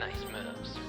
Nice moves.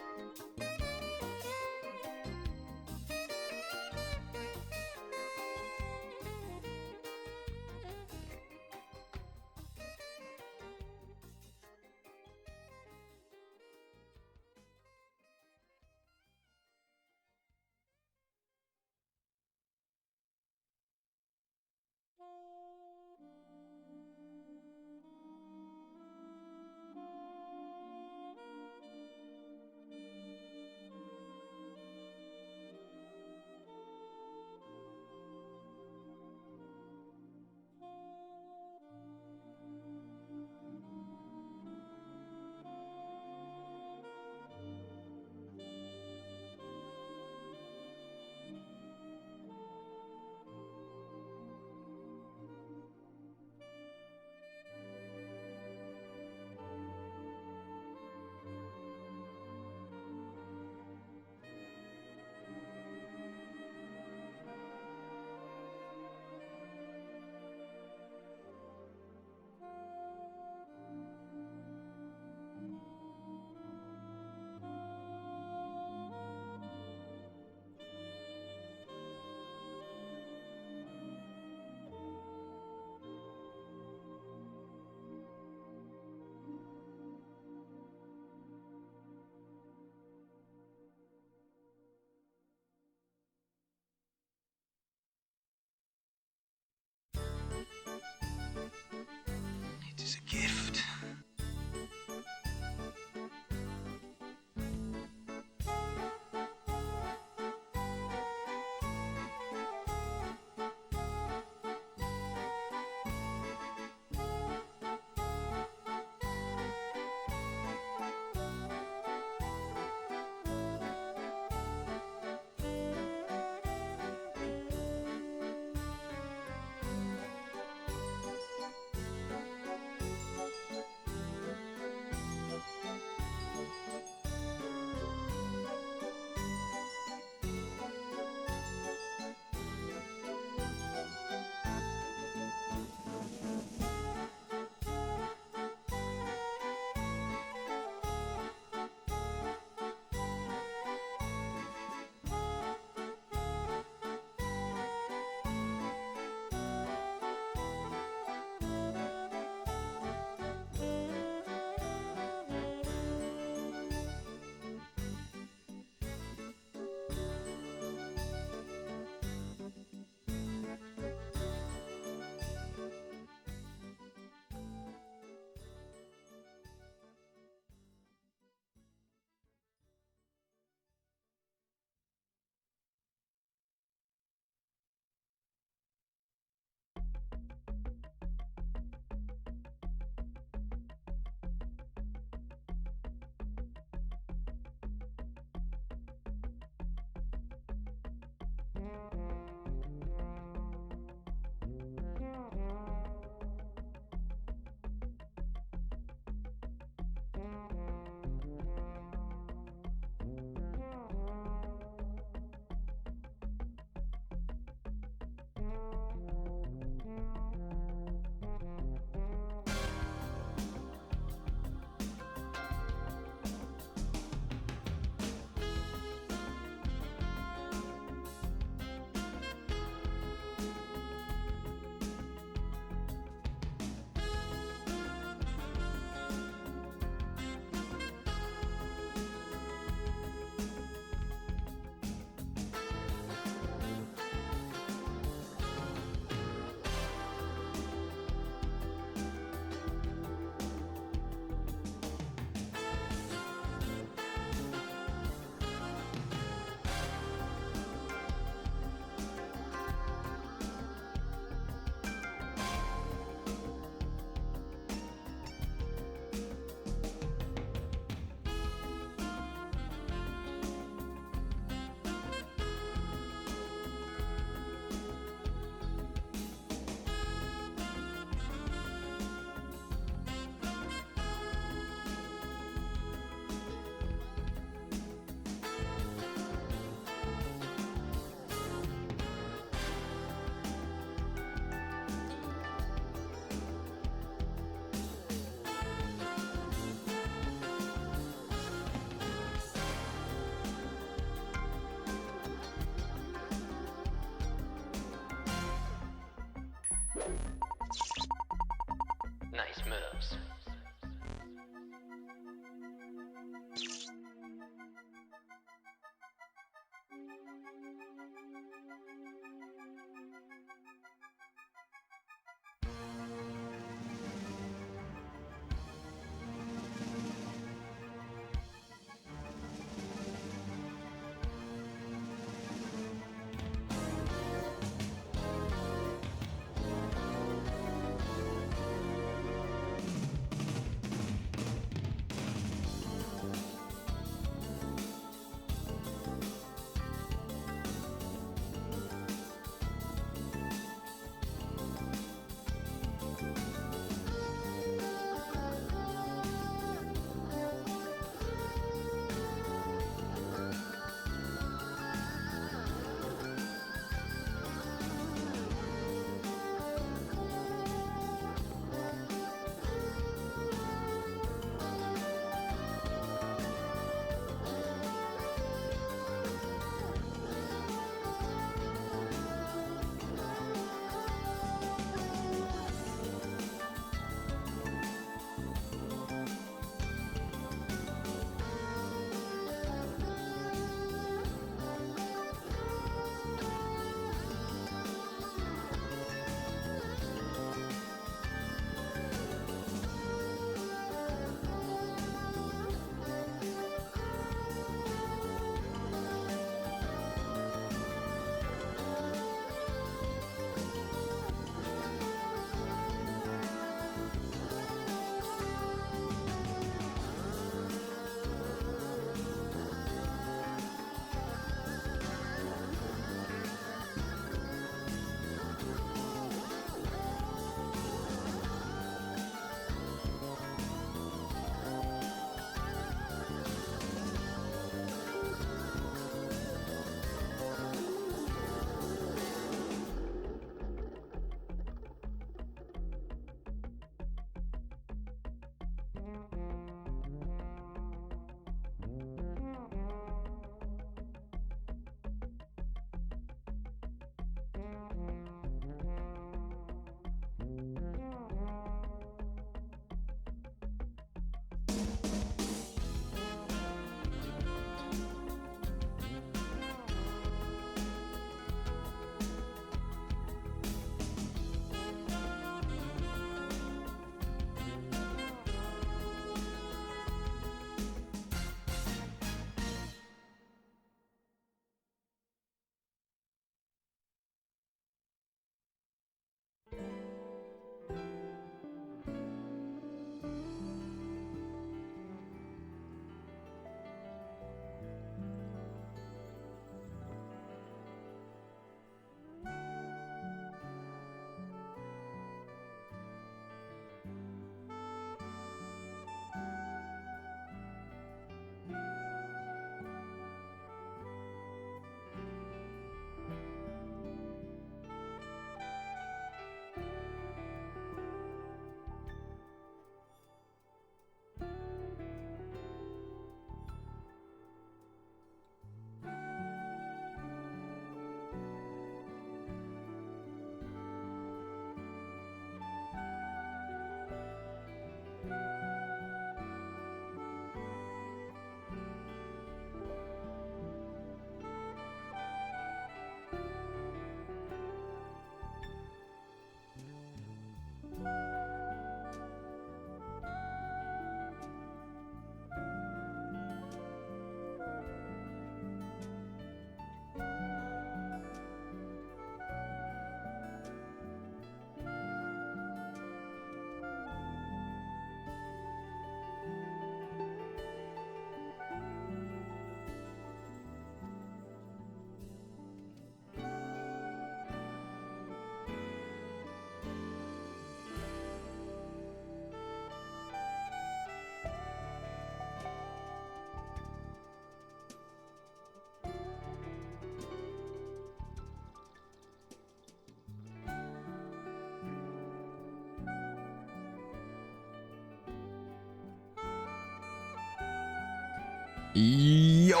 Yo.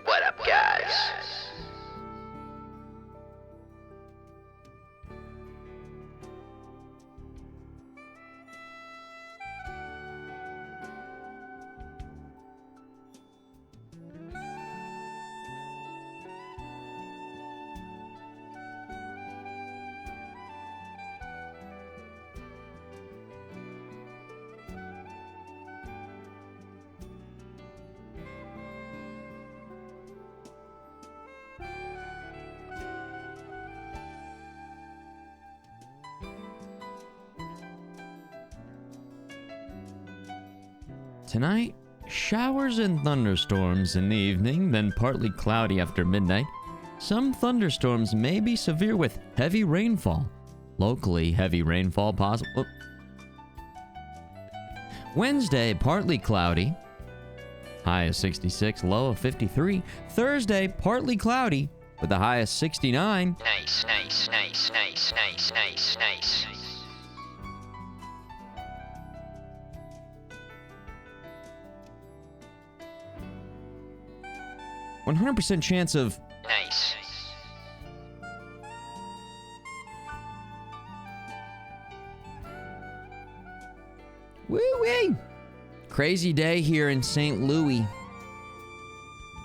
What up, guys? Tonight, showers and thunderstorms in the evening, then partly cloudy after midnight. Some thunderstorms may be severe with heavy rainfall. Locally, heavy rainfall possible. Wednesday, partly cloudy. High of 66, low of 53. Thursday, partly cloudy with a high of 69. Nice, nice, nice, nice, nice, nice, nice. 100% chance of Nice. woo-wee. Crazy day here in St. Louis.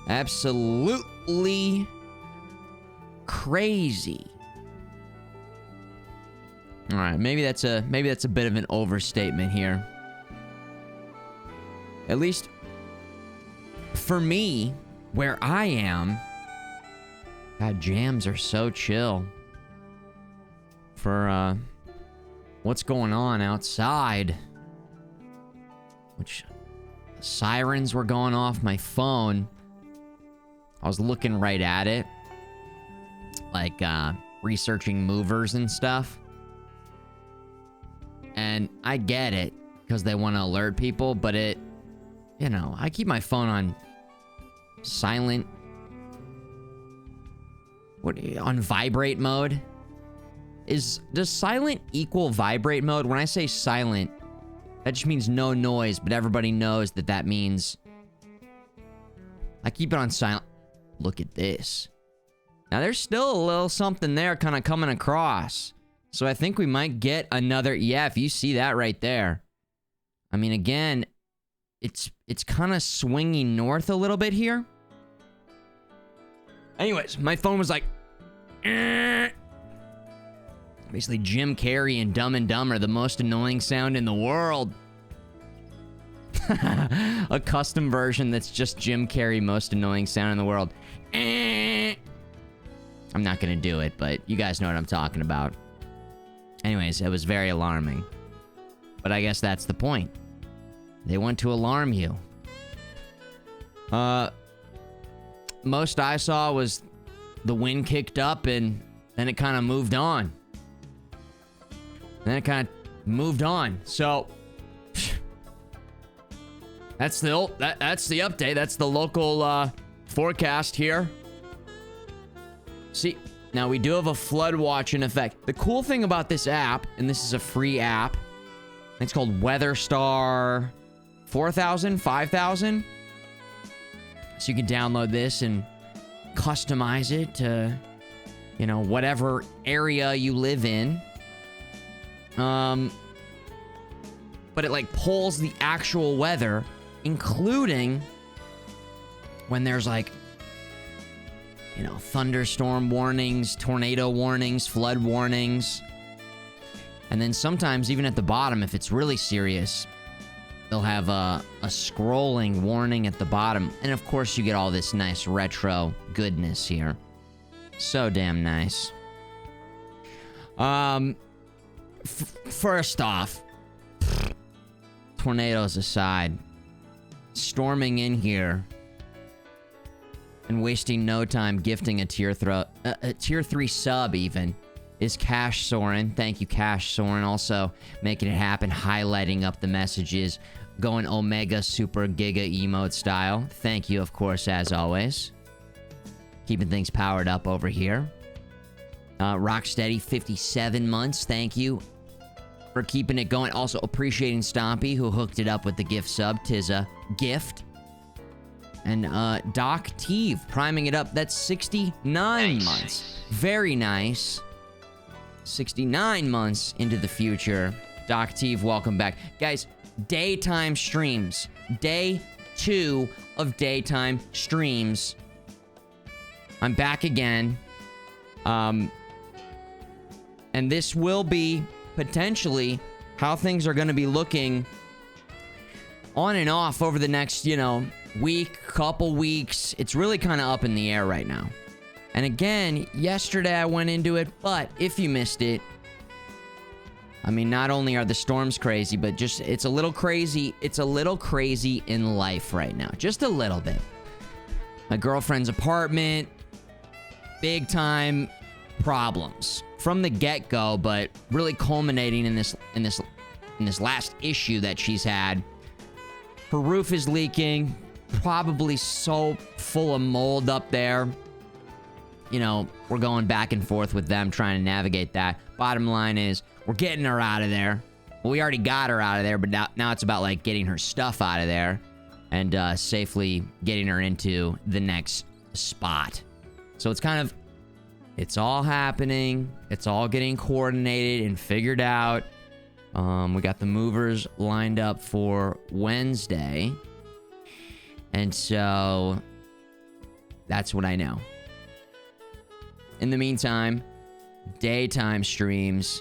Absolutely crazy. All right, maybe that's a bit of an overstatement here. At least for me, where I am, God, jams are so chill. For what's going on outside, which sirens were going off my phone. I was looking right at it, like researching movers and stuff. And I get it because they want to alert people, but it, you know, I keep my phone on silent. What, on vibrate mode? Does silent equal vibrate mode? When I say silent, that just means no noise, but everybody knows that that means I keep it on silent. Look at this. Now there's still a little something there kind of coming across. So I think we might get another, yeah, if you see that right there. I mean, again, it's kind of swinging north a little bit here. Anyways, my phone was like, basically Jim Carrey and Dumb and Dumber, the most annoying sound in the world. A custom version that's just Jim Carrey, most annoying sound in the world. I'm not gonna do it, but you guys know what I'm talking about. Anyways, it was very alarming. But I guess that's the point. They want to alarm you. Most I saw was the wind kicked up and then it kind of moved on. Then it kind of moved on. So that's the update. That's the local forecast here. See, now we do have a flood watch in effect. The cool thing about this app, and this is a free app, it's called Weather Star 4000, 5000. So you can download this and customize it to, you know, whatever area you live in. But it like pulls the actual weather, including when there's like, you know, thunderstorm warnings, tornado warnings, flood warnings. And then sometimes even at the bottom, if it's really serious, they'll have a scrolling warning at the bottom. And of course you get all this nice retro goodness here. So damn nice. First off, tornadoes aside, storming in here and wasting no time gifting a tier 3 sub even is Cash Soren. Thank you, Cash Soren. Also making it happen, highlighting up the messages, going Omega Super Giga emote style. Thank you, of course, as always. Keeping things powered up over here. Rocksteady, 57 months. Thank you. for keeping it going. Also appreciating Stompy, who hooked it up with the gift sub. Tis a gift. And Doc Teve priming it up. That's 69 months. Very nice. 69 months into the future. Doc Teve, welcome back. Guys, daytime streams. Day 2 of daytime streams. I'm back again. And this will be potentially how things are going to be looking on and off over the next, week, couple weeks. It's really kind of up in the air right now. And again, yesterday I went into it, but if you missed it, I mean, not only are the storms crazy, but just it's a little crazy. It's a little crazy in life right now. Just a little bit. My girlfriend's apartment, big time problems from the get-go, but really culminating in this last issue that she's had. Her roof is leaking, probably so full of mold up there. We're going back and forth with them trying to navigate that. Bottom line is, we're getting her out of there. Well, we already got her out of there, but now it's about, like, getting her stuff out of there and safely getting her into the next spot. So it's all happening. It's all getting coordinated and figured out. We got the movers lined up for Wednesday. And so that's what I know. In the meantime, daytime streams,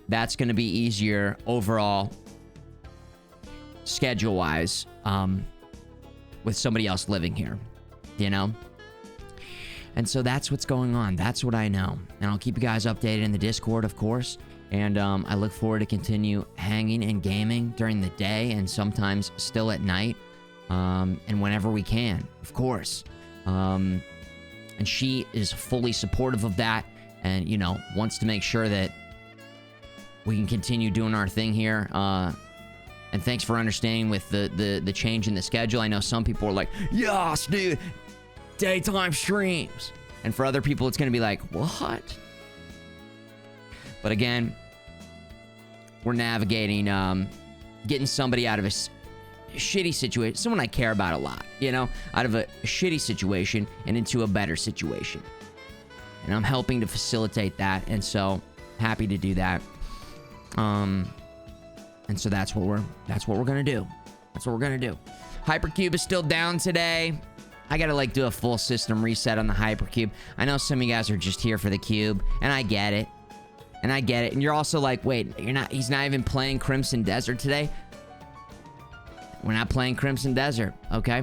that's going to be easier overall, schedule-wise, with somebody else living here, And so that's what's going on. That's what I know. And I'll keep you guys updated in the Discord, of course. And I look forward to continue hanging and gaming during the day and sometimes still at night. And whenever we can, of course. And she is fully supportive of that and, wants to make sure that we can continue doing our thing here. And thanks for understanding with the change in the schedule. I know some people are like, yes, dude, daytime streams. And for other people, it's going to be like, what? But again, we're navigating, getting somebody out of a shitty situation, someone I care about a lot, out of a shitty situation and into a better situation. And I'm helping to facilitate that, and so happy to do that. And so that's what we're gonna do. That's what we're gonna do. Hypercube is still down today. I gotta do a full system reset on the Hypercube. I know some of you guys are just here for the cube, and I get it. And you're also like, wait, he's not even playing Crimson Desert today? We're not playing Crimson Desert, okay?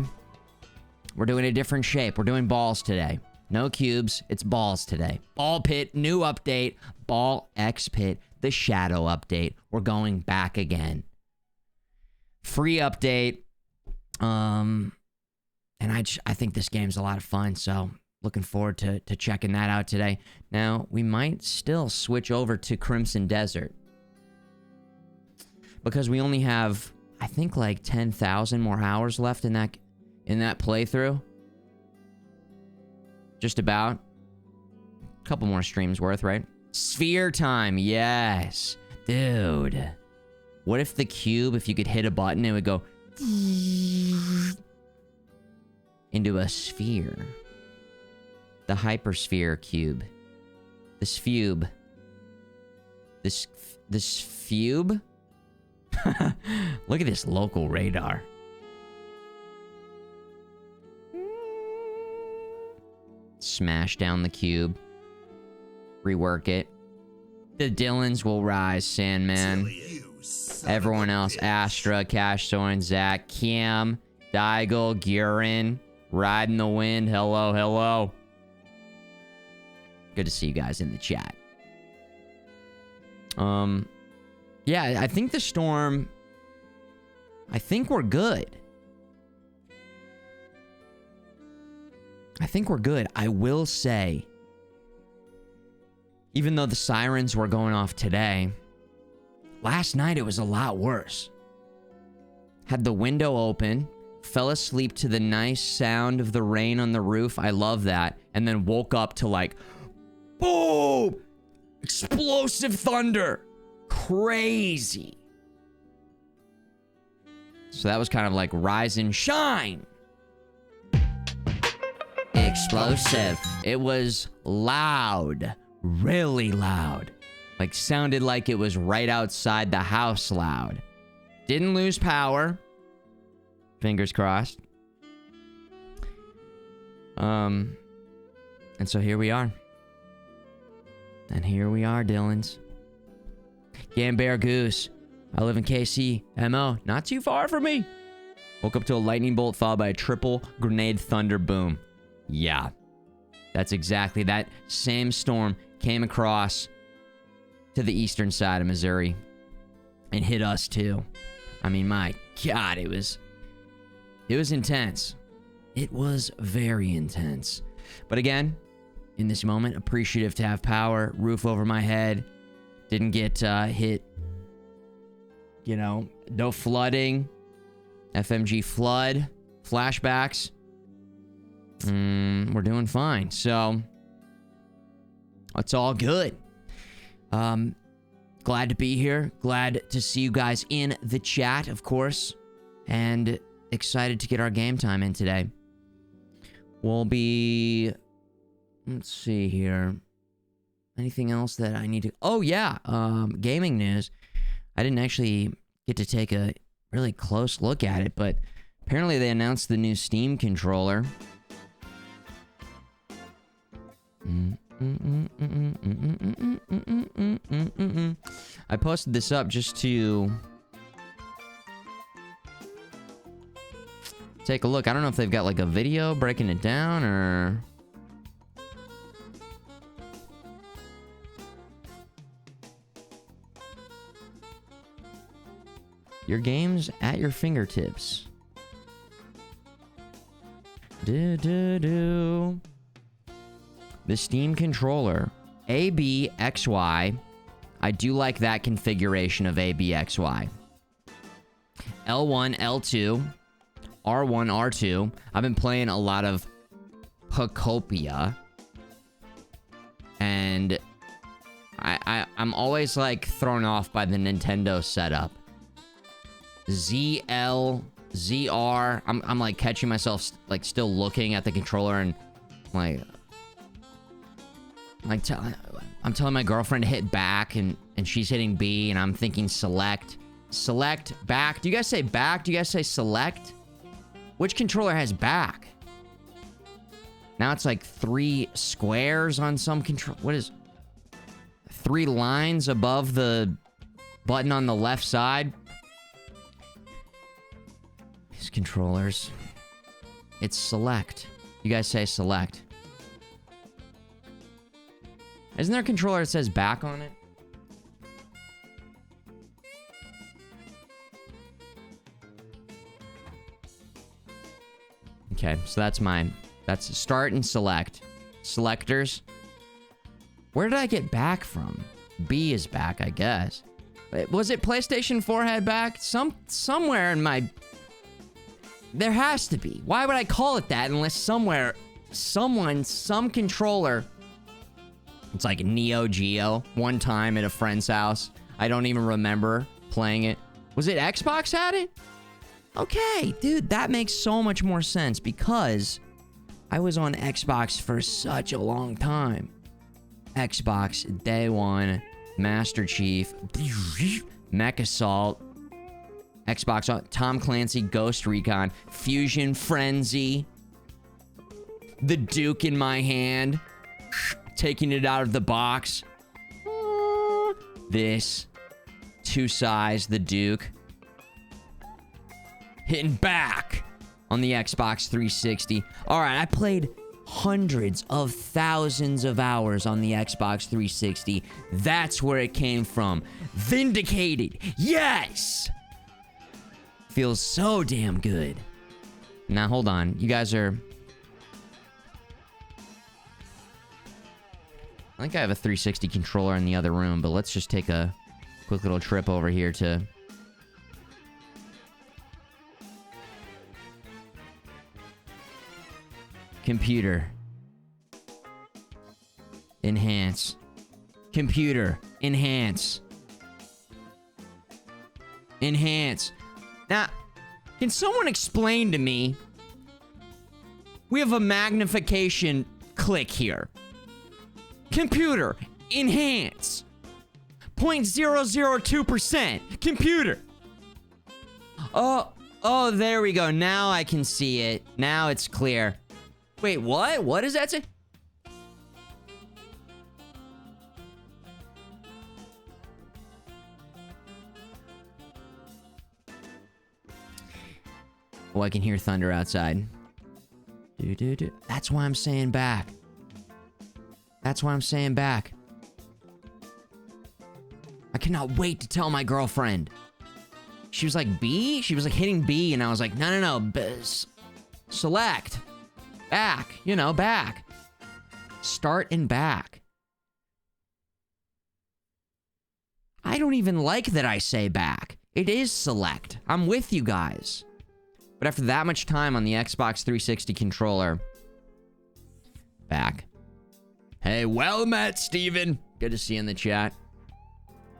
We're doing a different shape. We're doing balls today. No cubes, it's balls today. Ball Pit, new update. Ball X Pit, the Shadow update. We're going back again. Free update. And I think this game's a lot of fun, so looking forward to checking that out today. Now, we might still switch over to Crimson Desert. Because we only have, I think, 10,000 more hours left in that playthrough. Just about. A couple more streams worth, right? Sphere time, yes. Dude. What if the cube, if you could hit a button, it would go into a sphere. The hypersphere cube. This fube. This fube? Look at this local radar. Smash down the cube. Rework it. The Dylans will rise, Sandman. Everyone else, Astra, Cash Soren, Zach, Kim, Digel, Gurin, Riding the Wind. Hello, hello. Good to see you guys in the chat. Yeah, I think the storm... I think we're good. I think we're good. I will say, even though the sirens were going off today, last night it was a lot worse. Had the window open, fell asleep to the nice sound of the rain on the roof. I love that. And then woke up to boom! Explosive thunder. crazy. So that was kind of like rise and shine. Explosive. It was loud. Really loud. Like sounded like it was right outside the house loud. Didn't lose power. Fingers crossed. And so here we are. And here we are, Dillons. Gambear Goose. I live in KC. MO. Not too far from me. Woke up to a lightning bolt followed by a triple grenade thunder boom. Yeah. That's exactly that. Same storm came across to the eastern side of Missouri. And hit us too. I mean, my God, it was intense. It was very intense. But again, in this moment, appreciative to have power, roof over my head, didn't get hit, you know, no flooding, FMG flood, flashbacks. We're doing fine. So, it's all good. Glad to be here. Glad to see you guys in the chat, of course. And excited to get our game time in today. We'll be... Let's see here. Anything else that I need to... Oh, yeah. Gaming news. I didn't actually get to take a really close look at it, but apparently they announced the new Steam controller. I posted this up just to take a look. I don't know if they've got like a video breaking it down or... Your games at your fingertips. The Steam controller. ABXY. I do like that configuration of ABXY. L1, L2. R1, R2. I've been playing a lot of Pacopia. And I'm always like thrown off by the Nintendo setup. ZL, ZR. I'm like catching myself like still looking at the controller and like I'm telling my girlfriend to hit back and she's hitting B and I'm thinking select. Select, back. Do you guys say back? Do you guys say select? Which controller has back? Now it's like 3 squares on some control. What is 3 lines above the button on the left side? These controllers. It's select. You guys say select. Isn't there a controller that says back on it? Okay, so that's start and select. Selectors. Where did I get back from? B is back, I guess. Was it PlayStation 4 had back? Somewhere in my... There has to be. Why would I call it that unless somewhere, some controller... It's like Neo Geo. One time at a friend's house. I don't even remember playing it. Was it Xbox had it? Okay, dude, that makes so much more sense because I was on Xbox for such a long time. Xbox, Day One, Master Chief, Mech Assault, Xbox, Tom Clancy, Ghost Recon, Fusion Frenzy, the Duke in my hand, taking it out of the box. This, 2 size, the Duke. Hitting back on the Xbox 360. Alright, I played hundreds of thousands of hours on the Xbox 360. That's where it came from. Vindicated. Yes! Feels so damn good. Now, hold on. You guys are... I think I have a 360 controller in the other room, but let's just take a quick little trip over here to... Computer. Enhance. Computer. Enhance. Enhance. Now, can someone explain to me? We have a magnification click here. Computer, enhance. 0.002%. Computer. Oh, there we go. Now I can see it. Now it's clear. Wait, what? What does that say? Oh, I can hear thunder outside. That's why I'm saying back. That's why I'm saying back. I cannot wait to tell my girlfriend. She was like, B? She was like hitting B, and I was like, no. Select. Back. You know, back. Start and back. I don't even like that I say back. It is select. I'm with you guys. But after that much time on the Xbox 360 controller, back. Hey, well met, Steven. Good to see you in the chat.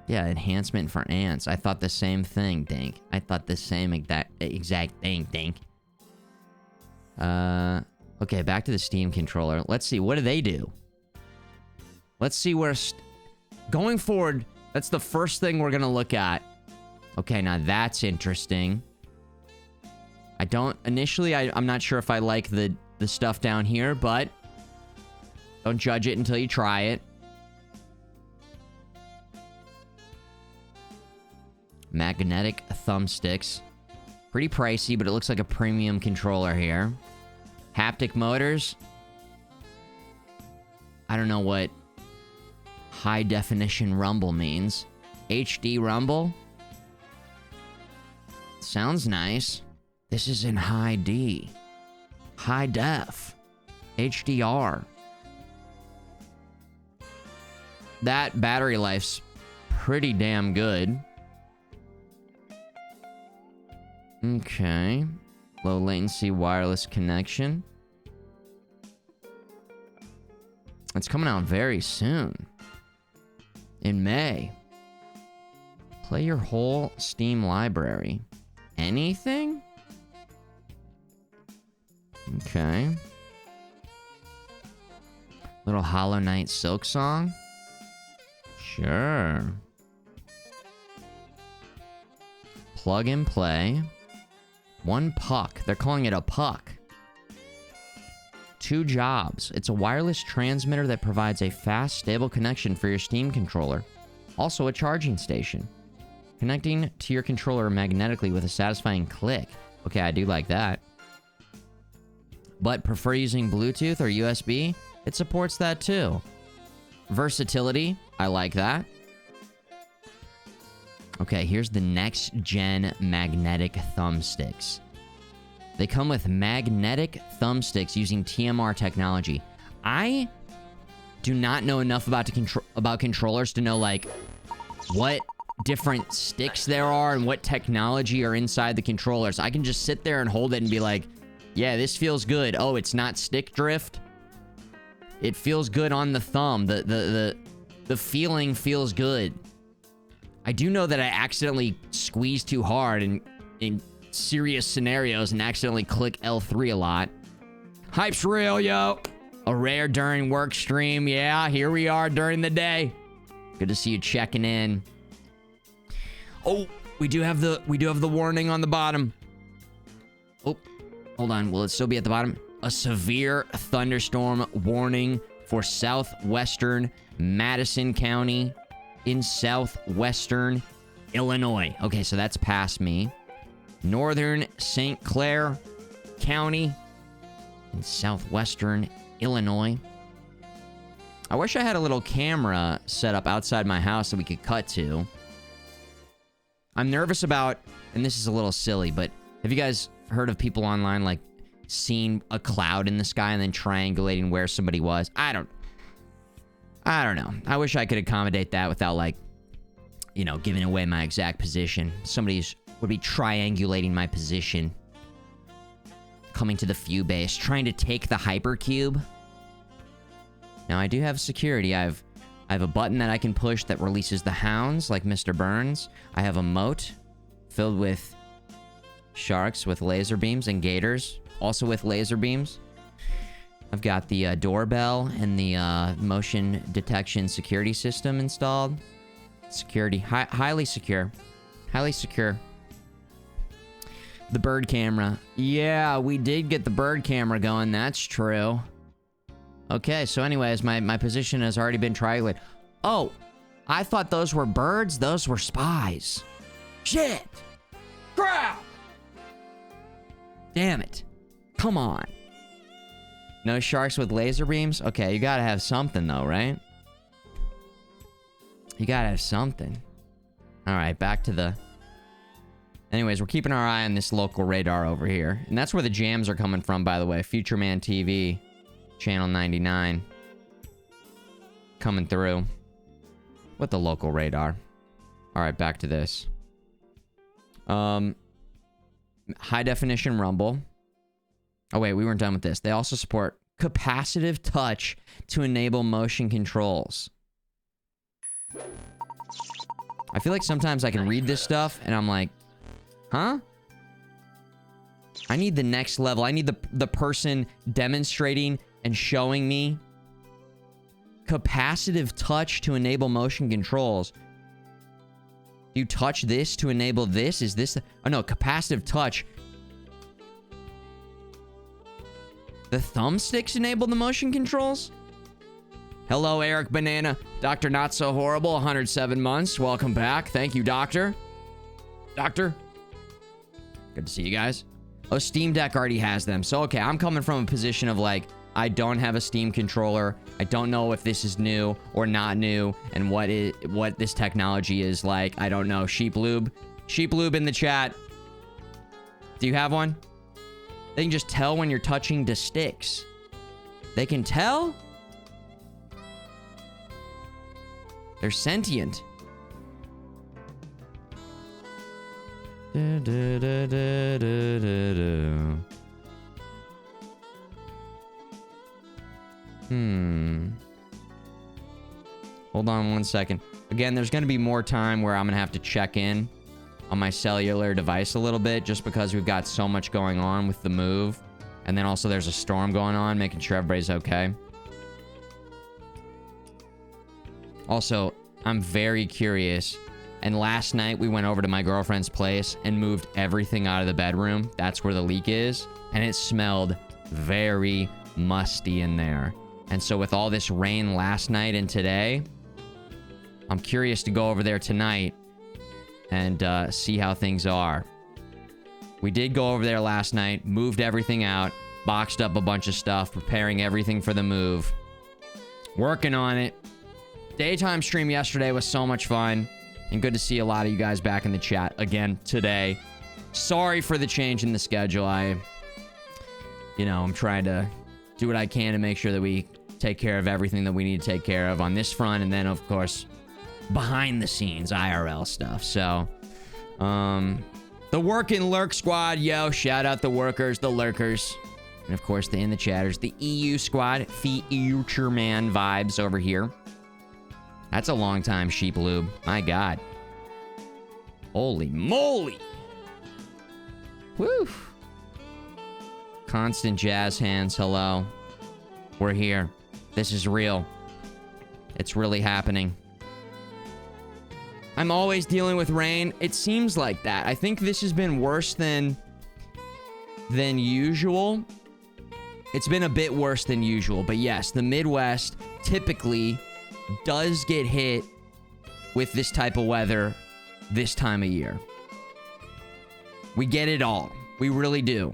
Yeah, enhancement for ants. I thought the same thing, Dink. I thought the same exact thing, Dink. Okay, back to the Steam controller. Let's see, what do they do? Let's see where... going forward, that's the first thing we're gonna look at. Okay, now that's interesting. I don't... initially, I'm not sure if I like the stuff down here, but... don't judge it until you try it. Magnetic thumbsticks. Pretty pricey, but it looks like a premium controller here. Haptic motors. I don't know what high definition rumble means. HD rumble. Sounds nice. This is in high D. High def. HDR. That battery life's pretty damn good. Okay. Low latency wireless connection. It's coming out very soon. In May. Play your whole Steam library. Anything? Okay. Little Hollow Knight Silk Song? Sure. Plug and play. One puck. They're calling it a puck. 2 jobs. It's a wireless transmitter that provides a fast, stable connection for your Steam controller. Also a charging station. Connecting to your controller magnetically with a satisfying click. Okay, I do like that. But prefer using Bluetooth or USB? It supports that too. Versatility. I like that. Okay, here's the next gen magnetic thumbsticks. They come with magnetic thumbsticks using TMR technology. I do not know enough about controllers to know, like, what different sticks there are and what technology are inside the controllers. I can just sit there and hold it and be like, yeah, this feels good. Oh, it's not stick drift. It feels good on the thumb. The feeling feels good. I do know that I accidentally squeeze too hard in serious scenarios and accidentally click L3 a lot. Hype's real, yo. A rare during work stream. Yeah, here we are during the day. Good to see you checking in. Oh, we do have the warning on the bottom. Oh, hold on. Will it still be at the bottom? A severe thunderstorm warning for southwestern Madison County in southwestern Illinois. Okay, so that's past me. Northern St. Clair County in southwestern Illinois. I wish I had a little camera set up outside my house that we could cut to. I'm nervous about, and this is a little silly, but have you guys heard of people online, like, seeing a cloud in the sky and then triangulating where somebody was? I don't know. I wish I could accommodate that without, like, you know, giving away my exact position. Somebody's would be triangulating my position. Coming to the Few base, trying to take the hypercube. Now, I do have security. I have a button that I can push that releases the hounds, like Mr. Burns. I have a moat filled with sharks with laser beams and gators, also with laser beams. I've got the doorbell and the motion detection security system installed. Security, highly secure. Highly secure. The bird camera. Yeah, we did get the bird camera going. That's true. Okay, so anyways, my position has already been triangulated. Oh, I thought those were birds. Those were spies. Shit. Crap. Damn it. Come on. No sharks with laser beams? Okay, you gotta have something though, right? You gotta have something. Alright, back to the... Anyways, we're keeping our eye on this local radar over here. And that's where the jams are coming from, by the way. Futureman TV, channel 99. Coming through. With the local radar. Alright, back to this. High definition rumble. Oh wait, we weren't done with this. They also support capacitive touch to enable motion controls. I feel like sometimes I can read this stuff and I'm like, huh? I need the next level. I need the person demonstrating and showing me capacitive touch to enable motion controls. You touch this to enable this? Is this... Oh no, capacitive touch. The thumbsticks enable the motion controls? Hello, Eric Banana. Dr. Not So Horrible, 107 months. Welcome back. Thank you, Doctor. Doctor. Good to see you guys. Oh, Steam Deck already has them. So, okay, I'm coming from a position of like, I don't have a Steam controller. I don't know if this is new or not new and what this technology is like. I don't know. Sheep Lube. Sheep Lube in the chat. Do you have one? They can just tell when you're touching the sticks. They can tell? They're sentient. Hold on one second. Again, there's going to be more time where I'm going to have to check in on my cellular device a little bit just because we've got so much going on with the move. And then also there's a storm going on, making sure everybody's okay. Also, I'm very curious. And last night we went over to my girlfriend's place and moved everything out of the bedroom. That's where the leak is. And it smelled very musty in there. And so with all this rain last night and today, I'm curious to go over there tonight and see how things are. We did go over there last night, moved everything out, boxed up a bunch of stuff, preparing everything for the move. Working on it. Daytime stream yesterday was so much fun. And good to see a lot of you guys back in the chat again today. Sorry for the change in the schedule. I'm trying to do what I can to make sure that we take care of everything that we need to take care of on this front. And then, of course, behind the scenes, IRL stuff. So, the Workin' Lurk Squad, yo, shout out the workers, the lurkers. And, of course, the In the Chatters, the EU Squad, Futureman vibes over here. That's a long time, Sheep Lube. My God. Holy moly. Woo. Constant Jazz Hands, hello. We're here. This is real. It's really happening. I'm always dealing with rain. It seems like that. I think this has been worse than usual. It's been a bit worse than usual. But yes, the Midwest typically does get hit with this type of weather this time of year. We get it all. We really do.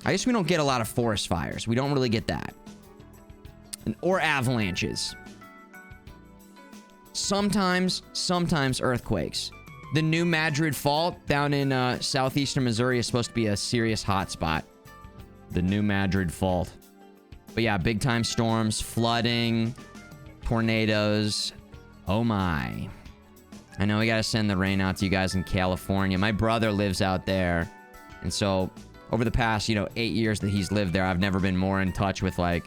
I guess we don't get a lot of forest fires. We don't really get that. Or avalanches. Sometimes earthquakes. The New Madrid Fault down in southeastern Missouri is supposed to be a serious hotspot. The New Madrid Fault. But yeah, big time storms, flooding, tornadoes. Oh my. I know we gotta send the rain out to you guys in California. My brother lives out there. And so over the past, 8 years that he's lived there, I've never been more in touch with like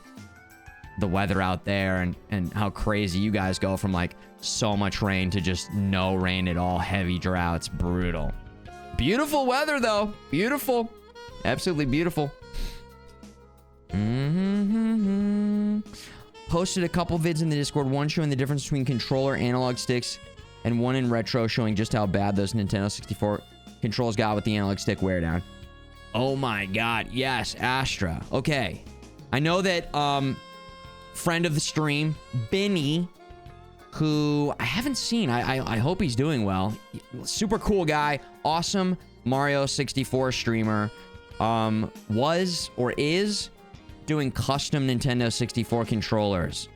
the weather out there and how crazy you guys go from like so much rain to just no rain at all. Heavy droughts. Brutal. Beautiful weather though. Beautiful. Absolutely beautiful. Posted a couple vids in the Discord. One showing the difference between controller analog sticks and one in retro showing just how bad those Nintendo 64 controls got with the analog stick wear down. Oh my god. Yes, Astra. Okay. I know that friend of the stream, Benny, who I haven't seen. I hope he's doing well. Super cool guy. Awesome Mario 64 streamer. Was or is doing custom Nintendo 64 controllers.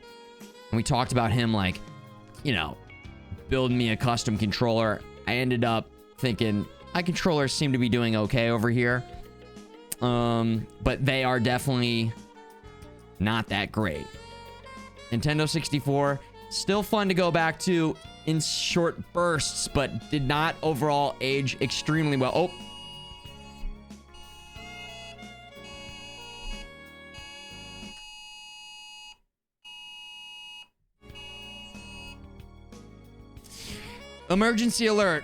And we talked about him like, you know, building me a custom controller. I ended up thinking my controllers seem to be doing okay over here. But they are definitely not that great. Nintendo 64, still fun to go back to in short bursts, but did not overall age extremely well. Oh. Emergency alert.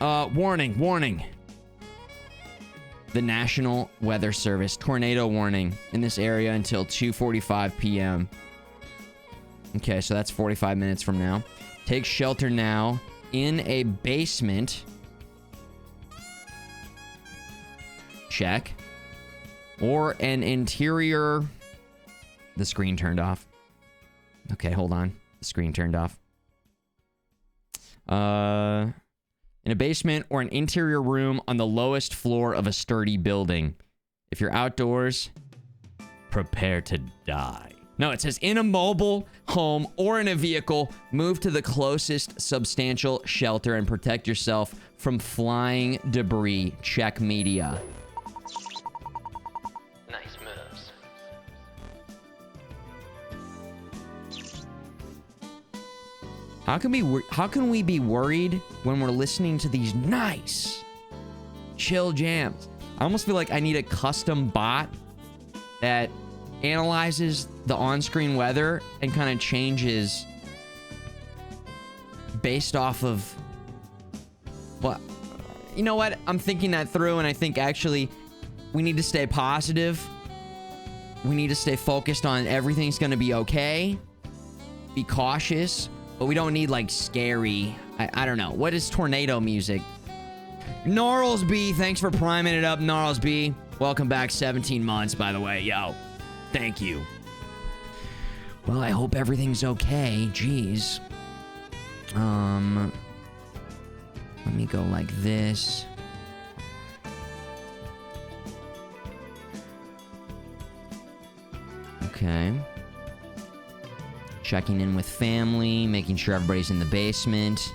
Warning. The National Weather Service tornado warning in this area until 2:45 p.m. Okay, so that's 45 minutes from now. Take shelter now in a basement. Check. Or an interior. The screen turned off. Okay, hold on. The screen turned off. In a basement or an interior room on the lowest floor of a sturdy building. If you're outdoors, prepare to die. No, it says in a mobile home or in a vehicle, move to the closest substantial shelter and protect yourself from flying debris. Check media. Nice moves. How can we be worried when we're listening to these nice, chill jams? I almost feel like I need a custom bot that analyzes the on-screen weather and kind of changes based off of what. You know what? I'm thinking that through, and I think actually we need to stay positive. We need to stay focused on everything's going to be okay. Be cautious. But we don't need, like, scary... I don't know. What is tornado music? Gnarlsby, thanks for priming it up, Gnarlsby. Welcome back, 17 months, by the way. Yo, thank you. Well, I hope everything's okay. Jeez. Let me go like this. Okay. Checking in with family, making sure everybody's in the basement.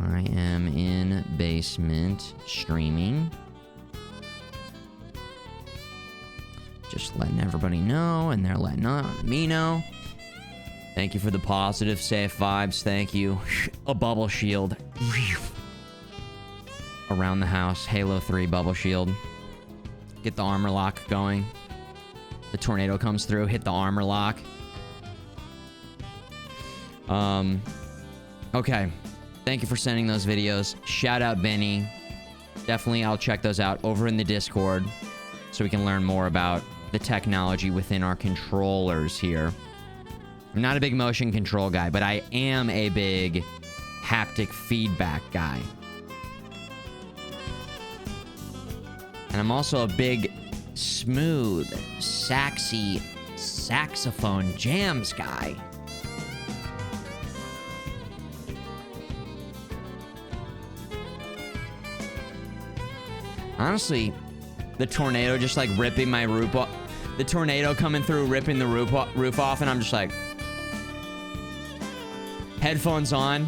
I am in basement streaming. Just letting everybody know, and they're letting me know. Thank you for the positive, safe vibes. Thank you. A bubble shield. Around the house. Halo 3 bubble shield. Get the armor lock going. The tornado comes through, hit the armor lock. Okay. Thank you for sending those videos. Shout out Benny. Definitely, I'll check those out over in the Discord so we can learn more about the technology within our controllers here. I'm not a big motion control guy, but I am a big haptic feedback guy. And I'm also a big smooth, saxy saxophone jams guy. Honestly, the tornado just like ripping my roof off. The tornado coming through, ripping the roof off, and I'm just like... Headphones on.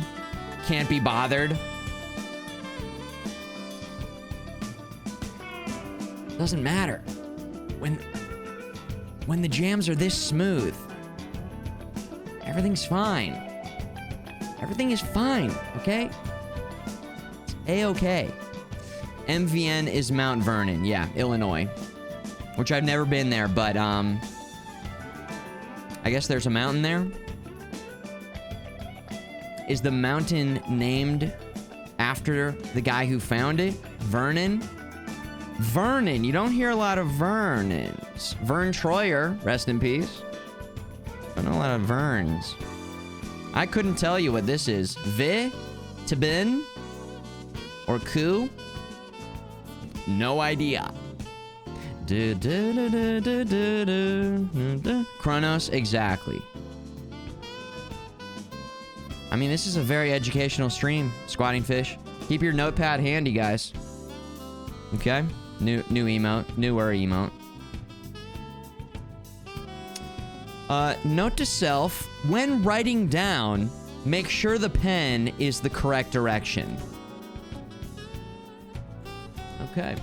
Can't be bothered. Doesn't matter. When the jams are this smooth, everything's fine. Everything is fine, okay? It's A-okay. MVN is Mount Vernon. Yeah, Illinois. which I've never been there, but I guess there's a mountain there. Is the mountain named after the guy who found it? Vernon? Vernon. You don't hear a lot of Vernons. Vern Troyer, rest in peace. I don't know a lot of Verns. I couldn't tell you what this is. Tabin? Or Ku? No idea. Chronos, exactly. I mean, this is a very educational stream, Squatting Fish. Keep your notepad handy, guys. Okay? New emote. Newer emote. Note to self, when writing down, make sure the pen is the correct direction. Okay.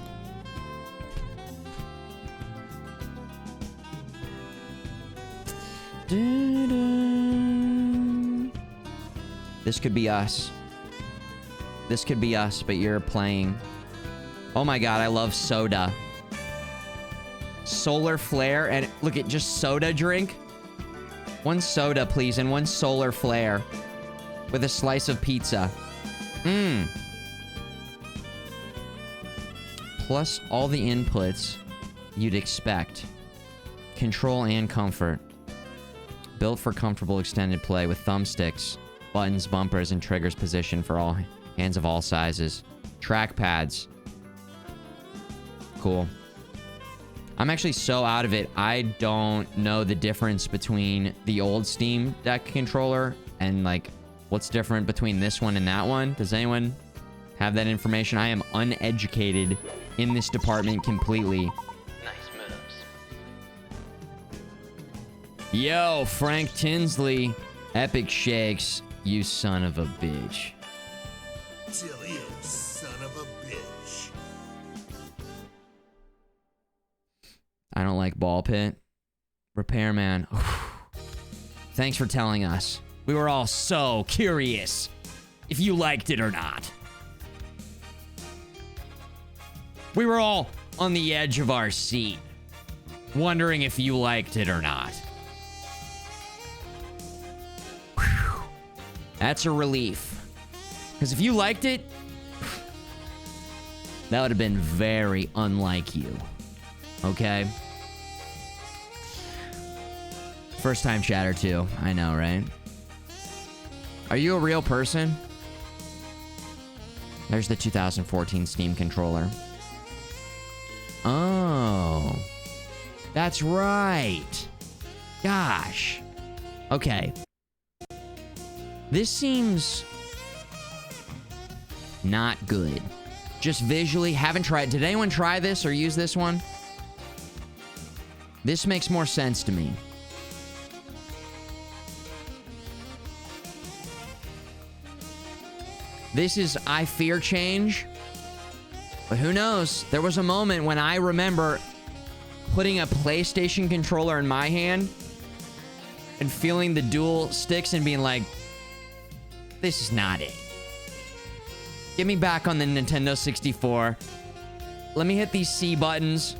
This could be us. This could be us, but you're playing. Oh my god, I love soda. Solar flare, and look at just soda drink. One soda, please, and one solar flare. With a slice of pizza. Mmm. Plus all the inputs you'd expect. Control and comfort. Built for comfortable extended play with thumbsticks, buttons, bumpers, and triggers positioned for all hands of all sizes. Trackpads. Cool. I'm actually so out of it, I don't know the difference between the old Steam Deck controller and, like, what's different between this one and that one. Does anyone have that information? I am uneducated in this department completely. Nice moves. Yo, Frank Tinsley. Epic shakes, you son of a bitch. Till you, son of a bitch. I don't like ball pit. Repairman. Thanks for telling us. We were all so curious if you liked it or not. We were all on the edge of our seat, wondering if you liked it or not. Whew. That's a relief. Because if you liked it, that would have been very unlike you. Okay? First time chatter too. I know, right? Are you a real person? There's the 2014 Steam controller. Oh. That's right. Gosh. Okay. This seems not good. Just visually, haven't tried. Did anyone try this or use this one? This makes more sense to me. This is I fear change. But who knows? There was a moment when I remember putting a PlayStation controller in my hand and feeling the dual sticks and being like, this is not it. Get me back on the Nintendo 64. Let me hit these C buttons.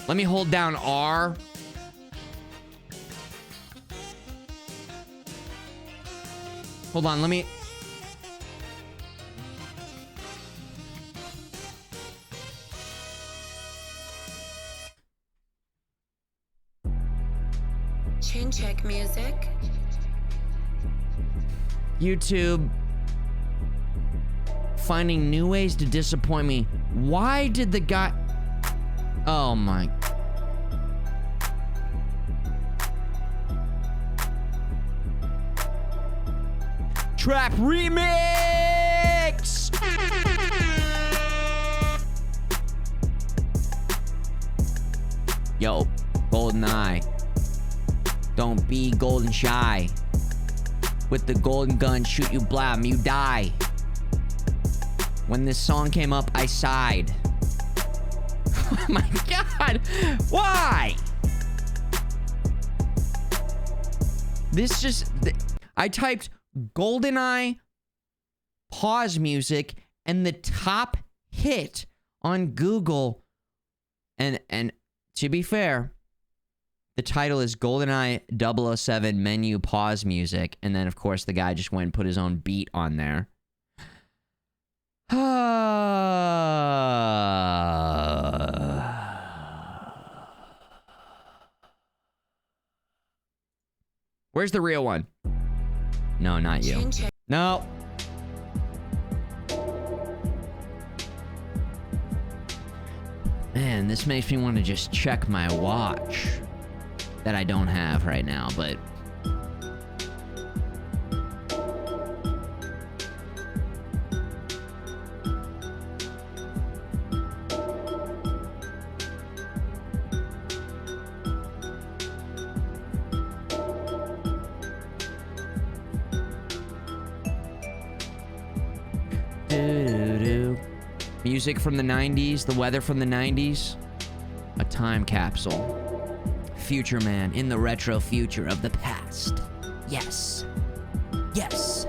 Let me hold down R. Hold on, let me... Chain check music. YouTube finding new ways to disappoint me. Why did the guy... Oh my... Trap remix! Yo, golden eye. Don't be golden shy. With the golden gun, shoot you blam, you die. When this song came up, I sighed. Oh my god! Why? This just... I typed GoldenEye pause music And the top hit on Google, and to be fair, the title is GoldenEye 007 menu pause music. And then, of course, the guy just went and put his own beat on there. Where's the real one? No, not you. No. Man, this makes me want to just check my watch that I don't have right now, but... Music from the 90s, the weather from the 90s, a time capsule. Futureman in the retro future of the past. Yes. Yes.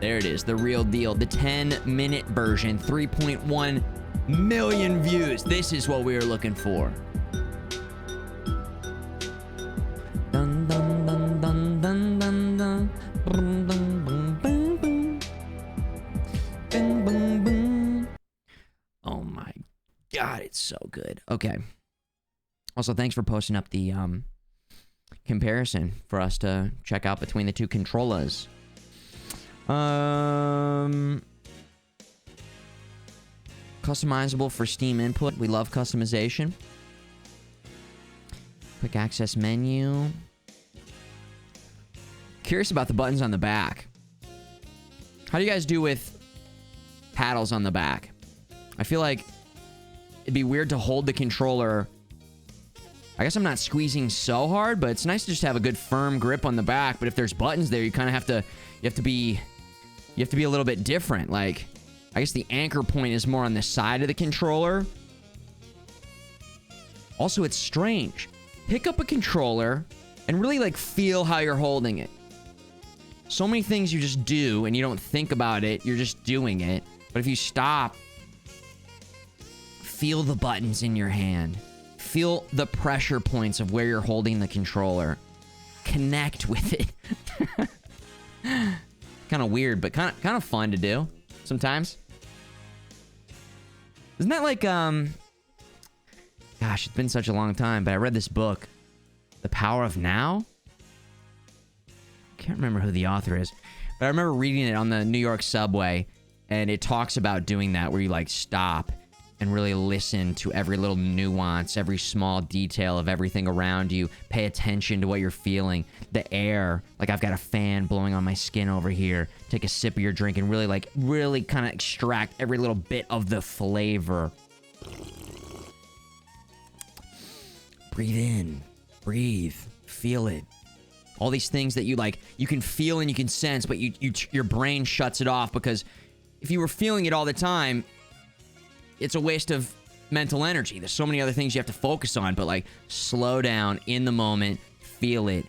There it is, the real deal. The 10-minute version, 3.1 million views. This is what we were looking for. Dun, dun, dun, dun, dun, dun, dun. Boom, boom, boom, boom, boom. Boom, boom, boom. Oh my God, it's so good. Okay. Also, thanks for posting up the comparison for us to check out between the two controllers. Customizable for Steam input. We love customization. Quick access menu. Curious about the buttons on the back. How do you guys do with paddles on the back? I feel like it'd be weird to hold the controller. I guess I'm not squeezing so hard, but it's nice to just have a good firm grip on the back. But if there's buttons there, you kind of have to be a little bit different. Like, I guess the anchor point is more on the side of the controller. Also, it's strange. Pick up a controller and really like feel how you're holding it. So many things you just do and you don't think about it. You're just doing it. But if you stop, feel the buttons in your hand. Feel the pressure points of where you're holding the controller. Connect with it. Kind of weird, but kind of fun to do sometimes. Isn't that like, gosh, it's been such a long time, but I read this book, The Power of Now? Can't remember who the author is, but I remember reading it on the New York subway, and it talks about doing that where you like stop and really listen to every little nuance, every small detail of everything around you. Pay attention to what you're feeling. The air, like I've got a fan blowing on my skin over here. Take a sip of your drink and really kind of extract every little bit of the flavor. Breathe in, breathe, feel it. All these things that you can feel and you can sense, but your brain shuts it off, because if you were feeling it all the time, it's a waste of mental energy. There's so many other things you have to focus on, but like slow down in the moment, feel it,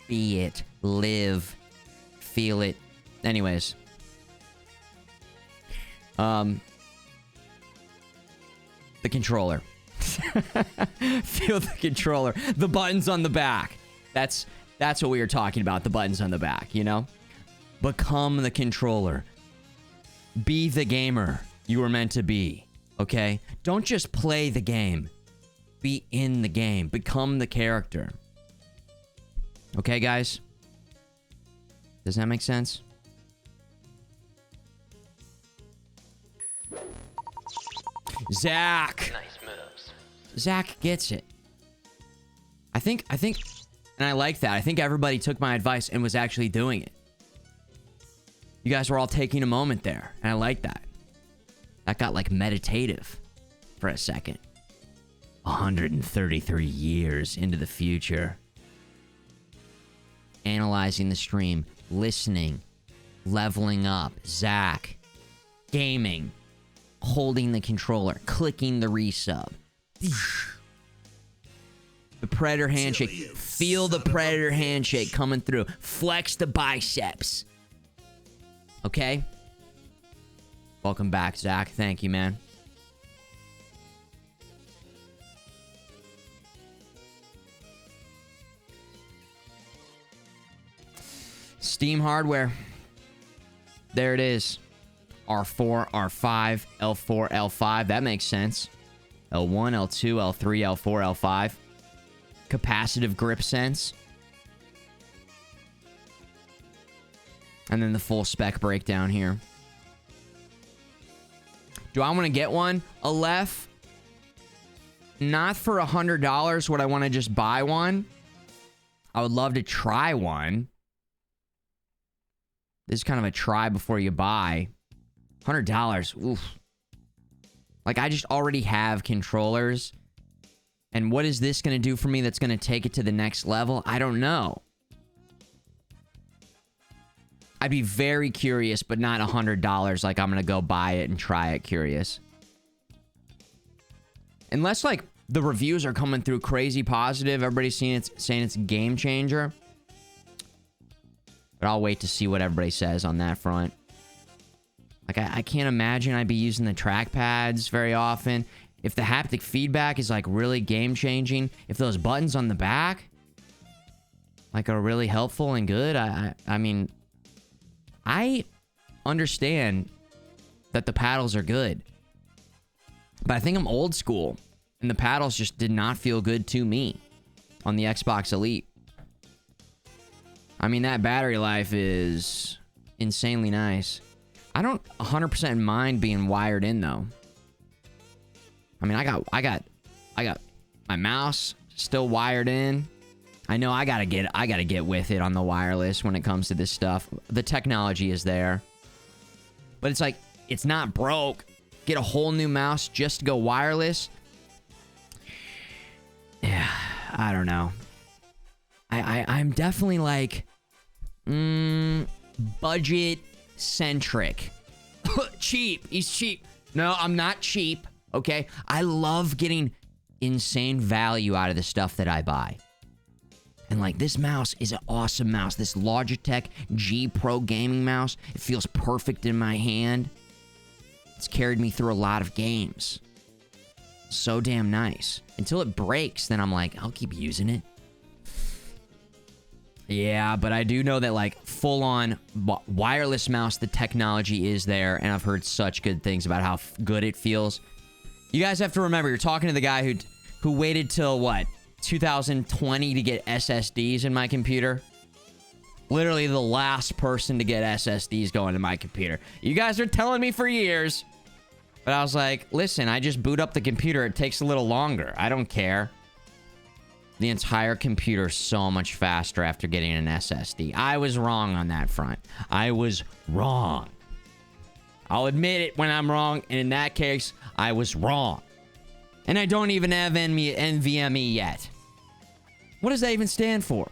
be it, live, feel it. Anyways. The controller. Feel the controller. The buttons on the back. That's what we were talking about, the buttons on the back, you know? Become the controller. Be the gamer you were meant to be. Okay? Don't just play the game. Be in the game. Become the character. Okay, guys? Does that make sense? Zach! Nice moves. Zach gets it. I think, and I like that. I think everybody took my advice and was actually doing it. You guys were all taking a moment there, and I like that. That got like meditative for a second. 133 years into the future. Analyzing the stream, listening, leveling up, Zach, gaming, holding the controller, clicking the resub. The Predator handshake. Feel the Predator handshake coming through. Flex the biceps. Okay? Welcome back, Zach. Thank you, man. Steam hardware. There it is. R4, R5, L4, L5. That makes sense. L1, L2, L3, L4, L5. Capacitive grip sense. And then the full spec breakdown here. Do I want to get one? Aleph? Not for $100. Would I want to just buy one? I would love to try one. This is kind of a try before you buy. $100. Oof. Like, I just already have controllers. And what is this going to do for me that's going to take it to the next level? I don't know. I'd be very curious, but not $100. Like, I'm going to go buy it and try it curious. Unless, like, the reviews are coming through crazy positive. Everybody's saying it's a game changer. But I'll wait to see what everybody says on that front. Like, I can't imagine I'd be using the trackpads very often. If the haptic feedback is, like, really game-changing, if those buttons on the back, like, are really helpful and good, I mean, I understand that the paddles are good. But I think I'm old school, and the paddles just did not feel good to me on the Xbox Elite. I mean, that battery life is insanely nice. I don't 100% mind being wired in, though. I mean, I got my mouse still wired in. I know I gotta get with it on the wireless when it comes to this stuff. The technology is there. But it's like, it's not broke. Get a whole new mouse just to go wireless. Yeah, I don't know. I'm definitely like, budget centric. Cheap. He's cheap. No, I'm not cheap. Okay? I love getting insane value out of the stuff that I buy. And like, this mouse is an awesome mouse. This Logitech G Pro gaming mouse. It feels perfect in my hand. It's carried me through a lot of games. So damn nice. Until it breaks, then I'm like, I'll keep using it. Yeah, but I do know that, like, full-on wireless mouse, the technology is there, and I've heard such good things about how good it feels. You guys have to remember, you're talking to the guy who waited till, what, 2020 to get SSDs in my computer? Literally the last person to get SSDs going to my computer. You guys are telling me for years. But I was like, listen, I just boot up the computer. It takes a little longer. I don't care. The entire computer so much faster after getting an SSD. I was wrong on that front. I was wrong. I'll admit it when I'm wrong, and in that case, I was wrong. And I don't even have NVMe yet. What does that even stand for?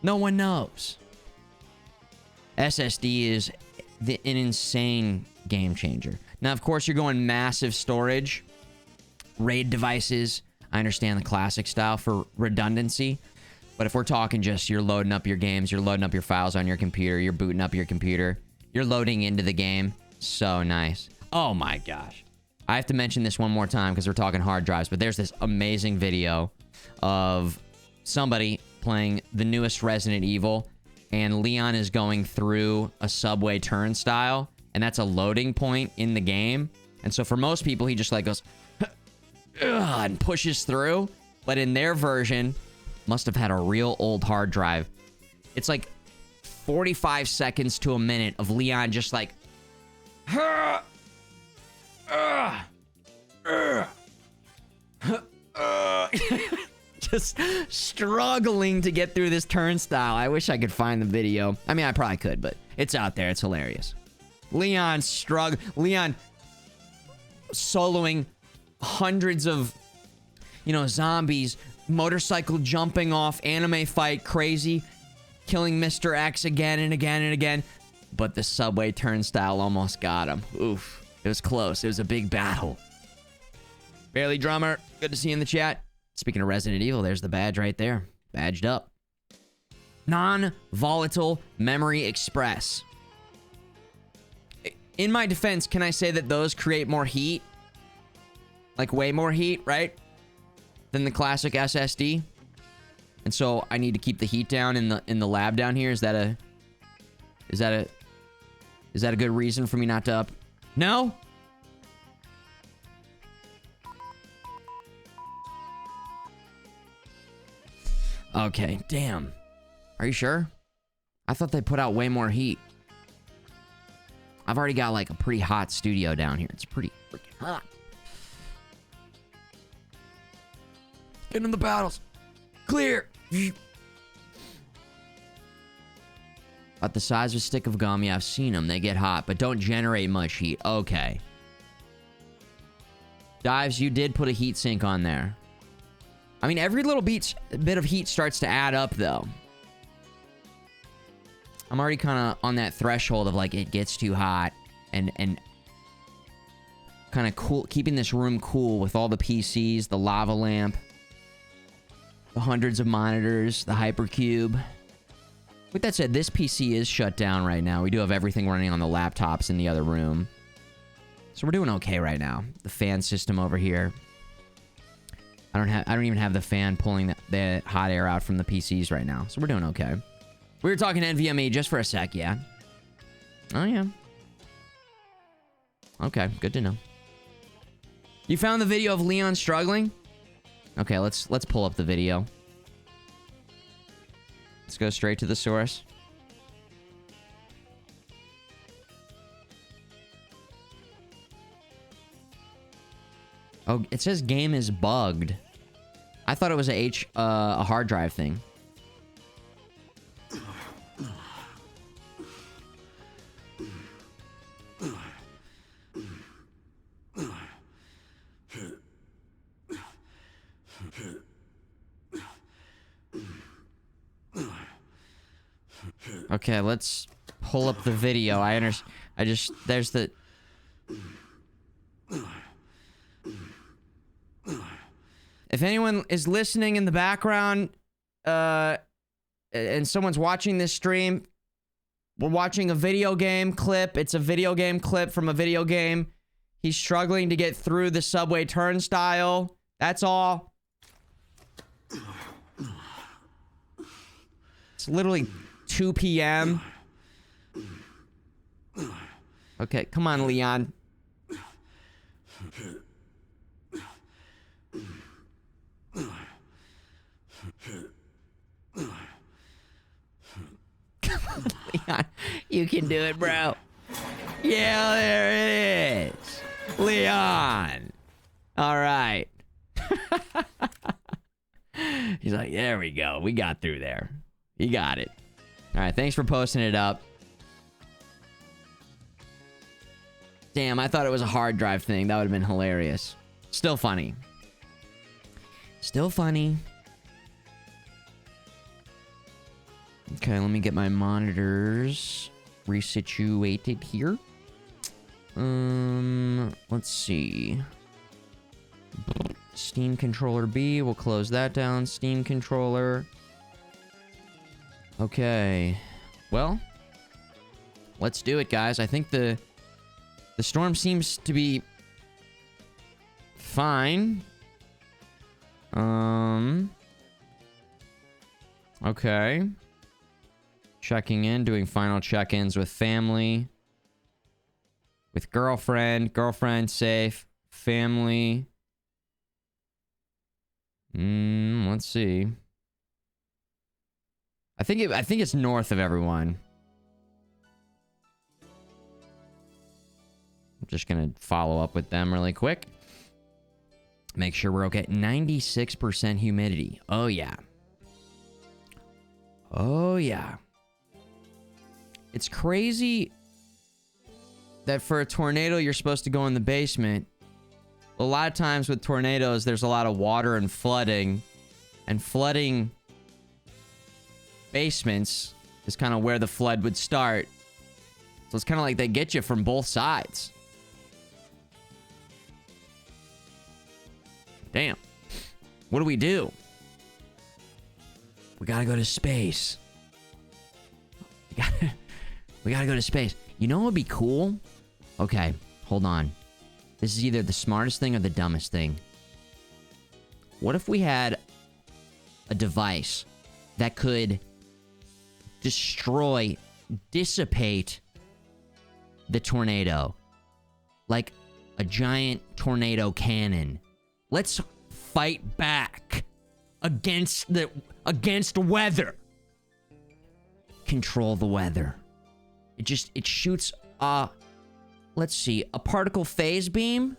No one knows. SSD is an insane game changer. Now, of course, you're going massive storage. RAID devices. I understand the classic style for redundancy. But if we're talking just you're loading up your games, you're loading up your files on your computer, you're booting up your computer, you're loading into the game. So nice. Oh my gosh. I have to mention this one more time because we're talking hard drives, but there's this amazing video of somebody playing the newest Resident Evil, and Leon is going through a subway turnstile, and that's a loading point in the game. And so for most people, he just like goes and pushes through. But in their version, must have had a real old hard drive. It's like 45 seconds to a minute of Leon just like just struggling to get through this turnstile. I wish I could find the video. I mean, I probably could, but it's out there. It's hilarious. Leon soloing hundreds of, zombies, motorcycle jumping off, anime fight, crazy, killing Mr. X again and again and again. But the subway turnstile almost got him. Oof. It was close. It was a big battle. Barely Drummer, good to see you in the chat. Speaking of Resident Evil, there's the badge right there. Badged up. Non-volatile memory express. in my defense, can I say that those create more heat? Like way more heat, right? Than the classic SSD. And so I need to keep the heat down in the lab down here. Is that a good reason for me not to up? No? Okay, damn. Are you sure? I thought they put out way more heat. I've already got like a pretty hot studio down here. It's pretty freaking hot. Get in the battles. Clear. About the size of a stick of gum. Yeah, I've seen them. They get hot, but don't generate much heat. Okay. Dives, you did put a heat sink on there. I mean, every little bit of heat starts to add up, though. I'm already kind of on that threshold of, like, it gets too hot. And kind of cool, keeping this room cool with all the PCs, the lava lamp, the hundreds of monitors, the hypercube. With that said, this PC is shut down right now. We do have everything running on the laptops in the other room. So we're doing okay right now. The fan system over here. I don't even have the fan pulling the hot air out from the PCs right now. So we're doing okay. We were talking NVMe just for a sec, yeah. Oh, yeah. Okay, good to know. You found the video of Leon struggling? Okay, let's pull up the video. Let's go straight to the source. Oh, it says game is bugged. I thought it was a hard drive thing. Okay, let's pull up the video. There's the... If anyone is listening in the background, and someone's watching this stream, we're watching a video game clip. It's a video game clip from a video game. He's struggling to get through the subway turnstile. That's all. It's literally 2 p.m. Okay, come on, Leon. Come on, Leon. You can do it, bro. Yeah, there it is. Leon. All right. He's like, there we go. We got through there. You got it. All right, thanks for posting it up. Damn, I thought it was a hard drive thing. That would have been hilarious. Still funny. Still funny. Okay, let me get my monitors resituated here. Let's see. Steam controller B, we'll close that down. Steam controller. Okay. Well, let's do it, guys. I think the storm seems to be fine. Okay. Checking in, doing final check-ins with family. With girlfriend. Girlfriend safe. Family. Let's see. I think it's north of everyone. I'm just gonna follow up with them really quick. Make sure we're okay. 96% humidity. Oh, yeah. Oh, yeah. It's crazy that for a tornado, you're supposed to go in the basement. A lot of times with tornadoes, there's a lot of water and flooding. And flooding basements is kind of where the flood would start. So it's kind of like they get you from both sides. Damn. What do? We gotta go to space. We gotta go to space. You know what would be cool? Okay, hold on. This is either the smartest thing or the dumbest thing. What if we had a device that could destroy, dissipate the tornado? Like a giant tornado cannon. Let's fight back against weather. Control the weather. It shoots let's see, a particle phase beam?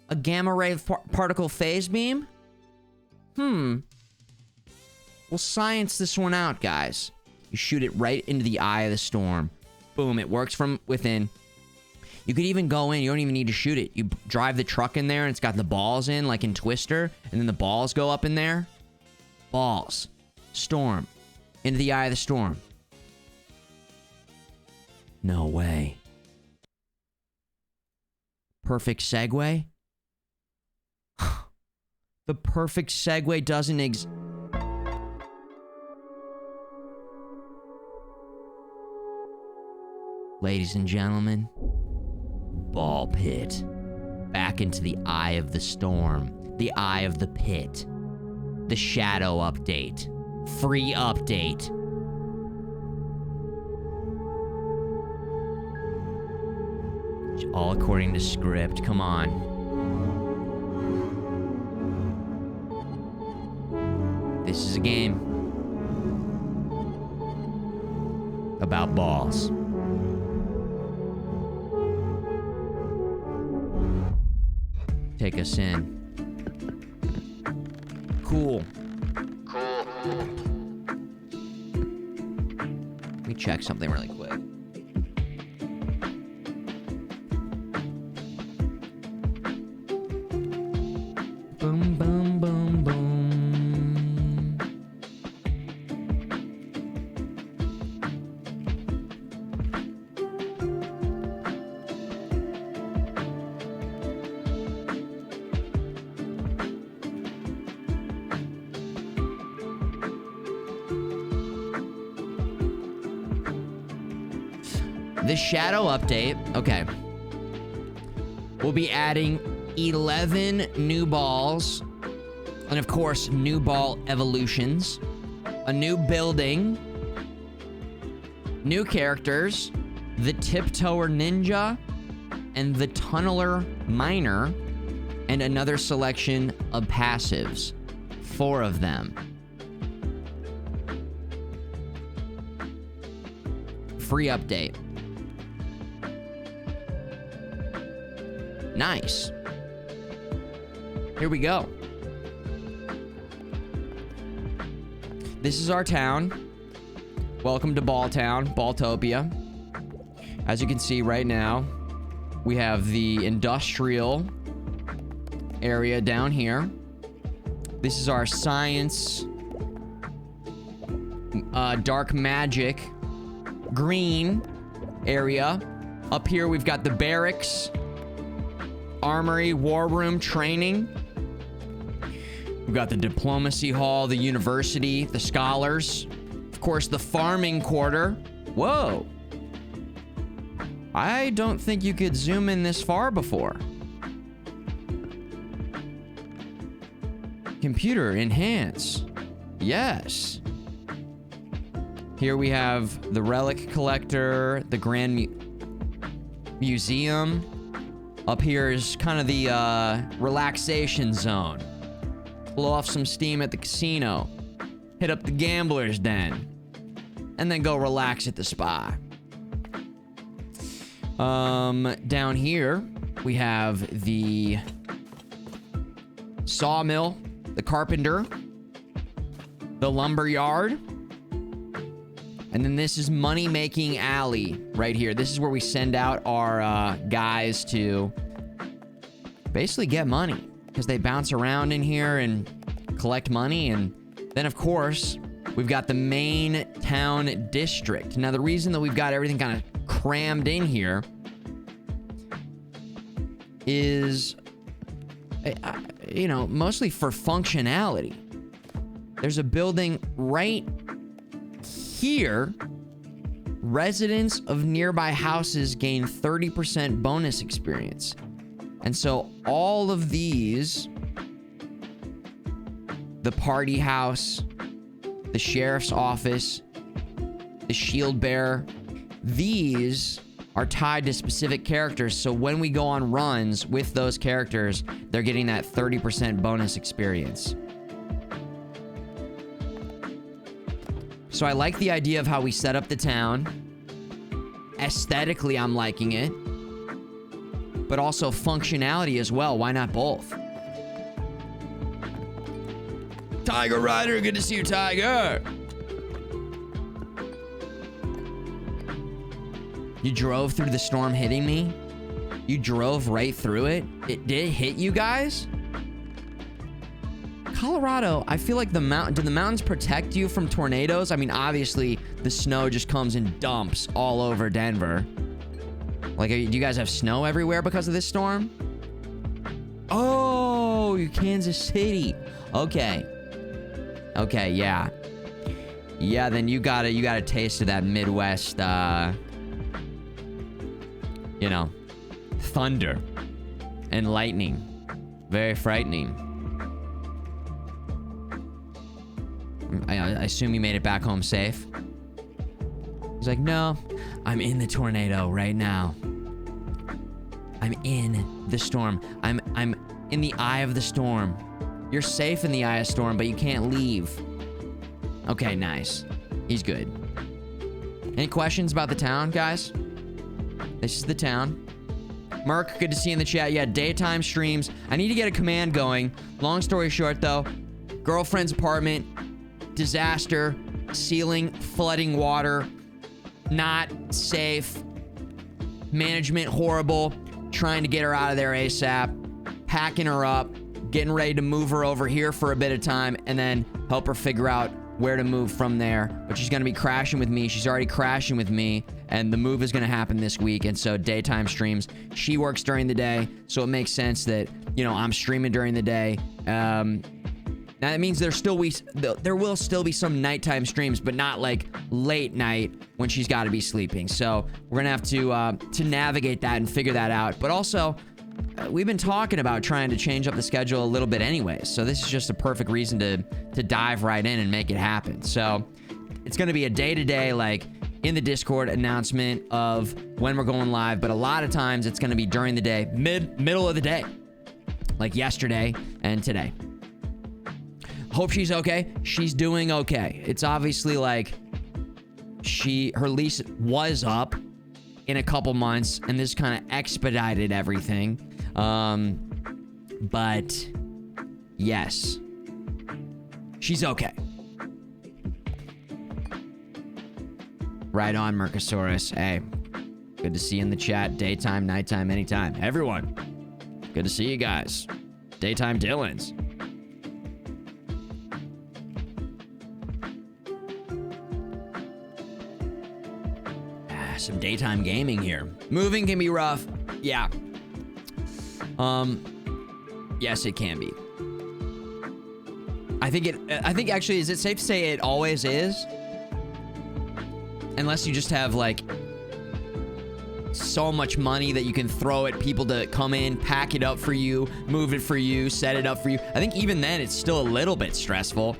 A gamma ray particle phase beam? We'll science this one out, guys. You shoot it right into the eye of the storm. Boom, it works from within. You could even go in, you don't even need to shoot it. You drive the truck in there and it's got the balls in, like in Twister, and then the balls go up in there. Balls. Storm. Into the eye of the storm. No way. Perfect segue? The perfect segue doesn't exist. Ladies and gentlemen, ball pit. Back into the eye of the storm. The eye of the pit. The shadow update. Free update. All according to script. Come on. This is a game about balls. Take us in. Cool. Let me check something really quick. Boom, boom, boom, boom. The shadow update, okay. We'll be adding 11 new balls, and of course, new ball evolutions, a new building, new characters, the Tiptoer Ninja, and the Tunneler Miner, and another selection of passives. 4 of them. Free update. Nice. Here we go. This is our town. Welcome to Balltown, Balltopia. As you can see right now, we have the industrial area down here. This is our science, dark magic, green area. Up here, we've got the barracks, armory, war room, training. We've got the diplomacy hall, the university, the scholars. Of course, the farming quarter. Whoa. I don't think you could zoom in this far before. Computer, enhance. Yes. Here we have the relic collector, the grand museum. Up here is kind of the relaxation zone. Blow off some steam at the casino. Hit up the gambler's den. And then go relax at the spa. Down here, we have the sawmill, the carpenter, the lumber yard. And then this is money-making alley right here. This is where we send out our guys to basically get money, because they bounce around in here and collect money. And then, of course, we've got the main town district. Now, the reason that we've got everything kind of crammed in here is, you know, mostly for functionality. There's a building right here residents of nearby houses gain 30% bonus experience. And so all of these, the party house, the sheriff's office, the shield bearer, these are tied to specific characters. So when we go on runs with those characters, they're getting that 30% bonus experience. So I like the idea of how we set up the town. Aesthetically, I'm liking it. But also functionality as well. Why not both? Tiger Rider, good to see you, Tiger. You drove through the storm hitting me? You drove right through it? It did hit you guys? Colorado, I feel like do the mountains protect you from tornadoes? I mean, obviously, the snow just comes in dumps all over Denver. Like, do you guys have snow everywhere because of this storm? Oh, you're Kansas City. Okay. Okay, yeah. Yeah, then you got a taste of that Midwest, you know, thunder and lightning. Very frightening. I assume you made it back home safe. He's like, no, I'm in the tornado right now. I'm in the storm. I'm in the eye of the storm. You're safe in the eye of storm, but you can't leave. Okay, nice. He's good. Any questions about the town, guys? This is the town. Merc, good to see you in the chat. Yeah, daytime streams. I need to get a command going. Long story short, though, girlfriend's apartment, disaster, ceiling, flooding water, not safe, management horrible, trying to get her out of there ASAP, packing her up, getting ready to move her over here for a bit of time, and then help her figure out where to move from there. But she's gonna be crashing with me. She's already crashing with me, and the move is gonna happen this week. And so daytime streams. She works during the day, so it makes sense that, you know, I'm streaming during the day. Now that means there will still be some nighttime streams, but not like late night when she's got to be sleeping. So we're gonna have to navigate that and figure that out. But also, we've been talking about trying to change up the schedule a little bit anyways. So this is just a perfect reason to dive right in and make it happen. So it's gonna be a day-to-day, like in the Discord announcement of when we're going live. But a lot of times it's gonna be during the day, middle of the day, like yesterday and today. Hope she's okay. She's doing okay. It's obviously like her lease was up in a couple months, and this kind of expedited everything. But yes, she's okay. Right on, Mercosaurus. Hey, good to see you in the chat. Daytime, nighttime, anytime. Everyone, good to see you guys. Daytime Dylan's. Some daytime gaming here. Moving can be rough. Yeah. Yes, it can be. I think actually, is it safe to say it always is? Unless you just have like so much money that you can throw at people to come in, pack it up for you, move it for you, set it up for you. I think even then it's still a little bit stressful.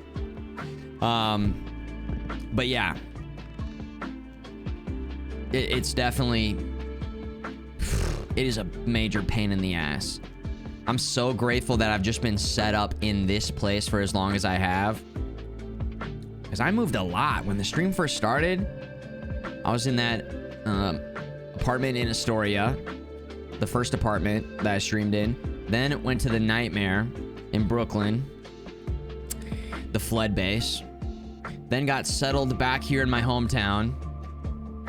But yeah. It's definitely, it is a major pain in the ass. I'm so grateful that I've just been set up in this place for as long as I have. Because I moved a lot. When the stream first started, I was in that apartment in Astoria, the first apartment that I streamed in. Then it went to the Nightmare in Brooklyn, the flood base. Then got settled back here in my hometown.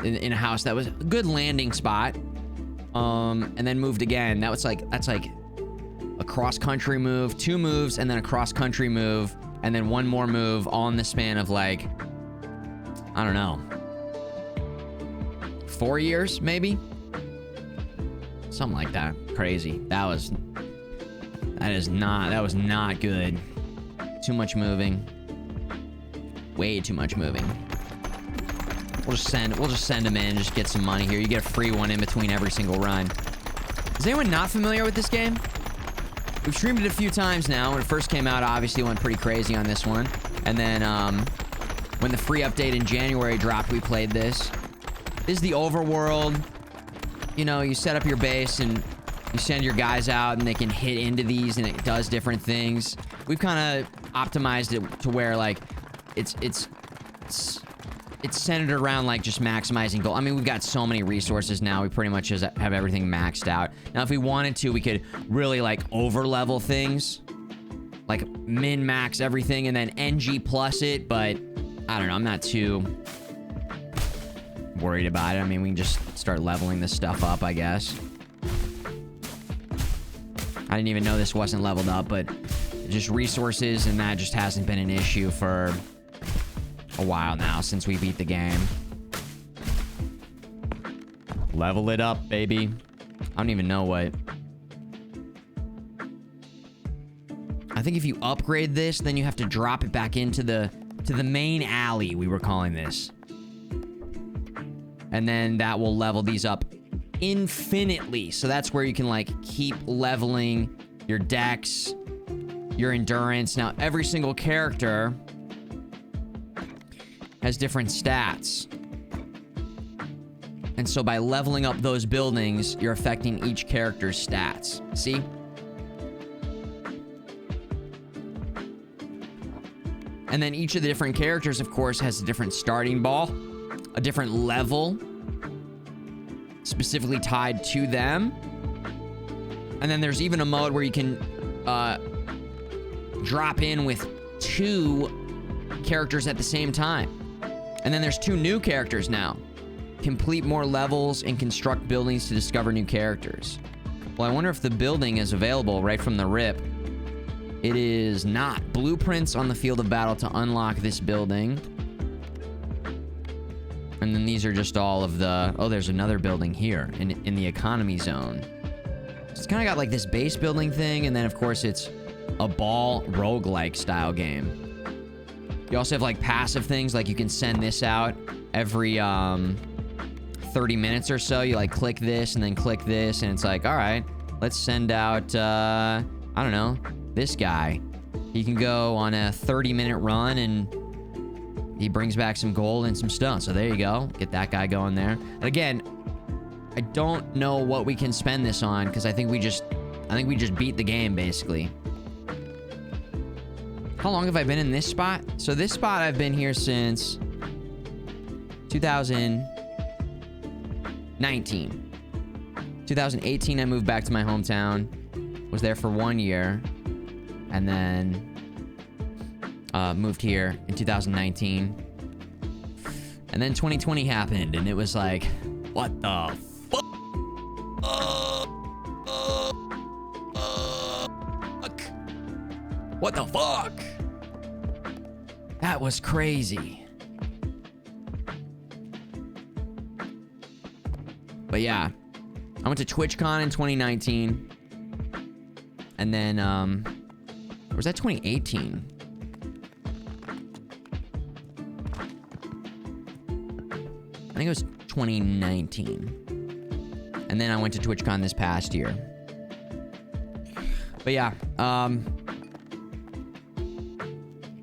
In a house that was a good landing spot, and then moved again. That's like a cross-country move, 2 moves, and then a cross-country move, and then 1 more move, all in the span of like, I don't know, 4 years maybe, something like that. Crazy. That was not good. Too much moving, way too much moving. We'll just send them in, just get some money here. You get a free one in between every single run. Is anyone not familiar with this game? We've streamed it a few times now. When it first came out, obviously went pretty crazy on this one. And then when the free update in January dropped, we played this. This is the overworld. You know, you set up your base and you send your guys out and they can hit into these and it does different things. We've kind of optimized it to where like it's centered around like just maximizing gold. I mean, we've got so many resources now. We pretty much just have everything maxed out. Now, if we wanted to, we could really like over level things, like min max everything and then NG plus it. But I don't know. I'm not too worried about it. I mean, we can just start leveling this stuff up, I guess. I didn't even know this wasn't leveled up, but just resources and that just hasn't been an issue for a while now since we beat the game. Level it up, baby. I don't even know what. I think if you upgrade this, then you have to drop it back into the main alley, we were calling this. And then that will level these up infinitely. So that's where you can like keep leveling your dex, your endurance. Now, every single character has different stats. And so by leveling up those buildings, you're affecting each character's stats. See? And then each of the different characters, of course, has a different starting ball, a different level specifically tied to them. And then there's even a mode where you can drop in with 2 characters at the same time. And then there's 2 new characters now. Complete more levels and construct buildings to discover new characters. Well, I wonder if the building is available right from the rip. It is not. Blueprints on the field of battle to unlock this building. And then these are just all of the... Oh, there's another building here in the economy zone. So it's kind of got like this base building thing. And then, of course, it's a ball roguelike style game. You also have like passive things. Like you can send this out every 30 minutes or so. You like click this and then click this. And it's like, all right, let's send out, I don't know, this guy. He can go on a 30-minute run and he brings back some gold and some stuff. So there you go. Get that guy going there. And again, I don't know what we can spend this on because I think we just beat the game basically. How long have I been in this spot? So this spot I've been here since 2019. 2018 I moved back to my hometown. Was there for 1 year. And then moved here in 2019. And then 2020 happened, and it was like, what the fuck? What the fuck? That was crazy. But yeah, I went to TwitchCon in 2019. And then, or was that 2018? I think it was 2019. And then I went to TwitchCon this past year. But yeah,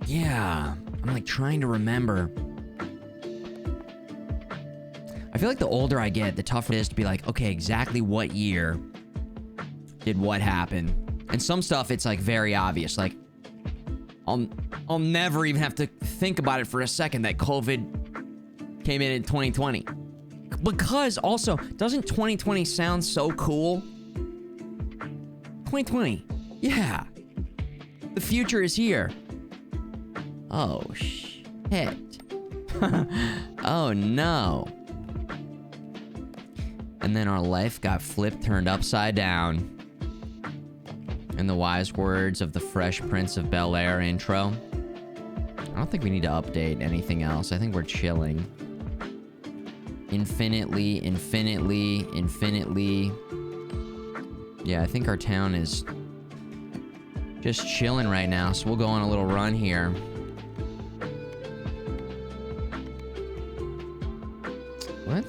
yeah, I'm like trying to remember. I feel like the older I get, the tougher it is to be like, okay, exactly what year did what happen? And some stuff, it's like very obvious. Like, I'll never even have to think about it for a second that COVID came in 2020. Because also, doesn't 2020 sound so cool? 2020, yeah. The future is here. Oh, shit. Oh, no. And then our life got flipped, turned upside down. In the wise words of the Fresh Prince of Bel-Air intro. I don't think we need to update anything else. I think we're chilling. Infinitely. Yeah, I think our town is just chilling right now. So we'll go on a little run here.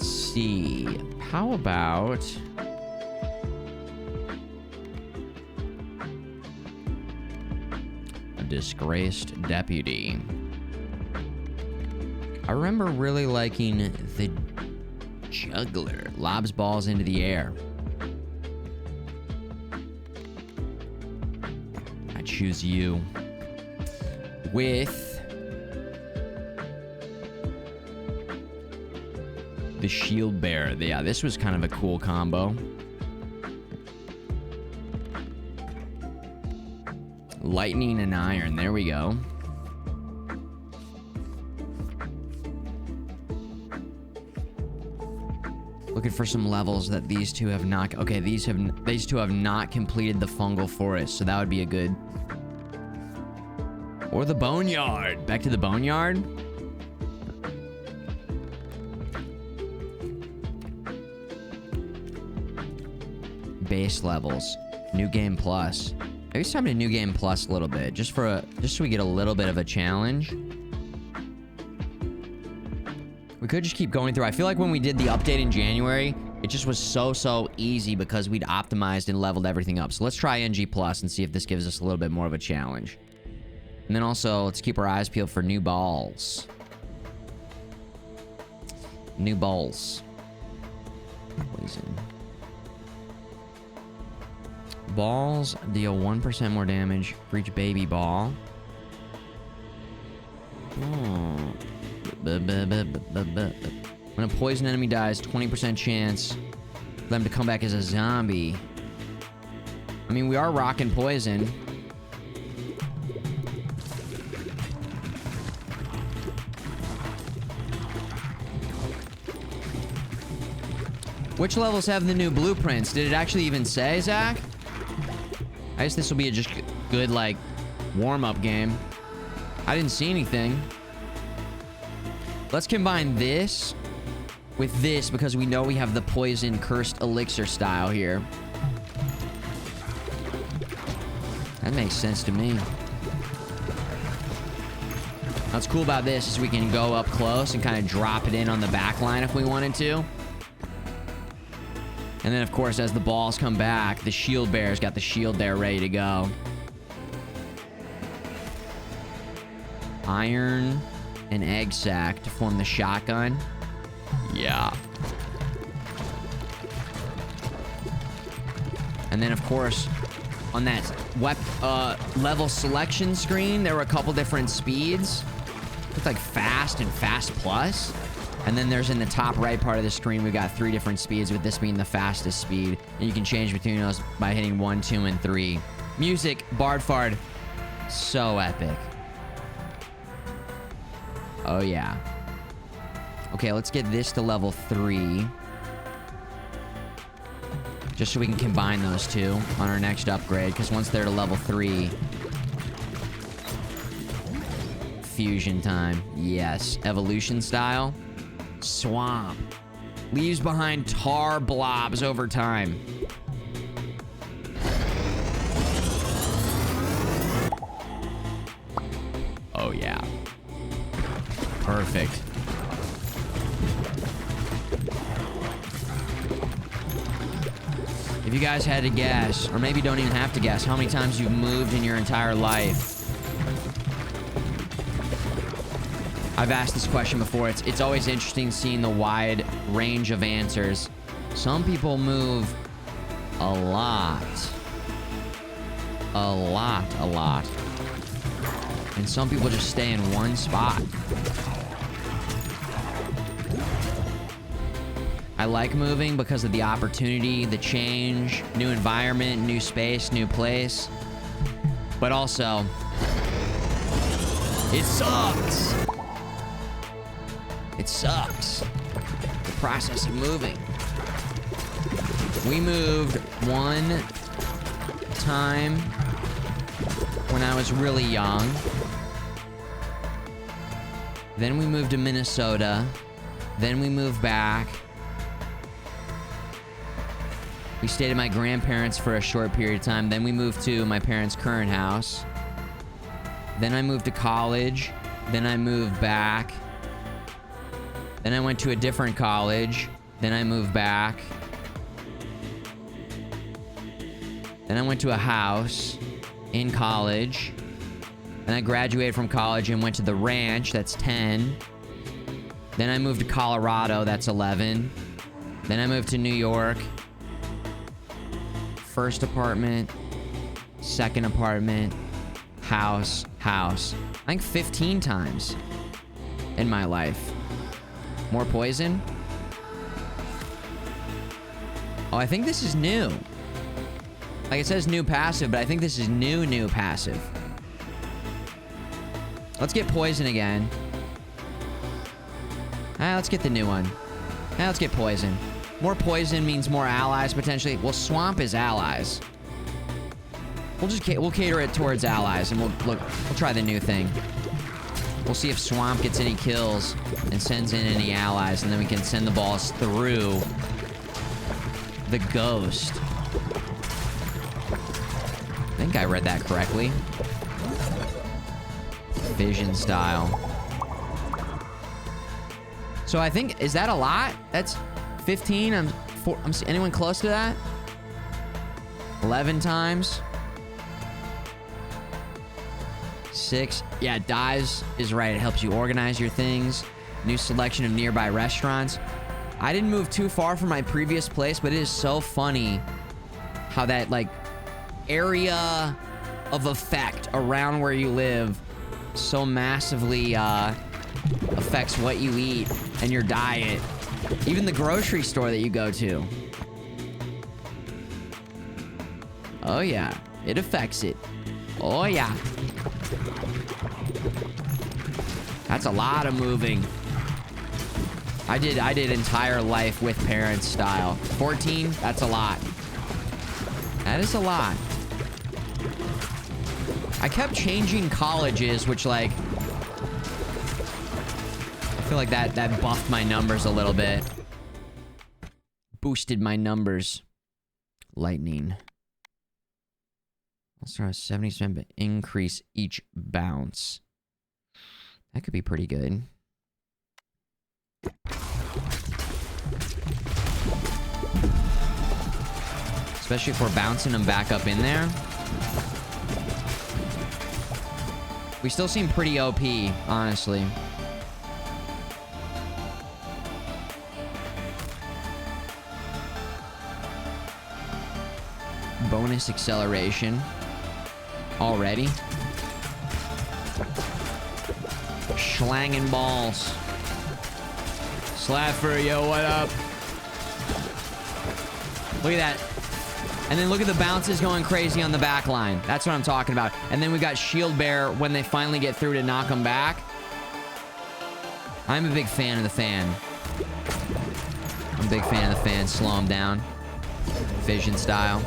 Let's see. How about... a disgraced deputy. I remember really liking the juggler. Lobs balls into the air. I choose you. With the shield bearer. Yeah, this was kind of a cool combo. Lightning and iron. There we go. Looking for some levels that these two have not... Okay, these two have not completed the fungal forest, so that would be a good... Or the boneyard. Back to the boneyard. Base levels. New game plus. Maybe it's time to new game plus a little bit, just so we get a little bit of a challenge. We could just keep going through. I feel like when we did the update in January, it just was so easy because we'd optimized and leveled everything up. So let's try NG plus and see if this gives us a little bit more of a challenge. And then also, let's keep our eyes peeled for new balls. New balls. Poison. Balls deal 1% more damage for each baby ball. Oh. When a poison enemy dies, 20% chance for them to come back as a zombie. I mean, we are rocking poison. Which levels have the new blueprints? Did it actually even say, Zach? I guess this will be a just good, like, warm-up game. I didn't see anything. Let's combine this with this because we know we have the poison cursed elixir style here. That makes sense to me. What's cool about this is we can go up close and kind of drop it in on the back line if we wanted to. And then, of course, as the balls come back, the shield bearer's got the shield there ready to go. Iron and egg sac to form the shotgun. Yeah. And then, of course, on that level selection screen, there were a couple different speeds. Looked like fast and fast plus. And then there's in the top right part of the screen, we've got 3 different speeds, with this being the fastest speed. And you can change between those by hitting 1, 2, and 3. Music, Bardfard, so epic. Oh, yeah. Okay, let's get this to level 3. Just so we can combine those two on our next upgrade, because once they're to level 3... Fusion time. Yes. Evolution style. Swamp. Leaves behind tar blobs over time. Oh, yeah. Perfect. If you guys had to guess, or maybe don't even have to guess, how many times you've moved in your entire life. I've asked this question before. It's always interesting seeing the wide range of answers. Some people move a lot. A lot. And some people just stay in one spot. I like moving because of the opportunity, the change, new environment, new space, new place. But also, it sucks. It sucks. The process of moving. We moved one time when I was really young. Then we moved to Minnesota. Then we moved back. We stayed at my grandparents' for a short period of time. Then we moved to my parents' current house. Then I moved to college. Then I moved back. Then I went to a different college. Then I moved back. Then I went to a house in college. Then I graduated from college and went to the ranch. That's 10. Then I moved to Colorado. That's 11. Then I moved to New York. First apartment. Second apartment. House. House. I think 15 times in my life. More poison? Oh, I think this is new. Like, it says new passive, but I think this is new passive. Let's get poison again. Let's get the new one. Let's get poison. More poison means more allies, potentially. Well, swamp is allies. We'll cater it towards allies, and we'll try the new thing. We'll see if swamp gets any kills and sends in any allies, and then we can send the balls through the ghost. I think I read that correctly. Vision style. So I think, is that a lot? That's 15. Anyone close to that? 11 times. 6. Yeah, dives is right. It helps you organize your things. New selection of nearby restaurants. I didn't move too far from my previous place, but it is so funny how that, like, area of effect around where you live so massively affects what you eat and your diet. Even the grocery store that you go to. Oh yeah, it affects it. Oh yeah. That's a lot of moving. I did entire life with parents style. 14, that's a lot. That is a lot. I kept changing colleges, which, like, I feel like that buffed my numbers a little bit. Boosted my numbers. Lightning. I'll start a 70% increase each bounce. That could be pretty good. Especially if we're bouncing them back up in there. We still seem pretty OP, honestly. Bonus acceleration. Already. Schlangin' balls. Slapper, yo, what up? Look at that. And then look at the bounces going crazy on the back line. That's what I'm talking about. And then we got Shield Bear when they finally get through to knock them back. I'm a big fan of the fan. I'm a big fan of the fan. Slow them down. Vision style.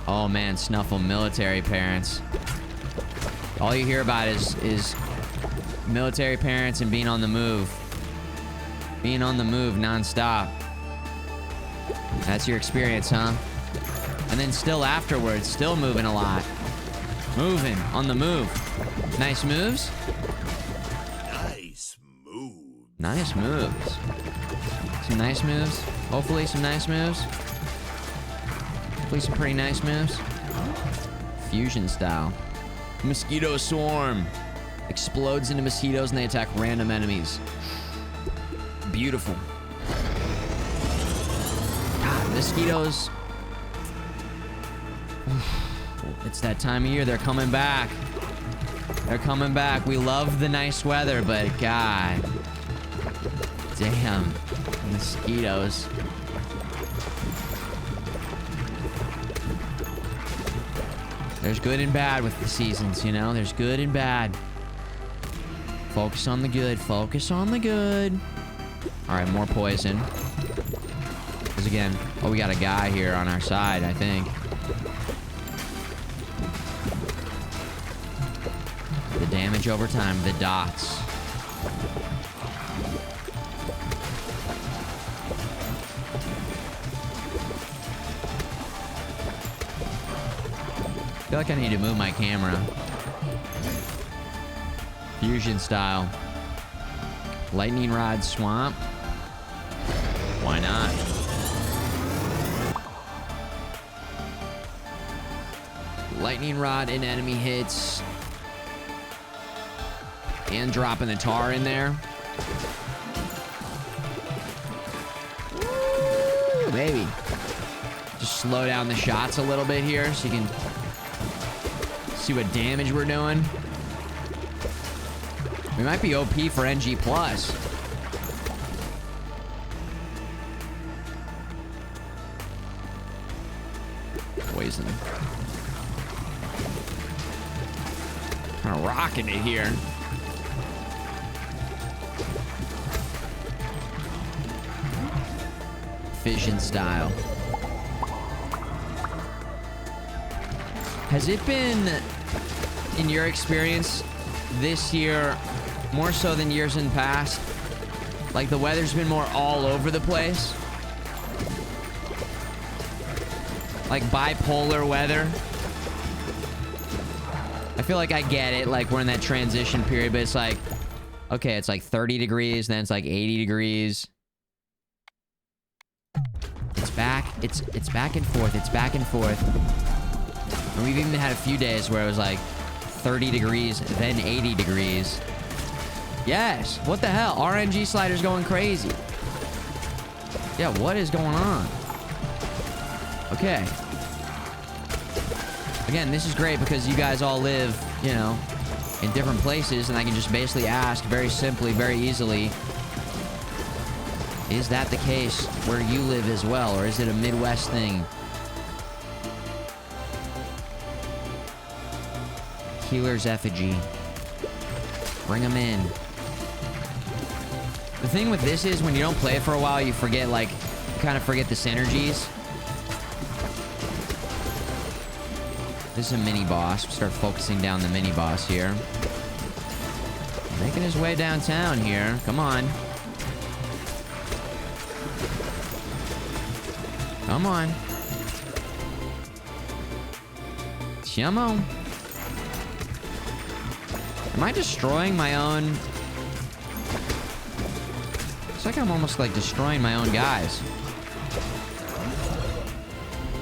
Oh man, Snuffle military parents. All you hear about is military parents and being on the move. Being on the move nonstop. That's your experience, huh? And then still afterwards, still moving a lot. Moving, on the move. Nice moves? Nice move. Nice moves. Some nice moves. Hopefully some nice moves. Hopefully some pretty nice moves. Fusion style. Mosquito swarm. Explodes into mosquitoes and they attack random enemies. Beautiful. God, mosquitoes. It's that time of year. They're coming back. They're coming back. We love the nice weather, but God. Damn. Mosquitoes. There's good and bad with the seasons, you know? There's good and bad. Focus on the good. Focus on the good. Alright, more poison. Because again, oh, we got a guy here on our side, I think. The damage over time, the dots. I feel like I need to move my camera. Fusion style. Lightning rod swamp. Why not? Lightning rod in enemy hits. And dropping the tar in there. Woo, baby. Just slow down the shots a little bit here so you can see what damage we're doing. We might be OP for NG+. Poison. Kind of rocking it here. Fission style. Has it been, in your experience, this year, more so than years in past, like the weather's been more all over the place? Like bipolar weather? I feel like I get it, like we're in that transition period, but it's like, okay, it's like 30 degrees, then it's like 80 degrees. It's back, it's back and forth, it's back and forth. And we've even had a few days where it was like 30 degrees, then 80 degrees. Yes, what the hell? RNG slider's going crazy. Yeah, what is going on? Okay. Again, this is great because you guys all live, you know, in different places, and I can just basically ask very simply, very easily, is that the case where you live as well, or is it a Midwest thing? Healer's effigy. Bring them in. The thing with this is when you don't play it for a while, you forget, like, you kind of forget the synergies. This is a mini boss. We'll start focusing down the mini boss here. Making his way downtown here. Come on. Come on. Come on. Am I destroying my own? It's like I'm almost like destroying my own guys.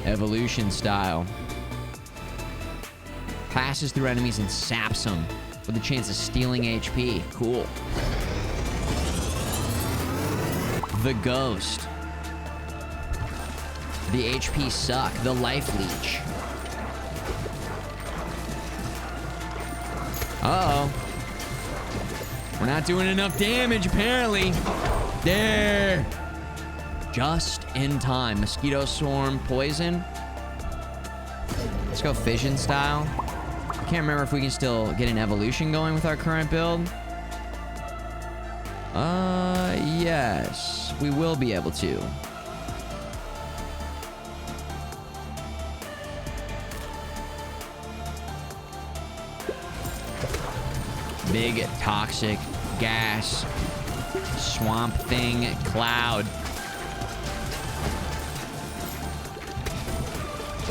Evolution style. Passes through enemies and saps them with a chance of stealing HP. Cool. The Ghost. The HP suck. The Life Leech. Uh-oh. We're not doing enough damage, apparently. There. Just in time. Mosquito Swarm, Poison. Let's go Fission style. I can't remember if we can still get an evolution going with our current build. Yes. We will be able to. Big toxic gas swamp thing cloud.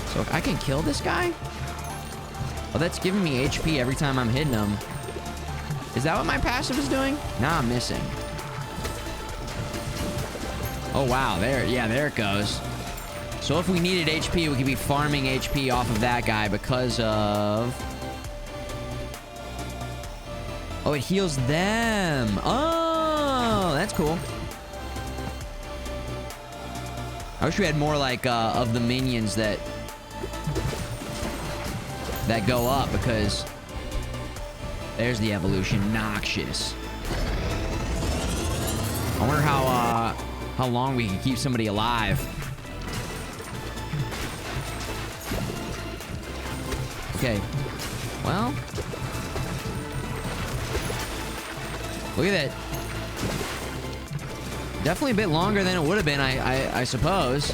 So if I can kill this guy? Oh, that's giving me HP every time I'm hitting him. Is that what my passive is doing? Nah, I'm missing. Oh, wow. There, yeah, there it goes. So if we needed HP, we could be farming HP off of that guy because of... Oh, it heals them. Oh, that's cool. I wish we had more, like, of the minions that go up, because there's the evolution. Noxious. I wonder how long we can keep somebody alive. Okay. Well... Look at that. Definitely a bit longer than it would have been, I suppose.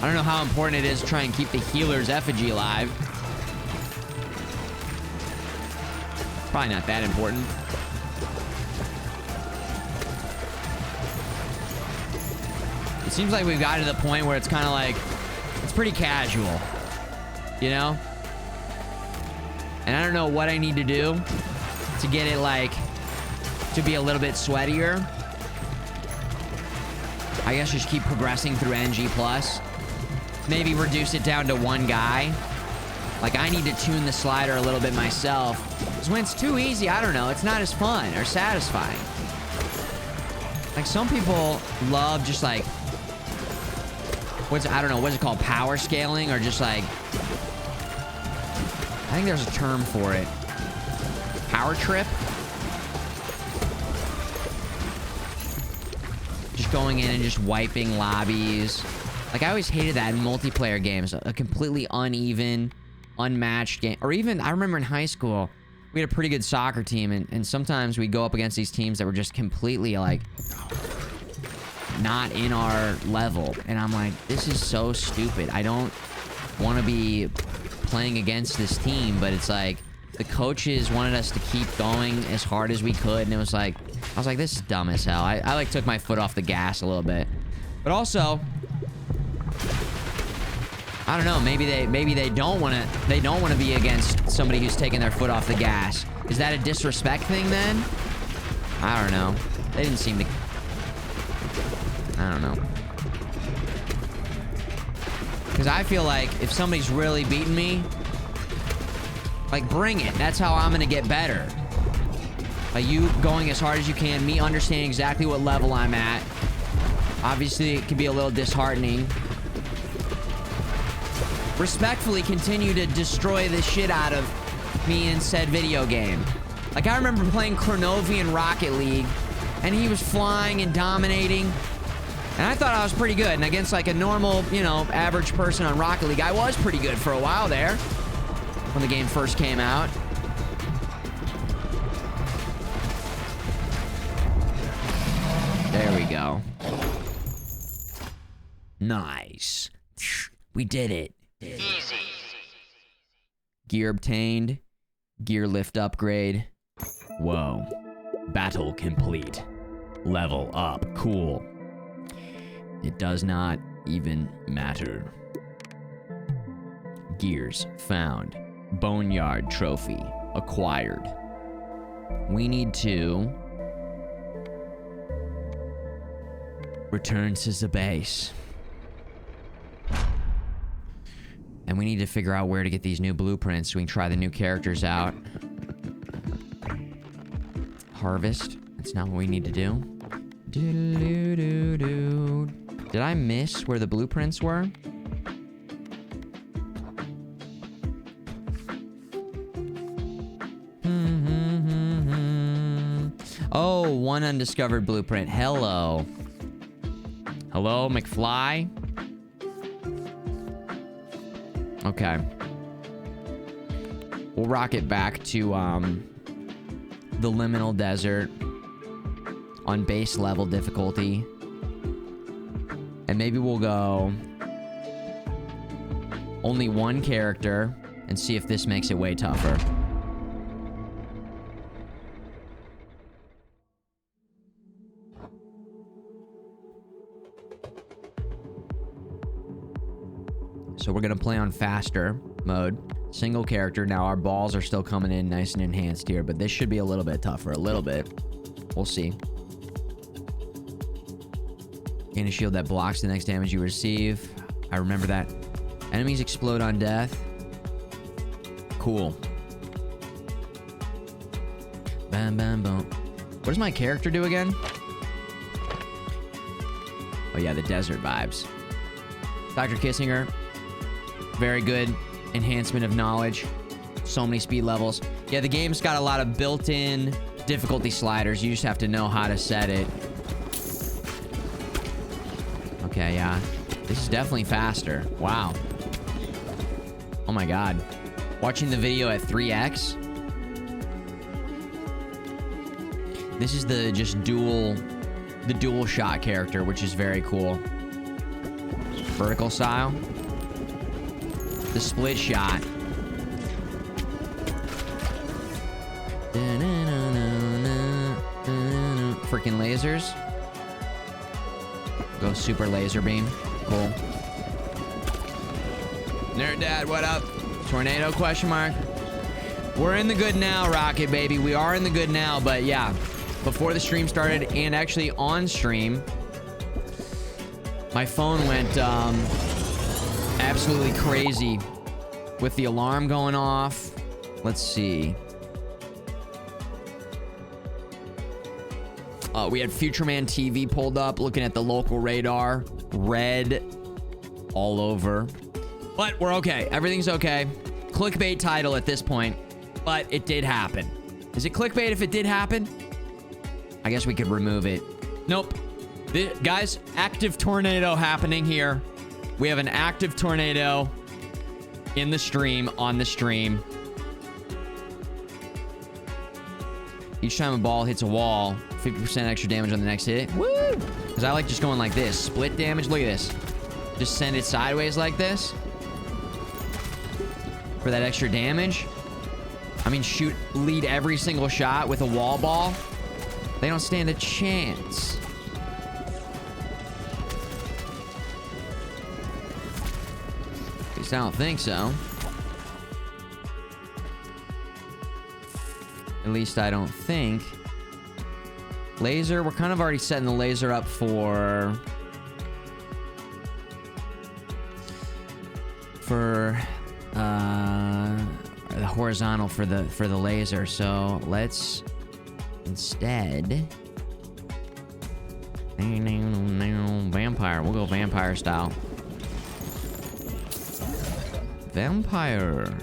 I don't know how important it is to try and keep the healer's effigy alive. Probably not that important. It seems like we've got to the point where it's kind of like, it's pretty casual, you know? And I don't know what I need to do to get it, like, to be a little bit sweatier. I guess just keep progressing through NG+. Maybe reduce it down to one guy. Like, I need to tune the slider a little bit myself. Because when it's too easy, I don't know, it's not as fun or satisfying. Like, some people love just, like... I don't know, what's it called? Power scaling? Or just, like... I think there's a term for it. Power trip? Just going in and just wiping lobbies. Like, I always hated that in multiplayer games. A completely uneven, unmatched game. Or even, I remember in high school, we had a pretty good soccer team, and sometimes we'd go up against these teams that were just completely, like, not in our level. And I'm like, this is so stupid. I don't want to be playing against this team, but it's like, the coaches wanted us to keep going as hard as we could, and it was like, I was like, this is dumb as hell. I like took my foot off the gas a little bit. But also, I don't know, maybe they don't want to be against somebody who's taking their foot off the gas. Is that a disrespect thing then? I don't know. They didn't seem to... I don't know. Because I feel like if somebody's really beating me, like, bring it. That's how I'm gonna get better. By you going as hard as you can, me understanding exactly what level I'm at. Obviously, it can be a little disheartening. Respectfully continue to destroy the shit out of me in said video game. Like, I remember playing Chronovi in Rocket League, and he was flying and dominating. And I thought I was pretty good. And against, like, a normal, you know, average person on Rocket League, I was pretty good for a while there. When the game first came out. There we go. Nice. We did it. Easy. Gear obtained. Gear lift upgrade. Whoa. Battle complete. Level up. Cool. It does not even matter. Gears found. Boneyard trophy acquired. We need to return to the base. And we need to figure out where to get these new blueprints so we can try the new characters out. Harvest. That's not what we need to do. Did I miss where the blueprints were? Oh, one undiscovered blueprint. Hello. Hello, McFly? Okay. We'll rock it back to, the Liminal Desert on base level difficulty. And maybe we'll go only one character and see if this makes it way tougher. So we're gonna play on faster mode, single character. Now our balls are still coming in nice and enhanced here, but this should be a little bit tougher, a little bit. We'll see. Gain a shield that blocks the next damage you receive. I remember that. Enemies explode on death. Cool. Bam, bam, boom. What does my character do again? Oh yeah, the desert vibes. Dr. Kissinger. Very good enhancement of knowledge. So many speed levels. Yeah, the game's got a lot of built-in difficulty sliders. You just have to know how to set it. Okay, yeah. This is definitely faster. Wow. Oh my god. Watching the video at 3x. This is the dual shot character, which is very cool. Vertical style. The split shot. Freaking lasers. Go super laser beam. Cool. Nerd Dad, what up? Tornado question mark. We're in the good now, Rocket baby. We are in the good now, but yeah. Before the stream started and actually on stream, My phone went absolutely crazy with the alarm going off. Let's see. We had Futureman TV pulled up, looking at the local radar. Red all over. But we're okay. Everything's okay. Clickbait title at this point. But it did happen. Is it clickbait if it did happen? I guess we could remove it. Nope. Guys, active tornado happening here. We have an active tornado in the stream, on the stream. Each time a ball hits a wall, 50% extra damage on the next hit. Woo! Because I like just going like this. Split damage. Look at this. Just send it sideways like this. For that extra damage. I mean, lead every single shot with a wall ball. They don't stand a chance. At least I don't think so. At least I don't think. Laser, we're kind of already setting the laser up for the horizontal for the laser. So let's instead vampire. We'll go vampire style. Vampire.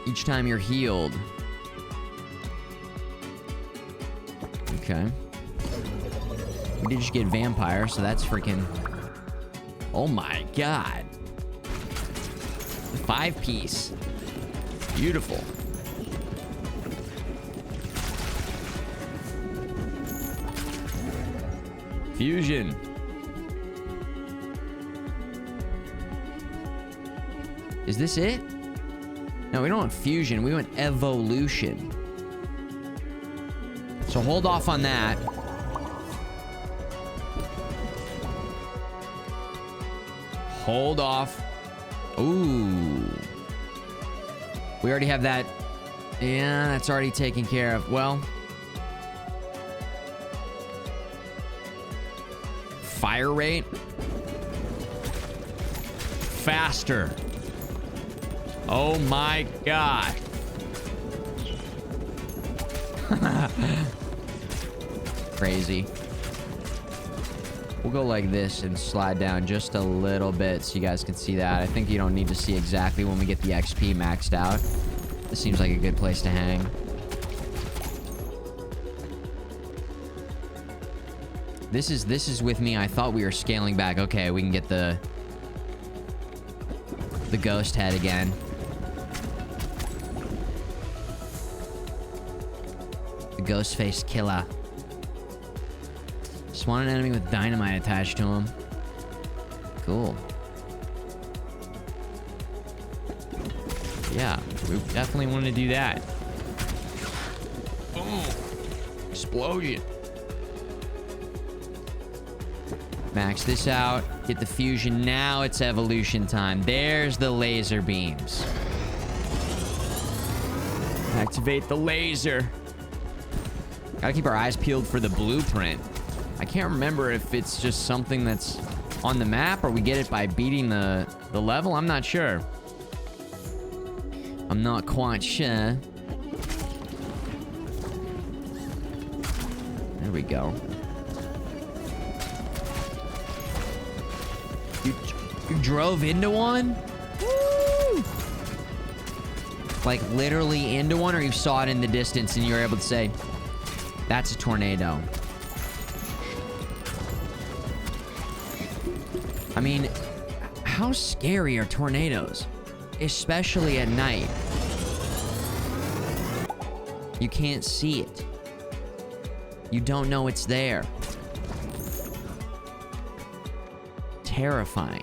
Each time you're healed. Okay. We did just get vampire, so that's freaking... Oh my god. 5-piece. Beautiful. Fusion. Is this it? No, we don't want fusion. We want evolution. So hold off on that. Hold off. Ooh. We already have that. Yeah, that's already taken care of. Well. Fire rate. Faster. Oh my god. Crazy. We'll go like this and slide down just a little bit so you guys can see that. I think you don't need to see exactly when we get the XP maxed out. This seems like a good place to hang. This is with me. I thought we were scaling back. Okay, we can get the ghost head again. The ghost face killer. Spawn an enemy with dynamite attached to him. Cool. Yeah, we definitely want to do that. Boom. Explosion. Max this out. Get the fusion. Now it's evolution time. There's the laser beams. Activate the laser. Gotta keep our eyes peeled for the blueprint. I can't remember if it's just something that's on the map or we get it by beating the level. I'm not sure. I'm not quite sure. There we go. You drove into one? Woo! Like literally into one, or you saw it in the distance and you were able to say, that's a tornado. I mean, how scary are tornadoes? Especially at night. You can't see it. You don't know it's there. Terrifying.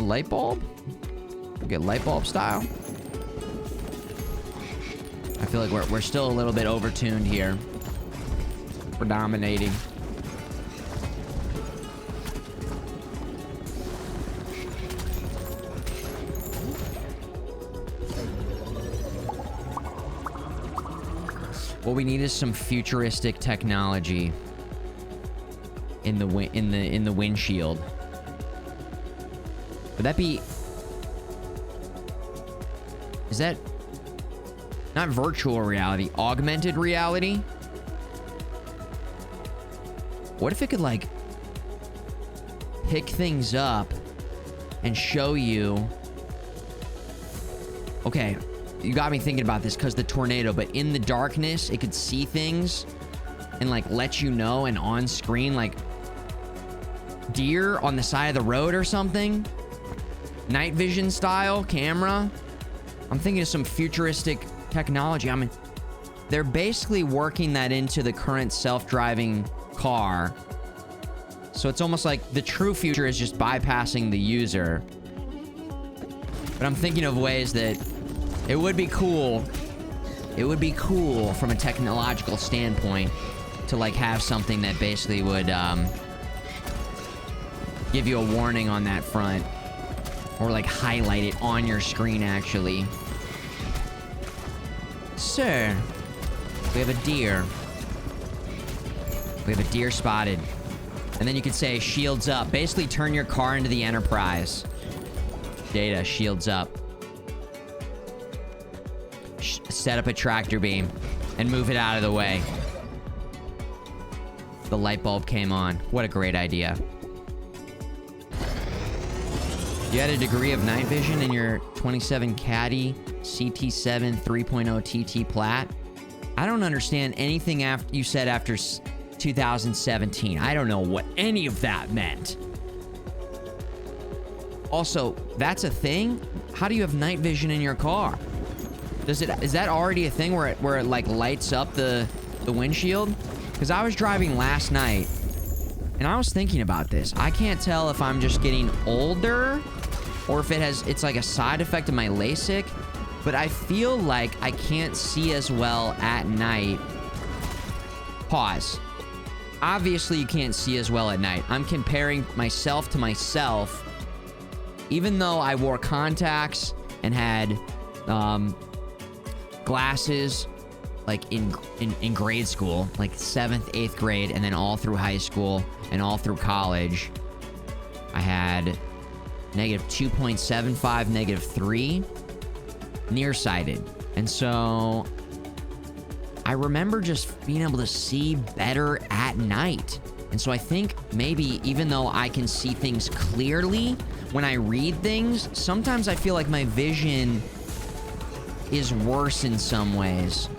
Light bulb? We'll get light bulb style. I feel like we're still a little bit overtuned here. We're dominating. What we need is some futuristic technology in the windshield. Would that be... Is that... Not virtual reality, augmented reality? What if it could, like, pick things up and show you... Okay, you got me thinking about this because the tornado, but in the darkness, it could see things and, like, let you know, and on screen, like, deer on the side of the road or something? Night vision style camera? I'm thinking of some futuristic technology. I mean, they're basically working that into the current self-driving car. So it's almost like the true future is just bypassing the user. But I'm thinking of ways that it would be cool. It would be cool from a technological standpoint to, like, have something that basically would give you a warning on that front. Or, like, highlight it on your screen, actually. Sir, we have a deer. We have a deer spotted. And then you could say, shields up. Basically, turn your car into the Enterprise. Data, shields up. Set up a tractor beam and move it out of the way. The light bulb came on. What a great idea. You had a degree of night vision in your 27 Caddy CT7 3.0 TT Plat. I don't understand anything after you said after 2017. I don't know what any of that meant. Also, that's a thing? How do you have night vision in your car? Is that already a thing where it like lights up the windshield? Because I was driving last night and I was thinking about this. I can't tell if I'm just getting older or if it's like a side effect of my LASIK, but I feel like I can't see as well at night. Pause. Obviously, you can't see as well at night. I'm comparing myself to myself. Even though I wore contacts and had glasses, like in grade school, like 7th, 8th grade, and then all through high school and all through college, I had -2.75, -3, nearsighted. And so I remember just being able to see better at night. And so I think maybe even though I can see things clearly, when I read things, sometimes I feel like my vision is worse in some ways.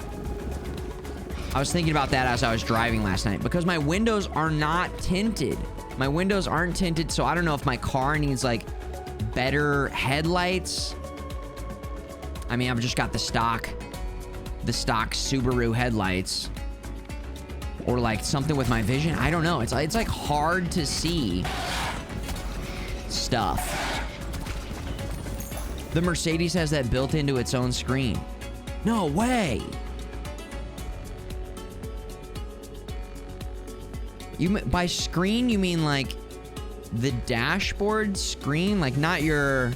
I was thinking about that as I was driving last night because my windows are not tinted. My windows aren't tinted, so I don't know if my car needs, like, better headlights. I mean, I've just got the stock Subaru headlights. Or, like, something with my vision. I don't know. It's like hard to see stuff. The Mercedes has that built into its own screen. No way. By screen, you mean like the dashboard screen? Like not your...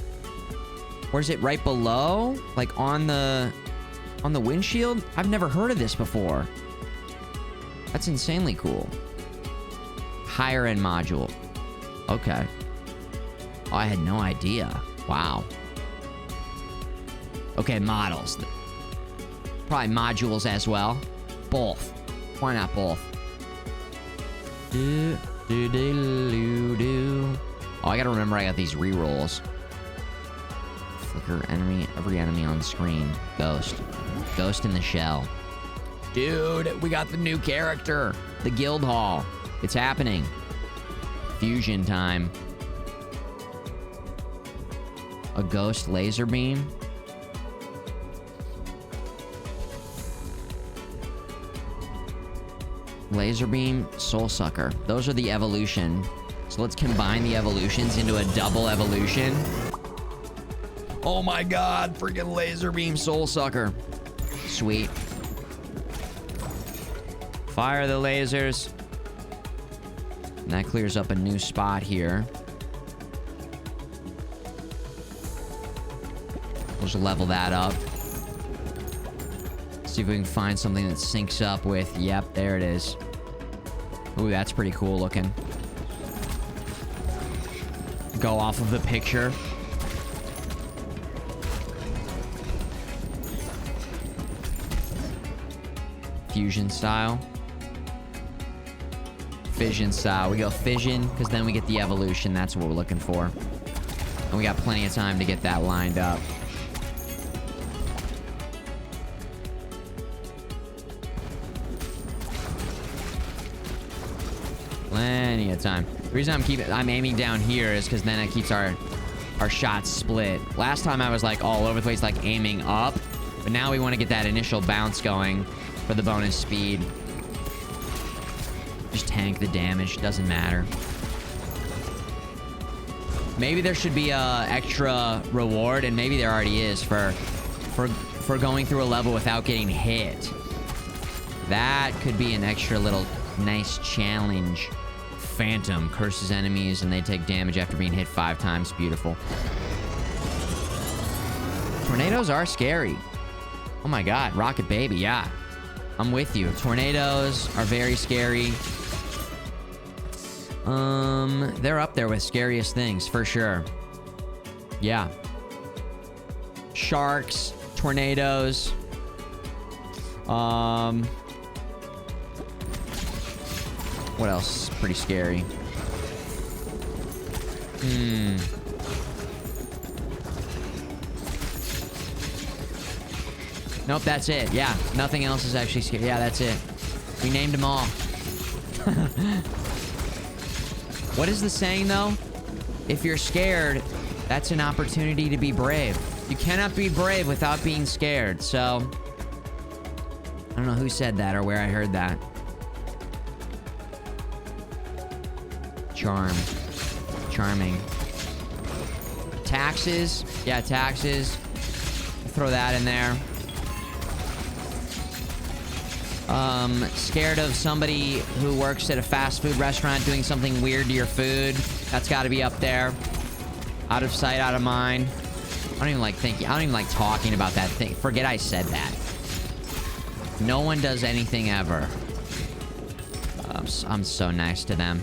Or is it right below? Like on the windshield? I've never heard of this before. That's insanely cool. Higher end module. Okay. Oh, I had no idea. Wow. Okay, models. Probably modules as well. Both. Why not both? Oh, I gotta remember I got these rerolls. Flicker enemy, every enemy on screen. Ghost. Ghost in the shell. Dude, we got the new character. The Guild Hall. It's happening. Fusion time. A ghost laser beam. Laser beam, soul sucker. Those are the evolution. So let's combine the evolutions into a double evolution. Oh my god, freaking laser beam, soul sucker. Sweet. Fire the lasers. And that clears up a new spot here. We'll just level that up. See if we can find something that syncs up with... Yep, there it is. Ooh, that's pretty cool looking. Go off of the picture. Fusion style. Fission style. We go fission, because then we get the evolution. That's what we're looking for. And we got plenty of time to get that lined up. Plenty of time. The reason I'm aiming down here is because then it keeps our shots split. Last time I was like all over the place, like aiming up. But now we want to get that initial bounce going for the bonus speed. Just tank the damage, doesn't matter. Maybe there should be a extra reward, and maybe there already is for going through a level without getting hit. That could be an extra little nice challenge. Phantom curses enemies and they take damage after being hit 5 times. Beautiful. Tornadoes are scary. Oh my god, Rocket Baby, yeah. I'm with you. Tornadoes are very scary. They're up there with scariest things, for sure. Yeah. Sharks, tornadoes. What else? Pretty scary. Nope, that's it. Yeah, nothing else is actually scary. Yeah, that's it. We named them all. What is the saying, though? If you're scared, that's an opportunity to be brave. You cannot be brave without being scared, so... I don't know who said that or where I heard that. Charm. Charming. Taxes. Yeah, taxes. Throw that in there. Scared of somebody who works at a fast food restaurant doing something weird to your food. That's got to be up there. Out of sight, out of mind. I don't even like thinking. I don't even like talking about that thing. Forget I said that. No one does anything ever. I'm so nice to them.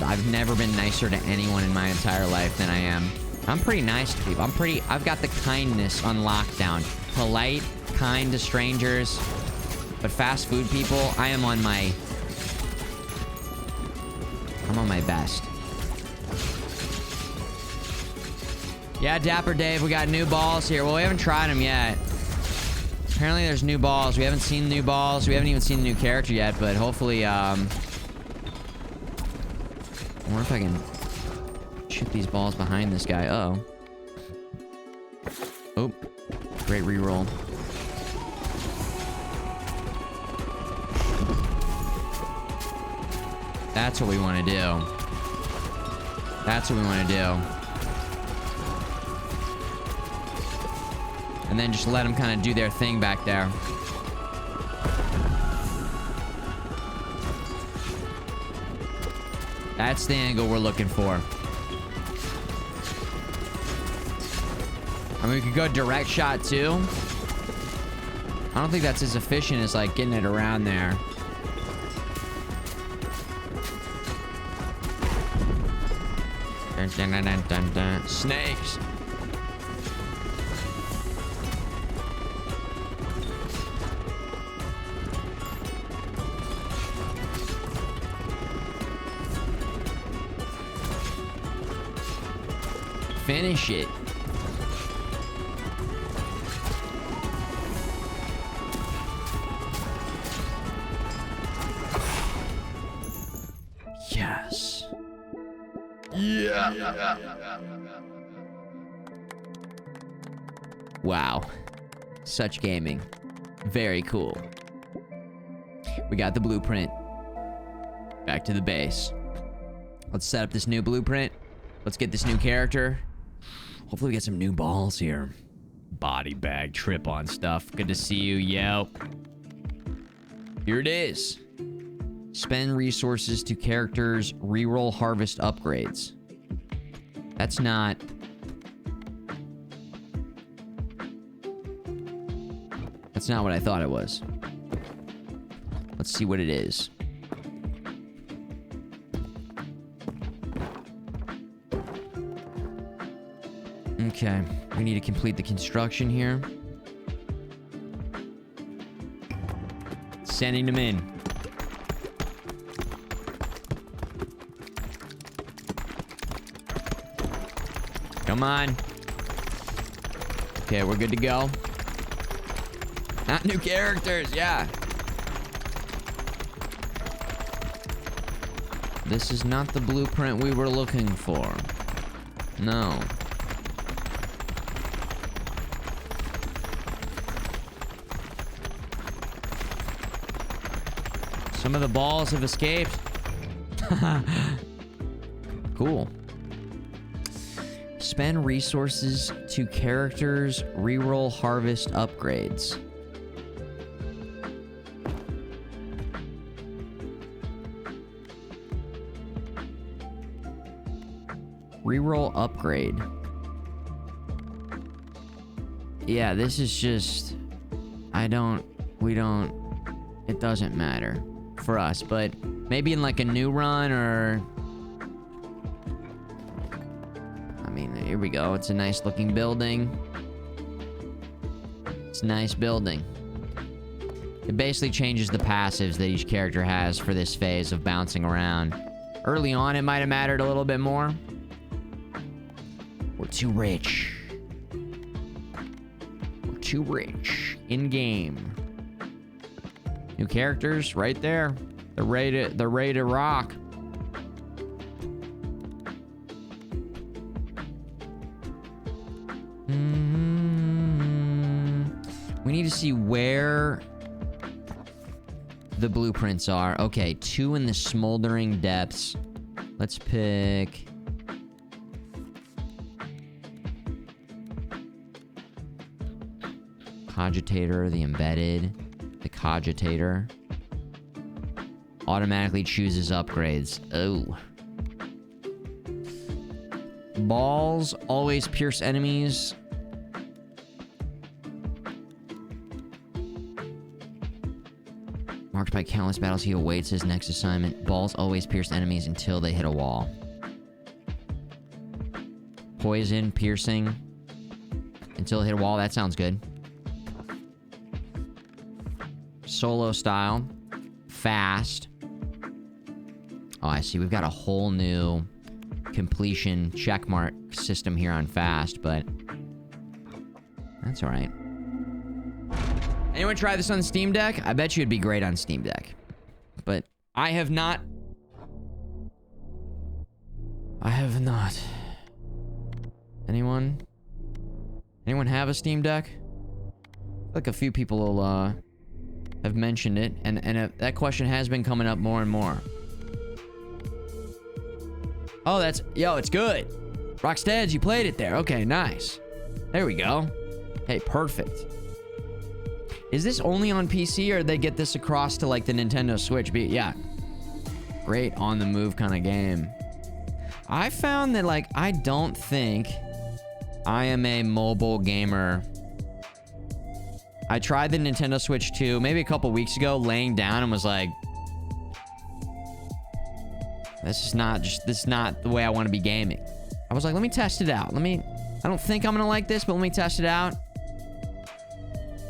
I've never been nicer to anyone in my entire life than I am. I'm pretty nice to people. I've got the kindness on lockdown. Polite, kind to strangers. But fast food people, I'm on my best. Yeah, Dapper Dave, we got new balls here. Well, we haven't tried them yet. Apparently there's new balls. We haven't seen new balls. We haven't even seen the new character yet, but hopefully, I wonder if I can shoot these balls behind this guy. Uh-oh. Oh. Great reroll. That's what we want to do. That's what we want to do. And then just let them kind of do their thing back there. That's the angle we're looking for. I mean, we could go direct shot too. I don't think that's as efficient as like getting it around there. Dun, dun, dun, dun, dun, dun. Snakes. Finish it. Yes. Yeah. Wow. Such gaming. Very cool. We got the blueprint. Back to the base. Let's set up this new blueprint. Let's get this new character. Hopefully we get some new balls here. Body bag trip on stuff. Good to see you, yo. Here it is. Spend resources to characters, reroll harvest upgrades. That's not... That's not what I thought it was. Let's see what it is. Okay, we need to complete the construction here. Sending them in. Come on. Okay, we're good to go. Not new characters, yeah. This is not the blueprint we were looking for. No. Some of the balls have escaped. Cool. Spend resources to characters, reroll harvest upgrades. Reroll upgrade. Yeah, this is just... It doesn't matter for us, but maybe in like a new run or... I mean, here we go. It's a nice looking building. It's a nice building. It basically changes the passives that each character has for this phase of bouncing around. Early on, it might have mattered a little bit more. We're too rich. We're too rich. In-game. New characters, right there. They're ready to rock. We need to see where the blueprints are. Okay, 2 in the smoldering depths. Let's pick... Cogitator, the embedded, the cogitator. Automatically chooses upgrades. Oh. Balls always pierce enemies. Marked by countless battles, he awaits his next assignment. Balls always pierce enemies until they hit a wall. Poison, piercing. Until they hit a wall, that sounds good. Solo style. Fast. Oh, I see. We've got a whole new completion checkmark system here on fast, but that's all right. Anyone try this on Steam Deck? I bet you it'd be great on Steam Deck. But I have not. I have not. Anyone? Anyone have a Steam Deck? Like a few people will, have mentioned it, and that question has been coming up more and more. Oh, yo, it's good. Rocksteads, you played it there. Okay, nice. There we go. Hey, perfect. Is this only on PC, or they get this across to like the Nintendo Switch? Yeah. Great on the move kind of game. I found that like, I don't think I am a mobile gamer. I tried the Nintendo Switch 2 maybe a couple weeks ago, laying down, and was like, this is not the way I want to be gaming. I was like, let me test it out. I don't think I'm gonna like this, but let me test it out.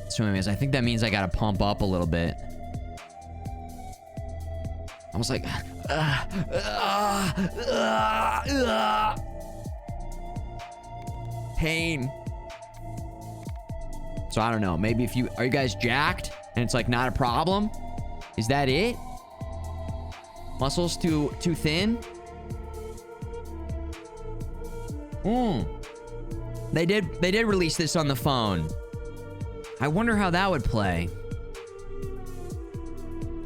So anyways, I think that means I gotta pump up a little bit. I was like, pain. So I don't know. Maybe are you guys jacked and it's like not a problem? Is that it? Muscles too thin? They did release this on the phone. I wonder how that would play.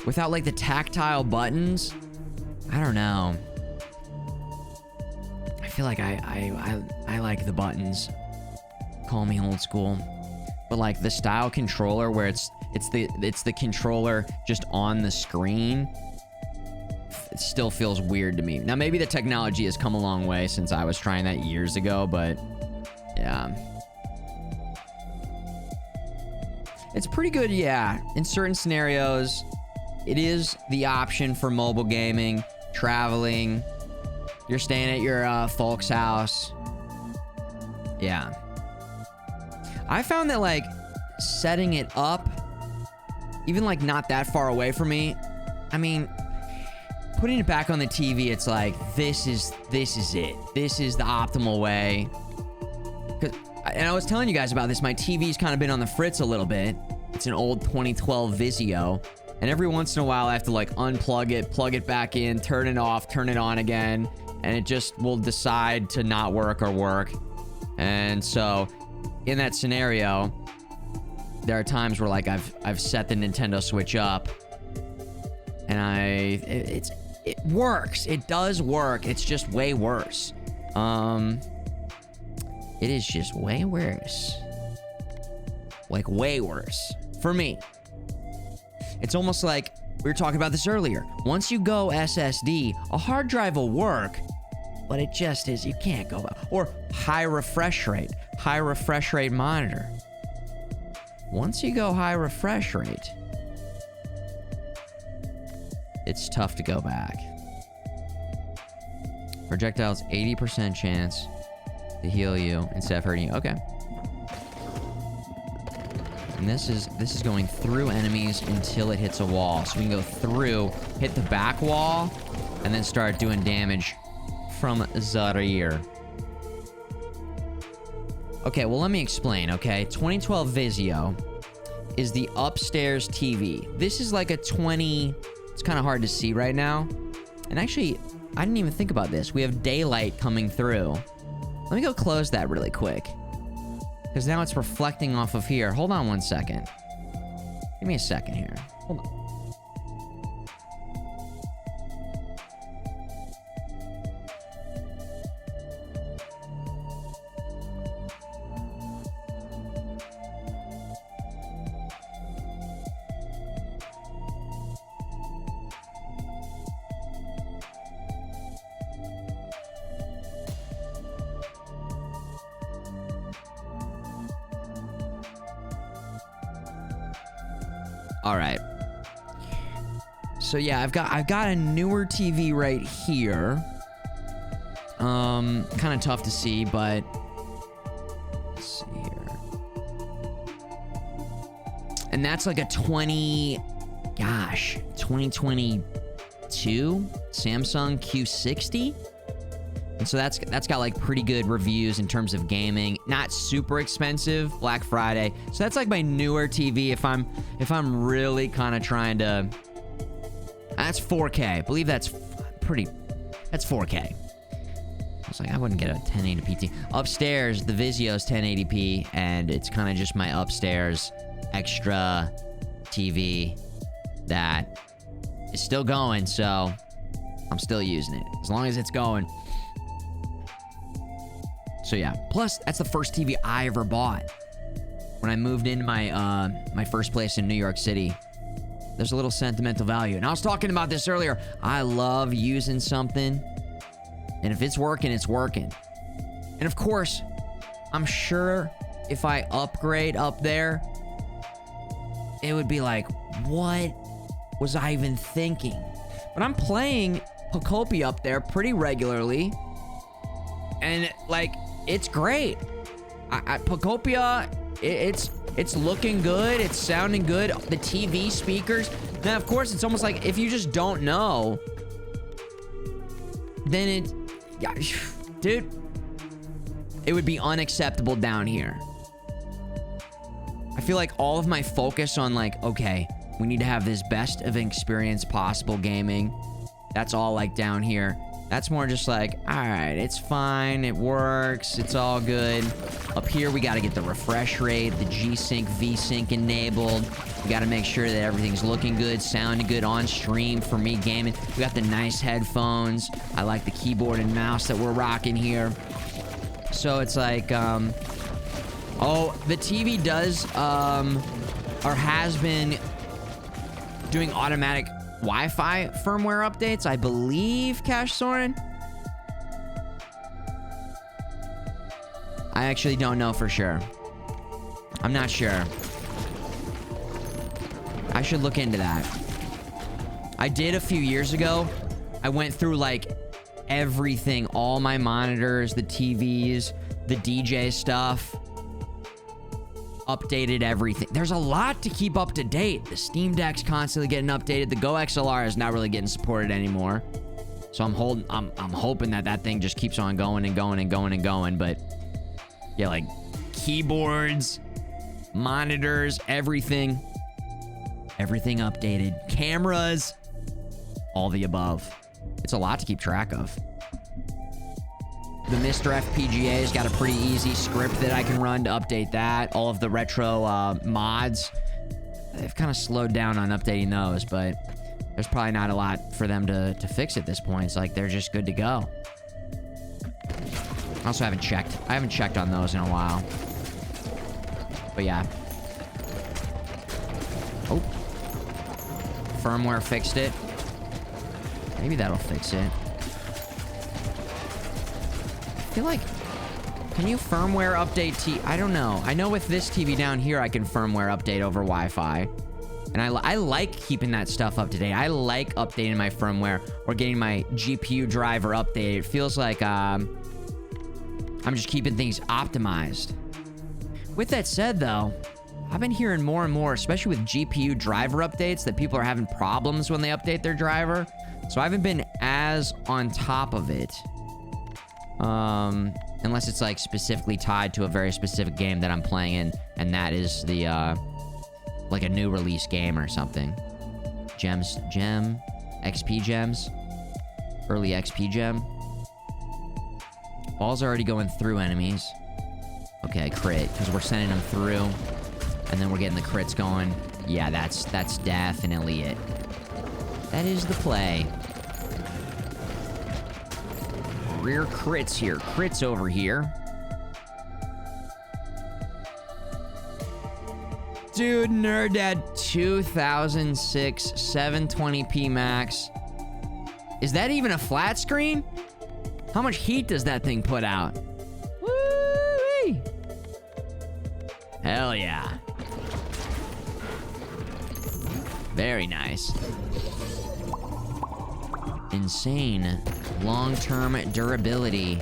Without like the tactile buttons? I don't know. I feel like I like the buttons. Call me old school. But like the style controller where it's the controller just on the screen, it still feels weird to me. Now maybe the technology has come a long way since I was trying that years ago, but yeah. It's pretty good, yeah. In certain scenarios, it is the option for mobile gaming, traveling. You're staying at your folks' house. Yeah. I found that, like, setting it up, even, like, not that far away from me, I mean, putting it back on the TV, it's like, this is it. This is the optimal way. And I was telling you guys about this. My TV's kind of been on the fritz a little bit. It's an old 2012 Vizio. And every once in a while, I have to, like, unplug it, plug it back in, turn it off, turn it on again. And it just will decide to not work or work. And so, in that scenario, there are times where, like, I've set the Nintendo Switch up. And it works. It does work. It's just way worse. It is just way worse. Like, way worse. For me. It's almost like, we were talking about this earlier. Once you go SSD, a hard drive will work, but it just is, you can't go back. Or high refresh rate monitor. Once you go high refresh rate, it's tough to go back. Projectiles, 80% chance to heal you instead of hurting you. Okay. And this is going through enemies until it hits a wall. So we can go through, hit the back wall, and then start doing damage from the rear. Okay, well, let me explain, okay? 2012 Vizio is the upstairs TV. This is like a 20... It's kind of hard to see right now. And actually, I didn't even think about this. We have daylight coming through. Let me go close that really quick. Because now it's reflecting off of here. Hold on one second. Give me a second here. Hold on. All right. So yeah, I've got a newer TV right here. Kind of tough to see, but let's see here. And that's like a 2022 Samsung Q60. And so that's got like pretty good reviews in terms of gaming. Not super expensive, Black Friday. So that's like my newer TV if I'm really kind of trying to. That's 4K. I believe that's 4K. I was like, I wouldn't get a 1080p TV. Upstairs, the Vizio's 1080p, and it's kind of just my upstairs extra TV that is still going, so I'm still using it. As long as it's going. So yeah, plus that's the first TV I ever bought. When I moved into my my first place in New York City, there's a little sentimental value. And I was talking about this earlier. I love using something, and if it's working, it's working. And of course, I'm sure if I upgrade up there, it would be like, what was I even thinking? But I'm playing Pocopi up there pretty regularly, and like, it's great. Pocopia, it's looking good. It's sounding good. The TV speakers. Now, of course, it's almost like if you just don't know, then dude, it would be unacceptable down here. I feel like all of my focus on like, okay, we need to have this best of experience possible gaming. That's all like down here. That's more just like, all right, it's fine, it works, it's all good. Up here, we got to get the refresh rate, the G-Sync, V-Sync enabled. We got to make sure that everything's looking good, sounding good on stream for me gaming. We got the nice headphones. I like the keyboard and mouse that we're rocking here. So it's like, oh, the TV does, or has been doing automatic Wi-Fi firmware updates, I believe, Cash Soren. I actually don't know for sure. I'm not sure. I should look into that. I did a few years ago. I went through like everything, all my monitors, the TVs, the DJ stuff. Updated everything. There's a lot to keep up to date. The Steam Deck's constantly getting updated. The Go XLR is not really getting supported anymore. So I'm hoping that that thing just keeps on going and going and going and going. But yeah, like keyboards, monitors, everything updated. Cameras, all the above. It's a lot to keep track of. The Mr. FPGA's got a pretty easy script that I can run to update that. All of the retro mods, they've kind of slowed down on updating those, but there's probably not a lot for them to fix at this point. It's like they're just good to go. I also haven't checked. I haven't checked on those in a while. But yeah. Oh. Firmware fixed it. Maybe that'll fix it. I feel like, can you firmware update I don't know. I know with this TV down here, I can firmware update over Wi-Fi. And I like keeping that stuff up to date. I like updating my firmware or getting my GPU driver updated. It feels like I'm just keeping things optimized. With that said, though, I've been hearing more and more, especially with GPU driver updates, that people are having problems when they update their driver. So I haven't been as on top of it. Unless it's like specifically tied to a very specific game that I'm playing in, and that is the, like a new release game or something. XP gems, early XP gem. Ball's already going through enemies. Okay, crit, because we're sending them through, and then we're getting the crits going. Yeah, that's definitely it. That is the play. Rear crits here. Crits over here. Dude, Nerdad 2006 720p max. Is that even a flat screen? How much heat does that thing put out? Woo-wee! Hell yeah. Very nice. Insane long-term durability.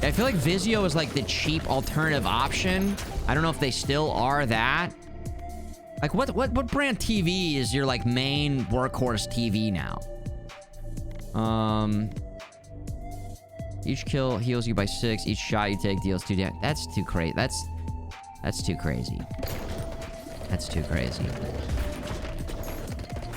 I feel like Vizio is like the cheap alternative option. I don't know if they still are that. Like what brand TV is your like main workhorse TV now? Each kill heals you by 6. Each shot you take deals 2 damage. That's too crazy. That's too crazy. That's too crazy.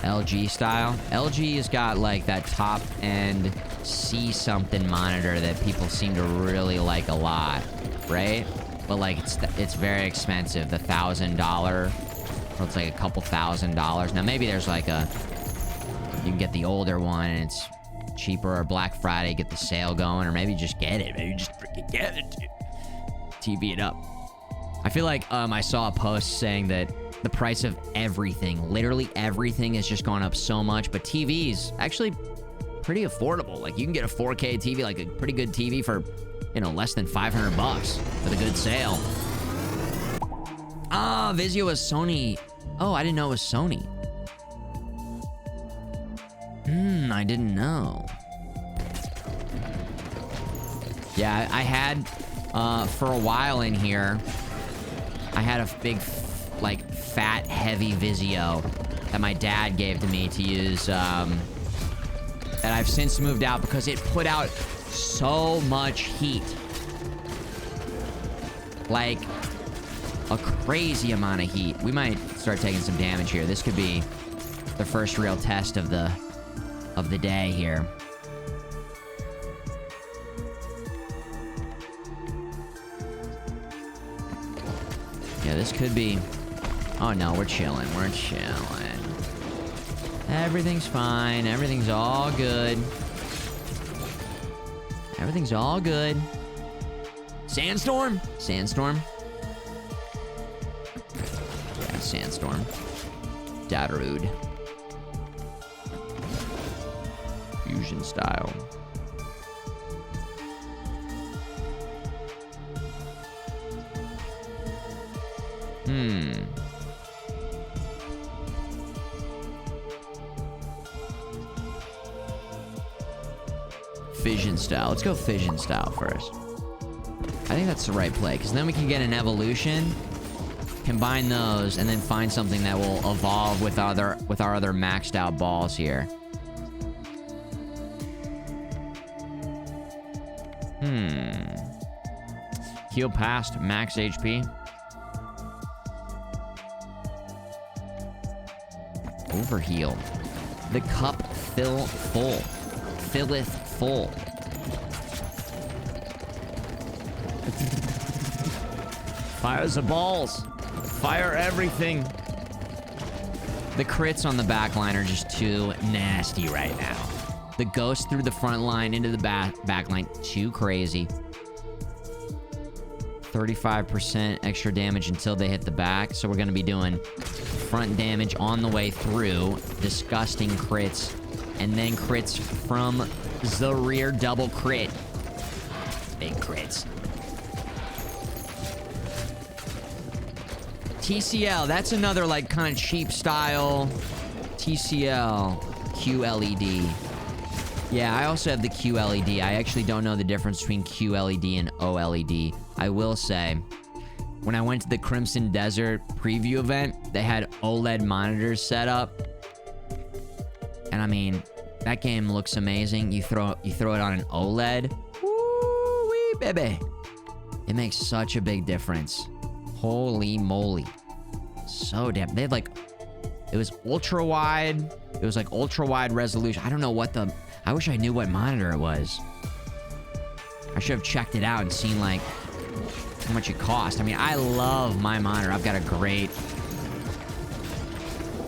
LG style. LG has got like that top end C something monitor that people seem to really like a lot, right? But like it's very expensive. The $1,000, or it's like a couple $1,000s. Now maybe there's like you can get the older one and it's cheaper, or Black Friday get the sale going, or maybe just get it. Maybe just freaking get it, dude. TV it up. I feel like I saw a post saying that the price of everything, literally everything, has just gone up so much, but TVs actually pretty affordable. Like you can get a 4K TV, like a pretty good TV for, you know, less than $500 with a good sale. Ah, Vizio is Sony. Oh, I didn't know it was Sony. I didn't know. Yeah, I had, for a while in here, I had a big, like, fat, heavy Vizio that my dad gave to me to use, that I've since moved out because it put out so much heat. Like, a crazy amount of heat. We might start taking some damage here. This could be the first real test of the day here. Yeah, this could be... Oh no, we're chilling. We're chilling. Everything's fine. Everything's all good. Everything's all good. Sandstorm? Sandstorm? Yeah, Sandstorm. Darude. Fusion style. fission style? Let's go fission style first. I think that's the right play, because then we can get an evolution, combine those, and then find something that will evolve with our other maxed out balls here. Heal past max HP. Overheal. The cup filleth full. Fire the balls. Fire everything. The crits on the back line are just too nasty right now. The ghost through the front line into the back line, too crazy. 35% extra damage until they hit the back. So we're going to be doing front damage on the way through. Disgusting crits. And then crits from the rear double crit. Big crits. TCL, that's another like kind of cheap style. TCL QLED. Yeah, I also have the QLED. I actually don't know the difference between QLED and OLED. I will say, when I went to the Crimson Desert preview event, they had OLED monitors set up. And I mean, that game looks amazing. You throw it on an OLED. Woo-wee, baby. It makes such a big difference. Holy moly. So damn. They had like, it was ultra wide. It was like ultra wide resolution. I don't know what I wish I knew what monitor it was. I should have checked it out and seen like how much it cost. I mean, I love my monitor. I've got a great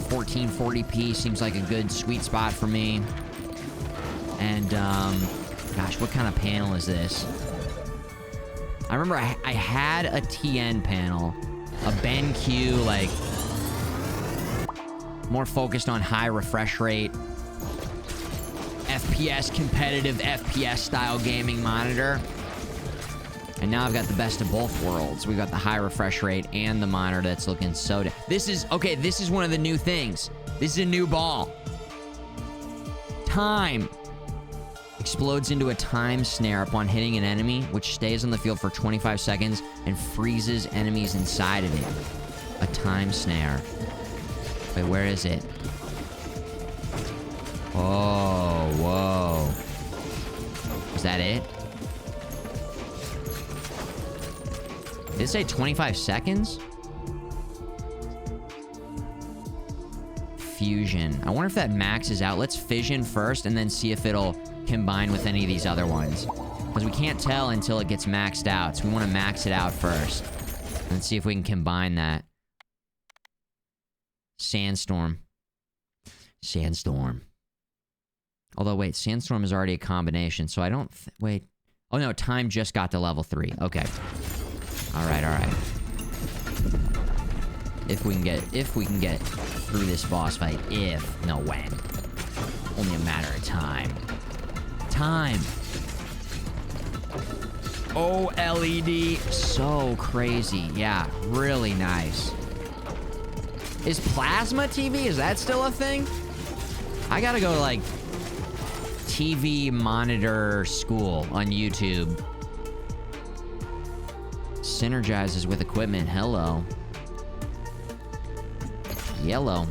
1440p. Seems like a good sweet spot for me. And, gosh, what kind of panel is this? I remember I had a TN panel, a BenQ, like, more focused on high refresh rate, FPS, competitive FPS style gaming monitor. And now I've got the best of both worlds. We've got the high refresh rate and the monitor that's looking so... This is one of the new things. This is a new ball. Time. Explodes into a time snare upon hitting an enemy, which stays on the field for 25 seconds and freezes enemies inside of it. A time snare. Wait, where is it? Oh, whoa. Is that it? Did it say 25 seconds? Fusion. I wonder if that maxes out. Let's fission first and then see if it'll combine with any of these other ones. Because we can't tell until it gets maxed out. So we want to max it out first. And see if we can combine that. Sandstorm. Sandstorm. Although, wait, Sandstorm is already a combination, so I don't... wait. Oh, no, Time just got to level 3. Okay. Alright, alright. If we can get through this boss fight. No, when. Only a matter of time. Time. OLED. So crazy. Yeah, really nice. Is plasma TV, is that still a thing? I gotta go to, like, TV monitor school on YouTube. Synergizes with equipment. Hello. Yellow.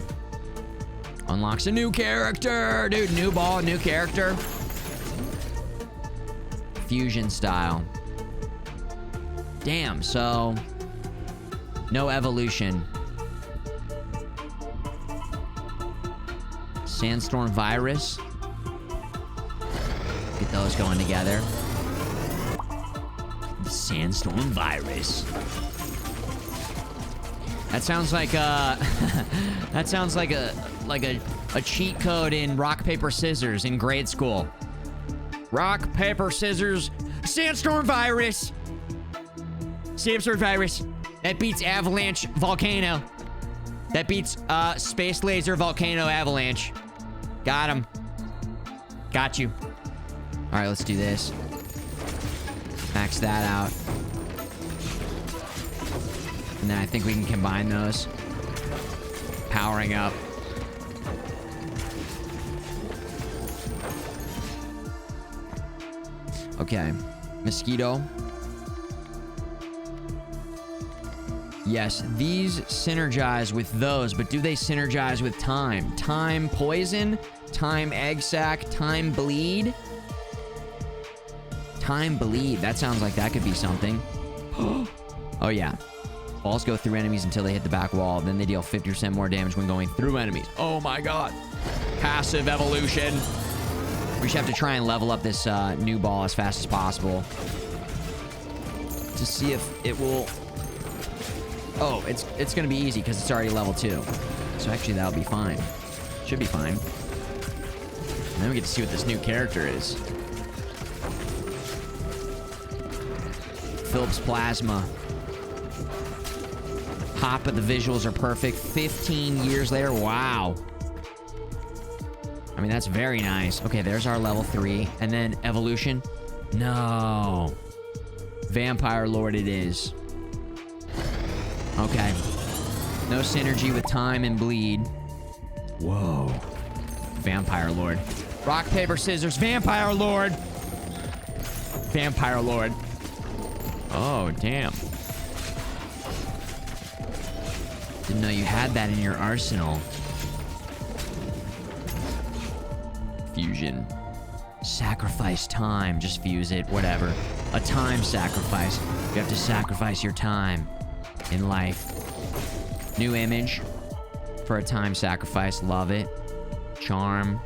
Unlocks a new character. Dude, new ball, new character. Fusion style. Damn, so... no evolution. Sandstorm Virus. Get those going together. The Sandstorm Virus. That sounds like a... that sounds like a cheat code in rock, paper, scissors in grade school. Rock, paper, scissors, Sandstorm Virus. Sandstorm Virus. That beats Avalanche Volcano. That beats Space Laser Volcano Avalanche. Got him. Got you. All right, let's do this. Max that out. And then I think we can combine those. Powering up. Okay. Mosquito. Yes, these synergize with those, but do they synergize with time? Time poison? Time egg sac? Time bleed? Time bleed. That sounds like that could be something. Oh, yeah. Balls go through enemies until they hit the back wall. Then they deal 50% more damage when going through enemies. Oh, my God. Passive evolution. We should have to try and level up this new ball as fast as possible. To see if it will... Oh, it's going to be easy because it's already level 2. So actually, that'll be fine. Should be fine. And then we get to see what this new character is. Phillips Plasma. Hop, but the visuals are perfect. 15 years later. Wow. I mean, that's very nice. Okay, there's our level 3. And then evolution. No. Vampire Lord it is. Okay. No synergy with time and bleed. Whoa. Vampire Lord. Rock, paper, scissors. Vampire Lord. Vampire Lord. Oh, damn. Didn't know you had that in your arsenal. Fusion. Sacrifice time. Just fuse it. Whatever. A time sacrifice. You have to sacrifice your time in life. New image for a time sacrifice. Love it. Charm.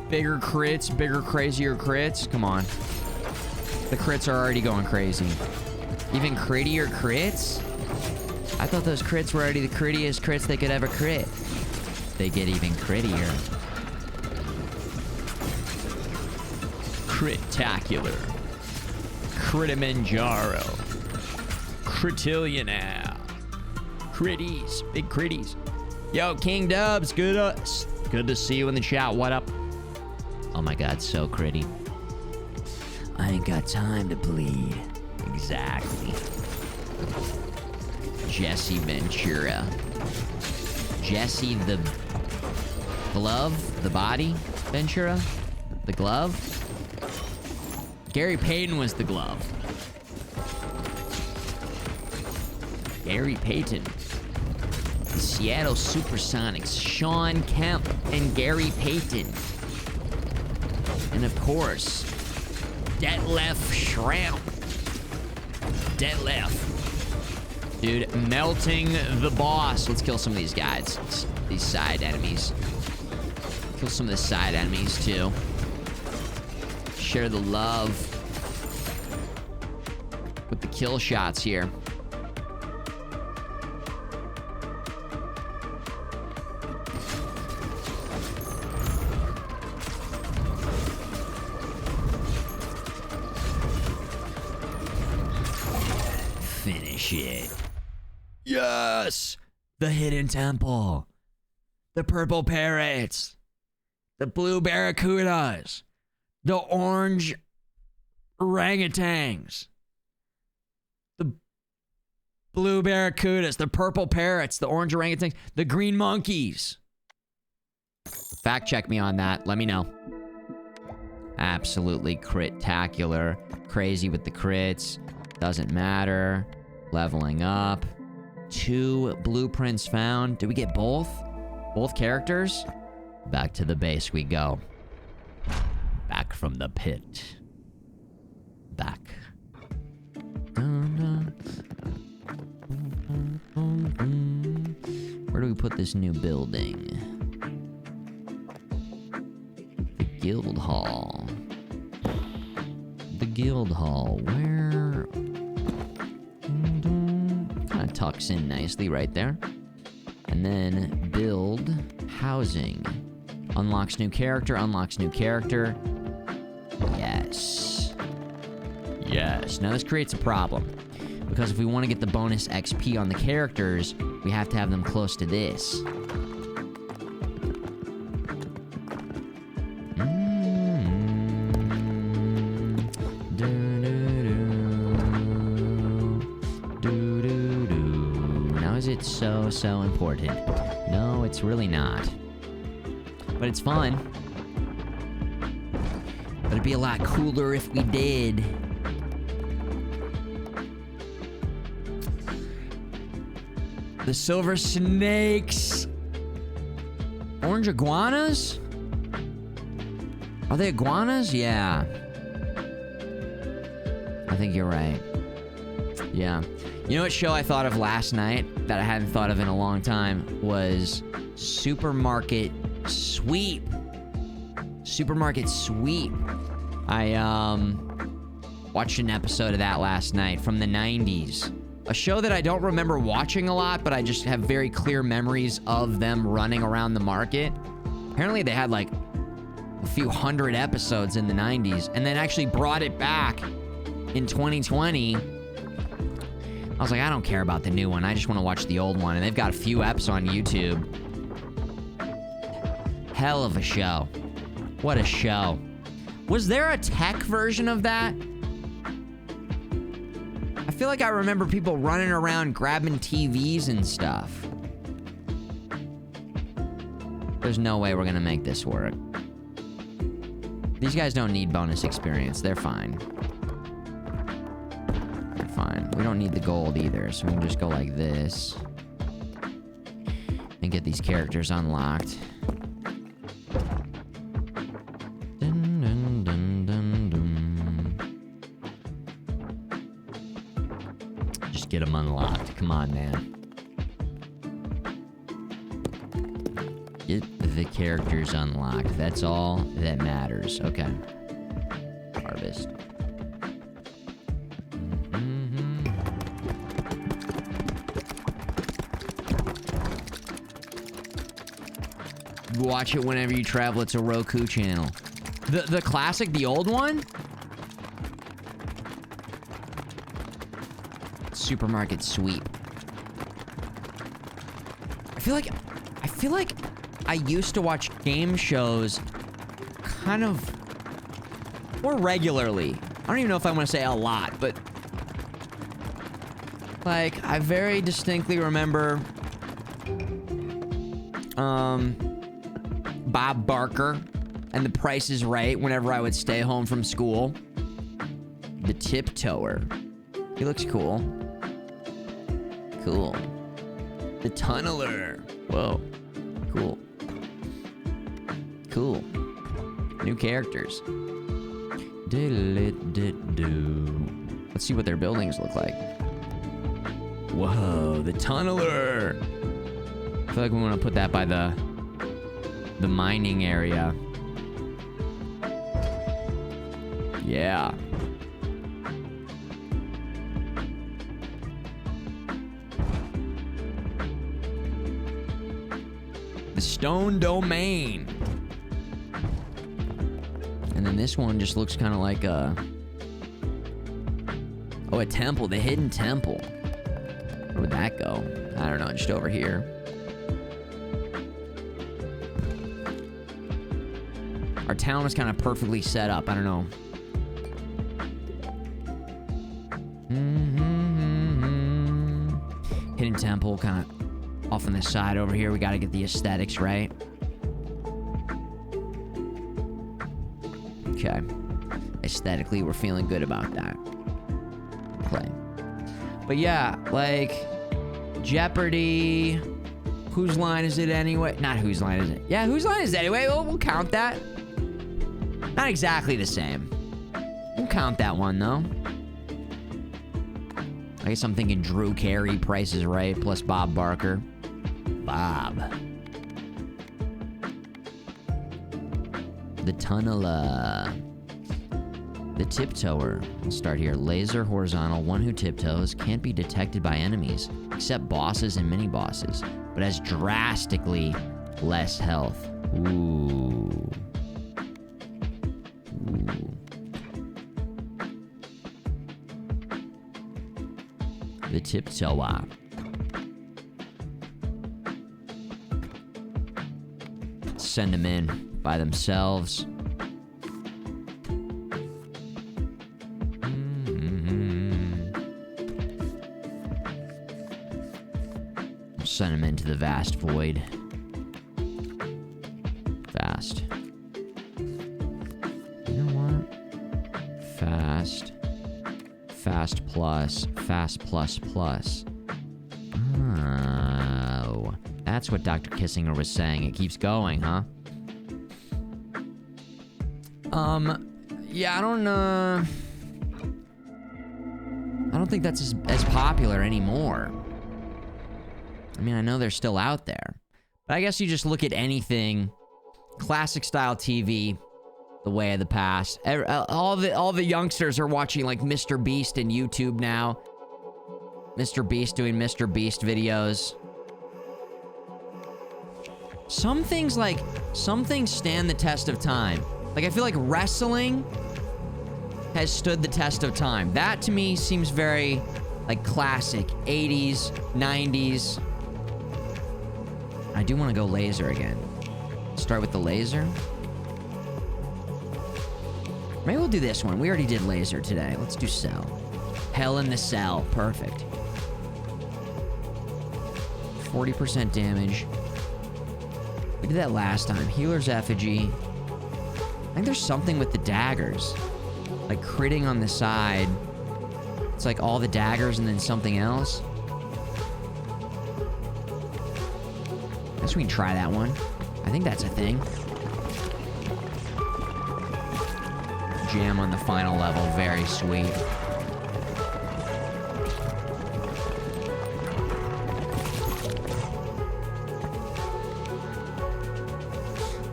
Bigger crits. Bigger, crazier crits. Come on. The crits are already going crazy. Even crittier crits? I thought those crits were already the crittiest crits they could ever crit. They get even crittier. Critacular. Critimanjaro. Critillionaire. Critties. Big critties. Yo, King Dubs. Good to see you in the chat. What up? Oh my god, so critty. I ain't got time to bleed. Exactly. Jesse Ventura. Jesse the glove? The body? Ventura? The glove? Gary Payton was the glove. Gary Payton. The Seattle Supersonics. Sean Kemp and Gary Payton. And of course, Detlef Shrimp. Detlef. Dude, melting the boss. Let's kill some of these guys. These side enemies. Kill some of the side enemies, too. Share the love with the kill shots here. Finish it. Yes! The hidden temple. The purple parrots. The blue barracudas. The orange orangutans. The blue barracudas. The purple parrots. The orange orangutans. The green monkeys. Fact check me on that. Let me know. Absolutely critacular. Crazy with the crits. Doesn't matter. Leveling up. 2 blueprints found. Did we get both? Both characters? Back to the base we go. Back from the pit. Back. Where do we put this new building? The Guild Hall. The Guild Hall. Where? Kind of tucks in nicely right there. And then build housing. Unlocks new character, unlocks new character. Yes. Yes. Now this creates a problem. Because if we want to get the bonus XP on the characters, we have to have them close to this. Now is it so important? No, it's really not. But it's fun. It'd be a lot cooler if we did. The silver snakes. Orange iguanas? Are they iguanas? Yeah. I think you're right. Yeah. You know what show I thought of last night that I hadn't thought of in a long time was Supermarket Sweep. Supermarket Sweep. I watched an episode of that last night from the 90s. A show that I don't remember watching a lot, but I just have very clear memories of them running around the market. Apparently they had like a few hundred episodes in the 90s and then actually brought it back in 2020. I was like, I don't care about the new one. I just want to watch the old one. And they've got a few eps on YouTube. Hell of a show. What a show. Was there a tech version of that? I feel like I remember people running around grabbing TVs and stuff. There's no way we're gonna make this work. These guys don't need bonus experience. They're fine. They're fine. We don't need the gold either, so we can just go like this. And get these characters unlocked. Dun, dun, dun, dun, dun. Just get them unlocked. Come on, man. Get the characters unlocked. That's all that matters. Okay. Harvest. Watch it whenever you travel. It's a Roku channel. The classic, the old one? Supermarket Sweep. I feel like I used to watch game shows kind of more regularly. I don't even know if I want to say a lot, but like I very distinctly remember Bob Barker and The Price is Right whenever I would stay home from school. The Tiptoer. He looks cool. Cool. The Tunneler. Whoa. Cool. Cool. New characters. Let's see what their buildings look like. Whoa, the Tunneler. I feel like we want to put that by the mining area. Yeah. The Stone Domain. And then this one just looks kind of like a temple, the hidden temple. Where would that go? I don't know, just over here. Our town is kind of perfectly set up. I don't know. Hidden temple, kind of off on the side over here. We got to get the aesthetics right. Okay. Aesthetically, we're feeling good about that. Play. But yeah, like Jeopardy. Whose line is it anyway? Not whose line is it? Yeah, whose line is it anyway? We'll count that. Not exactly the same. We'll count that one, though. I guess I'm thinking Drew Carey, Price is Right, plus Bob Barker. Bob. The Tunneler. The Tiptoer. We'll start here. Laser horizontal. One who tiptoes can't be detected by enemies, except bosses and mini-bosses, but has drastically less health. Ooh. The Tiptoer. Send them in by themselves. Send them into the vast void. Fast. You know what? plus, fast plus plus. Oh, that's what Dr. Kissinger was saying. It keeps going, huh? Yeah, I don't think that's as popular anymore. I mean, I know they're still out there. But I guess you just look at anything, classic style TV, the way of the past. All the youngsters are watching like Mr. Beast and YouTube now. Mr. Beast doing Mr. Beast videos. Some things stand the test of time. Like, I feel like wrestling has stood the test of time. That to me seems very like classic 80s, 90s. I do want to go laser again. Start with the laser. Maybe we'll do this one. We already did laser today. Let's do cell. Hell in the Cell. Perfect. 40% damage. We did that last time. Healer's Effigy. I think there's something with the daggers. Like critting on the side. It's like all the daggers and then something else. I guess we can try that one. I think that's a thing. Jam on the final level. Very sweet.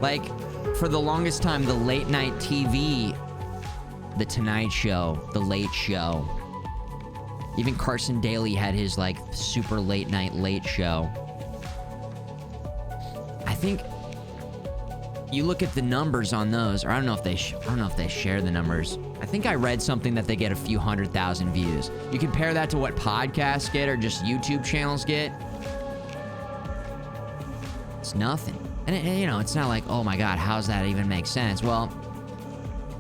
Like, for the longest time, the late night TV, The Tonight Show, The Late Show, even Carson Daly had his, like, super late night late show. I think you look at the numbers on those, or I don't know if they share the numbers. I think I read something that they get a few 100,000 views. You compare that to what podcasts get or just YouTube channels get. It's nothing. And, you know, it's not like, oh my God, how's that even make sense? Well,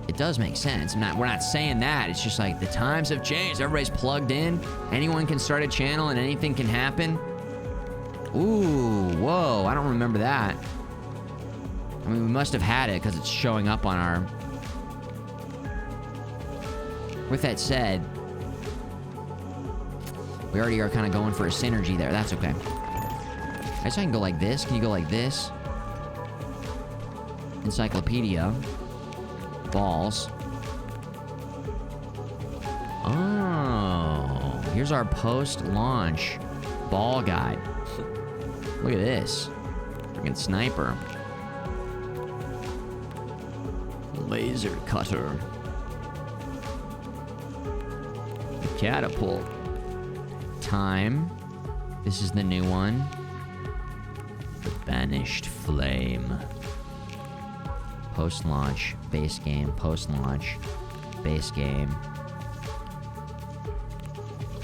it does make sense. We're not saying that. It's just like the times have changed. Everybody's plugged in. Anyone can start a channel and anything can happen. Ooh, whoa, I don't remember that. I mean, we must have had it because it's showing up on our... With that said, we already are kind of going for a synergy there. That's okay. I guess I can go like this. Can you go like this? Encyclopedia. Balls. Oh. Here's our post-launch ball guide. Look at this. Freaking sniper. Laser cutter. Catapult. Time. This is the new one. The Banished Flame. Post-launch, base game, post-launch, base game.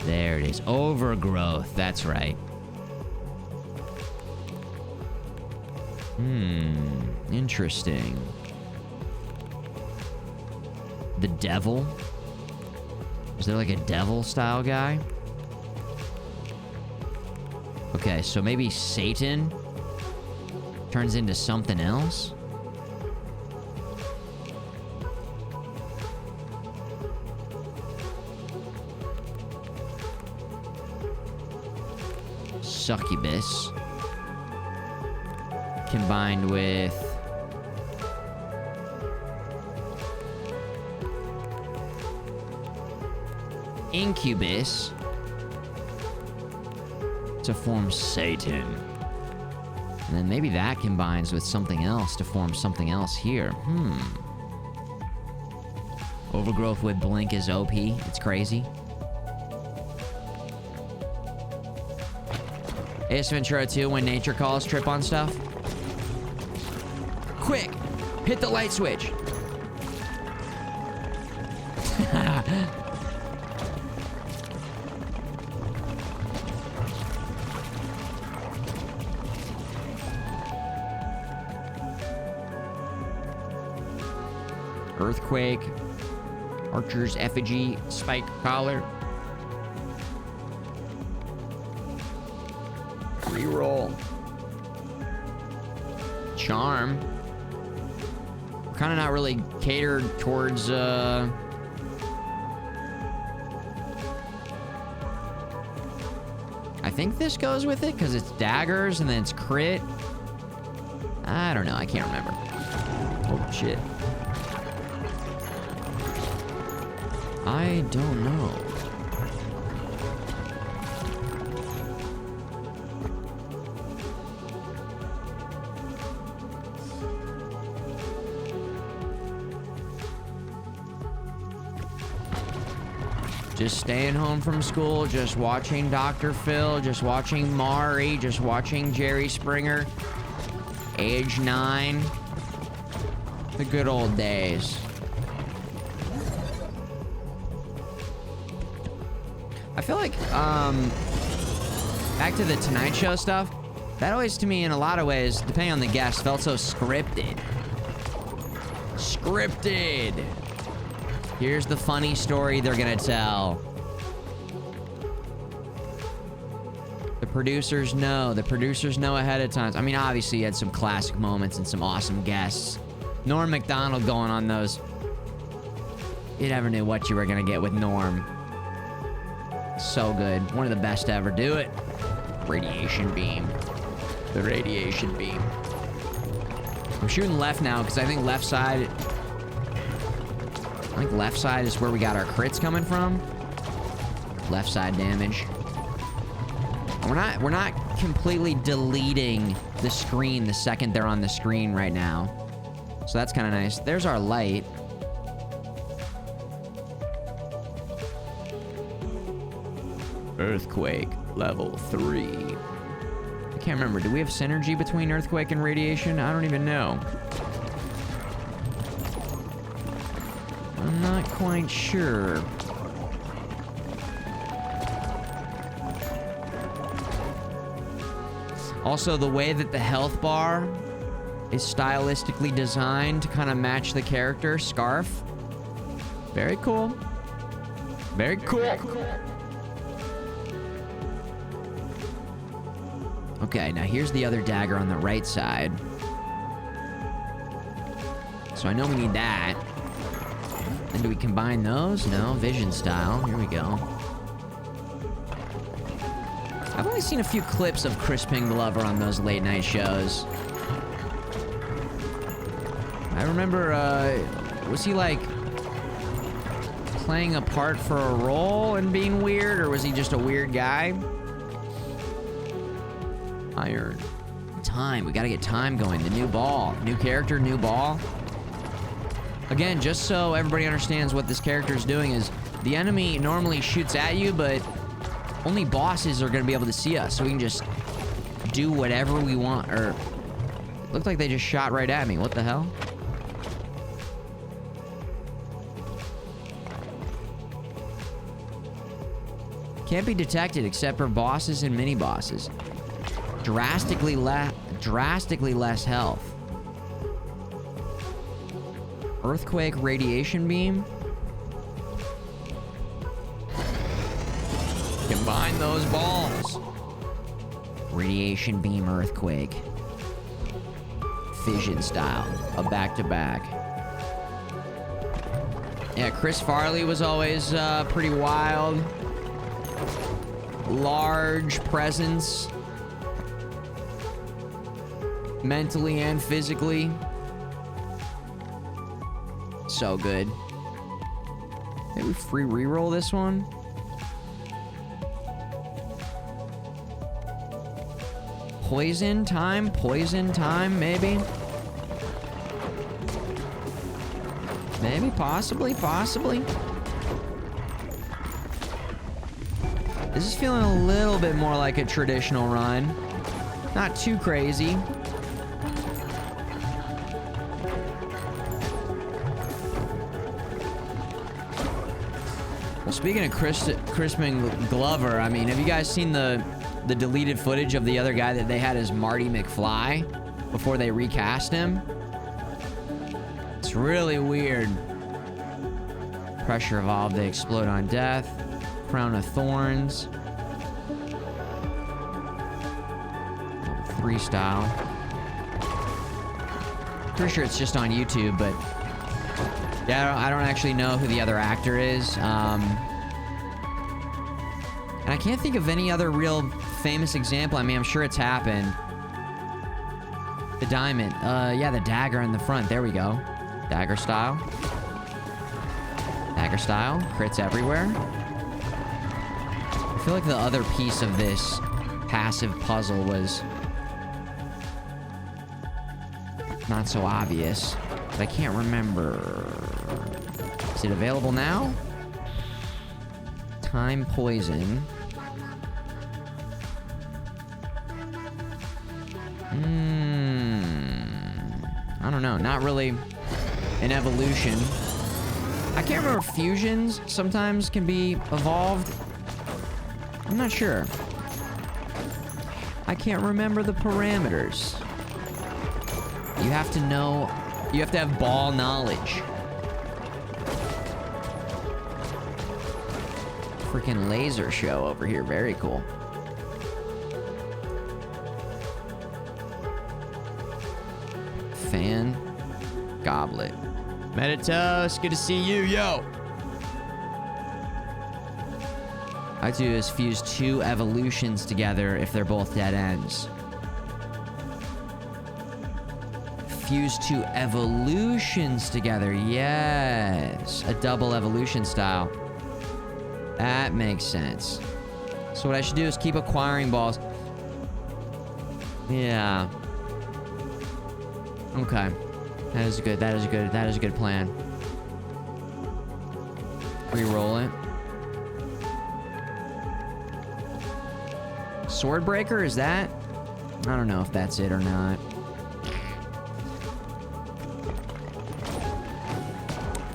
There it is. Overgrowth. That's right. Interesting. The Devil? Is there like a devil-style guy? Okay, so maybe Satan turns into something else? Succubus combined with Incubus to form Satan. And then maybe that combines with something else to form something else here. Overgrowth with Blink is OP. It's crazy. Ace Ventura 2, when nature calls, trip on stuff. Quick! Hit the light switch! Earthquake. Archer's Effigy. Spike Collar. Reroll. Charm. We're kind of not really catered towards think this goes with it because it's daggers and then it's crit. I don't know. I can't remember. Oh, shit. I don't know. Just staying home from school, just watching Dr. Phil, just watching Mari, just watching Jerry Springer. Age 9. The good old days. I feel like, back to the Tonight Show stuff, that always, to me, in a lot of ways, depending on the guest, felt so scripted. Scripted! Here's the funny story they're gonna tell. The producers know. The producers know ahead of time. I mean, obviously, you had some classic moments and some awesome guests. Norm Macdonald going on those. You never knew what you were gonna get with Norm. So good. One of the best to ever do it. Radiation beam. The radiation beam. I'm shooting left now because I think left side... I think left side is where we got our crits coming from. Left side damage. We're not completely deleting the screen the second they're on the screen right now. So that's kind of nice. There's our light. Earthquake, level 3. I can't remember. Do we have synergy between earthquake and radiation? I don't even know. I'm not quite sure. Also, the way that the health bar is stylistically designed to kind of match the character, Scarf. Very cool. Very cool. Okay, now here's the other dagger on the right side. So I know we need that. And do we combine those? No, vision style. Here we go. I've only seen a few clips of Crispin Glover on those late night shows. I remember, was he like playing a part for a role and being weird, or was he just a weird guy? Iron. Time. We gotta get time going. The new ball. New character, new ball. Again, just so everybody understands what this character is doing is the enemy normally shoots at you, but only bosses are going to be able to see us, so we can just do whatever we want. Or looked like they just shot right at me. What the hell? Can't be detected except for bosses and mini bosses. Drastically less health. Earthquake, radiation beam. Combine those balls. Radiation beam, earthquake. Fission style. A back-to-back. Yeah, Chris Farley was always pretty wild. Large presence. Mentally and physically. So good. Maybe free reroll this one. Poison time, maybe. Maybe, possibly. This is feeling a little bit more like a traditional run. Not too crazy. Well, speaking of Crispin Glover, I mean, have you guys seen the deleted footage of the other guy that they had as Marty McFly before they recast him? It's really weird. Pressure evolved, they explode on death. Crown of Thorns. Level 3 style. Pretty sure it's just on YouTube, but yeah, I don't actually know who the other actor is. And I can't think of any other real famous example. I mean, I'm sure it's happened. The diamond. Yeah, the dagger in the front. There we go. Dagger style. Dagger style. Crits everywhere. I feel like the other piece of this passive puzzle was not so obvious, but I can't remember. Is it available now? Time poison. I don't know. Not really an evolution. I can't remember if fusions sometimes can be evolved. I'm not sure. I can't remember the parameters. You have to know. You have to have ball knowledge. Freaking laser show over here. Very cool. Fan. Goblet. Meditos, good to see you, yo! I do is fuse 2 evolutions together if they're both dead ends. Fuse 2 evolutions together, yes! A double evolution style. That makes sense. So what I should do is keep acquiring balls. Yeah. Okay. That is good. That is good. That is a good plan. Reroll it. Swordbreaker, is that? I don't know if that's it or not.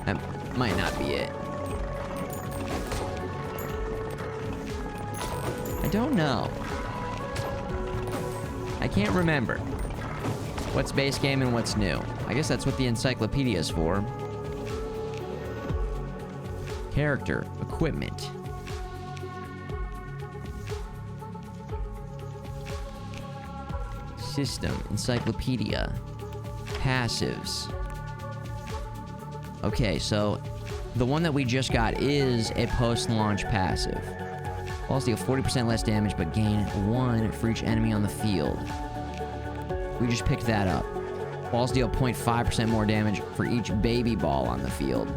That might not be it. I don't know. I can't remember what's base game and what's new. I guess that's what the encyclopedia is for. Character, equipment. System, encyclopedia. Passives. Okay, so the one that we just got is a post-launch passive. Balls deal 40% less damage, but gain 1 for each enemy on the field. We just picked that up. Balls deal 0.5% more damage for each baby ball on the field.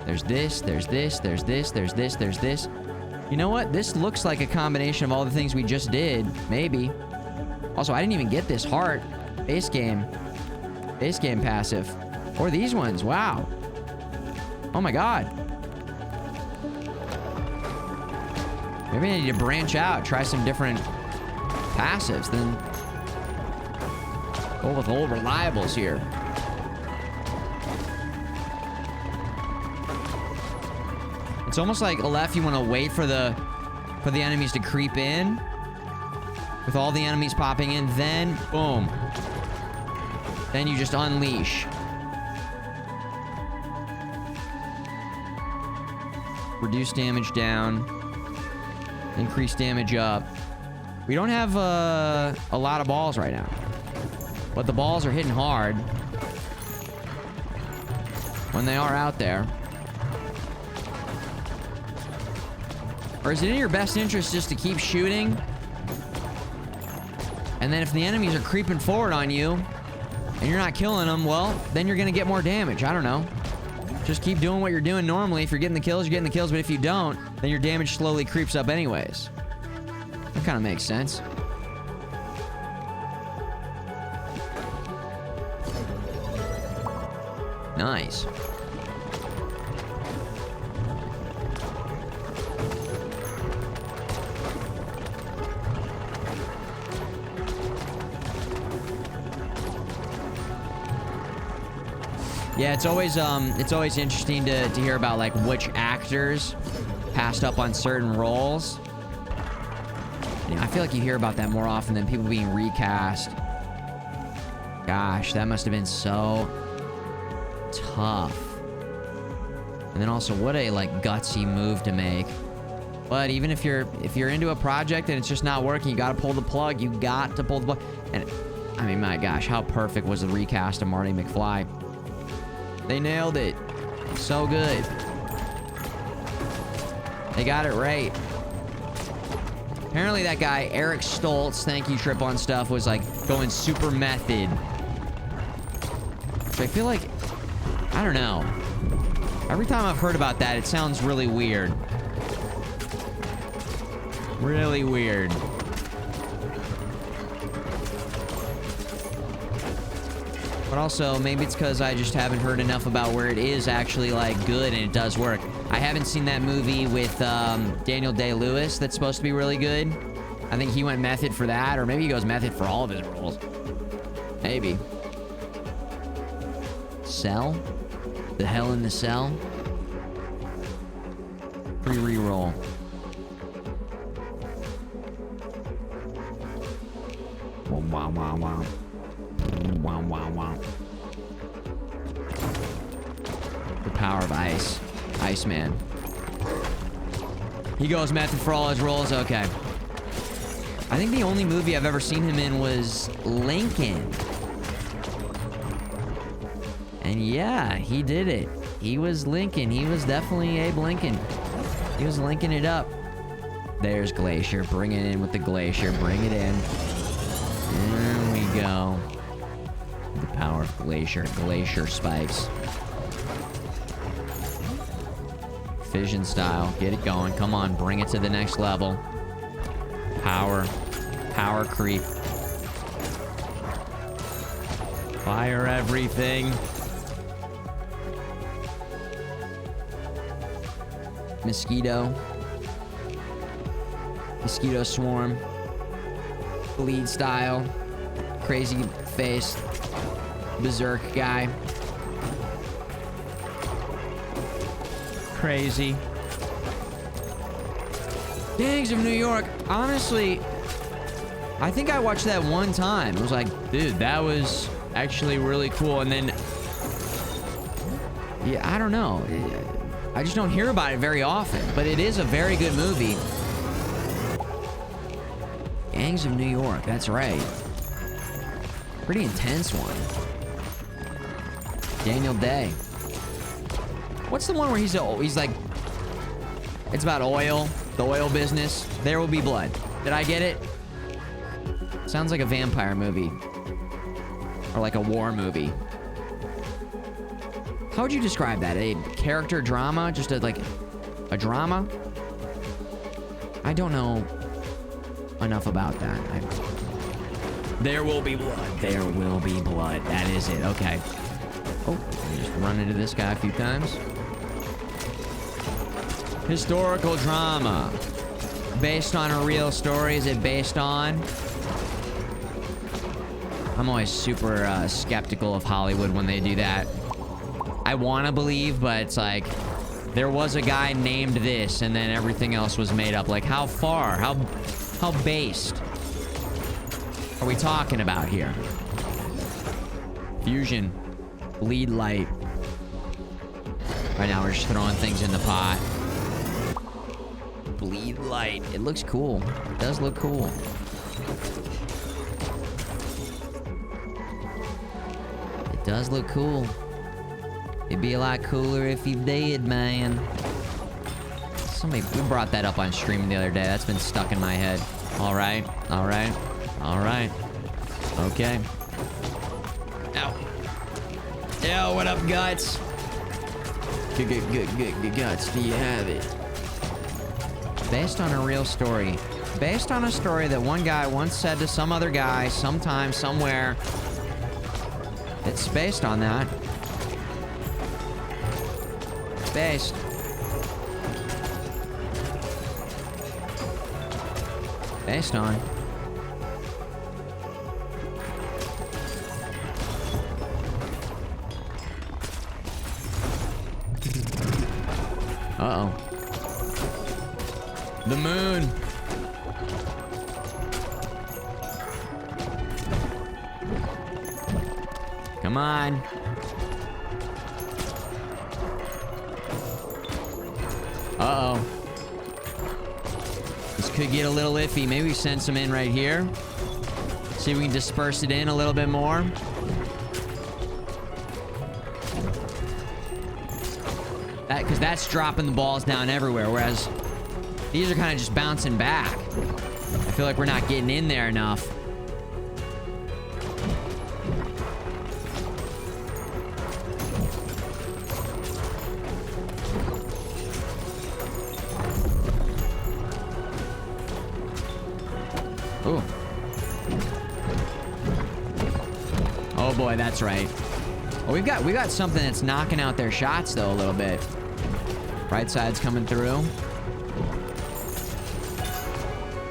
There's this, there's this, there's this, there's this, there's this. You know what? This looks like a combination of all the things we just did. Maybe. Also, I didn't even get this heart. Base game. Base game passive. Or these ones. Wow. Oh my god. Maybe I need to branch out. Try some different passives. Then go with old reliables here. It's almost like Aleph, you want to wait for the enemies to creep in. With all the enemies popping in, then boom. Then you just unleash. Reduce damage down. Increase damage up. We don't have a lot of balls right now. But the balls are hitting hard. When they are out there. Or is it in your best interest just to keep shooting? And then if the enemies are creeping forward on you, and you're not killing them, well, then you're gonna get more damage. I don't know. Just keep doing what you're doing normally. If you're getting the kills, you're getting the kills. But if you don't, then your damage slowly creeps up anyways. That kind of makes sense. Nice. Yeah, it's always interesting to hear about like which actors passed up on certain roles. You know, I feel like you hear about that more often than people being recast. Gosh, that must have been so tough. And then also, what a like gutsy move to make. But even if you're into a project and it's just not working, you gotta pull the plug. You got to pull the plug. And I mean, my gosh, how perfect was the recast of Marty McFly? They nailed it. So good. They got it right. Apparently that guy, Eric Stoltz, thank you, Trip on Stuff, was like going super method. So I feel like, I don't know. Every time I've heard about that, it sounds really weird. Really weird. But also, maybe it's because I just haven't heard enough about where it is actually, like, good and it does work. I haven't seen that movie with Daniel Day-Lewis that's supposed to be really good. I think he went method for that, or maybe he goes method for all of his roles. Maybe. Cell? The Hell in the Cell? Pre-reroll. Wow, wow, wow. Wow, wow, wow. The power of ice. Iceman. He goes method for all his roles? Okay. I think the only movie I've ever seen him in was Lincoln. And yeah, he did it. He was Lincoln. He was definitely Abe Lincoln. He was linking it up. There's Glacier. Bring it in with the Glacier. Bring it in. There we go. The power of Glacier. Glacier spikes. Fission style. Get it going. Come on. Bring it to the next level. Power. Power creep. Fire everything. Mosquito. Mosquito swarm. Bleed style. Crazy face. Berserk guy. Crazy. Gangs of New York. Honestly, I think I watched that one time. I was like, dude, that was actually really cool. And then, yeah, I don't know. I just don't hear about it very often. But it is a very good movie. Gangs of New York. That's right. Pretty intense one. Daniel Day. What's the one where he's like, it's about oil, the oil business. There Will Be Blood. Did I get it? Sounds like a vampire movie. Or like a war movie. How would you describe that? A character drama? Just like a drama? I don't know enough about that. There will be blood. There will be blood. That is it. Okay. Oh, I just run into this guy a few times. Historical drama. Based on a real story. Is it based on? I'm always super skeptical of Hollywood when they do that. I want to believe, but it's like, there was a guy named this, and then everything else was made up. Like, how far? How based are we talking about here? Fusion. Bleed light. Right now we're just throwing things in the pot. Bleed light. It looks cool. It does look cool. It does look cool. It'd be a lot cooler if you did, man. We brought that up on stream the other day. That's been stuck in my head. All right. All right. All right. Okay. Ow. Yo, what up, Guts? Guts, do you have it? Based on a real story. Based on a story that one guy once said to some other guy, sometime, somewhere. It's based on that. Based. Based on. Uh-oh. The moon. Come on. Uh-oh. This could get a little iffy. Maybe we send some in right here. See if we can disperse it in a little bit more. Because that's dropping the balls down everywhere, whereas these are kind of just bouncing back. I feel like we're not getting in there enough. Ooh. Oh boy, that's right. Oh, we got something that's knocking out their shots though a little bit. Right side's coming through.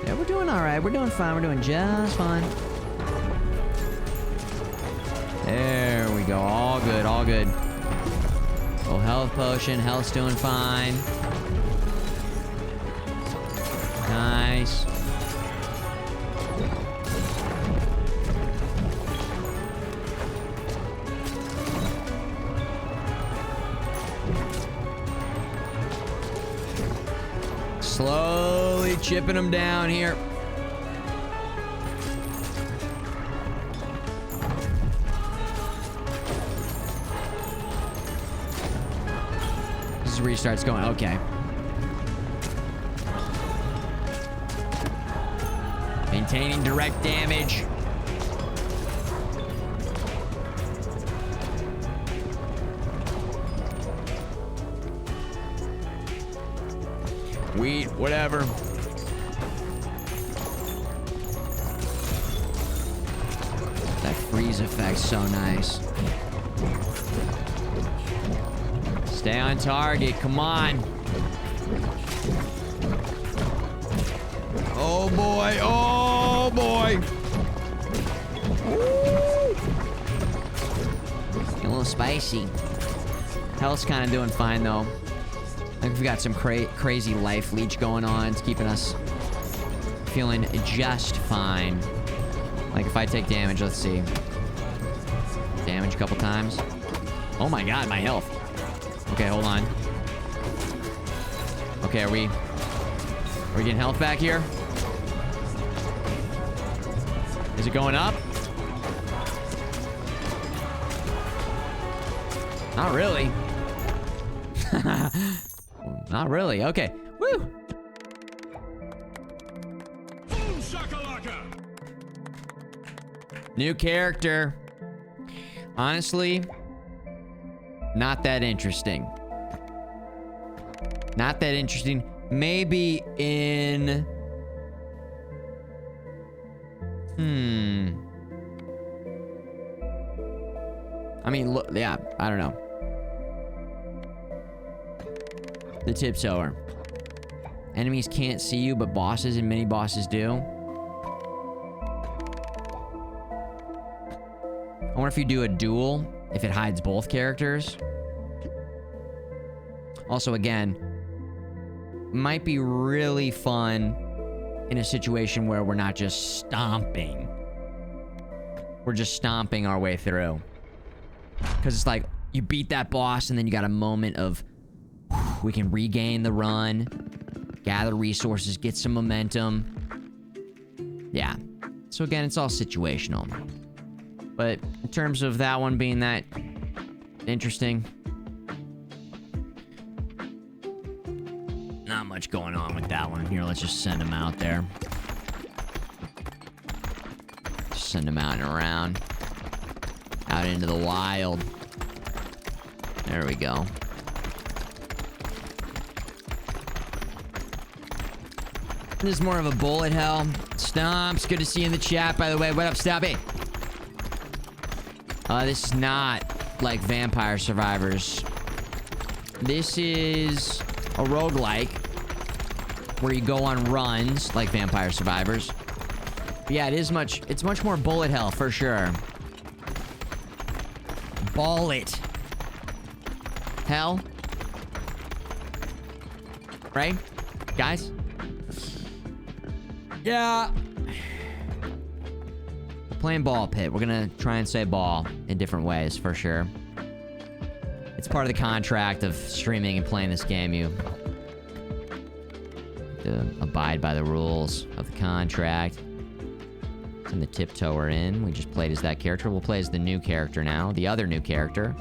Yeah, we're doing all right. We're doing fine. We're doing just fine. There we go. All good. All good. Oh, health potion. Health's doing fine. Nice. Slowly chipping them down here. This is where he starts going. Okay. Maintaining direct damage. Wheat, whatever. That freeze effect's so nice. Stay on target, come on. Oh boy, oh boy. Woo. A little spicy. Health's kind of doing fine though. I think we've got some crazy life leech going on. It's keeping us feeling just fine. Like if I take damage, let's see. Damage a couple times. Oh my god, my health. Okay, hold on. Okay, are we getting health back here? Is it going up? Not really. Not really. Okay. Woo! Boom shakalaka! New character. Honestly, not that interesting. Not that interesting. Maybe in... I mean, look, yeah, I don't know. The tiptoer. Enemies can't see you, but bosses and mini bosses do. I wonder if you do a duel, if it hides both characters. Also, again, might be really fun in a situation where we're not just stomping. We're just stomping our way through. Because it's like, you beat that boss and then you got a moment of, we can regain the run, gather resources, get some momentum. Yeah. So again, it's all situational. But in terms of that one being that interesting, not much going on with that one. Here, let's just send him out there. Just send him out and around. Out into the wild. There we go. This is more of a bullet hell. Stomps, good to see you in the chat, by the way. What up, Stumpy? This is not like Vampire Survivors. This is a roguelike where you go on runs like Vampire Survivors. But yeah, it's much more bullet hell for sure. Ball it. Hell. Right? Guys? Yeah. We're playing ball pit. We're gonna try and say ball in different ways for sure. It's part of the contract of streaming and playing this game. You have to abide by the rules of the contract. And the tiptoer in. We just played as that character. We'll play as the new character now. The other new character.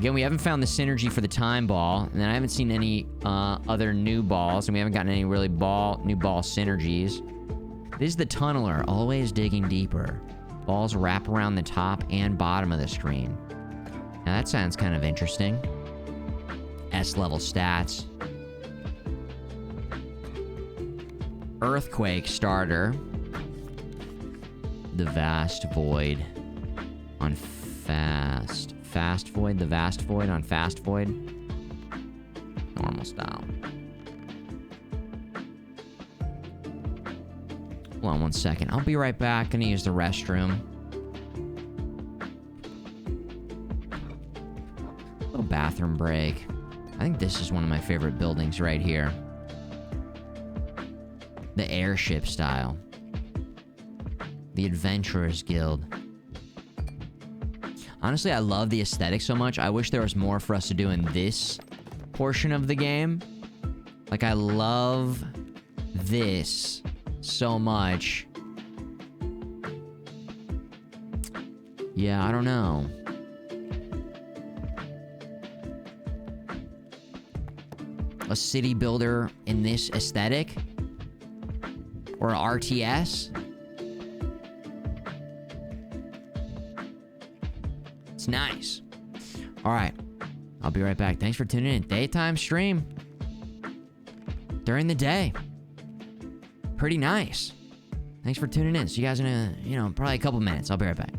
Again, we haven't found the synergy for the time ball, and then I haven't seen any other new balls, and we haven't gotten any really new ball synergies. This is the tunneler, always digging deeper. Balls wrap around the top and bottom of the screen. Now that sounds kind of interesting. S-level stats. Earthquake starter. The Vast Void on Fast. Fast Void, the Vast Void on Fast Void. Normal style. Hold on 1 second. I'll be right back. Gonna use the restroom. Little bathroom break. I think this is one of my favorite buildings right here. The airship style. The Adventurers Guild. Honestly, I love the aesthetic so much. I wish there was more for us to do in this portion of the game. Like, I love this so much. Yeah, I don't know. A city builder in this aesthetic? Or an RTS? It's nice. All right. I'll be right back. Thanks for tuning in. Daytime stream. During the day. Pretty nice. Thanks for tuning in. See you guys in probably a couple minutes. I'll be right back.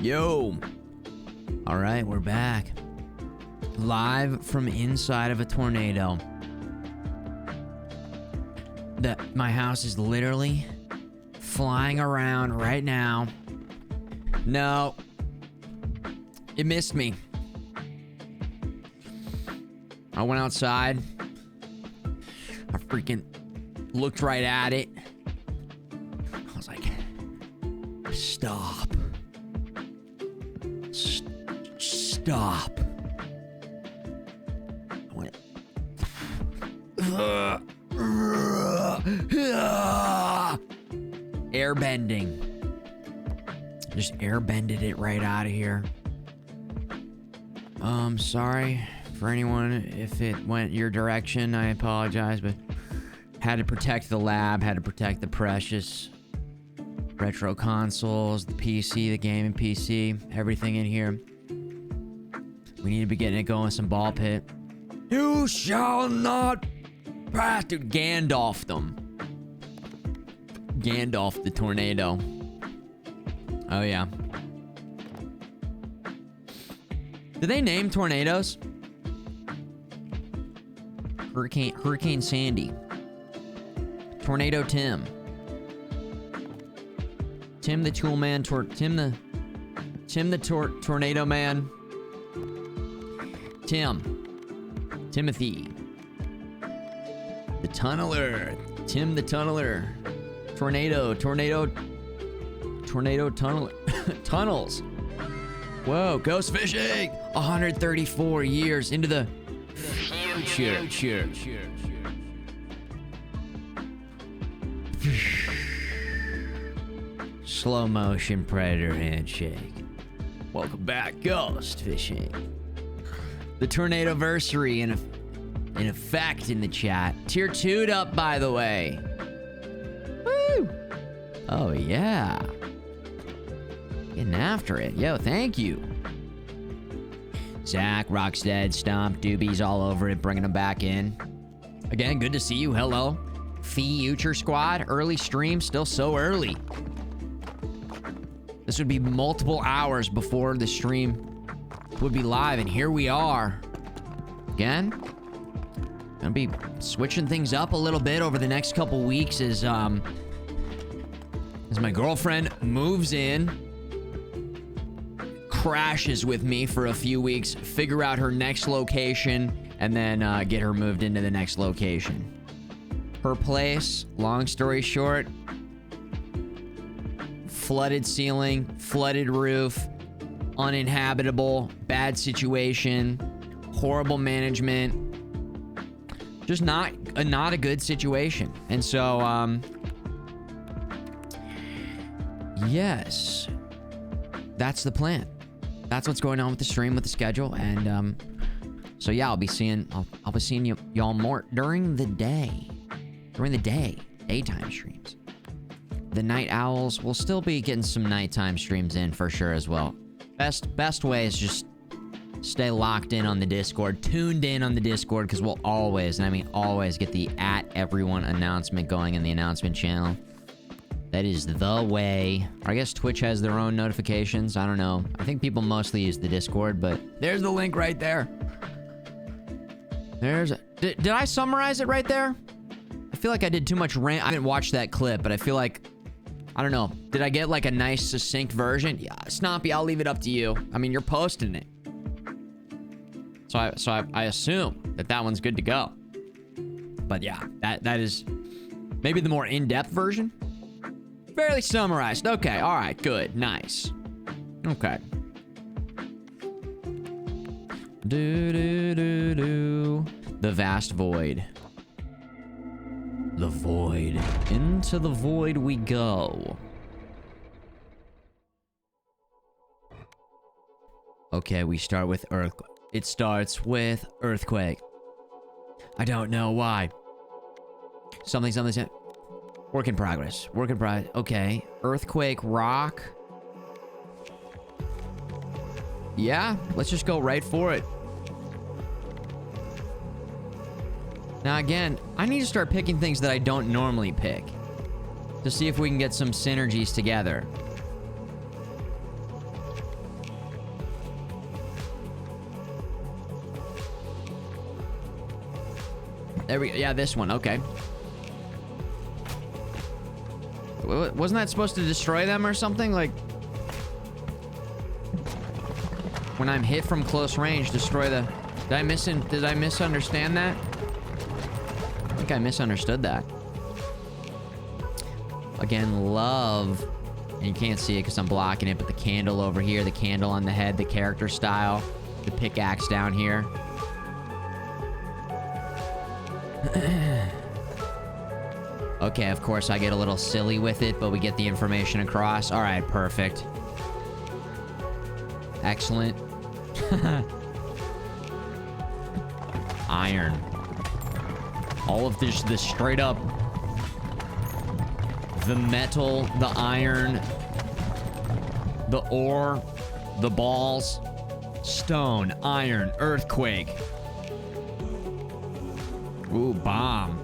Yo. All right, we're back. Live from inside of a tornado. My house is literally flying around right now. No. It missed me. I went outside. I freaking looked right at it. I was like, stop. Stop. I went. Airbending. Just airbended it right out of here. Sorry for anyone if it went your direction. I apologize, but had to protect the lab, had to protect the precious retro consoles, the PC, the gaming PC, everything in here. We need to be getting it going with some ball pit. You shall not pass. Dude, Gandalf them. Gandalf the tornado. Oh, yeah. Do they name tornadoes? Hurricane Sandy. Tornado Tim. Tim the Tool Man. Tim the Tornado Man. Timothy. The Tunneler. Tim the Tunneler. Tornado Tunneler. Tunnels. Whoa, ghost fishing. 134 years into the future. Slow motion predator handshake. Welcome back, ghost fishing. The Tornadoversary in effect in the chat. Tier 2'd up, by the way. Woo! Oh, yeah. Getting after it. Yo, thank you. Zach, Rockstead, Stomp, Doobies all over it, bringing them back in. Again, good to see you. Hello. Future Squad. Early stream, still so early. This would be multiple hours before the stream would be live, and here we are. Again, gonna be switching things up a little bit over the next couple weeks as my girlfriend moves in, crashes with me for a few weeks, figure out her next location, and then get her moved into the next location. Her place, long story short, flooded ceiling, flooded roof, uninhabitable, bad situation, horrible management, just not a good situation. And so, yes, that's the plan. That's what's going on with the stream, with the schedule, and so yeah, I'll be seeing y'all more during the day, daytime streams. The night owls will still be getting some nighttime streams in for sure as well. Best way is just stay locked in on the Discord, tuned in on the Discord, because we'll always, and I mean always, get the @everyone announcement going in the announcement channel. That is the way. Or I guess Twitch has their own notifications. I don't know. I think people mostly use the Discord, but there's the link right there. Did I summarize it right there? I feel like I did too much rant. I didn't watch that clip, but I feel like, I don't know. Did I get like a nice succinct version? Yeah, Snompy, I'll leave it up to you. I mean, you're posting it. So I assume that one's good to go. But yeah, that is maybe the more in-depth version. Fairly summarized. Okay, all right, good, nice. Okay. The vast void. The void. Into the void we go. Okay, we start with earthquake. It starts with earthquake. I don't know why. Something. Work in progress. Okay. Earthquake, rock. Yeah, let's just go right for it. Now again, I need to start picking things that I don't normally pick to see if we can get some synergies together. There we go. Yeah, this one. Okay. Wasn't that supposed to destroy them or something? Like, when I'm hit from close range, destroy the... Did I misunderstand that? I think I misunderstood that. Again, love... And you can't see it because I'm blocking it, but the candle over here, the candle on the head, the character style, the pickaxe down here. Okay, of course I get a little silly with it, but we get the information across. All right, perfect. Excellent. Iron. All of this straight up... The metal, the iron, the ore, the balls, stone, iron, earthquake. Ooh, bomb.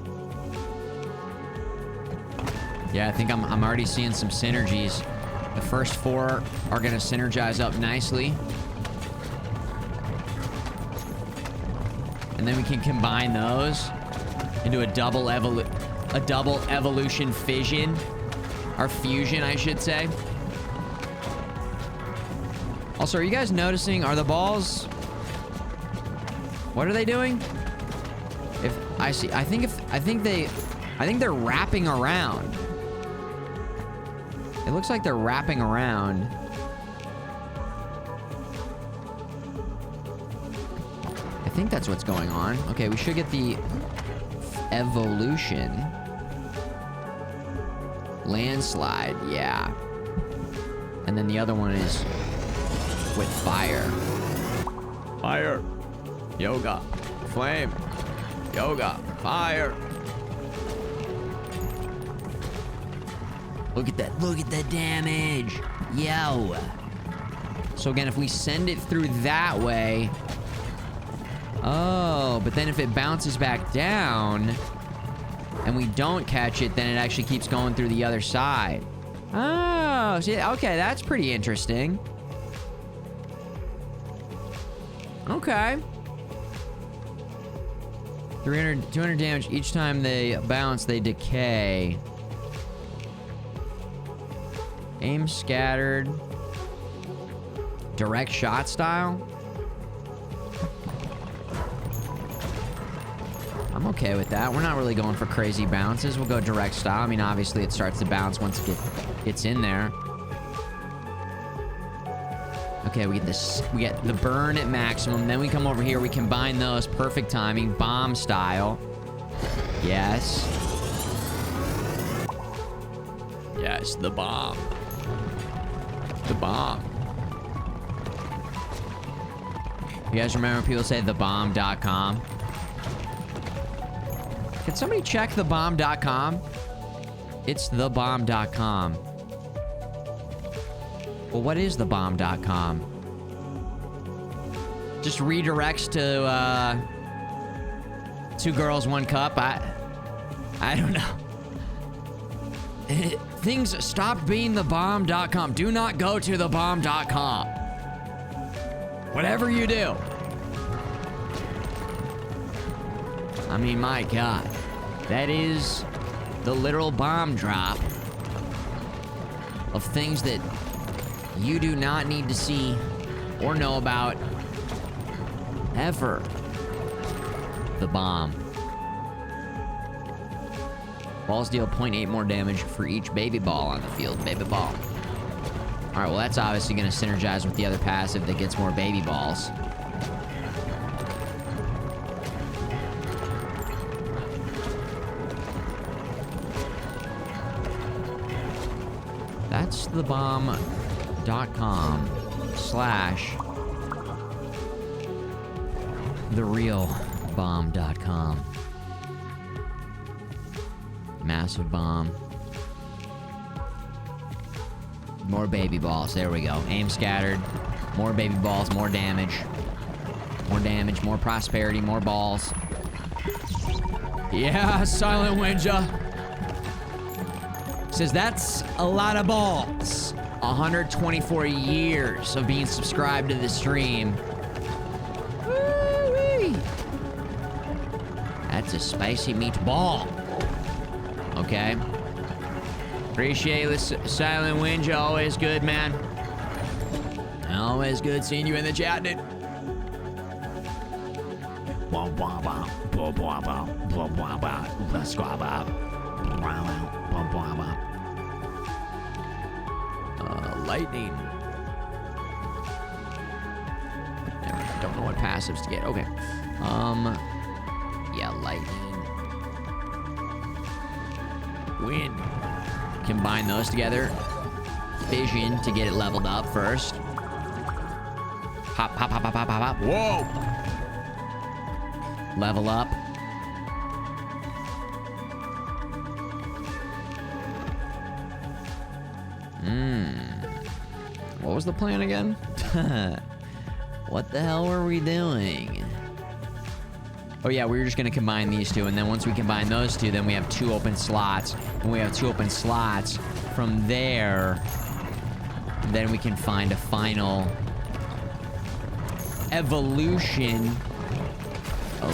Yeah, I think I'm already seeing some synergies. The first 4 are gonna synergize up nicely. And then we can combine those into a double evolution fission. Or fusion, I should say. Also, are you guys noticing, are the balls... What are they doing? I think they're wrapping around. It looks like they're wrapping around. I think that's what's going on. Okay, we should get the evolution. Landslide, yeah. And then the other one is with fire. Fire. Yoga. Flame. Yoga. Fire. Look at that. Look at the damage. Yo. So again, if we send it through that way... Oh, but then if it bounces back down... and we don't catch it, then it actually keeps going through the other side. Oh, see, okay, that's pretty interesting. Okay. 200 damage each time they bounce, they decay. Aim scattered. Direct shot style. I'm okay with that. We're not really going for crazy bounces. We'll go direct style. I mean, obviously, it starts to bounce once it gets in there. Okay, we get this. We get the burn at maximum. Then we come over here. We combine those. Perfect timing. Bomb style. Yes. Yes, the bomb. The bomb. You guys remember people say thebomb.com? Can somebody check thebomb.com? It's thebomb.com. Well, what is thebomb.com? Just redirects to, 2 girls, 1 cup. I don't know. Things stopped being thebomb.com. Do not go to thebomb.com. Whatever you do. I mean, my God. That is the literal bomb drop of things that you do not need to see or know about ever. The bomb. Balls deal 0.8 more damage for each baby ball on the field. Baby ball. Alright, well that's obviously going to synergize with the other passive that gets more baby balls. That's thebomb.com/therealbomb.com. Massive bomb. More baby balls. There we go. Aim scattered. More baby balls. More damage. More damage. More prosperity. More balls. Yeah, Silent Winja. Says that's a lot of balls. 124 years of being subscribed to the stream. Woo-wee. That's a spicy meatball. Okay. Appreciate the silent wind. You're always good, man. Always good seeing you in the chat, dude. Lightning. Don't know what passives to get. Okay. Yeah, lightning. Wind. Combine those together. Vision to get it leveled up first. Hop, hop, hop, hop, hop, hop, hop. Whoa! Level up. What was the plan again? What the hell were we doing? Oh yeah, we were just gonna combine these two, and then once we combine those two, then we have 2 open slots. When we have 2 open slots, from there, then we can find a final evolution. Oh,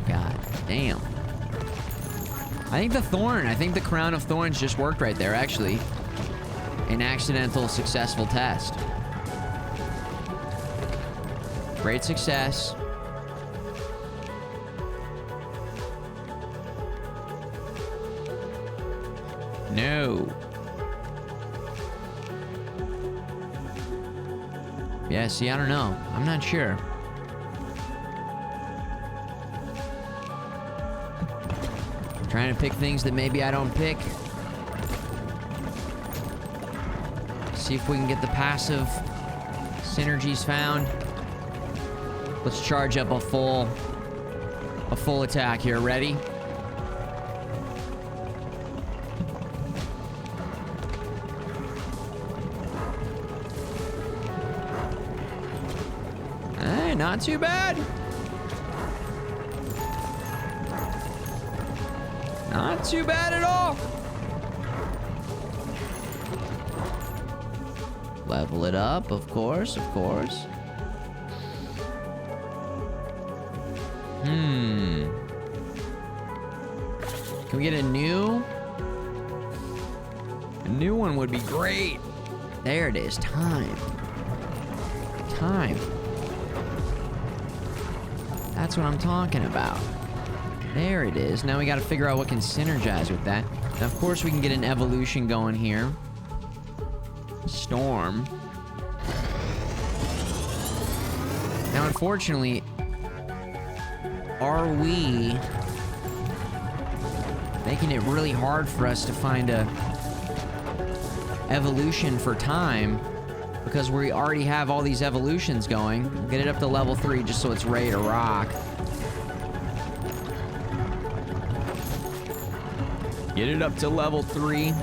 god damn. I think the Crown of Thorns just worked right there, actually. An accidental successful test. Great success. No. Yeah, see, I don't know. I'm not sure. I'm trying to pick things that maybe I don't pick. See if we can get the passive synergies found. Let's charge up a full attack here. Ready? Hey, not too bad. Not too bad at all. Level it up, of course, of course. Can we get a new? A new one would be great. There it is. Time. Time. That's what I'm talking about. There it is. Now we gotta figure out what can synergize with that. Now, of course, we can get an evolution going here. Storm. Now, unfortunately, are we making it really hard for us to find a evolution for time because we already have all these evolutions going? We'll get it up to level 3 just so it's ready to rock. Get it up to level 3.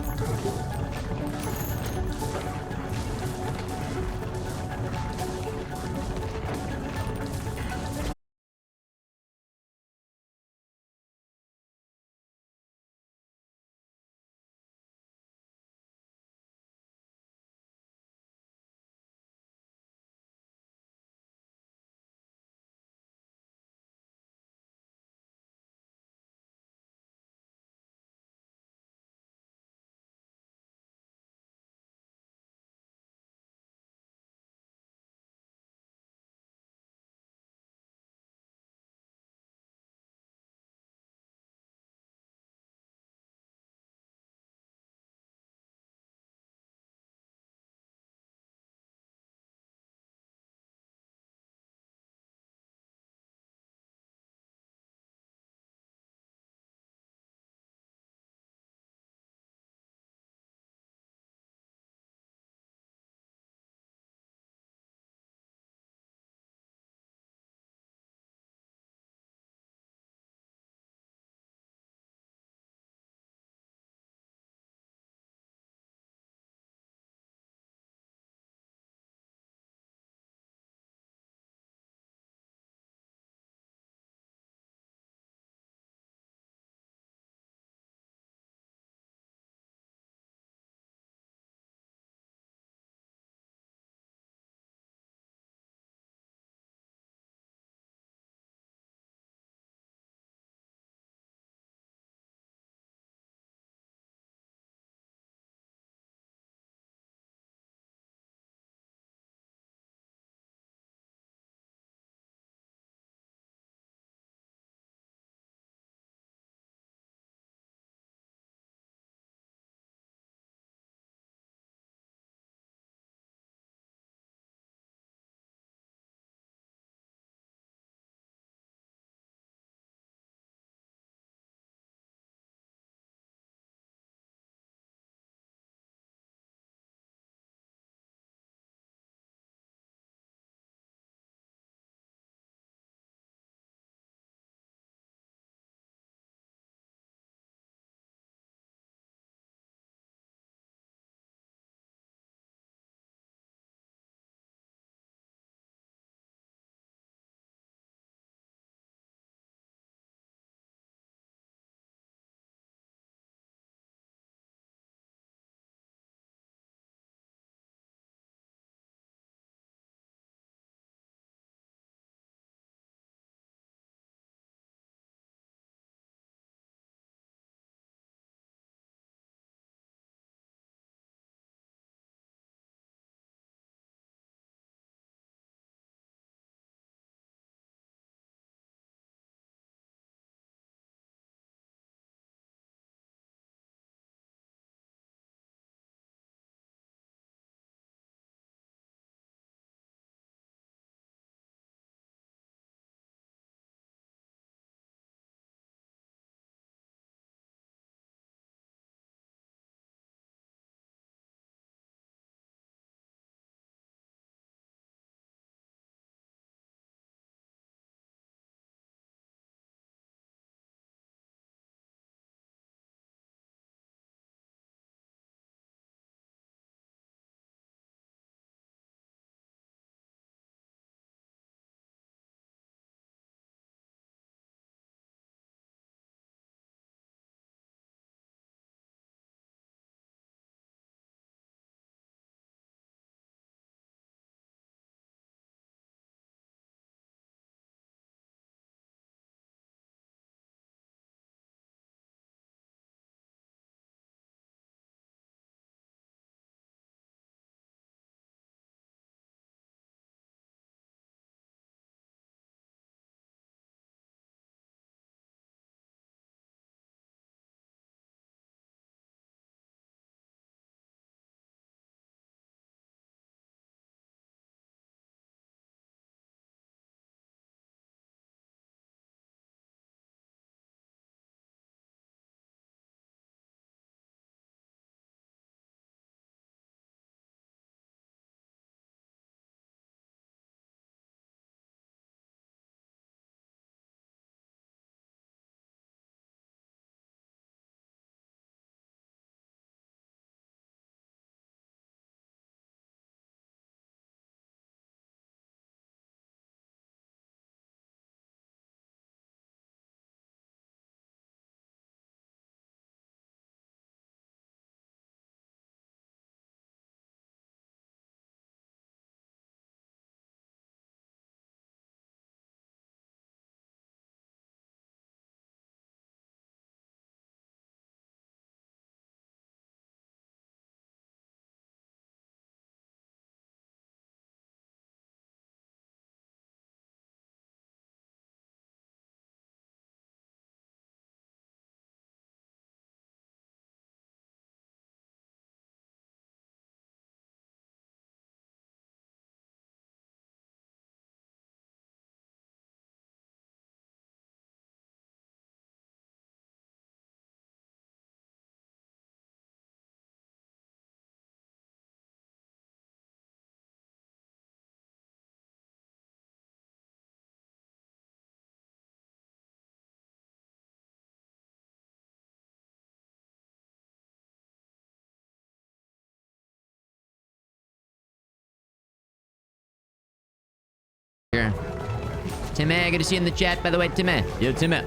Timmy, good to see you in the chat, by the way, Timmy. Yo, Timmy.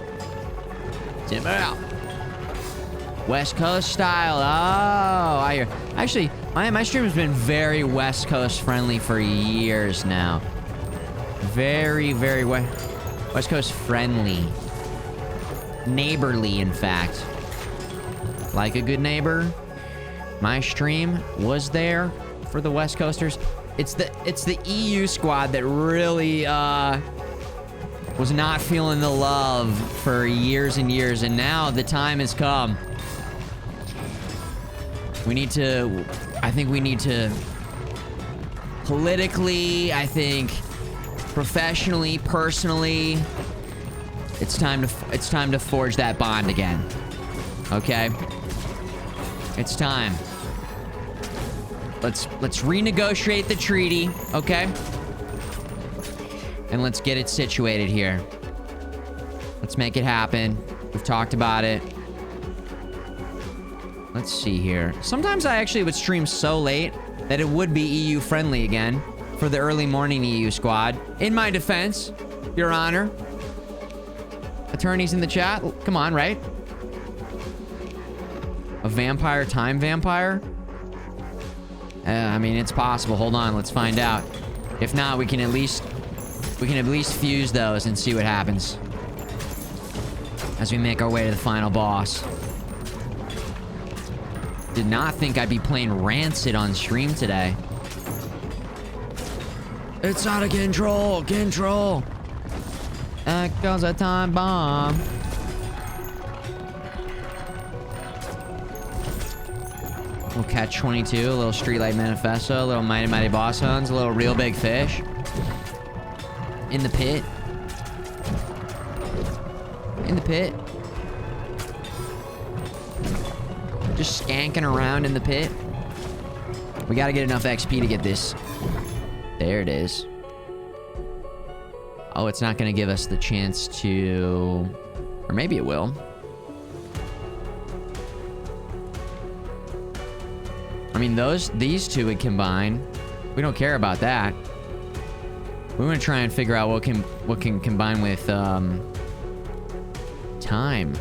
Timmy out. West Coast style. Oh, I hear. Actually, my stream has been very West Coast friendly for years now. Very, very West Coast friendly. Neighborly, in fact. Like a good neighbor. My stream was there for the West Coasters. It's the EU squad that really was not feeling the love for years and years, and now the time has come. I think we need to politically, I think professionally, personally, it's time to forge that bond again. Okay? It's time. Let's renegotiate the treaty, okay? And let's get it situated here. Let's make it happen. We've talked about it. Let's see here. Sometimes I actually would stream so late that it would be EU friendly again for the early morning EU squad. In my defense, Your Honor. Attorneys in the chat, come on, right? A vampire, time vampire? I mean, it's possible. Hold on, let's find out. If not, we can at least fuse those and see what happens as we make our way to the final boss. Did not think I'd be playing Rancid on stream today. It's out of control, control. That goes a time bomb. Little Catch 22, a little Streetlight Manifesto, a little Mighty Mighty Boss Huns, a little Real Big Fish. In the pit. In the pit. Just skanking around in the pit. We gotta get enough XP to get this. There it is. Oh, it's not gonna give us the chance to... Or maybe it will. I mean, these two would combine. We don't care about that. We want to try and figure out what can combine with time,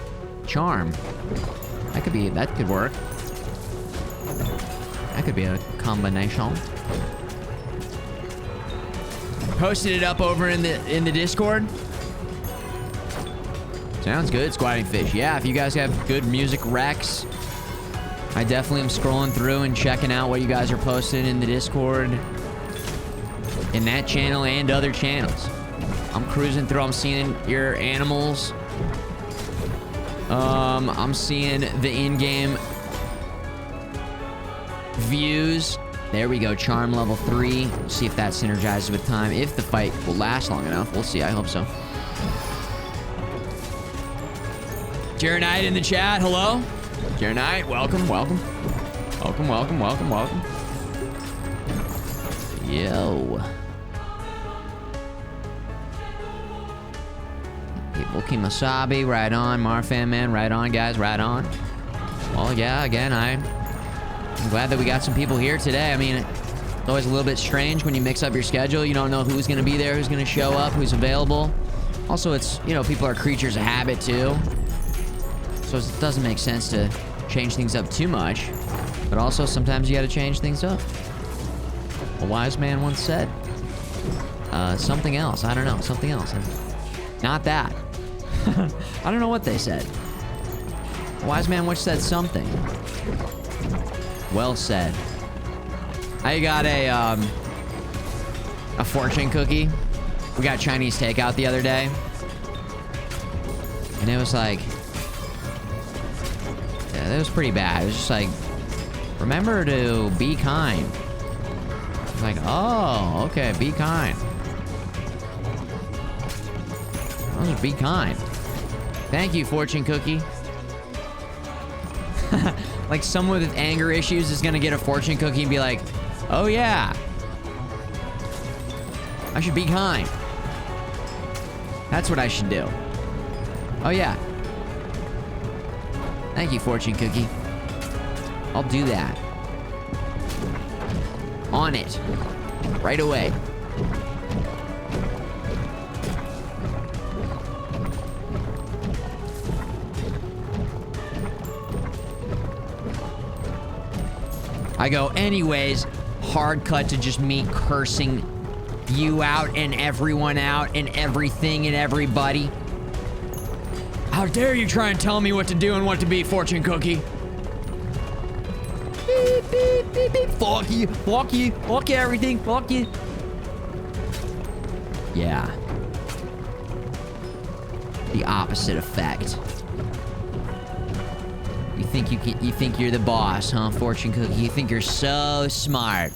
charm. That could work. That could be a combination. Posted it up over in the Discord. Sounds good, Squatting Fish. Yeah, if you guys have good music recs, I definitely am scrolling through and checking out what you guys are posting in the Discord, in that channel and other channels. I'm cruising through, I'm seeing your animals. I'm seeing the in-game views. There we go, charm level 3. See if that synergizes with time. If the fight will last long enough. We'll see, I hope so. Jared Knight in the chat, hello? Jared Knight, welcome, welcome. Welcome, welcome, welcome, welcome. Yo. Wookie Masabi, right on. Marfan Man, right on, guys, right on. Well, yeah, again, I'm glad that we got some people here today. I mean, it's always a little bit strange when you mix up your schedule. You don't know who's going to be there, who's going to show up, who's available. Also, it's, you know, people are creatures of habit, too. So it doesn't make sense to change things up too much. But also, sometimes you got to change things up. A wise man once said. Something else. I don't know. Something else. Not that. I don't know what they said. A wise man once said something. Well said. I got a fortune cookie. We got Chinese takeout the other day. And it was like... Yeah, it was pretty bad. It was just like... Remember to be kind. I was like, oh, okay, be kind. I'll just be kind. Thank you, fortune cookie. Like someone with anger issues is gonna get a fortune cookie and be like, oh yeah, I should be kind. That's what I should do. Oh yeah. Thank you, fortune cookie. I'll do that. On it. Right away. I go, anyways, hard cut to just me cursing you out and everyone out and everything and everybody. How dare you try and tell me what to do and what to be, fortune cookie? Beep, beep, beep, beep. Fuck you, fuck you, fuck you, everything, fuck you. Yeah. The opposite effect. You think you're the boss, huh, fortune cookie? You think you're so smart.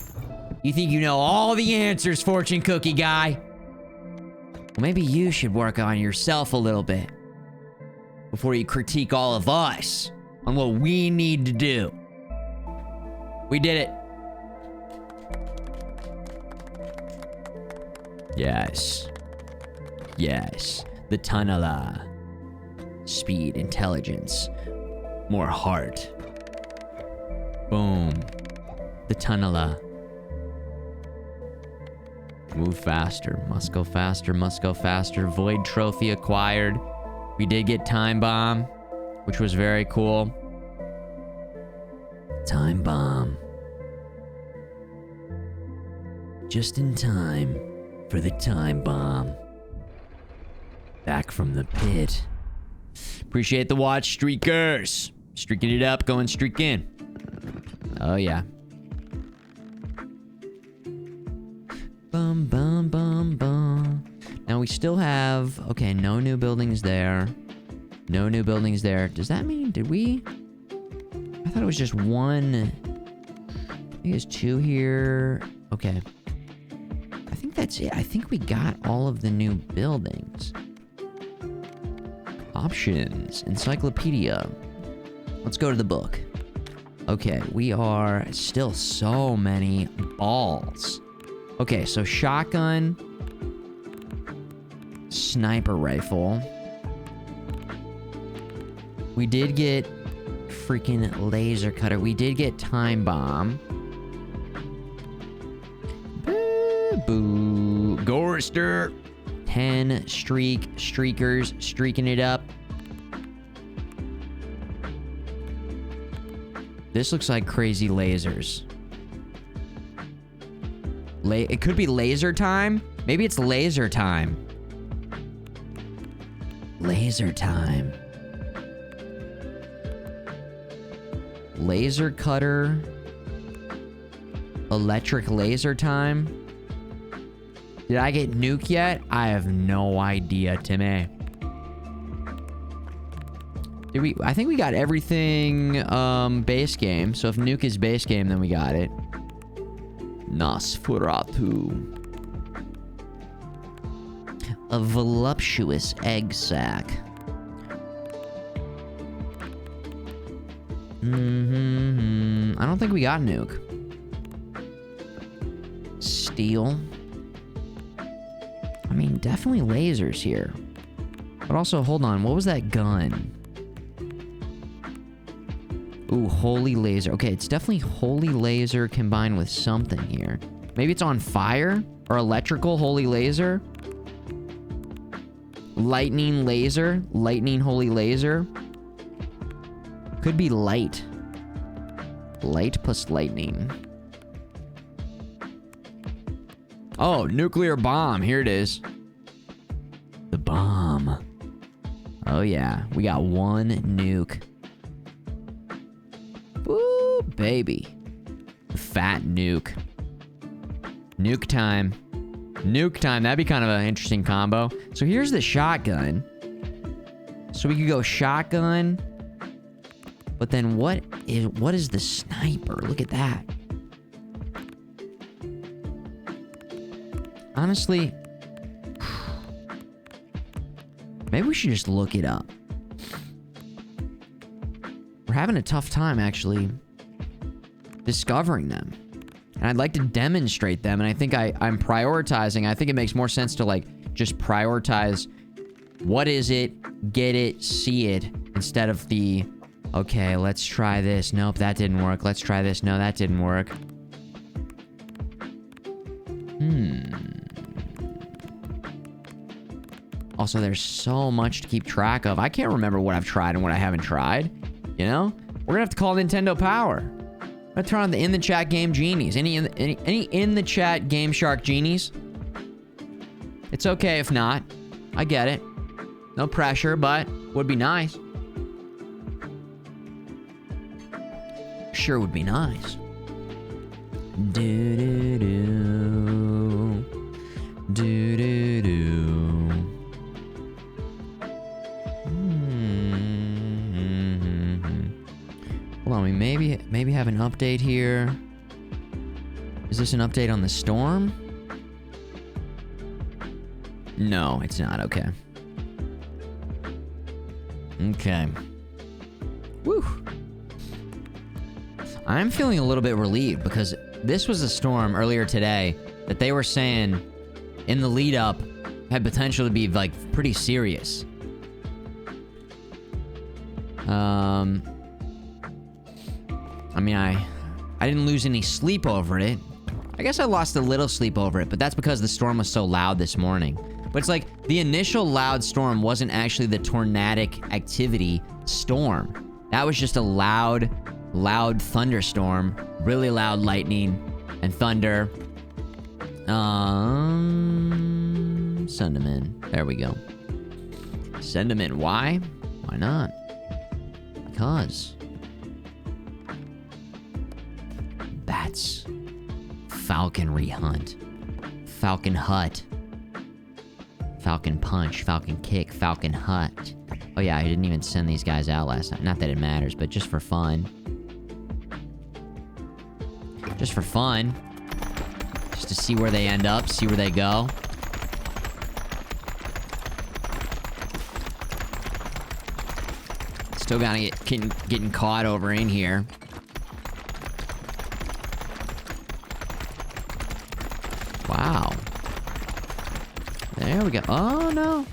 You think you know all the answers, fortune cookie guy. Well, maybe you should work on yourself a little bit before you critique all of us on what we need to do. We did it. Yes. Yes. The tunneler. Speed, intelligence, more heart. Boom. The tunneler. Move faster. Must go faster. Must go faster. Void trophy acquired. We did get time bomb, which was very cool. Time bomb. Just in time for the time bomb. Back from the pit. Appreciate the watch, streakers. Streaking it up, going streaking. Oh, yeah. Bum, bum, bum, bum. Now we still have... Okay, no new buildings there. No new buildings there. Does that mean... Did we... I thought it was just one... I think it's two here. Okay. I think that's it. I think we got all of the new buildings. Options. Encyclopedia. Let's go to the book. Okay, we are still so many balls. Okay, so shotgun. Sniper rifle. We did get freaking laser cutter. We did get time bomb. Boo, boo. Gorster. 10 streakers, streaking it up. This looks like crazy lasers. It could be laser time. Maybe it's laser time. Laser time. Laser cutter. Electric laser time. Did I get nuke yet? I have no idea, Timmy. Did we? I think we got everything base game. So if nuke is base game, then we got it. Nosferatu. A voluptuous egg sac. I don't think we got nuke. Steel. I mean, definitely lasers here. But also, hold on. What was that gun? Ooh, holy laser. Okay, it's definitely holy laser combined with something here. Maybe it's on fire? Or electrical holy laser? Lightning laser? Lightning holy laser? Could be light. Light plus lightning. Oh, nuclear bomb. Here it is. The bomb. Oh, yeah. We got one nuke. Woo, baby. Fat nuke. Nuke time. Nuke time. That'd be kind of an interesting combo. So here's the shotgun. So we could go shotgun. But then what is the sniper? Look at that. Honestly, maybe we should just look it up. We're having a tough time, actually, discovering them. And I'd like to demonstrate them, and I think I'm prioritizing. I think it makes more sense to, like, just prioritize what is it, get it, see it, instead of the, okay, let's try this. Nope, that didn't work. Let's try this. No, that didn't work. Also, there's so much to keep track of. I can't remember what I've tried and what I haven't tried. You know? We're gonna have to call Nintendo Power. I'm gonna turn on the in the chat game genies. Any in the chat Game Shark genies? It's okay if not. I get it. No pressure, but would be nice. Sure would be nice. Do do do. Do do do. Hold on, we maybe have an update here. Is this an update on the storm? No, it's not. Okay. Okay. Woo. I'm feeling a little bit relieved because this was a storm earlier today that they were saying in the lead up had potential to be like pretty serious. I mean, I didn't lose any sleep over it. I guess I lost a little sleep over it, but that's because the storm was so loud this morning. But it's like the initial loud storm wasn't actually the tornadic activity storm. That was just a loud thunderstorm, really loud lightning and thunder. Send them in. There we go. Send them in. Why? Why not? Because bats, falconry hunt, falcon hut, falcon punch, falcon kick, falcon hut. Oh yeah, I didn't even send these guys out last night. Not that it matters, but just for fun. Just for fun. Just to see where they end up, see where they go. Still gotta getting caught over in here. Wow. There we go. Oh, no.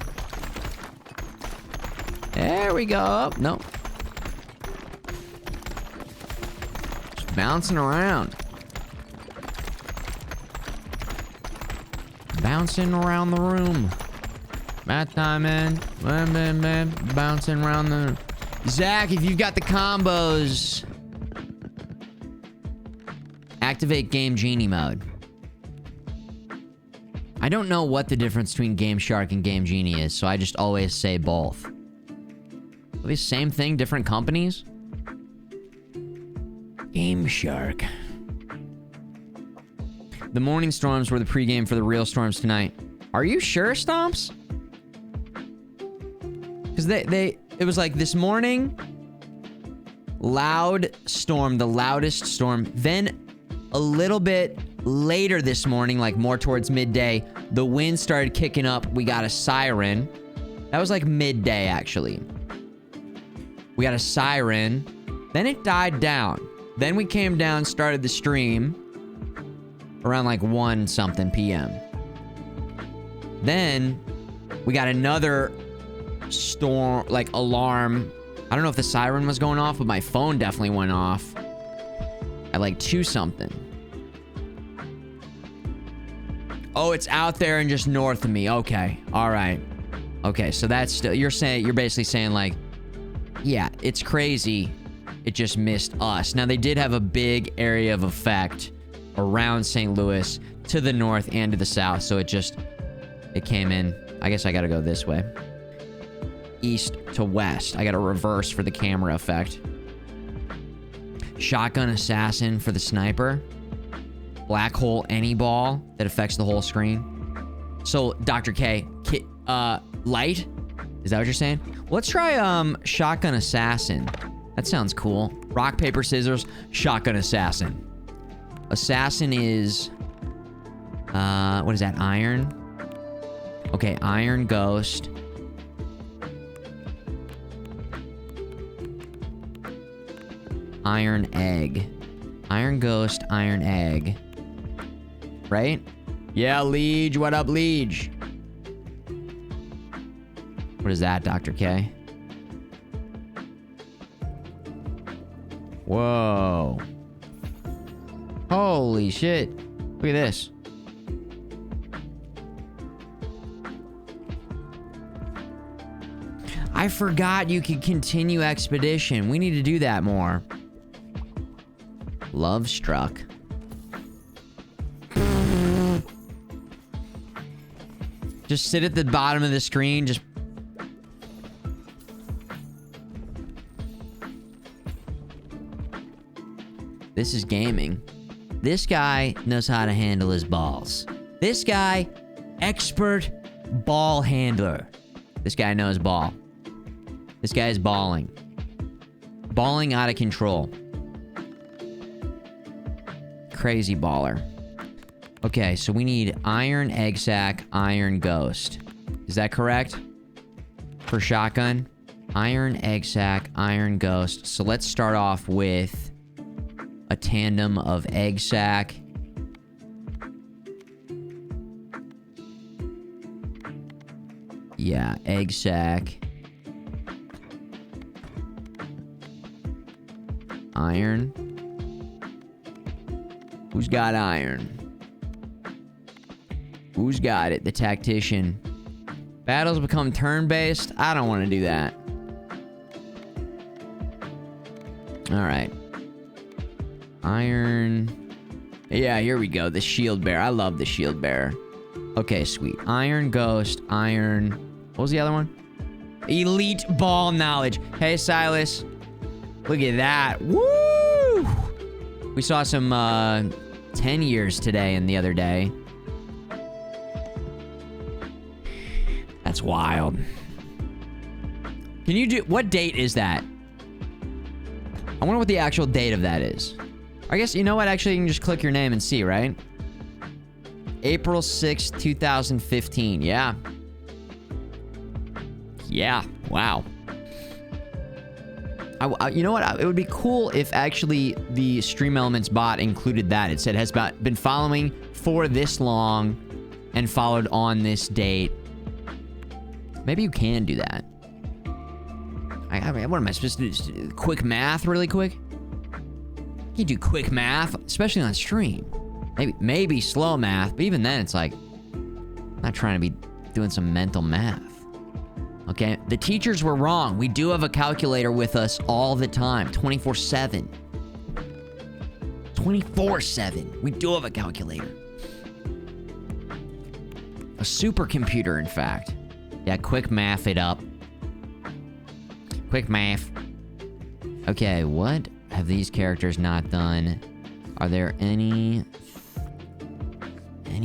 There we go. Oh, no. Just bouncing around. Bouncing around the room. Bath time in. Bouncing around the... Zach, if you've got the combos, activate Game Genie mode. I don't know what the difference between Game Shark and Game Genie is, so I just always say both. Are these same thing, different companies? Game Shark. The morning storms were the pregame for the real storms tonight. Are you sure, Stomps? Because it was like this morning, loud storm, the loudest storm. Then a little bit later this morning, like more towards midday, the wind started kicking up. We got a siren. That was like midday, actually. We got a siren. Then it died down. Then we came down, started the stream around like 1 something p.m. Then we got another storm, like alarm. I don't know if the siren was going off, but my phone definitely went off at like 2 something. Oh, it's out there and just north of me. Okay. All right. Okay, so that's still... You're basically saying, like... Yeah, it's crazy. It just missed us. Now, they did have a big area of effect around St. Louis to the north and to the south, so it came in. I guess I gotta go this way. East to west. I gotta reverse for the camera effect. Shotgun assassin for the sniper. Black hole any ball that affects the whole screen. So, Dr. K, light? Is that what you're saying? Let's try, shotgun assassin. That sounds cool. Rock, paper, scissors, shotgun assassin. Assassin is, what is that, iron? Okay, iron ghost. Iron egg. Iron ghost, iron egg. Right? Yeah, Liege. What up, Liege? What is that, Dr. K? Whoa. Holy shit. Look at this. I forgot you could continue expedition. We need to do that more. Love struck. Just sit at the bottom of the screen. Just... This is gaming. This guy knows how to handle his balls. This guy, expert ball handler. This guy knows ball. This guy is balling. Balling out of control. Crazy baller. Okay, so we need iron egg sack, iron ghost. Is that correct? For shotgun? Iron egg sack, iron ghost. So let's start off with a tandem of egg sack. Yeah, egg sack. Iron. Who's got iron? Who's got it? The tactician. Battles become turn-based? I don't want to do that. Alright. Iron. Yeah, here we go. The shield bearer. I love the shield bearer. Okay, sweet. Iron ghost. Iron. What was the other one? Elite ball knowledge. Hey, Silas. Look at that. Woo! We saw some 10 years today and the other day. That's wild. Can you do... What date is that? I wonder what the actual date of that is. I guess, you know what? Actually, you can just click your name and see, right? April 6th, 2015. Yeah. Yeah. Wow. You know what? It would be cool if actually the Stream Elements bot included that. It said, has been following for this long and followed on this date. Maybe you can do that. I mean, what am I supposed to do? Quick math really quick? You do quick math, especially on stream. Maybe slow math, but even then it's like, I'm not trying to be doing some mental math. Okay, the teachers were wrong. We do have a calculator with us all the time, 24/7. 24/7. We do have a calculator. A supercomputer, in fact. Yeah, quick math it up. Quick math. Okay, what have these characters not done? Are there any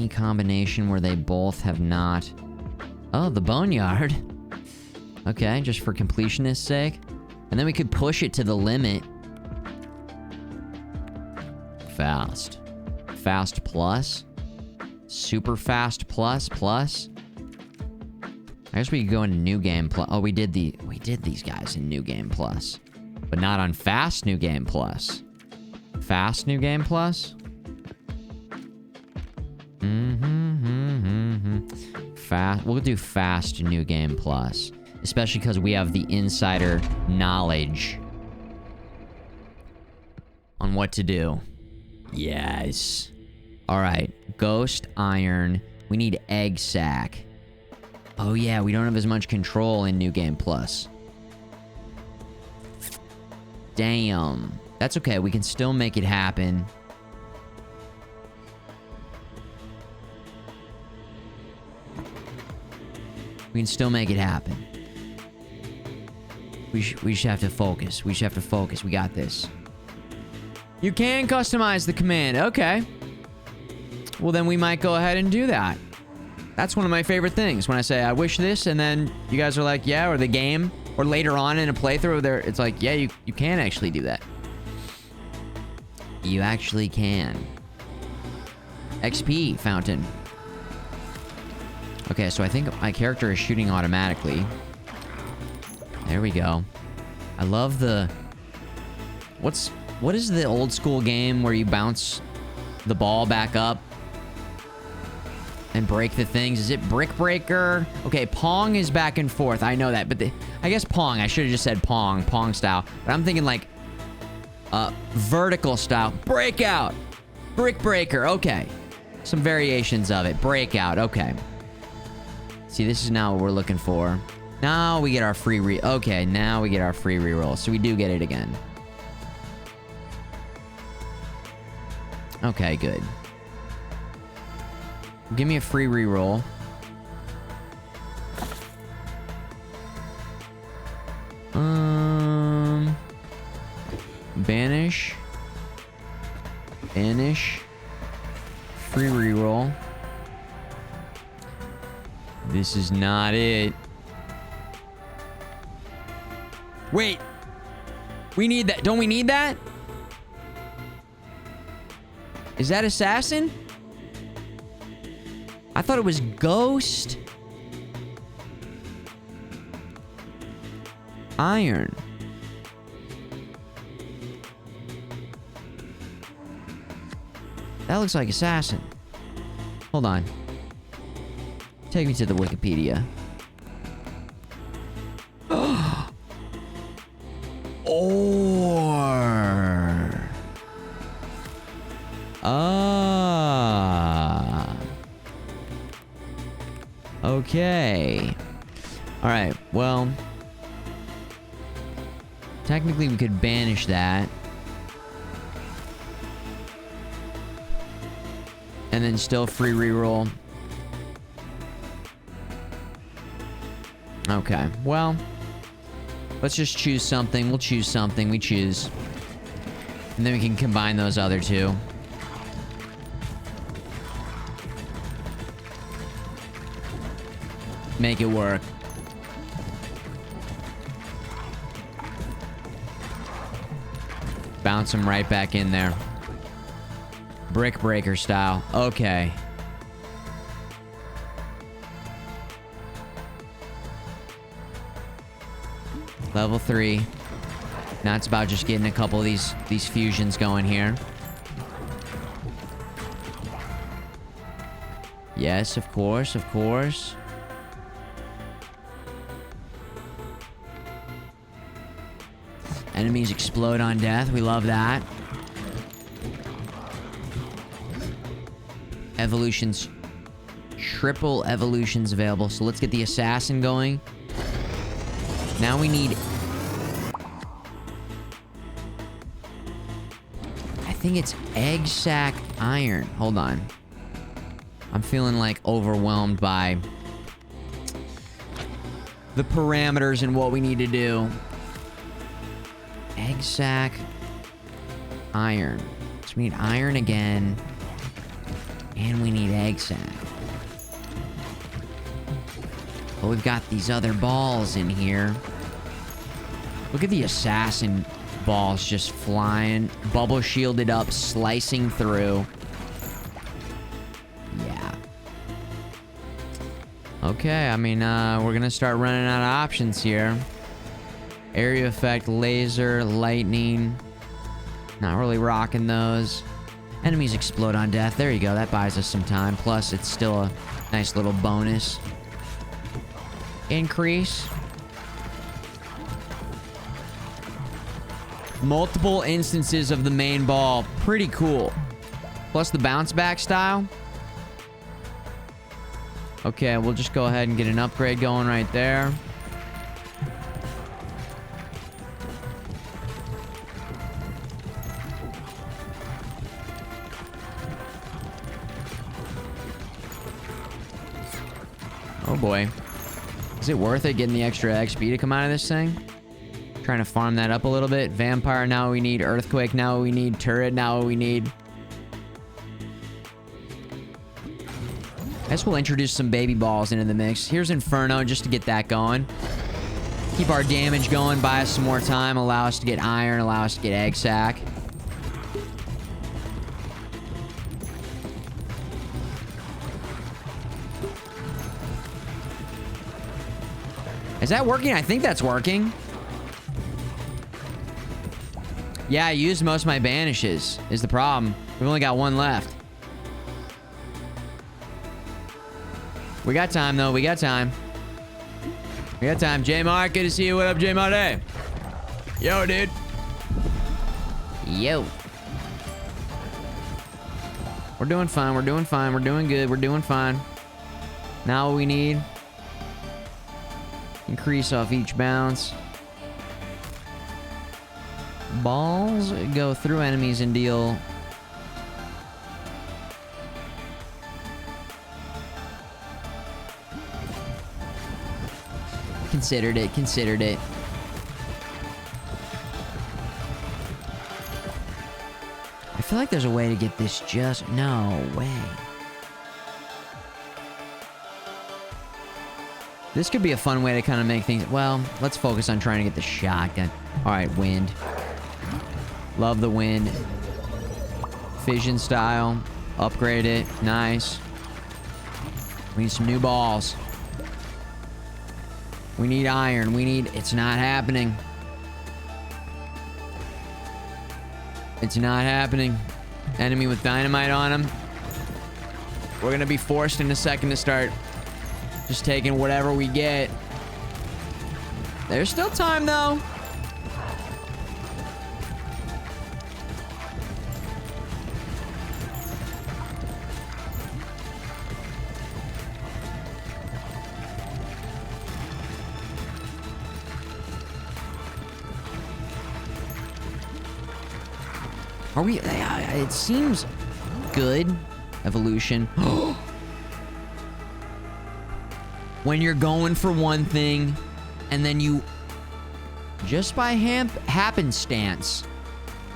combination where they both have not? Oh, the Boneyard. Okay, just for completionist's sake. And then we could push it to the limit. Fast. Fast plus. Super fast plus. I guess we could go into New Game Plus. Oh, we did these guys in New Game Plus. But not on Fast New Game Plus. Fast New Game Plus? Fast. We'll do Fast New Game Plus. Especially because we have the insider knowledge on what to do. Yes. Alright. Ghost Iron. We need Egg Sack. Oh yeah, we don't have as much control in New Game Plus. Damn. That's okay, we can still make it happen. We can still make it happen. We just have to focus. We got this. You can customize the command. Okay. Well, then we might go ahead and do that. That's one of my favorite things. When I say, I wish this, and then you guys are like, yeah, or the game, or later on in a playthrough, it's like, yeah, you can actually do that. You actually can. XP fountain. Okay, so I think my character is shooting automatically. There we go. I love the... What is the old school game where you bounce the ball back up and break the things? Is it Brick Breaker? Okay, Pong is back and forth. I know that, but I guess Pong. I should have just said Pong style. But I'm thinking like vertical style. Breakout. Brick Breaker. Okay. Some variations of it. Breakout. Okay. See, this is now what we're looking for. Now we get our free okay, now we get our free reroll. So we do get it again. Okay, good. Give me a free reroll. Banish. Banish. Free reroll. This is not it. Wait. We need that. Don't we need that? Is that assassin? I thought it was ghost. Iron. That looks like assassin. Hold on. Take me to the Wikipedia. Or. Ah. Okay. Alright, well. Technically, we could banish that. And then still free reroll. Okay, well. Let's just choose something. We'll choose something. We choose. And then we can combine those other two. Make it work. Bounce them right back in there. Brick breaker style. Okay. Level 3. Now it's about just getting a couple of these fusions going here. Yes, of course, of course. Enemies explode on death. We love that. Evolutions. Triple evolutions available. So let's get the assassin going. Now we need... I think it's egg sac iron. Hold on. I'm feeling like overwhelmed by the parameters and what we need to do. Egg sac iron. So we need iron again. And we need egg sac. But we've got these other balls in here. Look at the assassin balls just flying. Bubble shielded up, slicing through. Yeah. Okay, I mean, we're gonna start running out of options here. Area effect, laser, lightning. Not really rocking those. Enemies explode on death. There you go. That buys us some time. Plus, it's still a nice little bonus. Increase. Multiple instances of the main ball. Pretty cool. Plus the bounce back style. Okay, we'll just go ahead and get an upgrade going right there. Oh boy. Is it worth it getting the extra XP to come out of this thing? Trying to farm that up a little bit. Vampire, now we need earthquake, now we need turret, now we need... I guess we'll introduce some baby balls into the mix. Here's Inferno, just to get that going. Keep our damage going, buy us some more time, allow us to get iron, allow us to get egg sac. Is that working? I think that's working. Yeah, I used most of my banishes, is the problem. We've only got one left. We got time, though. We got time. We got time. J-Mark, good to see you. What up, J-Mark? Hey. Yo, dude. Yo. We're doing fine. We're doing fine. We're doing good. We're doing fine. Now what we need... Increase off each bounce. Balls go through enemies and deal considered it, considered it. I feel like there's a way to get this just... No way. This could be a fun way to kind of make things... Well, let's focus on trying to get the shotgun. Alright, wind. Love the wind. Fission style. Upgrade it. Nice. We need some new balls. We need iron. We need... It's not happening. It's not happening. Enemy with dynamite on him. We're gonna be forced in a second to start just taking whatever we get. There's still time, though. Are we... It seems good. Evolution. When you're going for one thing, and then you... Just by happenstance.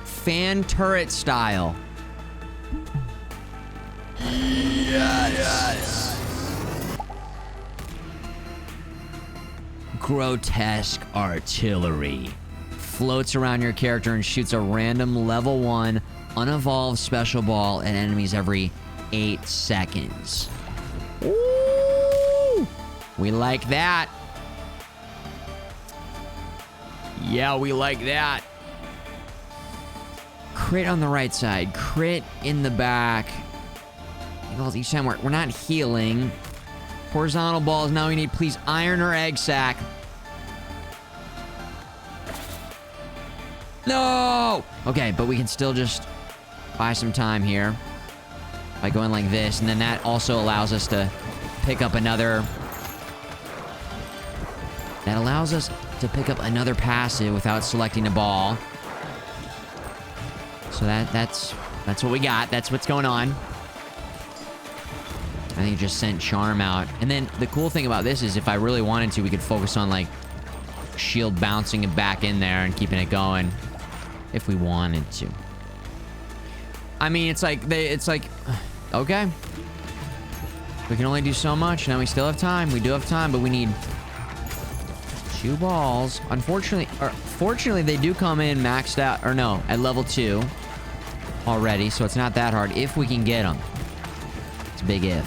Fan turret style. Yes! Grotesque artillery. Floats around your character and shoots a random level 1 unevolved special ball at enemies every 8 seconds. Ooh, we like that. Yeah, we like that. Crit on the right side. Crit in the back. Each time we're not healing. Horizontal balls. Now we need, please, iron or egg sack. No! Okay, but we can still just buy some time here by going like this, and then that also allows us to pick up another... That allows us to pick up another passive without selecting a ball. So that's what we got. That's what's going on. I think it just sent Charm out. And then the cool thing about this is if I really wanted to, we could focus on, like, shield bouncing it back in there and keeping it going. If we wanted to. I mean, it's like, okay. We can only do so much. Now we still have time. We do have time, but we need 2 balls. Fortunately, they do come in maxed out, or no, at level 2 already, so it's not that hard if we can get them. It's a big if.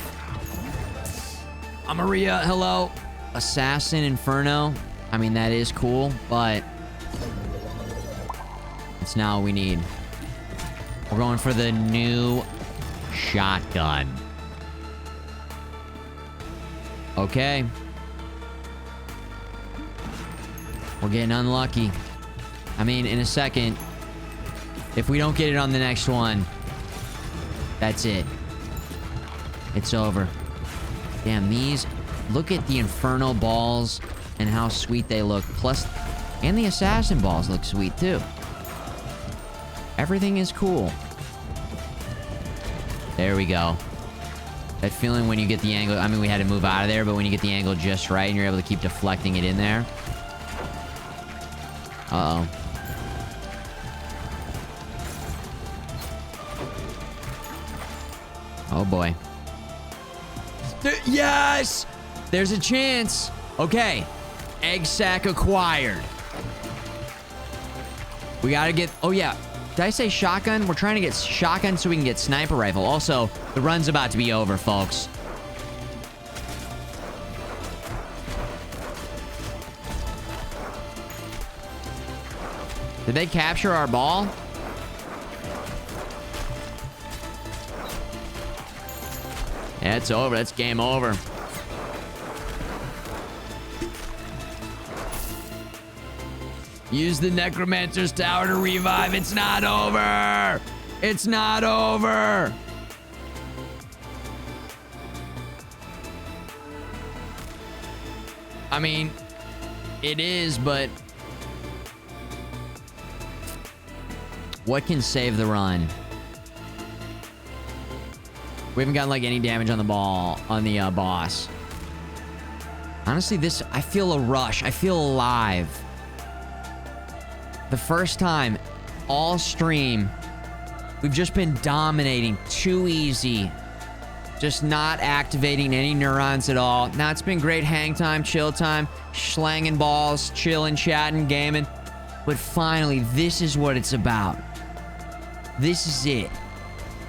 Amaria, hello. Assassin Inferno. I mean, that is cool, but... It's now we need. We're going for the new shotgun. Okay. We're getting unlucky. I mean, in a second, if we don't get it on the next one, that's it. It's over. Damn, these... Look at the Inferno balls and how sweet they look. Plus, and the Assassin balls look sweet, too. Everything is cool. There we go. That feeling when you get the angle... I mean, we had to move out of there, but when you get the angle just right and you're able to keep deflecting it in there. Uh-oh. Oh, boy. Yes! There's a chance. Okay. Egg sack acquired. We gotta get... Oh, yeah. Did I say shotgun? We're trying to get shotgun so we can get sniper rifle. Also, the run's about to be over, folks. Did they capture our ball? Yeah, it's over. That's game over. Use the Necromancer's Tower to revive. It's not over. It's not over. I mean, it is, but what can save the run? We haven't gotten like any damage on the ball, on the boss. Honestly, I feel a rush. I feel alive. The first time all stream, we've just been dominating. Too easy. Just not activating any neurons at all. Now, it's been great hang time, chill time, slanging balls, chilling, chatting, gaming. But finally, this is what it's about. This is it.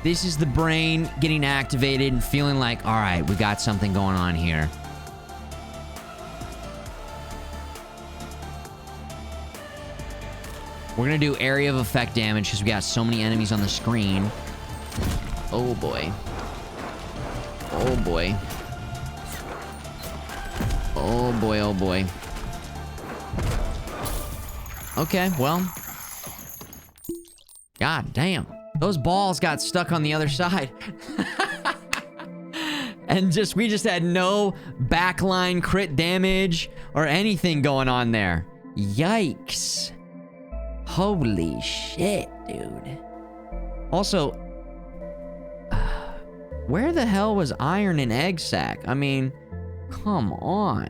This is the brain getting activated and feeling like, all right, we got something going on here. We're gonna do area of effect damage because we got so many enemies on the screen. Oh boy. Oh boy. Oh boy, oh boy. Okay, well. God damn. Those balls got stuck on the other side. And we just had no backline crit damage or anything going on there. Yikes. Holy shit, dude. Also, where the hell was Iron and Egg Sack? I mean, come on.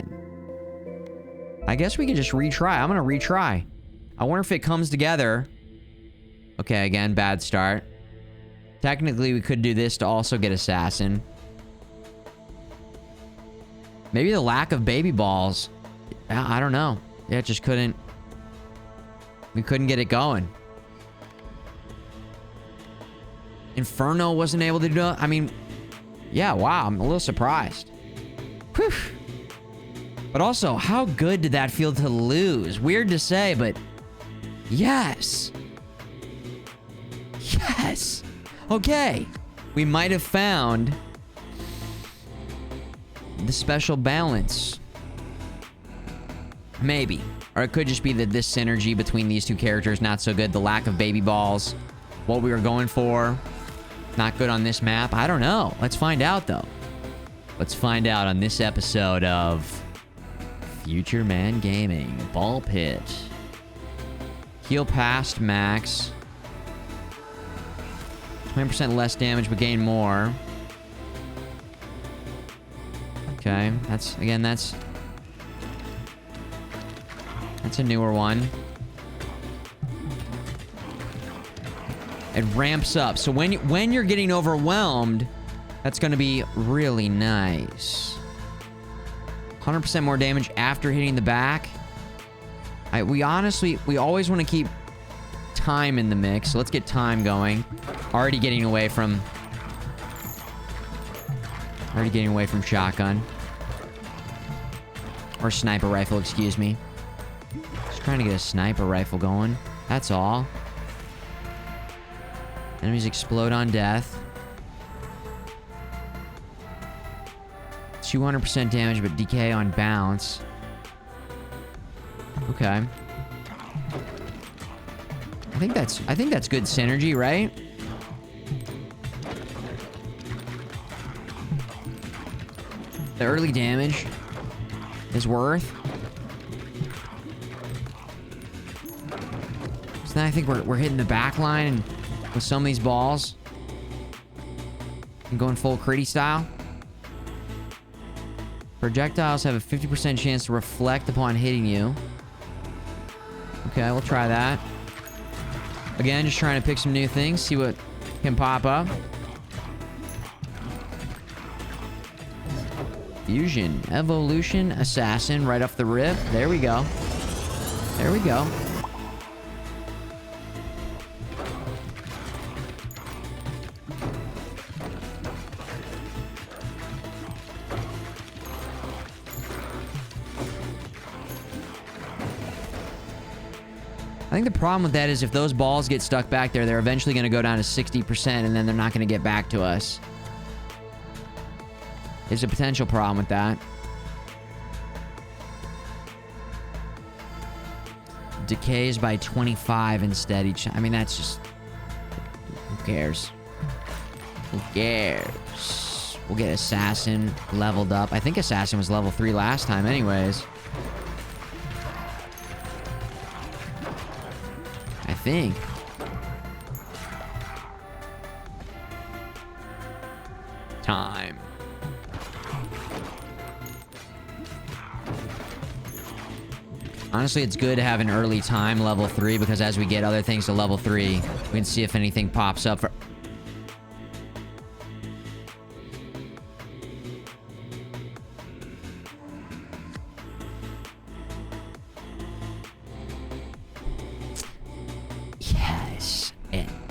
I guess we could just retry. I'm gonna retry. I wonder if it comes together. Okay, again, bad start. Technically, we could do this to also get Assassin. Maybe the lack of baby balls. I don't know. Yeah, it just couldn't. We couldn't get it going. Inferno wasn't able to do it. I mean, yeah, wow, I'm a little surprised. Whew. But also, how good did that feel to lose? Weird to say, but yes. Yes. Okay. We might have found the special balance. Maybe. Or it could just be that this synergy between these two characters not so good. The lack of baby balls. What we were going for. Not good on this map. I don't know. Let's find out, though. Let's find out on this episode of Futureman Gaming. Ball Pit. Heal past max. 20% less damage, but gain more. Okay. That's a newer one. It ramps up. So when you're getting overwhelmed, that's going to be really nice. 100% more damage after hitting the back. We always want to keep time in the mix. So let's get time going. Already getting away from shotgun. Or sniper rifle, excuse me. Just trying to get a sniper rifle going. That's all. Enemies explode on death. 200% damage, but decay on bounce. Okay. I think that's good synergy, right? The early damage is worth. So then I think we're hitting the back line and with some of these balls. I'm going full critty style. Projectiles have a 50% chance to reflect upon hitting you. Okay, we'll try that. Again, just trying to pick some new things, see what can pop up. Fusion, Evolution, Assassin, right off the rip. There we go. There we go. I think the problem with that is if those balls get stuck back there, they're eventually going to go down to 60% and then they're not going to get back to us. There's a potential problem with that. Decays by 25 instead each. I mean, that's just... Who cares? Who cares? We'll get Assassin leveled up. I think Assassin was level 3 last time anyways. I think. Time. Honestly, it's good to have an early time level 3 because as we get other things to level 3, we can see if anything pops up for... Yes.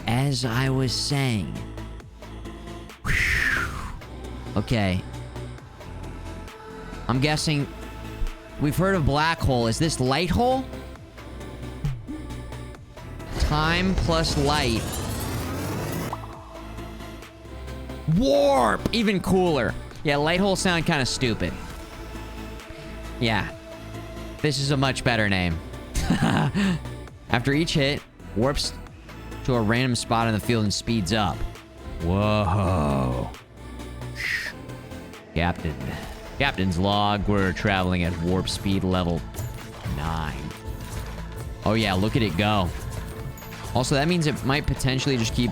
As I was saying. Okay. I'm guessing... We've heard of black hole. Is this light hole? Time plus light. Warp! Even cooler. Yeah, light hole sound kind of stupid. Yeah. This is a much better name. After each hit, warps to a random spot on the field and speeds up. Whoa. Captain's log, we're traveling at warp speed level 9. Oh yeah, look at it go. Also, that means it might potentially just keep...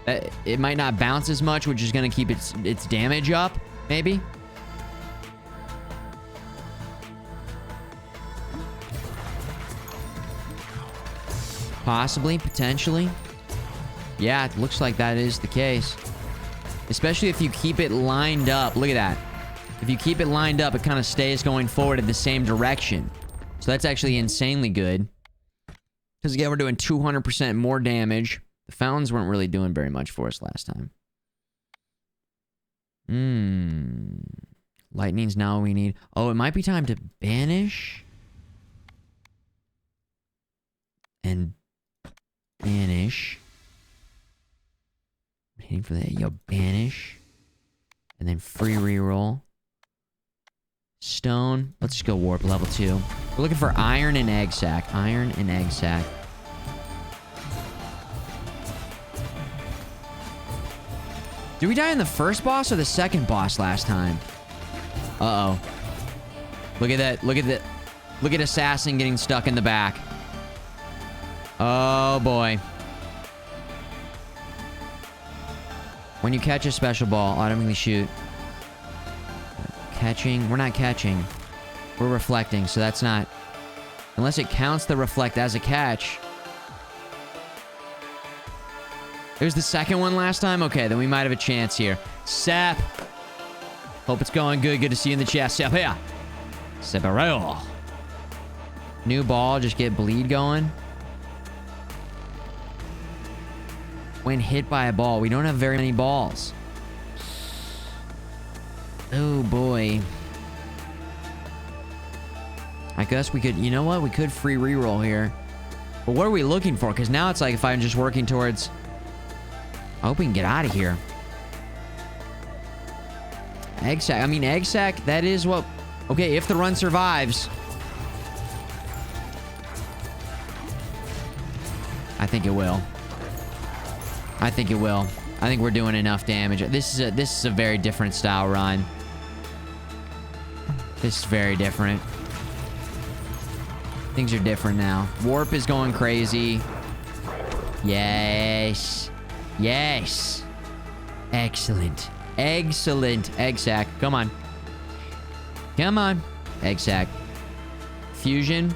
it might not bounce as much, which is going to keep its damage up, maybe? Possibly, potentially. Yeah, it looks like that is the case. Especially if you keep it lined up. Look at that. If you keep it lined up, it kind of stays going forward in the same direction. So that's actually insanely good. Because again, we're doing 200% more damage. The fountains weren't really doing very much for us last time. Lightning's now all we need. Oh, it might be time to banish. And banish. Waiting for that. Yo, banish. And then free reroll. Stone. Let's just go warp level 2. We're looking for iron and egg sac. Iron and egg sac. Did we die in the first boss or the second boss last time? Uh-oh. Look at that. Look at that. Look at Assassin getting stuck in the back. Oh, boy. When you catch a special ball, automatically shoot. Catching. We're not catching. We're reflecting, so that's not... Unless it counts the reflect as a catch. It was the second one last time? Okay, then we might have a chance here. Sap. Hope it's going good. Good to see you in the chat. Sap here. Separeo. New ball. Just get bleed going. When hit by a ball. We don't have very many balls. Oh, boy. I guess we could... You know what? We could free reroll here. But what are we looking for? Because now it's like if I'm just working towards... I hope we can get out of here. Egg sac. I mean, egg sac, that is what... Okay, if the run survives... I think it will. I think it will. I think we're doing enough damage. This is a very different style run. This is very different. Things are different now. Warp is going crazy. Yes. Yes. Excellent. Excellent. Egg sac. Come on. Come on. Egg sac. Fusion.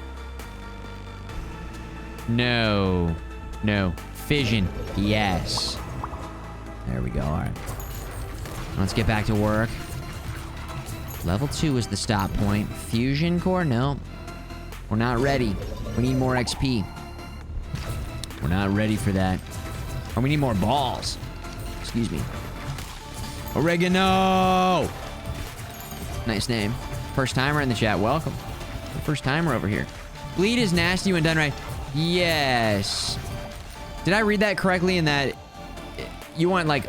No. No. Fission. Yes. There we go. All right. Let's get back to work. Level 2 is the stop point. Fusion core? No. We're not ready. We need more XP. We're not ready for that. Or we need more balls. Excuse me. Oregano! Nice name. First timer in the chat. Welcome. First timer over here. Bleed is nasty when done right. Yes. Did I read that correctly in that you want like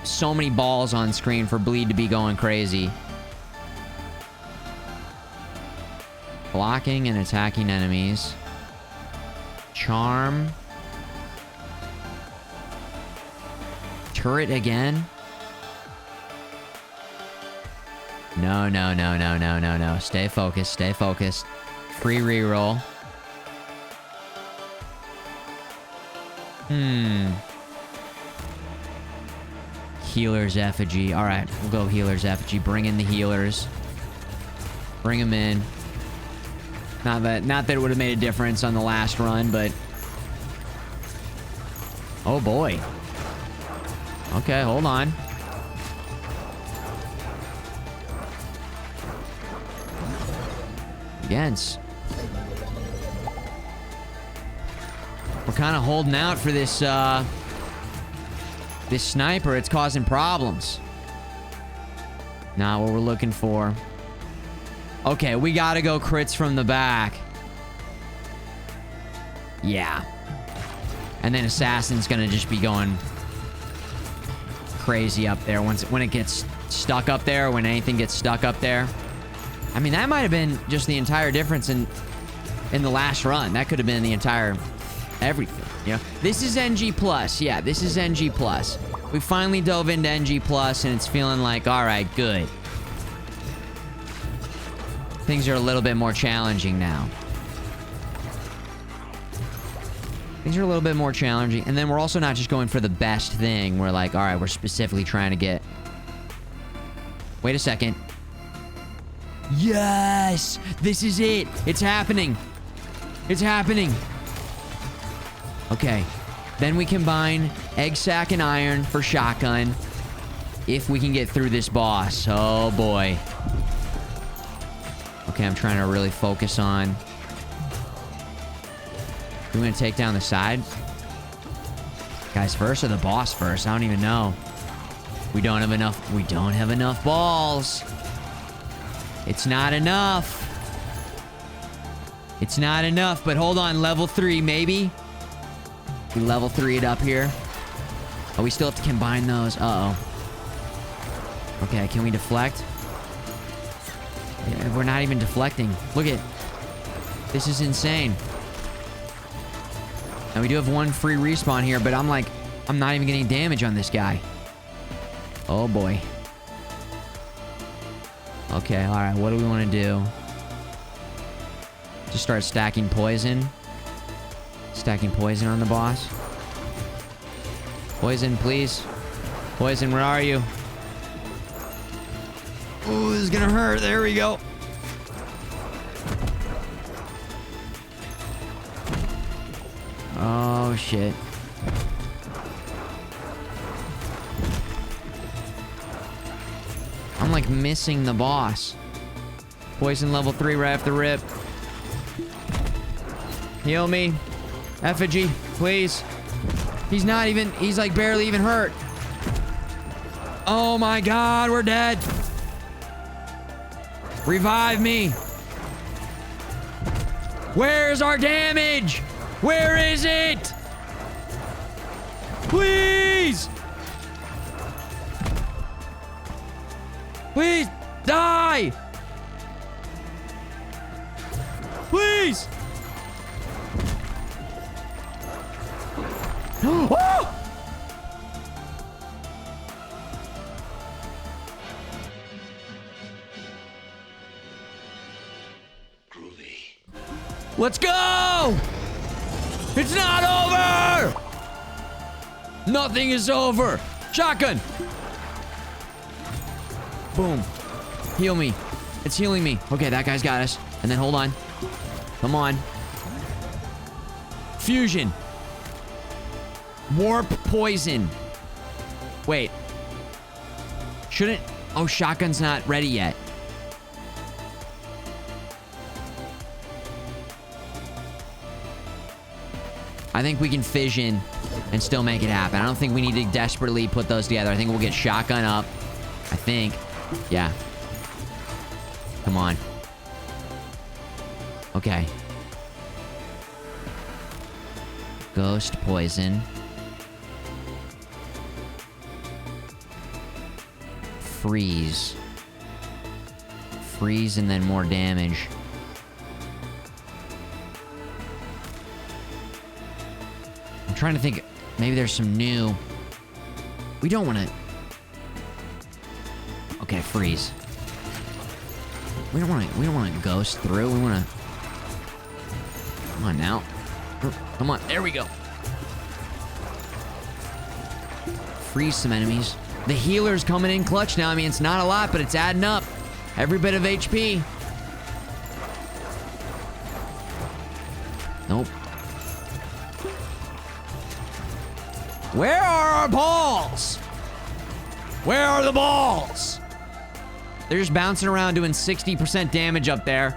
so many balls on screen for bleed to be going crazy? Blocking and attacking enemies. Charm. Turret again. No, no, no, no, no, no, no. Stay focused, stay focused. Free reroll. Healer's effigy. Alright, we'll go healer's effigy. Bring in the healers. Bring them in. Not that it would have made a difference on the last run, but... Oh, boy. Okay, hold on. Against. We're kind of holding out for this, this sniper. It's causing problems. Not what we're looking for. Okay, we gotta go crits from the back. Yeah. And then Assassin's gonna just be going crazy up there when it gets stuck up there, when anything gets stuck up there. I mean, that might have been just the entire difference in the last run. That could have been the entire everything, you know? This is NG+. Yeah, this is NG+. We finally dove into NG+, and it's feeling like, all right, good. Things are a little bit more challenging now. Things are a little bit more challenging. And then we're also not just going for the best thing. We're like, all right, we're specifically trying to get... Wait a second. Yes! This is it! It's happening! It's happening! Okay. Then we combine egg sack and iron for shotgun. If we can get through this boss. Oh, boy. Okay, I'm trying to really focus on... We're gonna take down the side? Guys first or the boss first? I don't even know. We don't have enough... We don't have enough balls. It's not enough. It's not enough, but hold on. Level 3, maybe? We level 3 it up here. Oh, we still have to combine those. Uh-oh. Okay, can we deflect? Yeah, we're not even deflecting. Look at... This is insane. Now, we do have one free respawn here, but I'm like... I'm not even getting damage on this guy. Oh, boy. Okay, alright. What do we want to do? Just start stacking poison. Stacking poison on the boss. Poison, please. Poison, where are you? Ooh, this is gonna hurt. There we go. Oh, shit. I'm like missing the boss. Poison level 3 right off the rip. Heal me. Effigy, please. He's not even... He's like barely even hurt. Oh my god, we're dead. Revive me. Where's our damage? Where is it? Please. Please, die. Please. Oh! Let's go! It's not over! Nothing is over! Shotgun! Boom. Heal me. It's healing me. Okay, that guy's got us. And then hold on. Come on. Fusion. Warp poison. Wait. Shouldn't... Oh, shotgun's not ready yet. I think we can fission and still make it happen. I don't think we need to desperately put those together. I think we'll get shotgun up. I think. Yeah. Come on. Okay. Ghost poison. Freeze. Freeze and then more damage. I'm trying to think. Maybe there's some new... We don't want to... Okay, freeze. We don't want to ghost through. We want to... Come on now. Come on. There we go. Freeze some enemies. The healer's coming in clutch now. I mean, it's not a lot, but it's adding up. Every bit of HP. Nope. Where are our balls? Where are the balls? They're just bouncing around doing 60% damage up there.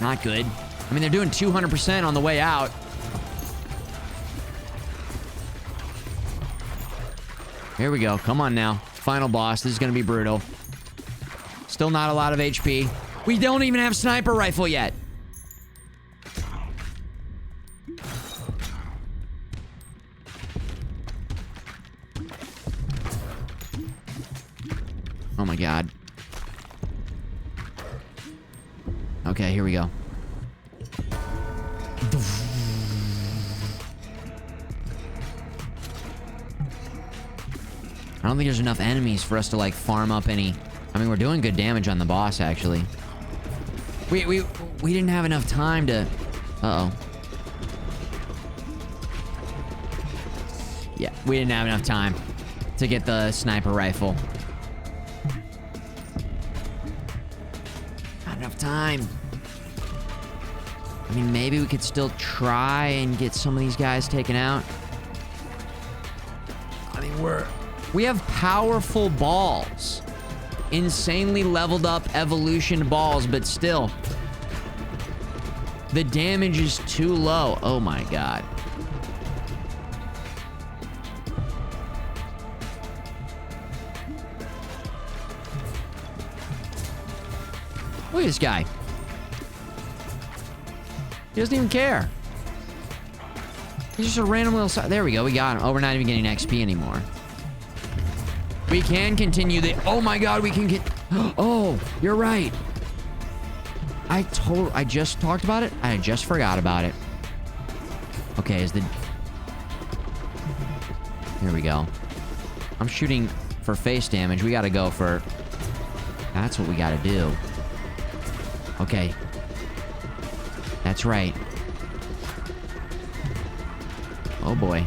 Not good. I mean, they're doing 200% on the way out. Here we go. Come on now. Final boss. This is going to be brutal. Still not a lot of HP. We don't even have sniper rifle yet. Oh my god. Okay, here we go. I don't think there's enough enemies for us to, like, farm up any... I mean, we're doing good damage on the boss, actually. We didn't have enough time to... Uh-oh. Yeah, we didn't have enough time to get the sniper rifle. Not enough time. I mean, maybe we could still try and get some of these guys taken out. I mean, we have powerful balls. Insanely leveled up evolution balls, but still. The damage is too low. Oh my god. Look at this guy. He doesn't even care. He's just a random little... There we go. We got him. Oh, we're not even getting XP anymore. We can continue the... Oh my god, we can get... Oh, you're right. I just talked about it. I just forgot about it. Okay, is the... Here we go. I'm shooting for face damage. We gotta go for... That's what we gotta do. Okay. That's right. Oh boy.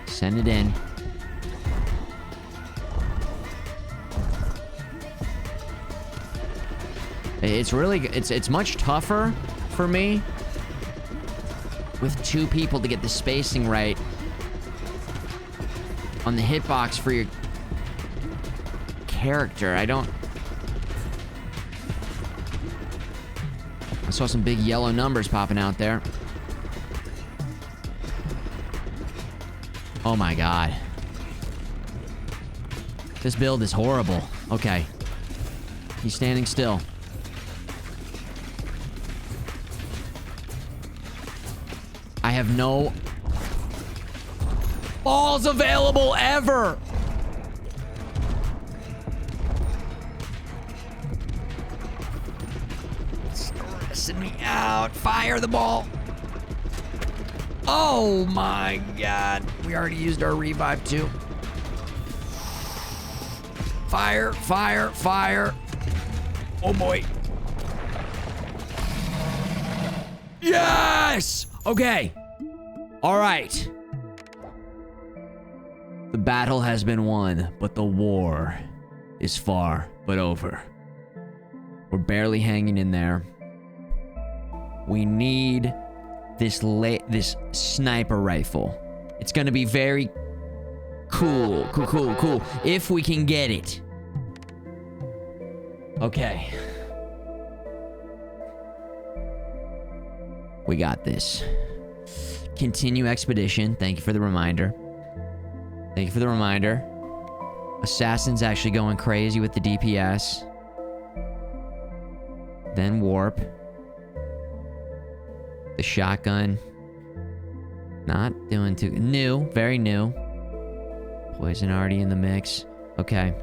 Send it in. It's really... It's much tougher for me with two people to get the spacing right on the hitbox for your character. I saw some big yellow numbers popping out there. Oh my god. This build is horrible. Okay. He's standing still. I have no balls available ever. Stressing me out. Fire the ball. Oh my god. We already used our revive too. Fire, fire, fire. Oh boy. Yes! Okay. All right. The battle has been won, but the war is far but over. We're barely hanging in there. We need this sniper rifle. It's gonna be very cool. Cool. If we can get it. Okay. We got this. Continue expedition. Thank you for the reminder. Thank you for the reminder. Assassin's actually going crazy with the DPS. Then warp. The shotgun. Not doing too... New. Very new. Poison already in the mix. Okay.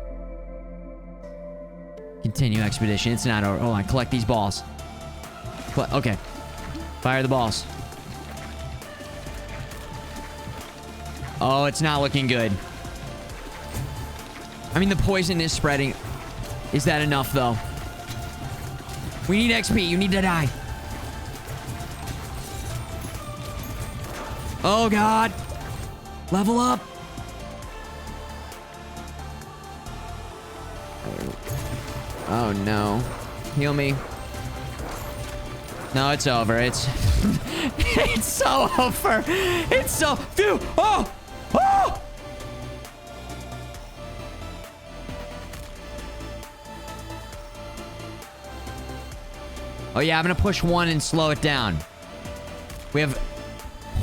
Continue expedition. It's not over. Hold on. Collect these balls. Okay. Fire the balls. Oh, it's not looking good. I mean, the poison is spreading. Is that enough, though? We need XP. You need to die. Oh, God. Level up. Oh, no. Heal me. No, it's over. It's... it's so over. It's so... Dude! Oh! Oh! Oh, yeah, I'm gonna push 1 and slow it down. We have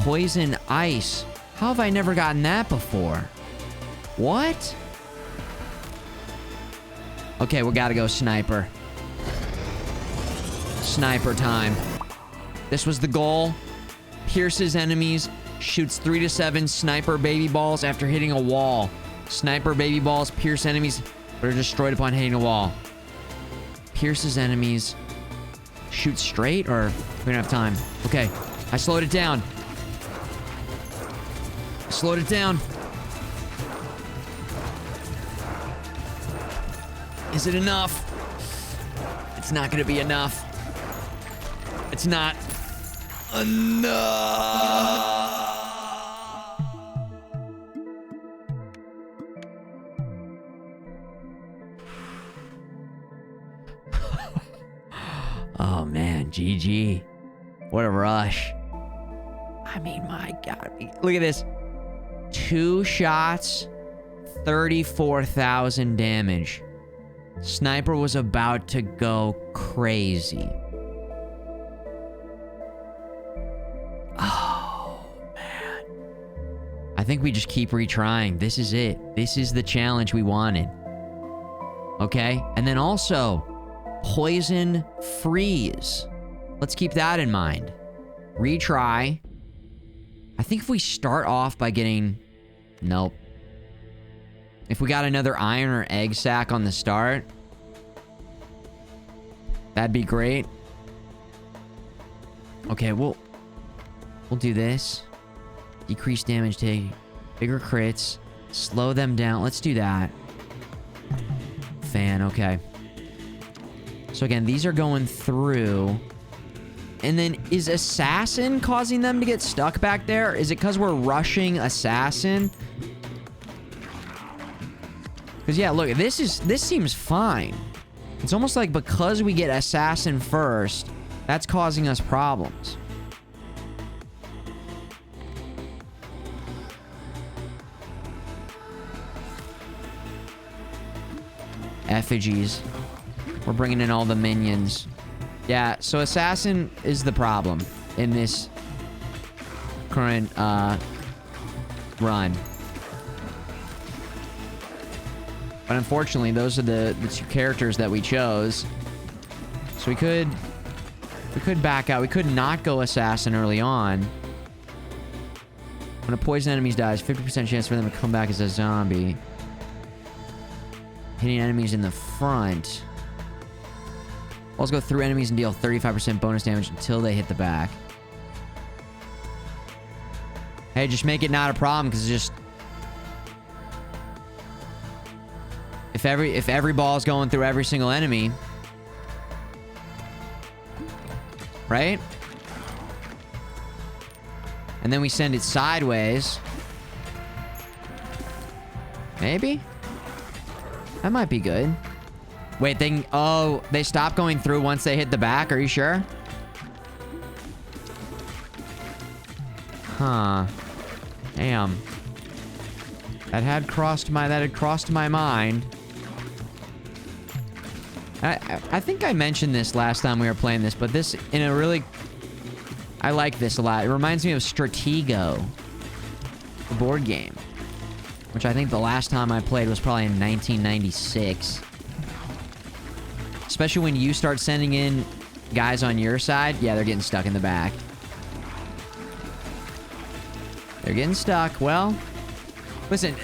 poison ice. How have I never gotten that before? What? Okay, we gotta go sniper. Sniper time. This was the goal. Pierces enemies. Shoots 3 to 7 sniper baby balls after hitting a wall. Sniper baby balls pierce enemies but are destroyed upon hitting a wall. Pierces enemies. Shoot straight, or we don't have time. Okay, I slowed it down. Slowed it down. Is it enough? It's not gonna be enough. It's not enough. Oh man, GG. What a rush. I mean, my God. Look at this. 2 shots, 34,000 damage. Sniper was about to go crazy. Oh, man. I think we just keep retrying. This is it. This is the challenge we wanted. Okay? And then also, poison freeze. Let's keep that in mind. Retry. I think if we start off by getting... Nope. If we got another iron or egg sac on the start, that'd be great. Okay, we'll do this. Decrease damage take. Bigger crits. Slow them down. Let's do that. Fan, okay. So again, these are going through. And then, is Assassin causing them to get stuck back there? Is it because we're rushing Assassin? Because, yeah, look, this seems fine. It's almost like because we get Assassin first, that's causing us problems. Effigies. We're bringing in all the minions. Yeah, so Assassin is the problem in this current run. But unfortunately, those are the 2 characters that we chose. So we could back out. We could not go Assassin early on. When a poison enemy dies, 50% chance for them to come back as a zombie. Hitting enemies in the front. Let's go through enemies and deal 35% bonus damage until they hit the back. Hey, just make it not a problem, because it's just... If every ball is going through every single enemy... Right? And then we send it sideways. Maybe? That might be good. Wait, they stop going through once they hit the back? Are you sure? Huh. Damn. That had crossed my mind. I think I mentioned this last time we were playing this, but this in a really... I like this a lot. It reminds me of Stratego, the board game, which I think the last time I played was probably in 1996. Especially when you start sending in guys on your side. Yeah, they're getting stuck in the back. They're getting stuck. Well, listen,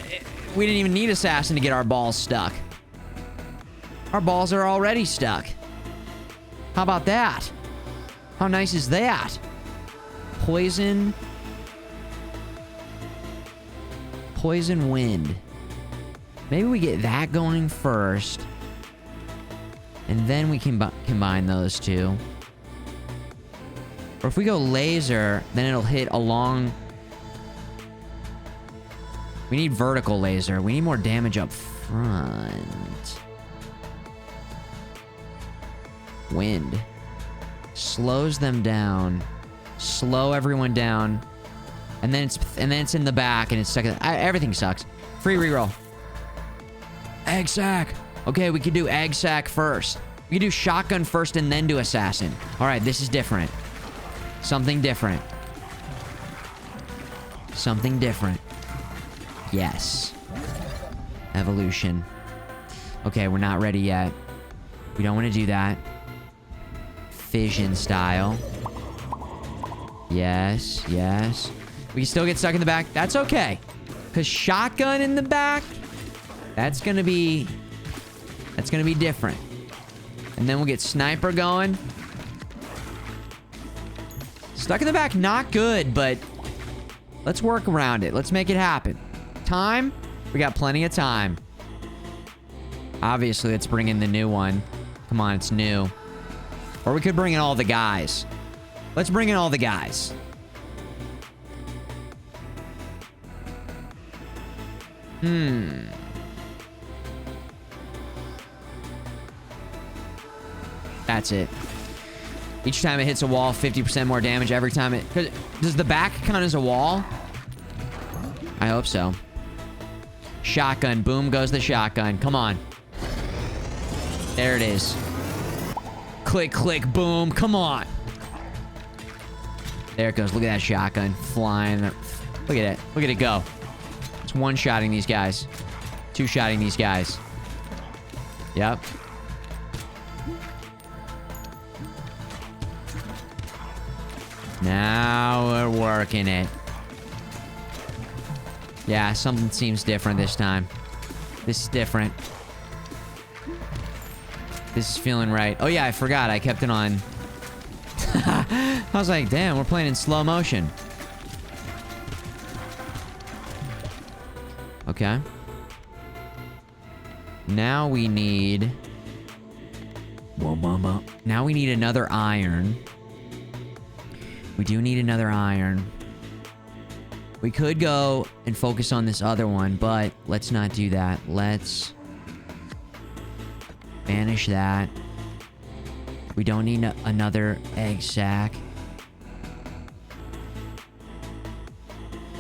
we didn't even need Assassin to get our balls stuck. Our balls are already stuck. How about that? How nice is that? Poison. Poison wind. Maybe we get that going first. And then we can combine those 2. Or if we go laser, then it'll hit along... We need vertical laser. We need more damage up front. Wind. Slows them down. Slow everyone down. And then it's in the back and it's stuck. Everything sucks. Free reroll. Egg sack. Okay, we could do egg sack first. We could do shotgun first and then do assassin. All right, this is different. Something different. Something different. Yes. Evolution. Okay, we're not ready yet. We don't want to do that. Fission style. Yes, yes. We can still get stuck in the back. That's okay. Because shotgun in the back, that's gonna be different. And then we'll get sniper going. Stuck in the back, not good, but let's work around it. Let's make it happen. Time? We got plenty of time. Obviously, let's bring in the new one. Come on, it's new. Or we could bring in all the guys. Let's bring in all the guys. That's it. Each time it hits a wall, 50% more damage every time it... Does the back count as a wall? I hope so. Shotgun. Boom goes the shotgun. Come on. There it is. Click, click, boom. Come on. There it goes. Look at that shotgun flying. Look at it. Look at it go. It's one-shotting these guys. Two-shotting these guys. Yep. Now we're working it. Yeah, something seems different this time. This is different. This is feeling right. Oh yeah, I forgot. I kept it on. I was like, damn, we're playing in slow motion. Okay. Now we need... Now we need another iron. We do need another iron. We could go and focus on this other one, but let's not do that. Let's banish that. We don't need another egg sack.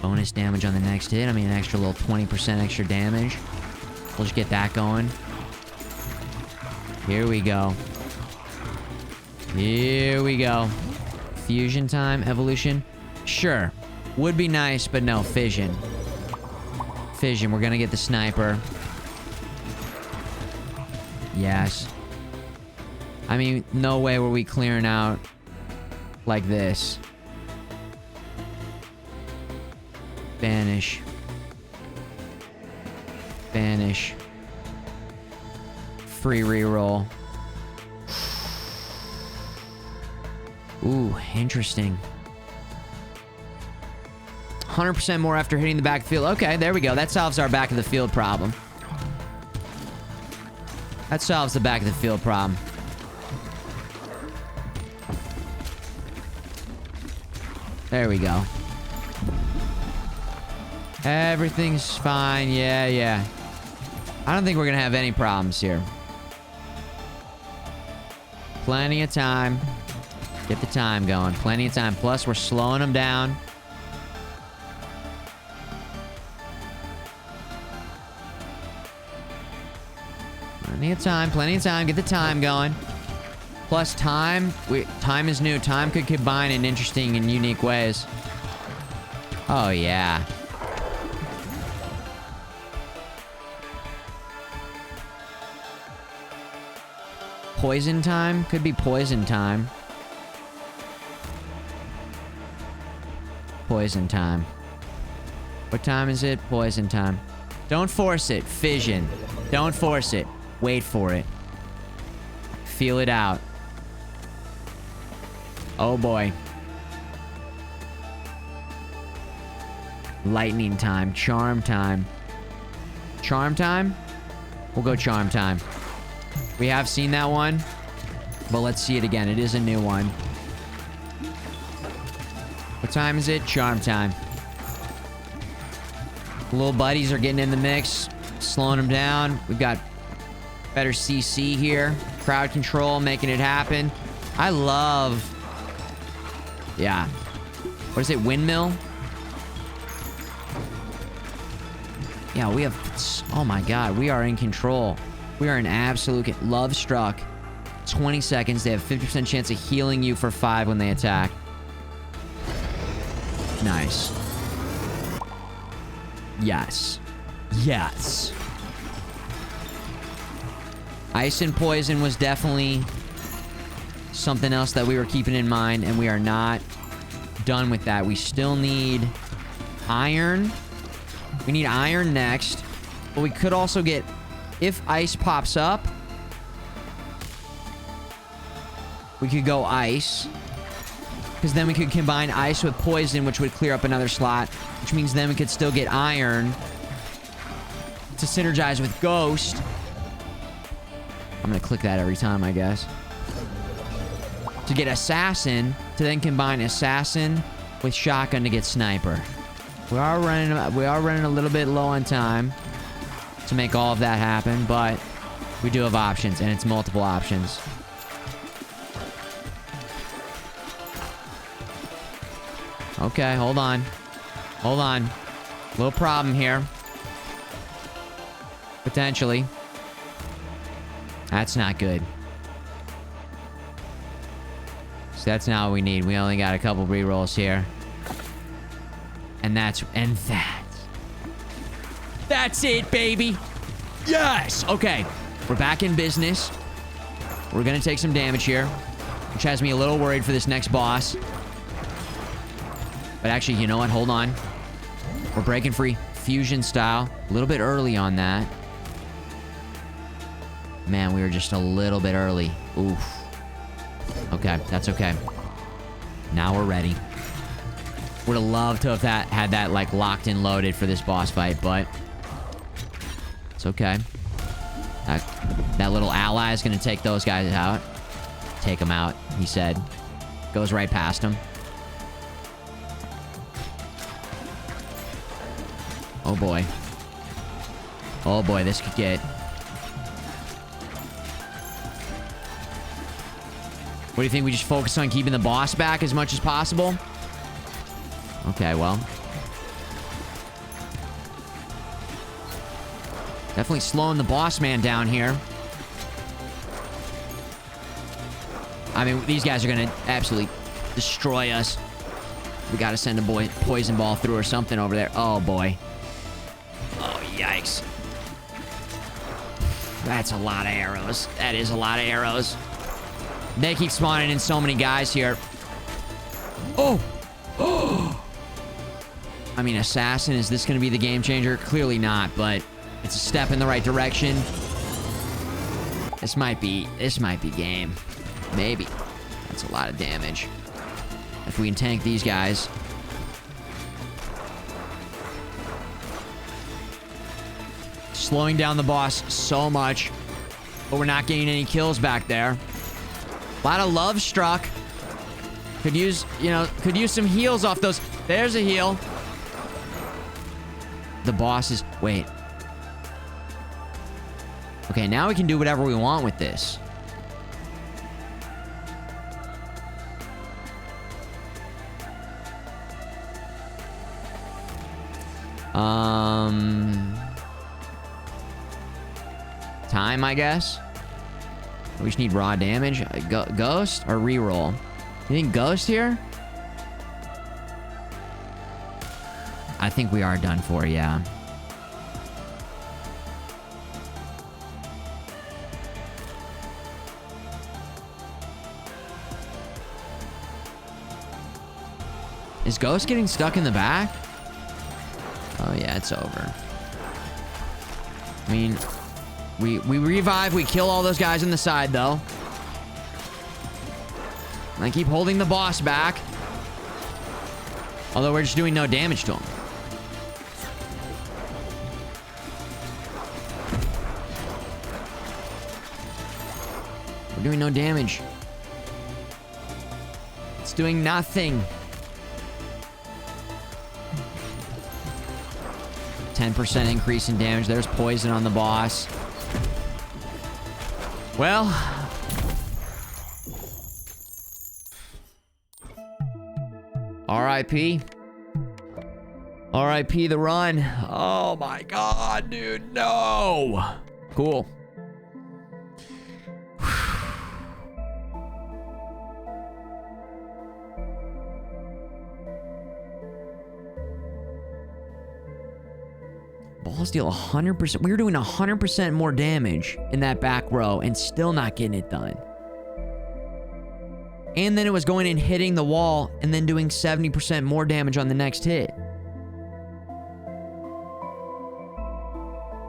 Bonus damage on the next hit. I mean, an extra little 20% extra damage. We'll just get that going. Here we go. Here we go. Fusion time, evolution. Sure. Would be nice, but no, fission. Fission, we're gonna get the sniper. Yes. I mean, no way were we clearing out like this. Banish. Banish. Free reroll. Ooh, interesting. 100% more after hitting the back of the field. Okay, there we go. That solves our back of the field problem. That solves the back of the field problem. There we go. Everything's fine. Yeah, yeah. I don't think we're gonna have any problems here. Plenty of time. Get the time going. Plenty of time. Plus, we're slowing them down. Plenty of time. Plenty of time. Get the time going. Plus, time. Time is new. Time could combine in interesting and unique ways. Oh, yeah. Poison time? Could be poison time. Poison time. What time is it? Poison time. Don't force it. Fission. Don't force it. Wait for it. Feel it out. Oh boy. Lightning time. Charm time. Charm time? We'll go charm time. We have seen that one, but let's see it again. It is a new one. What time is it? Charm time. Little buddies are getting in the mix, slowing them down. We've got better CC here. Crowd control, making it happen. I love... Yeah. What is it? Windmill? Yeah, we have... Oh my god, we are in control. We are in absolute... Love struck. 20 seconds. They have 50% chance of healing you for 5 when they attack. Nice. Yes. Yes. Ice and poison was definitely something else that we were keeping in mind, and we are not done with that. We still need iron. We need iron next, but we could also get, if ice pops up, we could go ice, because then we could combine ice with poison, which would clear up another slot, which means then we could still get iron to synergize with ghost. I'm gonna click that every time, I guess. To get assassin, to then combine assassin with shotgun to get sniper. We are running a little bit low on time to make all of that happen, but we do have options, and it's multiple options. Okay, hold on. Hold on. Little problem here. Potentially. That's not good. So that's not what we need. We only got a couple rerolls here. And that's it, baby. Yes. Okay. We're back in business. We're gonna take some damage here, which has me a little worried for this next boss. But actually, you know what? Hold on. We're breaking free. Fusion style. A little bit early on that. Man, we were just a little bit early. Oof. Okay, that's okay. Now we're ready. Would have loved to have had that, like, locked and loaded for this boss fight, but... It's okay. That little ally is going to take those guys out. Take them out, he said. Goes right past him. Oh boy. Oh boy, this could get... What do you think? We just focus on keeping the boss back as much as possible? Okay, well. Definitely slowing the boss man down here. I mean, these guys are gonna absolutely destroy us. We gotta send a poison ball through or something over there. Oh, boy. Oh, yikes. That's a lot of arrows. That is a lot of arrows. They keep spawning in so many guys here. Oh! Oh! I mean, assassin, is this going to be the game changer? Clearly not, but it's a step in the right direction. This might be game. Maybe. That's a lot of damage. If we can tank these guys. Slowing down the boss so much, but we're not getting any kills back there. A lot of love struck. Could use some heals off those. There's a heal. The boss is... Wait. Okay, now we can do whatever we want with this. Time, I guess. We just need raw damage. Ghost or reroll? You think ghost here? I think we are done for, yeah. Is ghost getting stuck in the back? Oh yeah, it's over. I mean, we revive, we kill all those guys in the side, though. I keep holding the boss back. Although we're just doing no damage to him. We're doing no damage. It's doing nothing. 10% increase in damage. There's poison on the boss. Well, R.I.P. R.I.P. the run. Oh my god, dude. No. Cool. Balls deal 100%. We were doing 100% more damage in that back row and still not getting it done. And then it was going and hitting the wall and then doing 70% more damage on the next hit.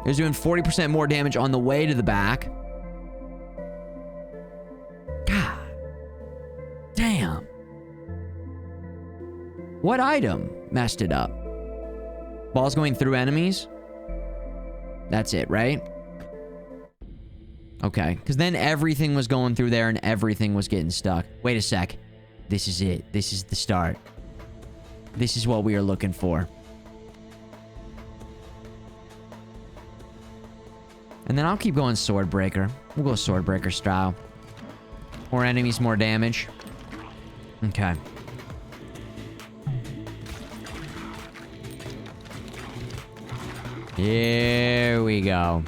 It was doing 40% more damage on the way to the back. God. Damn. What item messed it up? Balls going through enemies? That's it, right? Okay, because then everything was going through there and everything was getting stuck. Wait a sec. This is it. This is the start. This is what we are looking for. And then I'll keep going Swordbreaker. We'll go Swordbreaker style. More enemies, more damage. Okay. Here we go.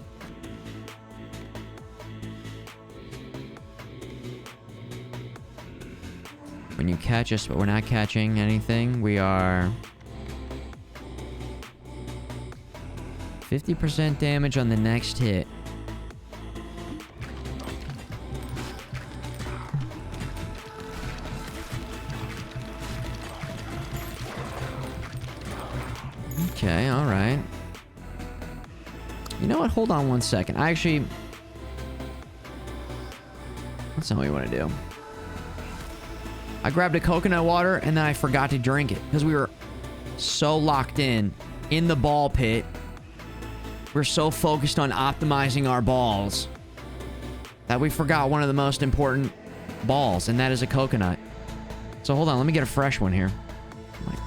When you catch us, but we're not catching anything, we are 50% damage on the next hit. Okay, all right. You know what? Hold on one second. That's not what we want to do. I grabbed a coconut water and then I forgot to drink it because we were so locked in the ball pit. We're so focused on optimizing our balls that we forgot one of the most important balls, and that is a coconut. So hold on, let me get a fresh one here. What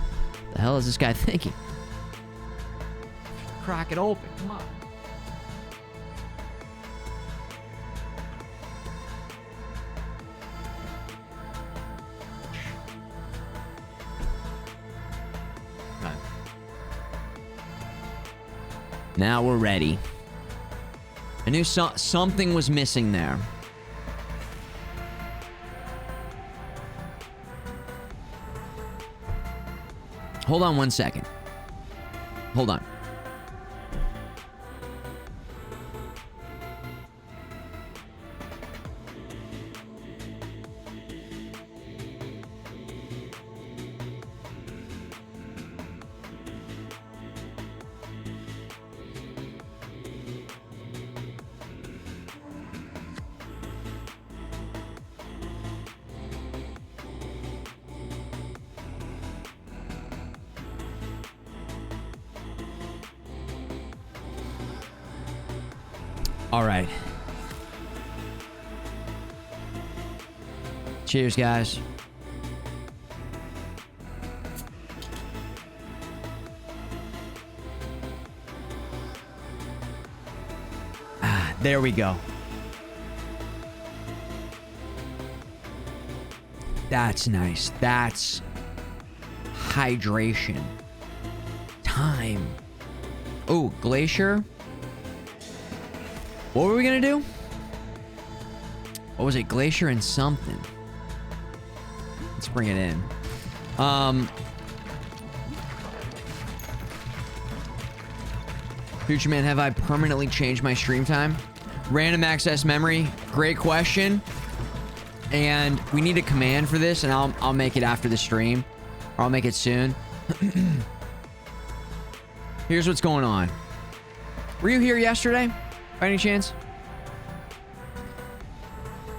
the hell is this guy thinking? Crack it open, come on. Now we're ready. I knew something was missing there. Hold on one second. Hold on. All right. Cheers, guys. There we go. That's nice. That's hydration. Time. Oh, glacier. What were we gonna do? What was it? Glacier and something. Let's bring it in. Futureman, have I permanently changed my stream time? Random access memory. Great question. And we need a command for this, and I'll make it after the stream. Or I'll make it soon. Here's what's going on. Were you here yesterday? By any chance?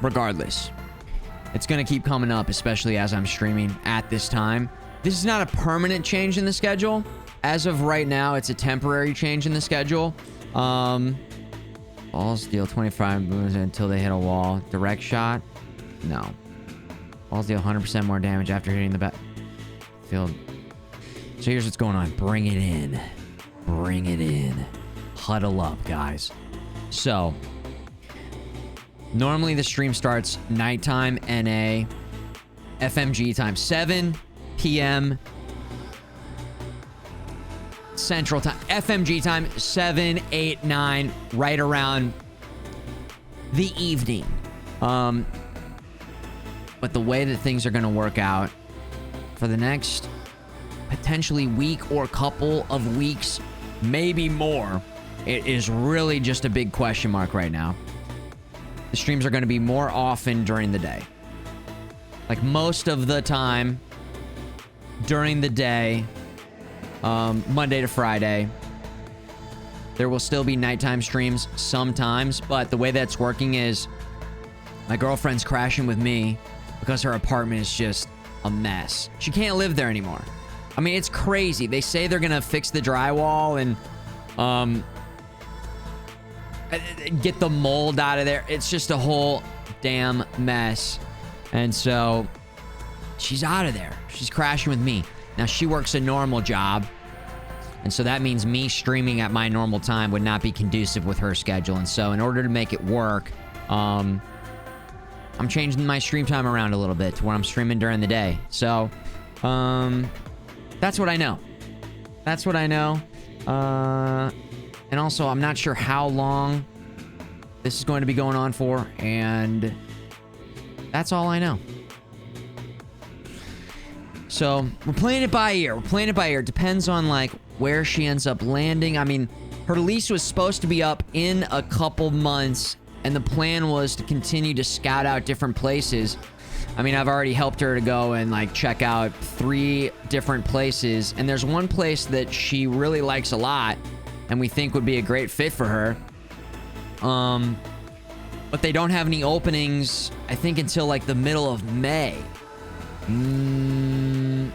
Regardless, it's gonna keep coming up, especially as I'm streaming at this time. This is not a permanent change in the schedule. As of right now, it's a temporary change in the schedule. Balls deal 25 moves until they hit a wall. Direct shot? No. Balls deal 100% more damage after hitting the battlefield. So here's what's going on. Bring it in. Bring it in. Huddle up, guys. So, normally the stream starts nighttime, NA, FMG time 7 p.m. Central Time, FMG time, 7, 8, 9, right around the evening. But the way that things are going to work out for the next potentially week or couple of weeks, maybe more, it is really just a big question mark right now. The streams are going to be more often during the day. Like most of the time during the day, Monday to Friday. There will still be nighttime streams sometimes, but the way that's working is my girlfriend's crashing with me because her apartment is just a mess. She can't live there anymore. I mean, it's crazy. They say they're gonna fix the drywall and get the mold out of there. It's just a whole damn mess. And so she's out of there. She's crashing with me. Now, she works a normal job, and so that means me streaming at my normal time would not be conducive with her schedule. And so in order to make it work, I'm changing my stream time around a little bit to where I'm streaming during the day. So that's what I know. That's what I know. And also, I'm not sure how long this is going to be going on for, and that's all I know. So, we're playing it by ear. We're playing it by ear. It depends on, like, where she ends up landing. I mean, her lease was supposed to be up in a couple months, and the plan was to continue to scout out different places. I mean, I've already helped her to go and, like, check out 3 different places, and there's one place that she really likes a lot, and we think would be a great fit for her. But they don't have any openings, I think, until, like, the middle of May.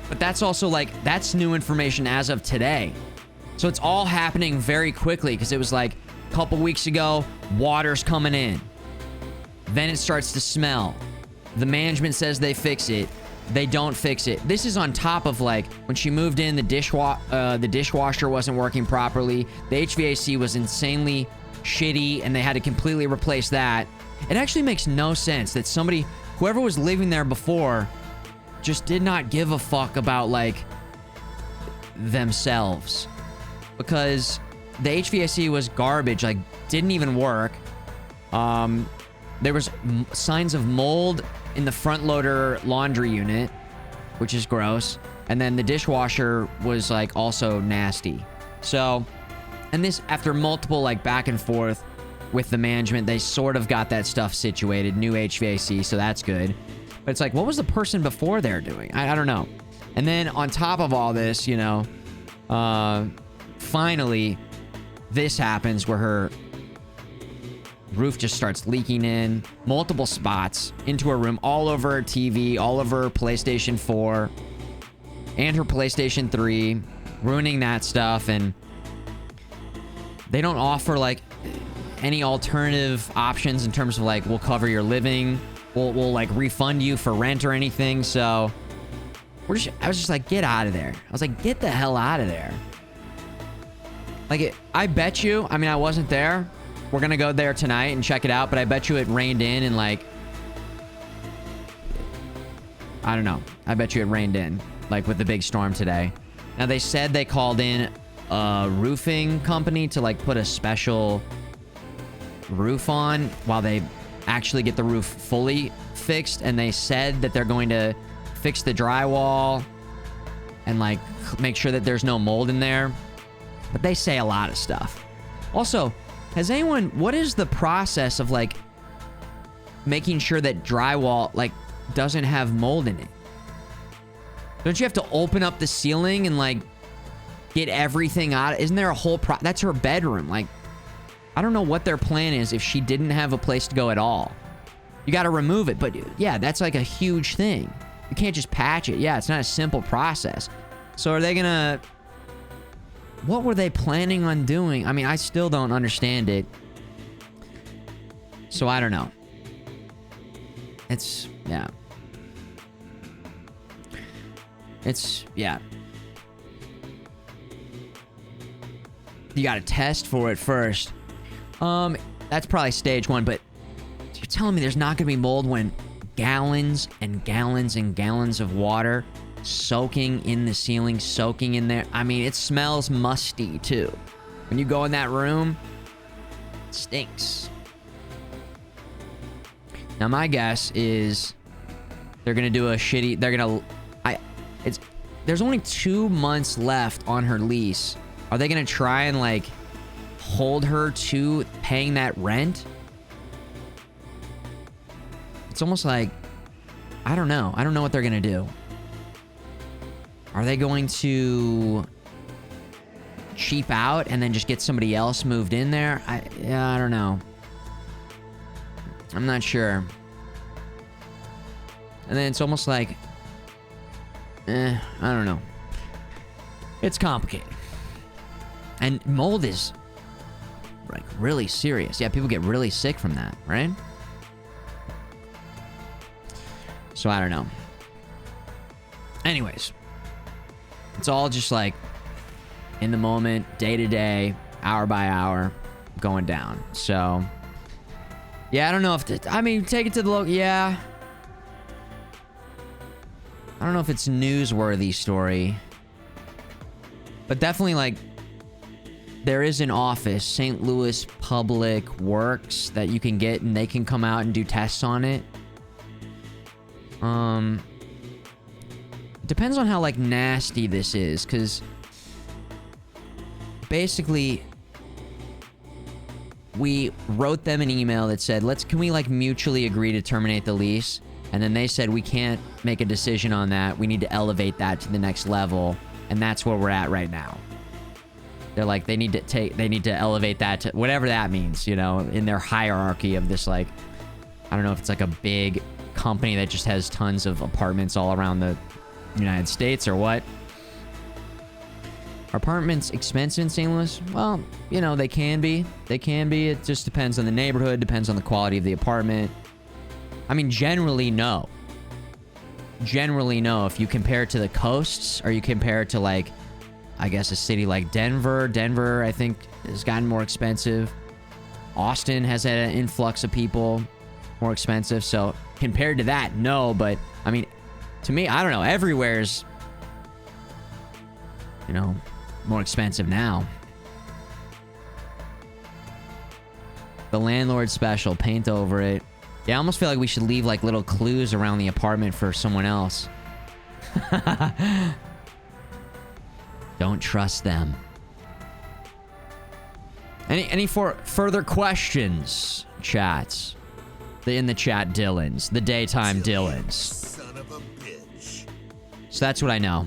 But that's also, like, that's new information as of today. So it's all happening very quickly, because it was like a couple weeks ago, water's coming in. Then it starts to smell. The management says they fix it. They don't fix it. This is on top of, like, when she moved in, the dishwasher wasn't working properly. The HVAC was insanely shitty, and they had to completely replace that. It actually makes no sense that somebody, whoever was living there before, just did not give a fuck about, like, themselves. Because the HVAC was garbage, like, didn't even work. There was signs of mold in the front loader laundry unit, which is gross. And then the dishwasher was, like, also nasty. So, and this, after multiple, like, back and forth with the management, they sort of got that stuff situated, new HVAC, so that's good. But it's like, what was the person before there doing? I don't know. And then on top of all this, you know, finally, this happens where her roof just starts leaking in multiple spots into her room, all over her TV, all over her PlayStation 4 and her PlayStation 3, ruining that stuff. And they don't offer, like, any alternative options in terms of, like, we'll cover your living, we'll like refund you for rent or anything. So I was just like, get out of there. I was like, get the hell out of there. Like, I bet you, I mean, I wasn't there. We're gonna go there tonight and check it out, but I bet you it rained in and, like, I don't know. I bet you it rained in, like, with the big storm today. Now, they said they called in a roofing company to, like, put a special roof on while they actually get the roof fully fixed, and they said that they're going to fix the drywall and, like, make sure that there's no mold in there. But they say a lot of stuff. Also, what is the process of, like, making sure that drywall, like, doesn't have mold in it? Don't you have to open up the ceiling and, like, get everything out? Isn't there a whole that's her bedroom. Like, I don't know what their plan is if she didn't have a place to go at all. You got to remove it, but yeah, that's, like, a huge thing. You can't just patch it. Yeah, it's not a simple process. So are they gonna... What were they planning on doing? I mean, I still don't understand it. So I don't know. It's... yeah. It's... yeah. You got to test for it first. That's probably stage 1, but you're telling me there's not going to be mold when gallons and gallons and gallons of water soaking in the ceiling, soaking in there. I mean, it smells musty too. When you go in that room, it stinks. Now my guess is they're gonna do a shitty. There's only 2 months left on her lease. Are they gonna try and like hold her to paying that rent? It's almost like, I don't know. I don't know what they're gonna do. Are they going to cheap out and then just get somebody else moved in there? I don't know. I'm not sure. And then it's almost like, I don't know. It's complicated. And mold is like really serious. Yeah, people get really sick from that, right? So I don't know. Anyways, it's all just like in the moment, day to day, hour by hour, going down. So yeah, I don't know if take it to the local. Yeah, I don't know if it's newsworthy story, but definitely like there is an office, St. Louis Public Works, that you can get and they can come out and do tests on it. Depends on how like nasty this is, because basically we wrote them an email that said, can we like mutually agree to terminate the lease? And then they said, we can't make a decision on that. We need to elevate that to the next level. And that's where we're at right now. They're like, they need to elevate that to whatever that means, you know, in their hierarchy of this, like, I don't know if it's like a big company that just has tons of apartments all around the United States or what. Are apartments expensive in St. Louis? Well, you know, they can be. They can be. It just depends on the neighborhood, depends on the quality of the apartment. I mean, generally, no. Generally, no. If you compare it to the coasts, or you compare it to, like, I guess a city like Denver. Denver, I think, has gotten more expensive. Austin has had an influx of people, more expensive. So, compared to that, no. But, I mean, to me, I don't know. Everywhere's, you know, more expensive now. The landlord special, paint over it. Yeah, I almost feel like we should leave like little clues around the apartment for someone else. Don't trust them. Any further questions, chats? In the chat, Dylans. The daytime Dylans. Son of a bitch. So that's what I know.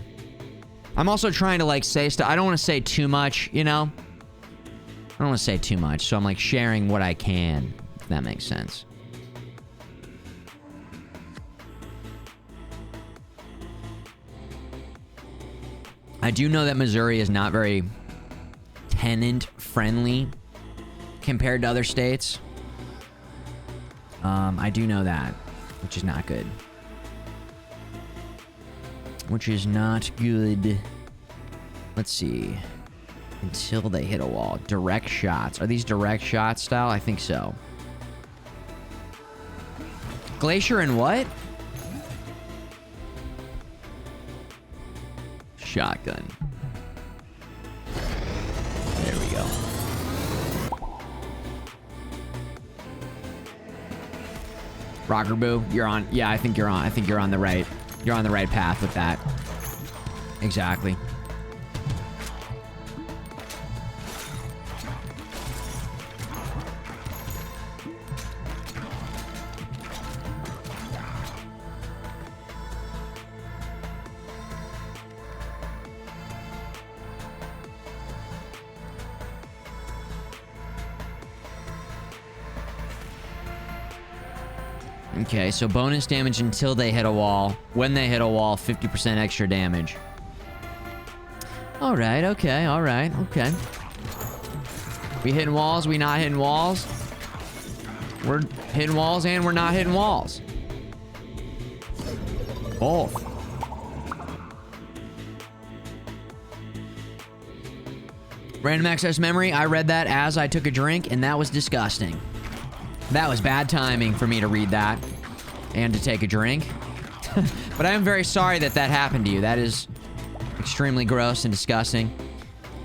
I'm also trying to like say stuff. I don't want to say too much, you know? I don't want to say too much, so I'm like sharing what I can, if that makes sense. I do know that Missouri is not very tenant-friendly compared to other states. I do know that, which is not good. Which is not good. Let's see. Until they hit a wall. Direct shots. Are these direct shot style? I think so. Glacier and what? Shotgun. There we go. Rocker Boo, you're on. Yeah, I think you're on. I think you're on the right. You're on the right path with that. Exactly. Okay, so bonus damage until they hit a wall. When they hit a wall, 50% extra damage. Alright, okay, alright, okay. We hitting walls, we not hitting walls. We're hitting walls and we're not hitting walls. Both. Random access memory, I read that as I took a drink, and that was disgusting. That was bad timing for me to read that and to take a drink. But I am very sorry that that happened to you. That is extremely gross and disgusting.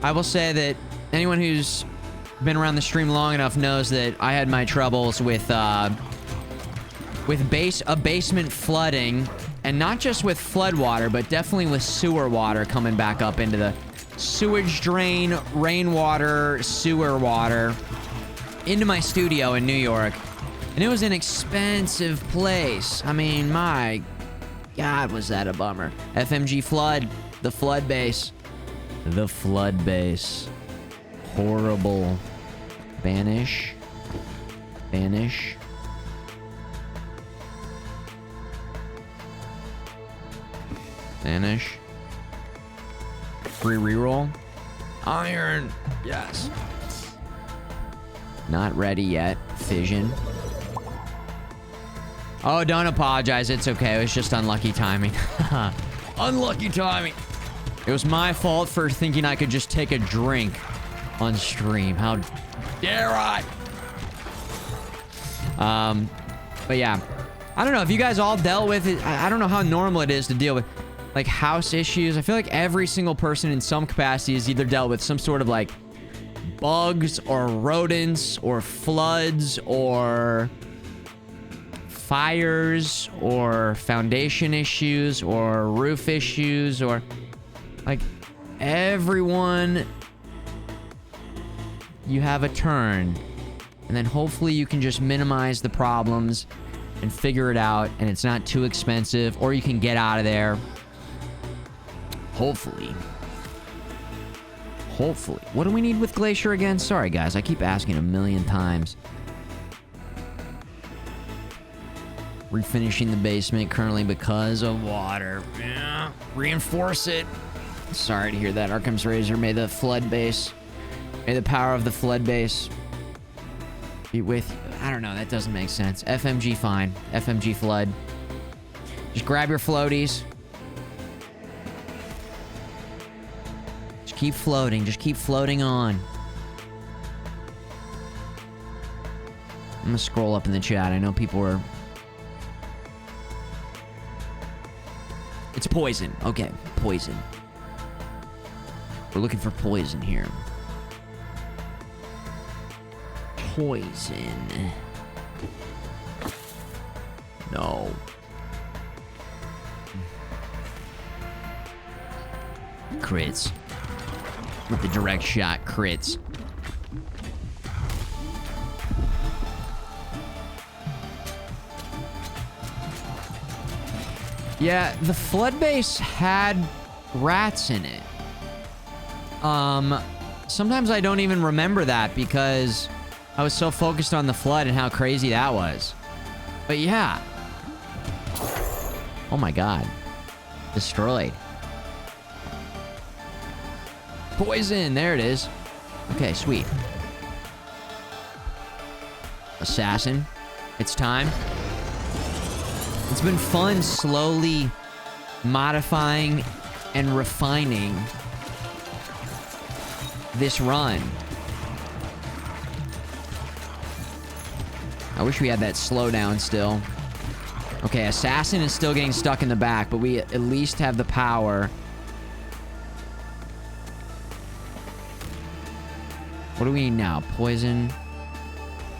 I will say that anyone who's been around the stream long enough knows that I had my troubles with basement flooding, and not just with flood water, but definitely with sewer water coming back up into the sewage drain, rainwater, sewer water into my studio in New York. And it was an expensive place. I mean, my God, was that a bummer. FMG Flood, the flood base. The flood base. Horrible. Banish. Banish. Vanish. Free reroll. Iron. Yes. Not ready yet. Fission. Oh, don't apologize. It's okay. It was just unlucky timing. Unlucky timing. It was my fault for thinking I could just take a drink on stream. How dare I? But yeah. I don't know if you guys all dealt with it. I don't know how normal it is to deal with like house issues. I feel like every single person in some capacity has either dealt with some sort of like bugs or rodents or floods or fires or foundation issues or roof issues, or like everyone, you have a turn, and then hopefully you can just minimize the problems and figure it out, and it's not too expensive, or you can get out of there. Hopefully. What do we need with Glacier again? Sorry guys, I keep asking a million times. Refinishing the basement currently because of water. Yeah. Reinforce it. Sorry to hear that, Arkham's Razor. May the flood base, may the power of the flood base be with you. I don't know, that doesn't make sense. FMG fine. FMG flood. Just grab your floaties. Just keep floating. Just keep floating on. I'm gonna scroll up in the chat. I know people are... It's poison. Okay, poison. We're looking for poison here. Poison. No. Crits. With the direct shot, crits. Yeah, the flood base had rats in it. Sometimes I don't even remember that because I was so focused on the flood and how crazy that was. But yeah. Oh my god. Destroyed. Poison, there it is. Okay, sweet. Assassin. It's time. It's been fun slowly modifying and refining this run. I wish we had that slowdown still. Okay, Assassin is still getting stuck in the back, but we at least have the power. What do we need now? Poison.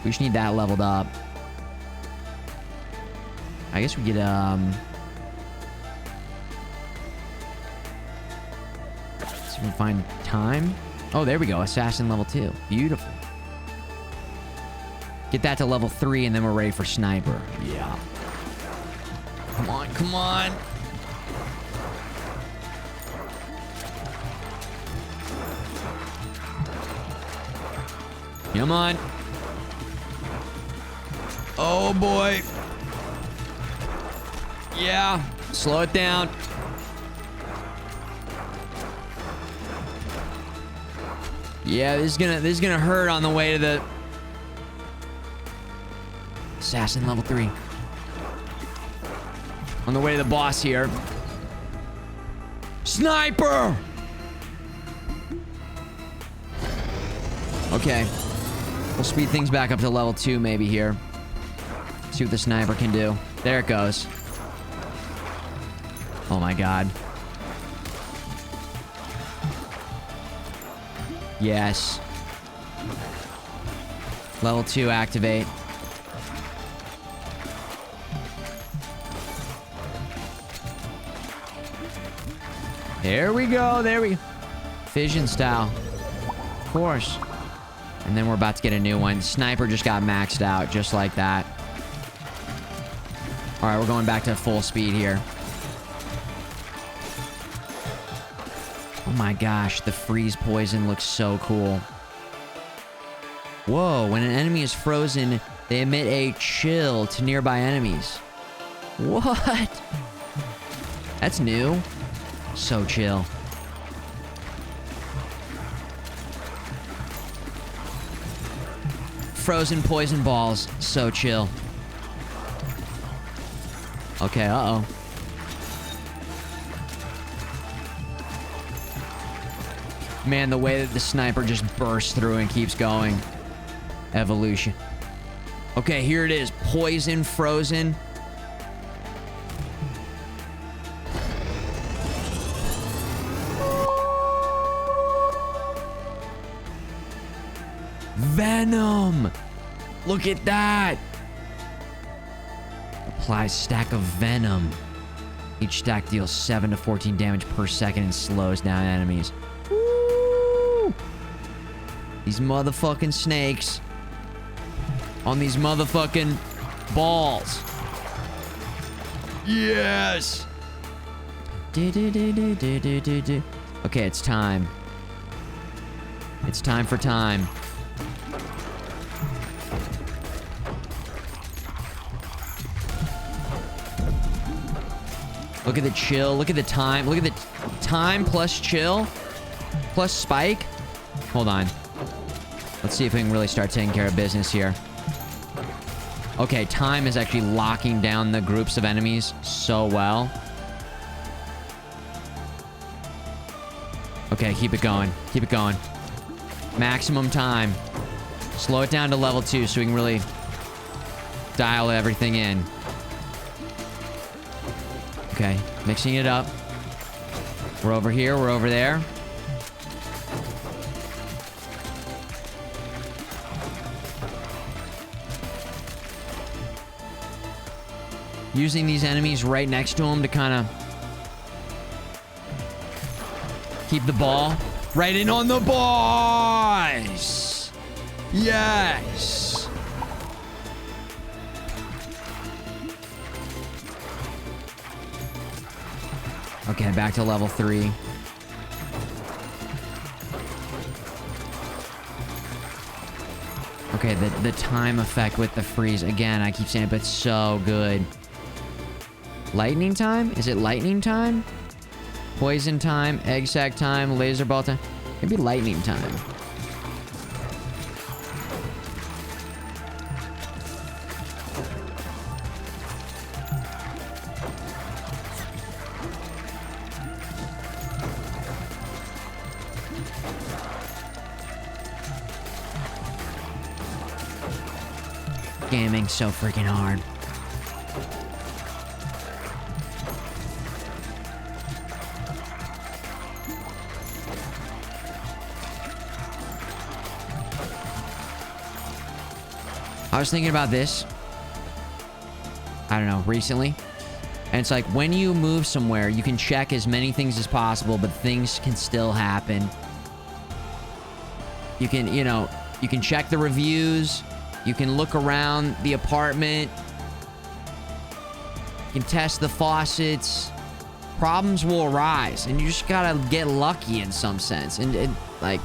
We just need that leveled up. I guess we get, see if we can find time. Oh, there we go. Assassin level 2. Beautiful. Get that to level 3, and then we're ready for Sniper. Yeah. Come on, come on. Come on. Oh, boy. Yeah. Slow it down. Yeah, this is gonna hurt on the way to the Assassin level 3. On the way to the boss here. Sniper! Okay. We'll speed things back up to level 2 maybe here. See what the sniper can do. There it goes. Oh my god. Yes. Level 2 activate. There we go. There we go. Fission style. Of course. And then we're about to get a new one. Sniper just got maxed out just like that. All right, we're going back to full speed here. Oh my gosh, the freeze poison looks so cool. Whoa, when an enemy is frozen, they emit a chill to nearby enemies. What? That's new. So chill. Frozen poison balls. So chill. Okay, uh-oh. Man, the way that the sniper just bursts through and keeps going. Evolution. Okay, here it is. Poison, frozen. Venom! Look at that! Applies stack of venom. Each stack deals 7 to 14 damage per second and slows down enemies. Woo! These motherfucking snakes on these motherfucking balls. Yes! Okay, it's time. It's time for time. Look at the chill. Look at the time. Look at the time plus chill plus spike. Hold on. Let's see if we can really start taking care of business here. Okay, time is actually locking down the groups of enemies so well. Okay, keep it going. Keep it going. Maximum time. Slow it down to level 2 so we can really dial everything in. Okay, mixing it up. We're over here, we're over there. Using these enemies right next to him to kind of keep the ball right in on the boys. Yes. Okay, back to level 3. Okay, the time effect with the freeze. Again, I keep saying it, but it's so good. Lightning time? Is it lightning time? Poison time, egg sac time, laser ball time. Maybe lightning time. Gaming so freaking hard. I was thinking about this, I don't know, recently. And it's like, when you move somewhere, you can check as many things as possible, but things can still happen. You can, you know, you can check the reviews. You can look around the apartment. You can test the faucets. Problems will arise, and you just gotta get lucky in some sense. And like,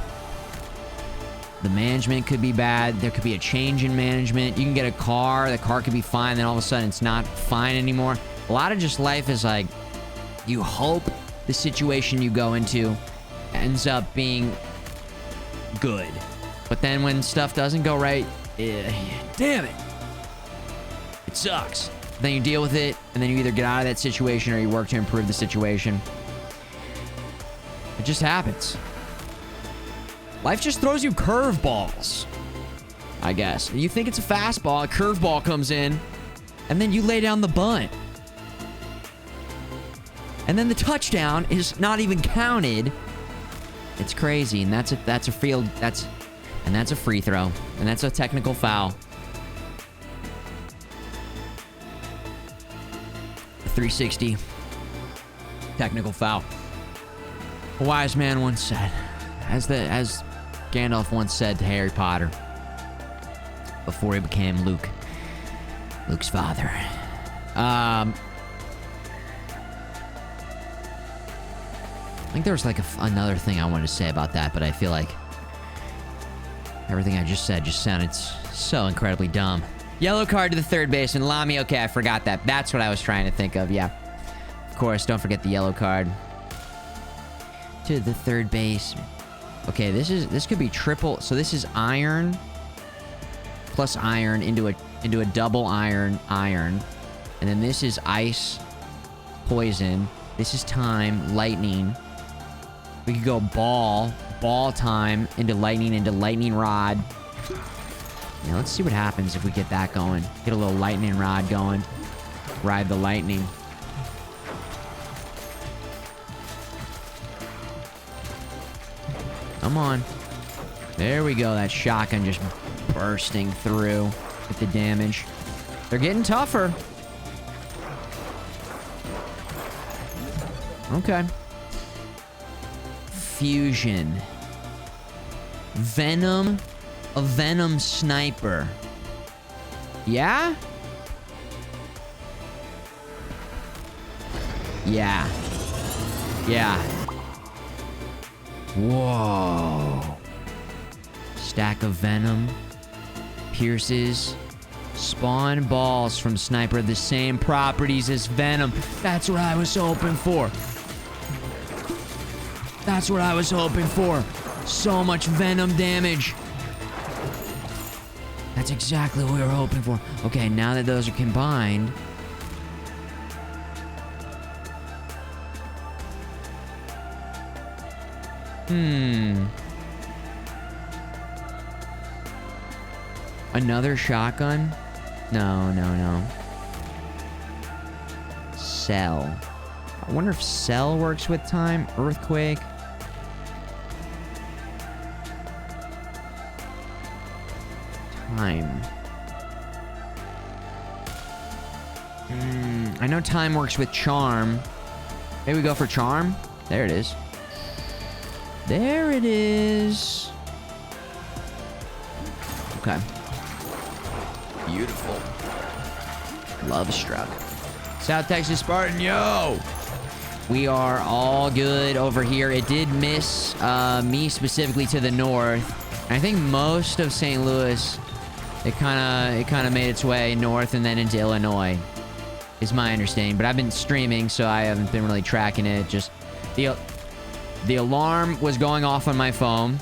the management could be bad. There could be a change in management. You can get a car. The car could be fine. Then all of a sudden it's not fine anymore. A lot of just life is like, you hope the situation you go into ends up being good. But then when stuff doesn't go right, damn it. It sucks. Then you deal with it, and then you either get out of that situation or you work to improve the situation. It just happens. Life just throws you curveballs, I guess. You think it's a fastball, a curveball comes in, and then you lay down the bunt. And then the touchdown is not even counted. It's crazy, and that's a field, that's a free throw, and that's a technical foul. A 360 technical foul. A wise man once said, as Gandalf once said to Harry Potter before he became Luke's father. I think there was like another thing I wanted to say about that, but I feel like everything I just said just sounded so incredibly dumb. Yellow card to the third baseman, Lamy. Okay, I forgot that. That's what I was trying to think of. Yeah, of course. Don't forget the yellow card to the third baseman. Okay, this could be triple. So this is iron plus iron into a double iron, and then this is ice, poison. This is time, lightning. We could go ball time into lightning rod. Yeah, let's see what happens if we get that going. Get a little lightning rod going. Ride the lightning. Come on. There we go. That shotgun just bursting through with the damage. They're getting tougher. Okay. Fusion. Venom. A Venom sniper. Yeah? Yeah. Yeah. Whoa. Stack of Venom. Pierces. Spawn balls from Sniper. The same properties as Venom. That's what I was hoping for. That's what I was hoping for. So much Venom damage. That's exactly what we were hoping for. Okay, now that those are combined... Another shotgun? No. Cell. I wonder if Cell works with time. Earthquake. Time. I know time works with charm. Maybe we go for charm. There it is. There it is. Okay. Beautiful. Love struck. South Texas Spartan, yo! We are all good over here. It did miss me specifically to the north. I think most of St. Louis, it kind of made its way north and then into Illinois, is my understanding. But I've been streaming, so I haven't been really tracking it. Just the alarm was going off on my phone.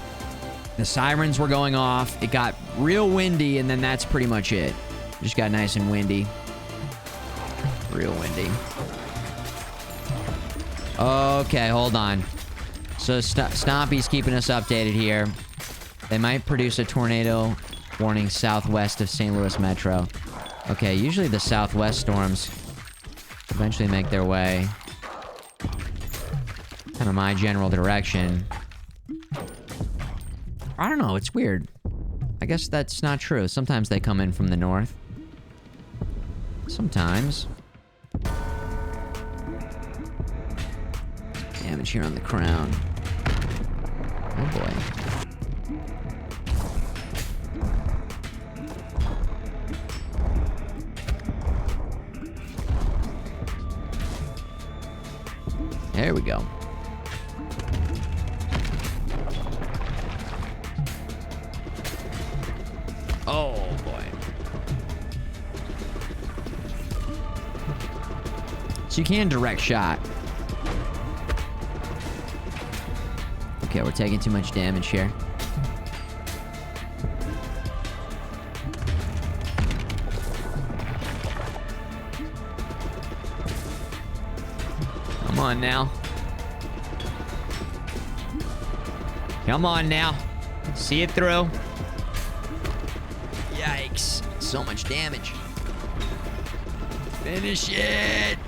The sirens were going off. It got real windy, and then that's pretty much it. Just got nice and windy. Real windy. Okay, hold on. So Stompy's keeping us updated here. They might produce a tornado warning southwest of St. Louis Metro. Okay, usually the southwest storms eventually make their way kind of my general direction. I don't know, it's weird. I guess that's not true. Sometimes they come in from the north. Sometimes. Damage here on the crown. Oh boy. There we go. Oh boy. So you can direct shot. Okay, we're taking too much damage here. Come on now. Come on now. See it through. Yikes. So much damage. Finish it.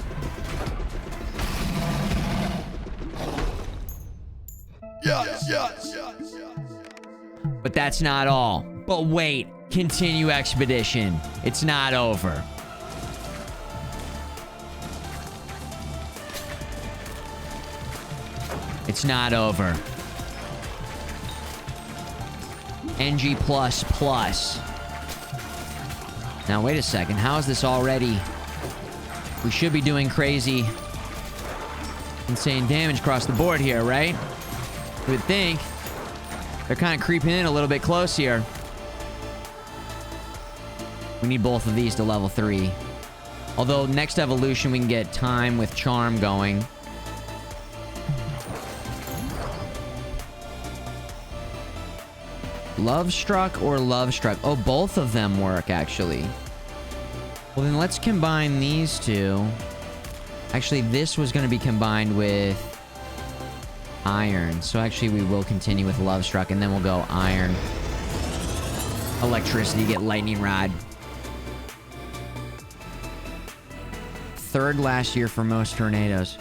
But that's not all. But wait, continue expedition. It's not over. It's not over. NG++. Now, wait a second. How is this already? We should be doing crazy, insane damage across the board here, right? You would think. They're kind of creeping in a little bit close here. We need both of these to level 3. Although, next evolution, we can get time with charm going. Love Struck or Love Struck? Oh, both of them work, actually. Well, then let's combine these two. Actually, this was going to be combined with Iron. So actually, we will continue with Love Struck, and then we'll go Iron. Electricity, get Lightning Rod. Third last year for most tornadoes.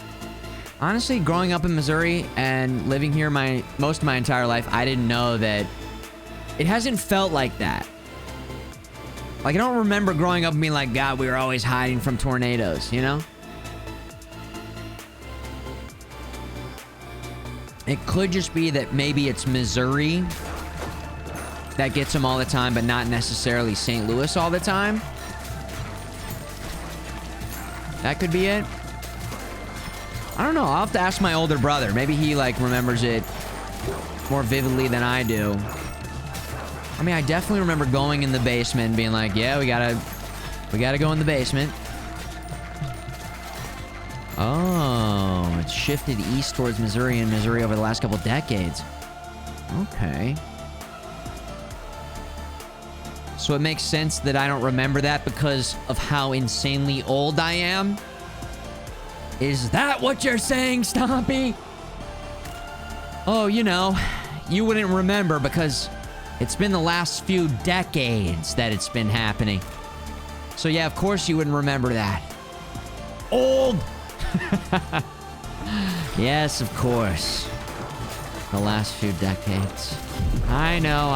Honestly, growing up in Missouri and living here most of my entire life, I didn't know that it hasn't felt like that. Like, I don't remember growing up and being like, God, we were always hiding from tornadoes, you know? It could just be that maybe it's Missouri that gets them all the time, but not necessarily St. Louis all the time. That could be it. I don't know. I'll have to ask my older brother. Maybe he, like, remembers it more vividly than I do. I mean, I definitely remember going in the basement and being like, yeah, we gotta go in the basement. Oh, it's shifted east towards Missouri and Missouri over the last couple decades. Okay. So it makes sense that I don't remember that because of how insanely old I am? Is that what you're saying, Stompy? Oh, you know, you wouldn't remember because it's been the last few decades that it's been happening. So yeah, of course you wouldn't remember that. Old! Yes, of course. The last few decades. I know.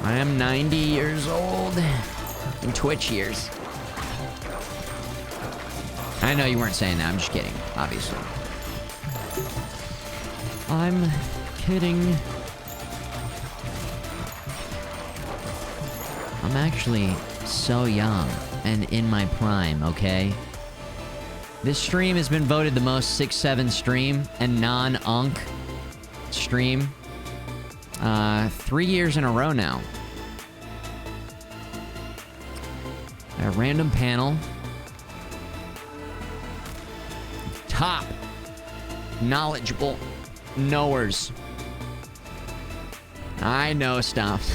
I am 90 years old. In Twitch years. I know you weren't saying that. I'm just kidding, obviously. I'm kidding. I'm actually so young and in my prime, okay? This stream has been voted the most 6'7" stream and non-unk stream 3 years in a row now. A random panel. Top knowledgeable knowers. I know stuff.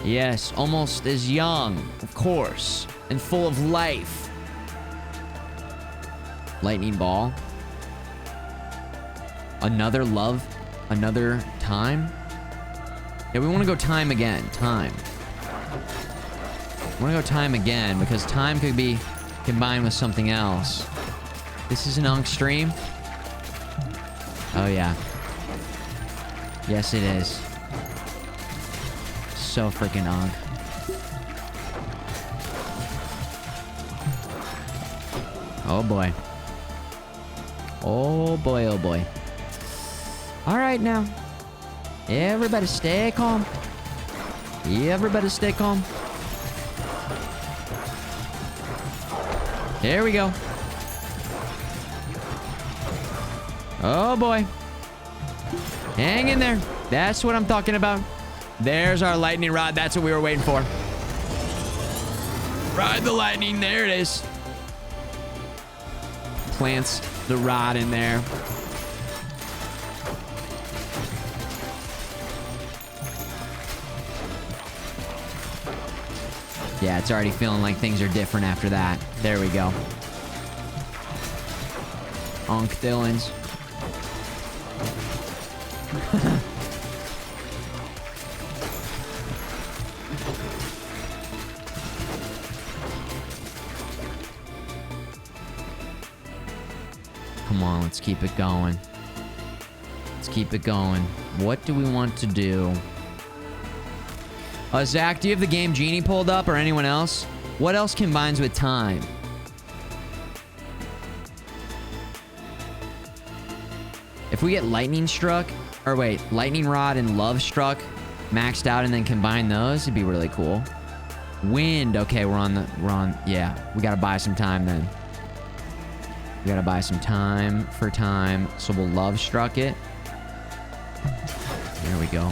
Yes, almost as young, of course, and full of life. Lightning ball. Another love. Another time. Yeah, we want to go time again. Time. I want to go time again because time could be combined with something else. This is an Unk stream. Oh, yeah. Yes, it is. So freaking Unk. Oh, boy. Oh, boy, oh, boy. All right, now. Everybody stay calm. Everybody stay calm. There we go. Oh, boy. Hang in there. That's what I'm talking about. There's our lightning rod. That's what we were waiting for. Ride the lightning. There it is. Plants the rod in there. Yeah, it's already feeling like things are different after that. There we go. Onk Dillons. Come on. going. Let's keep it going. Let's keep it going. What do we want to do? Zach, do you have the Game Genie pulled up or anyone else? What else combines with time? If we get Lightning Struck, or wait, Lightning Rod and Love Struck maxed out and then combine those, it'd be really cool. Wind, okay, yeah, we gotta buy some time then. We gotta buy some time for time, so we'll Love Struck it. There we go.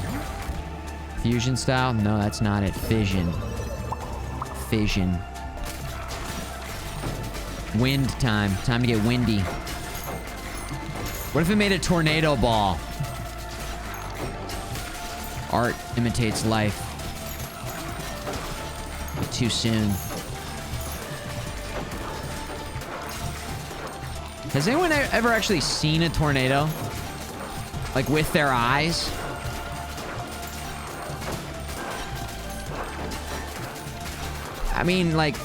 Fusion style? No, that's not it. Fission. Fission. Wind time. Time to get windy. What if it made a tornado ball? Art imitates life. But too soon. Has anyone ever actually seen a tornado? Like with their eyes? I mean, like,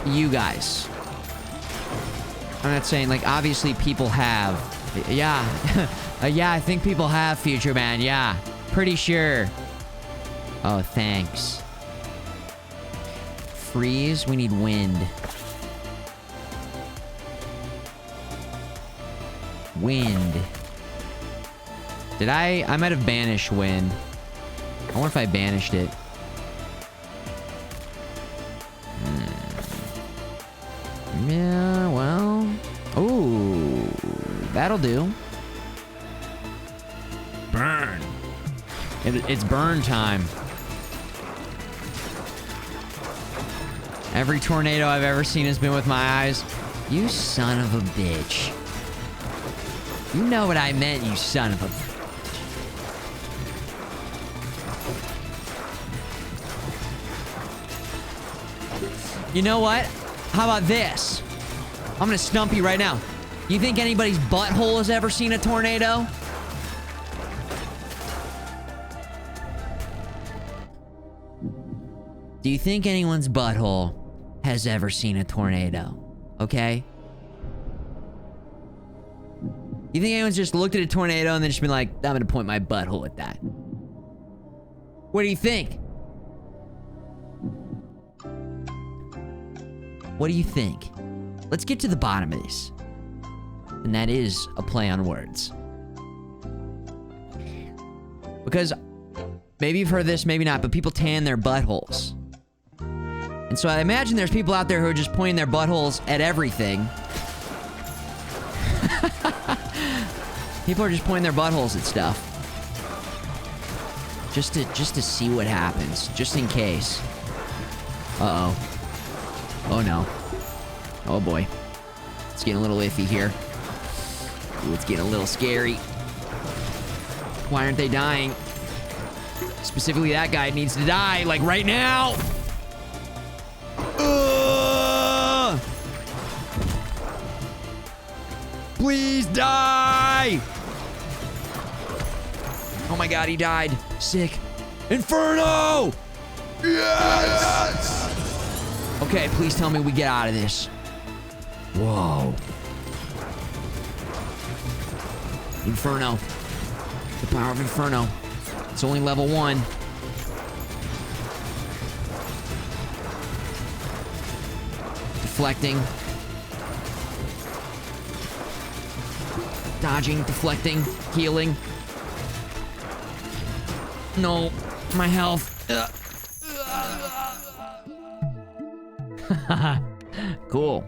you guys. I'm not saying, like, obviously people have. Yeah. Yeah, I think people have, Futureman. Yeah. Pretty sure. Oh, thanks. Freeze. We need wind. Wind. Did I might have banished wind. I wonder if I banished it. Yeah, well... Ooh, that'll do. Burn. It's burn time. Every tornado I've ever seen has been with my eyes. You son of a bitch. You know what I meant, you son of a... You know what? How about this? I'm gonna stump you right now. You think anybody's butthole has ever seen a tornado? Do you think anyone's butthole has ever seen a tornado? Okay? You think anyone's just looked at a tornado and then just been like, I'm gonna point my butthole at that? What do you think? What do you think? Let's get to the bottom of this. And that is a play on words. Because maybe you've heard this, maybe not, but people tan their buttholes. And so I imagine there's people out there who are just pointing their buttholes at everything. People are just pointing their buttholes at stuff. Just to see what happens, just in case. Uh-oh. Oh no. Oh boy. It's getting a little iffy here. Ooh, it's getting a little scary. Why aren't they dying? Specifically, that guy needs to die, like right now! Please die! Oh my god, he died. Sick. Inferno! Yes! Okay, please tell me we get out of this. Whoa. Inferno. The power of Inferno. It's only level 1. Deflecting. Dodging, deflecting, healing. No, my health. Cool.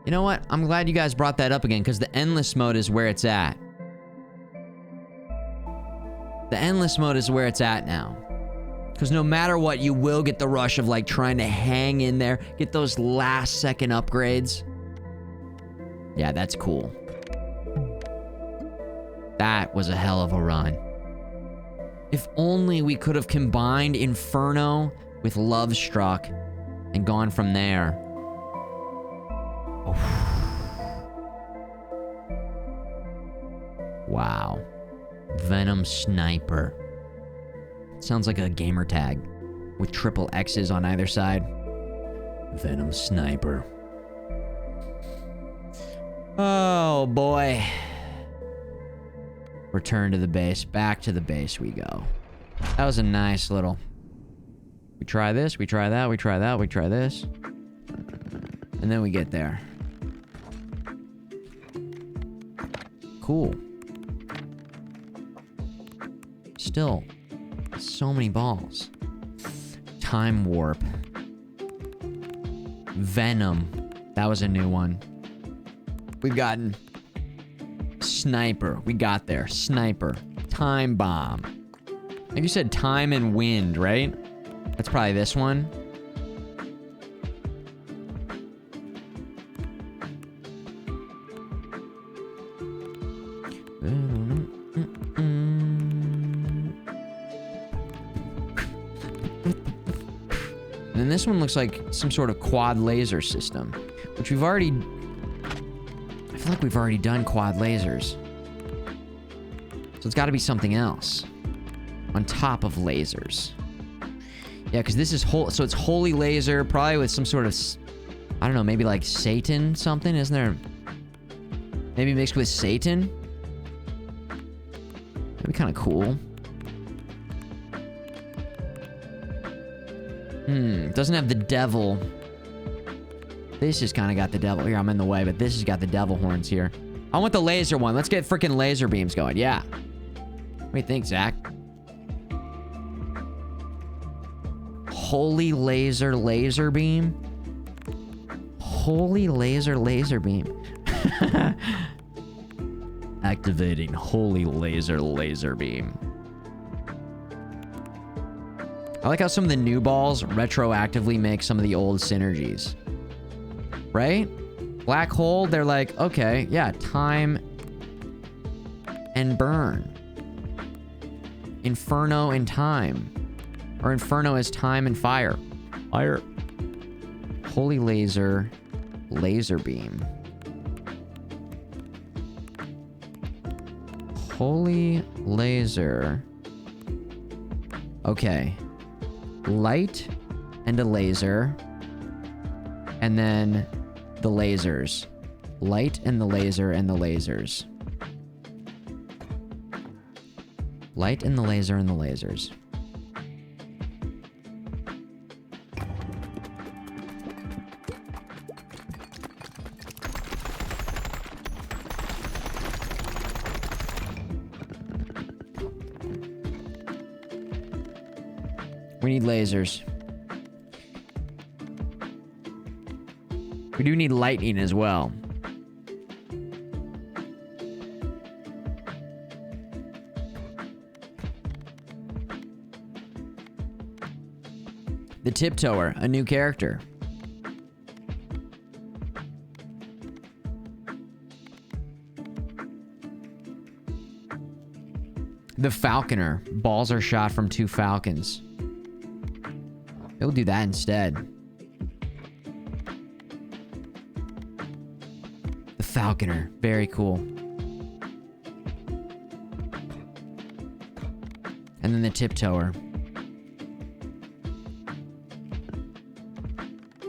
You know what? I'm glad you guys brought that up again, because the endless mode is where it's at. The endless mode is where it's at now. Because no matter what, you will get the rush of like trying to hang in there, get those last second upgrades. Yeah, that's cool. That was a hell of a run. If only we could have combined Inferno with Love Struck and gone from there. Oof. Wow. Venom Sniper. Sounds like a gamer tag with triple X's on either side. Venom Sniper. Oh, boy. Return to the base. Back to the base we go. That was a nice little... We try this, we try that, we try that, we try this. And then we get there. Cool. Still, so many balls. Time warp. Venom. That was a new one. We've gotten sniper. We got there. Sniper. Time bomb. I think you said time and wind, right? That's probably this one. And then this one looks like some sort of quad laser system, which we've already... I feel like we've already done quad lasers. So it's got to be something else. On top of lasers. Yeah, because this is... So it's holy laser, probably with some sort of... I don't know, maybe like Satan something? Isn't there... Maybe mixed with Satan? That'd be kind of cool. Doesn't have the devil. This has kind of got the devil. Here, I'm in the way, but this has got the devil horns here. I want the laser one. Let's get freaking laser beams going. Yeah. What do you think, Zach? Holy laser beam? Holy laser beam. Activating holy laser beam. I like how some of the new balls retroactively make some of the old synergies. Right? Black hole, they're like, okay, yeah, time and burn. Inferno and time. Or Inferno is time and fire. Fire. Holy laser beam. Holy laser. Okay. Light and a laser. And then the lasers. Light and the laser and the lasers. Light and the laser and the lasers. We need lasers. We do need lightning as well. The Tiptoer, a new character. The Falconer. Balls are shot from 2 falcons. We'll do that instead. The Falconer. Very cool. And then the Tiptoer.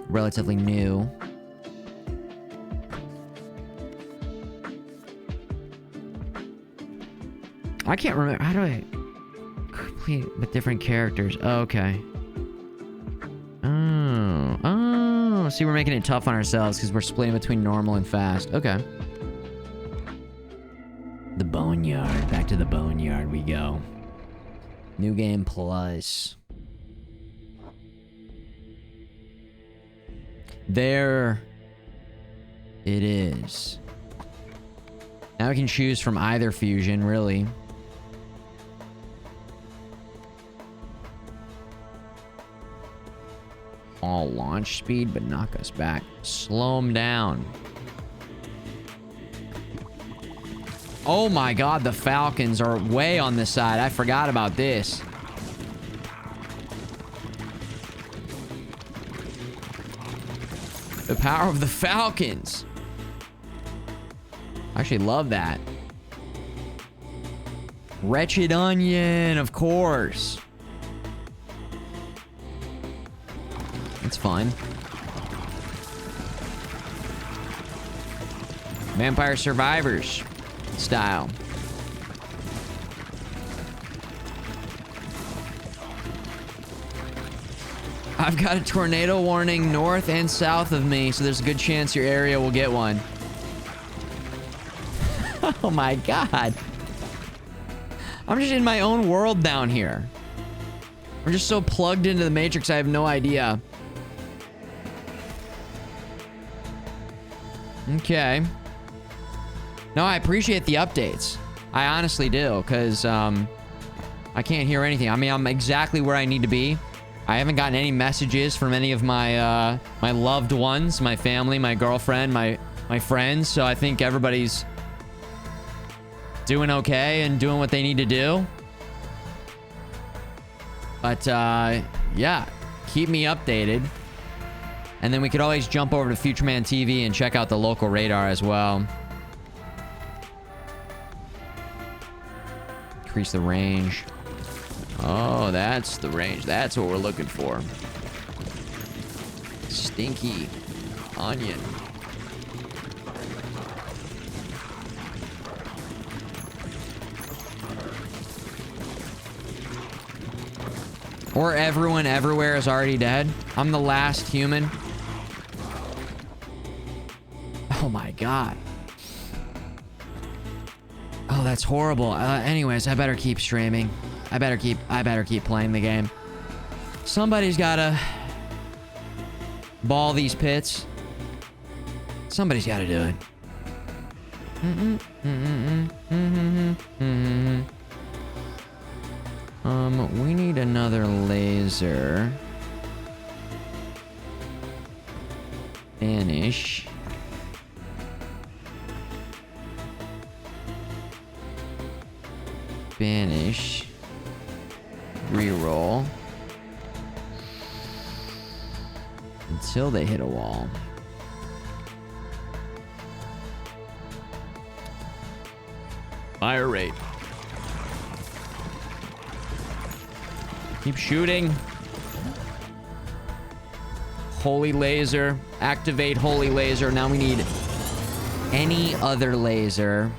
Relatively new. I can't remember. How do I complete with different characters? Oh, okay. Oh, see, we're making it tough on ourselves because we're splitting between normal and fast. Okay. The Boneyard. Back to the Boneyard we go. New Game Plus. There it is. Now we can choose from either fusion, really. All launch speed, but knock us back. Slow them down. Oh my god, the Falcons are way on this side. I forgot about this. The power of the Falcons. I actually love that. Wretched Onion, of course. It's fun. Vampire Survivors style. I've got a tornado warning north and south of me, so there's a good chance your area will get one. Oh my god. I'm just in my own world down here. I'm just so plugged into the Matrix, I have no idea. Okay. No, I appreciate the updates. I honestly do, because I can't hear anything. I mean, I'm exactly where I need to be. I haven't gotten any messages from any of my my loved ones, my family, my girlfriend, my friends. So I think everybody's doing okay and doing what they need to do. But yeah, keep me updated. And then we could always jump over to Futureman TV and check out the local radar as well. Increase the range. Oh, that's the range. That's what we're looking for. Stinky onion. Or everyone everywhere is already dead. I'm the last human. Oh my god. Oh, that's horrible. Anyways, I better keep streaming. I better keep playing the game. Somebody's gotta ball these pits. Somebody's gotta do it. We need another laser. Vanish. Banish. Reroll. Until they hit a wall. Fire rate. Keep shooting. Holy laser. Activate holy laser. Now we need any other laser.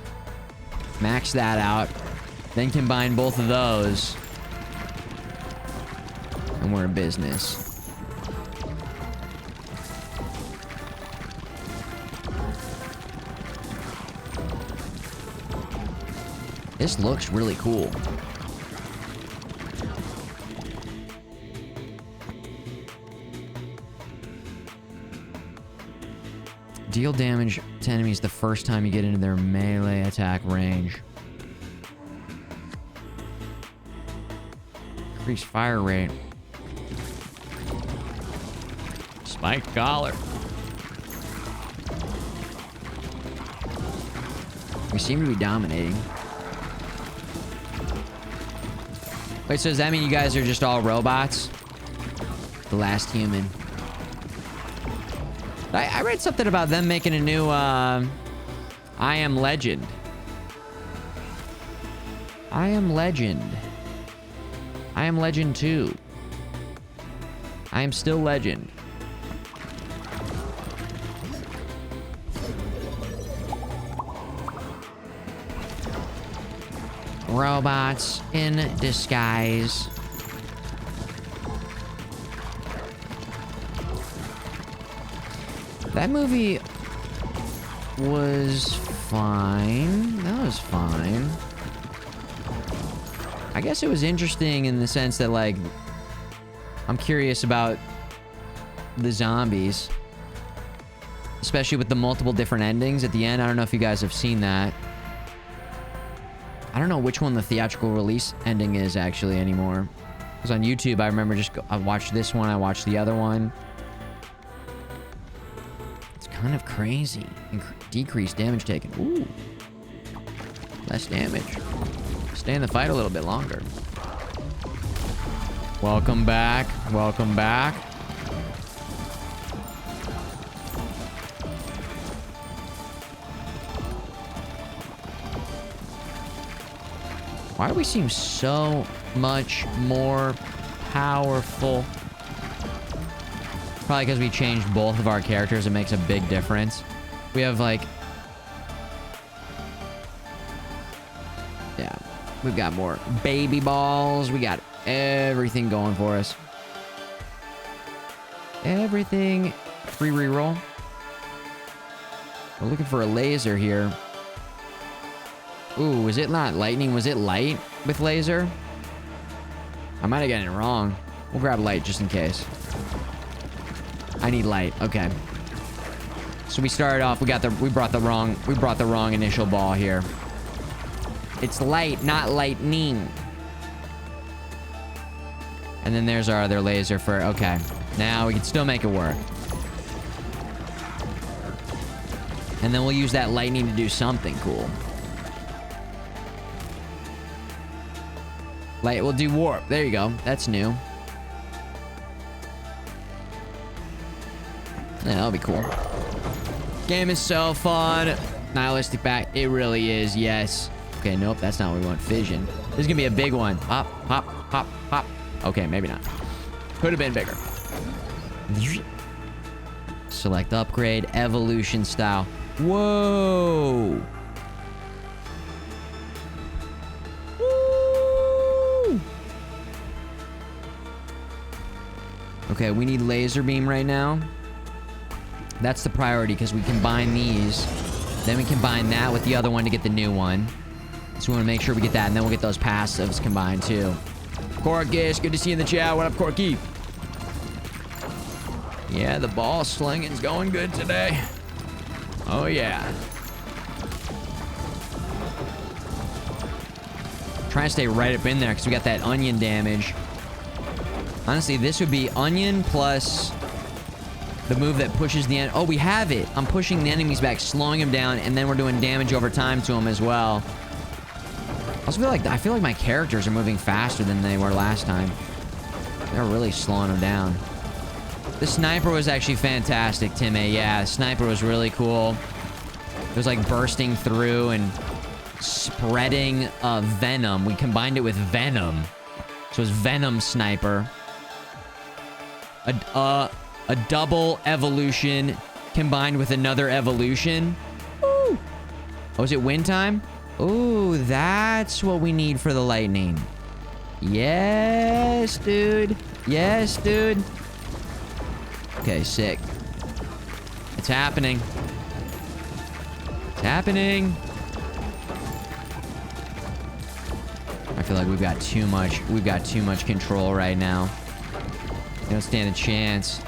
Max that out. Then combine both of those. And we're in business. This looks really cool. Deal damage to enemies the first time you get into their melee attack range. Increase fire rate. Spike collar. We seem to be dominating. Wait, so does that mean you guys are just all robots? The last human. I read something about them making a new, I Am Legend. I Am Legend. I Am Legend 2. I Am Still Legend. Robots in disguise. That movie was fine. That was fine. I guess it was interesting in the sense that, like, I'm curious about the zombies. Especially with the multiple different endings at the end. I don't know if you guys have seen that. I don't know which one the theatrical release ending is actually anymore. Because on YouTube, I remember I watched this one, I watched the other one. It's kind of crazy. Decreased damage taken. Ooh. Less damage. Stay in the fight a little bit longer. Welcome back. Welcome back. Why do we seem so much more powerful? Probably because we changed both of our characters. It makes a big difference. We have, like, We've got more baby balls. We got everything going for us. Everything. Free reroll. We're looking for a laser here. Ooh, was it not lightning? Was it light with laser? I might have gotten it wrong. We'll grab light just in case. I need light. Okay. So we started off. We brought the wrong initial ball here. It's light, not lightning. And then there's our other laser for... Okay. Now we can still make it work. And then we'll use that lightning to do something cool. Light will do warp. There you go. That's new. Yeah, that'll be cool. Game is so fun. Nihilistic back. It really is, yes. Okay, nope, that's not what we want. Fission. This is gonna be a big one. Hop, hop, hop, hop. Okay, maybe not. Could have been bigger. Select upgrade, evolution style. Whoa! Woo! Okay, we need laser beam right now. That's the priority because we combine these. Then we combine that with the other one to get the new one. So we want to make sure we get that, and then we'll get those passives combined too. Corkis, good to see you in the chat. What up, Corky? Yeah, the ball slinging's going good today. Oh, yeah. Trying to stay right up in there because we got that onion damage. Honestly, this would be onion plus the move that pushes the end. Oh, we have it. I'm pushing the enemies back, slowing them down, and then we're doing damage over time to them as well. I feel like my characters are moving faster than they were last time. They're really slowing them down. The sniper was actually fantastic, Timmy. Yeah, the sniper was really cool. It was like bursting through and spreading venom. We combined it with venom. So it's venom sniper. A double evolution combined with another evolution. Woo! Oh, is it wind time? Ooh, that's what we need for the lightning. Yes, dude. Yes, dude. Okay, sick. It's happening. It's happening. I feel like we've got too much control right now. We don't stand a chance.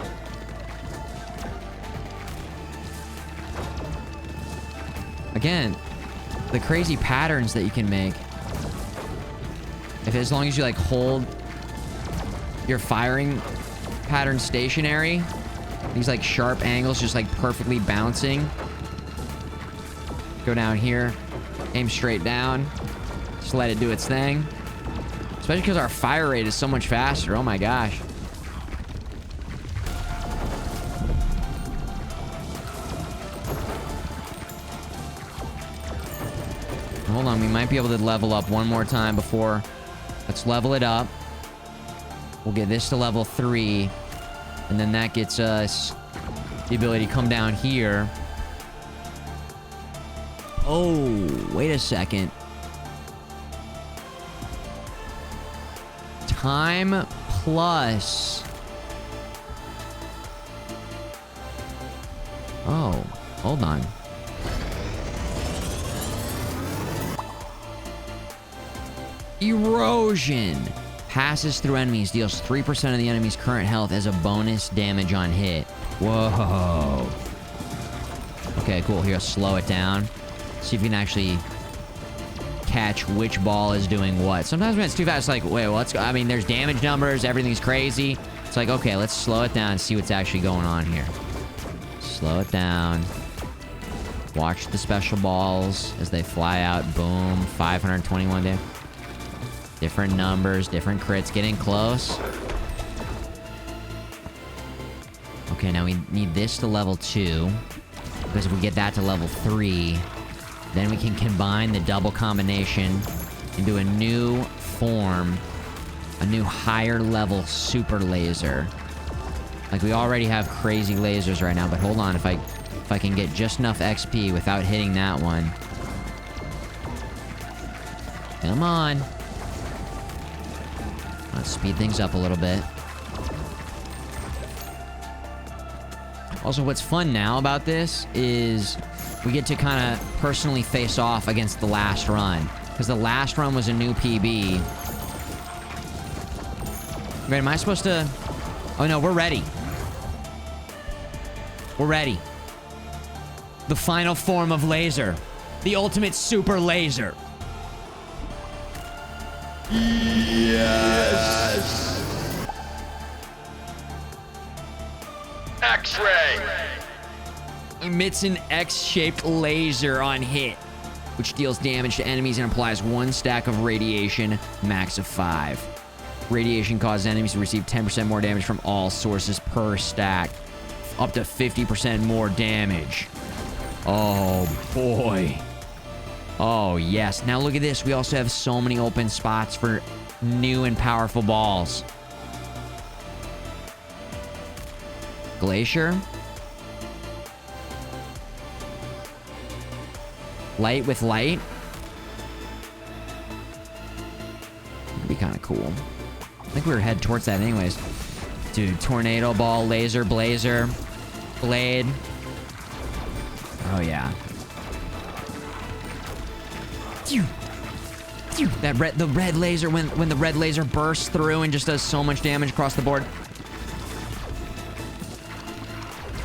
Again, the crazy patterns that you can make. As long as you like hold your firing pattern stationary, these like sharp angles just like perfectly bouncing. Go down here, aim straight down, just let it do its thing. Especially because our fire rate is so much faster. Oh my gosh. Hold on, we might be able to level up one more time before. Let's level it up. We'll get this to level 3. And then that gets us the ability to come down here. Oh, wait a second. Time plus... Oh, hold on. Erosion. Passes through enemies, deals 3% of the enemy's current health as a bonus damage on hit. Whoa. Okay, cool. Here, slow it down. See if we can actually catch which ball is doing what. Sometimes when it's too fast, it's like, wait, let's go. I mean, there's damage numbers. Everything's crazy. It's like, okay, let's slow it down and see what's actually going on here. Slow it down. Watch the special balls as they fly out. Boom. 521 damage. Different numbers, different crits, getting close. Okay, now we need this to level 2. Because if we get that to level 3, then we can combine the double combination into a new form. A new higher level super laser. Like, we already have crazy lasers right now, but hold on, if I can get just enough XP without hitting that one. Come on. Let's speed things up a little bit. Also, what's fun now about this is we get to kind of personally face off against the last run. Because the last run was a new PB. Wait, am I supposed to... Oh, no, we're ready. We're ready. The final form of laser. The ultimate super laser. Yes. X-ray. Emits an X-shaped laser on hit, which deals damage to enemies and applies 1 stack of radiation, max of 5. Radiation causes enemies to receive 10% more damage from all sources per stack. Up to 50% more damage. Oh, boy. Oh, yes. Now look at this. We also have so many open spots for new and powerful balls. Glacier. Light with light. That'd be kind of cool. I think we were headed towards that anyways. Dude, tornado ball, laser, blazer, blade. Oh, yeah. The red laser, when the red laser bursts through and just does so much damage across the board.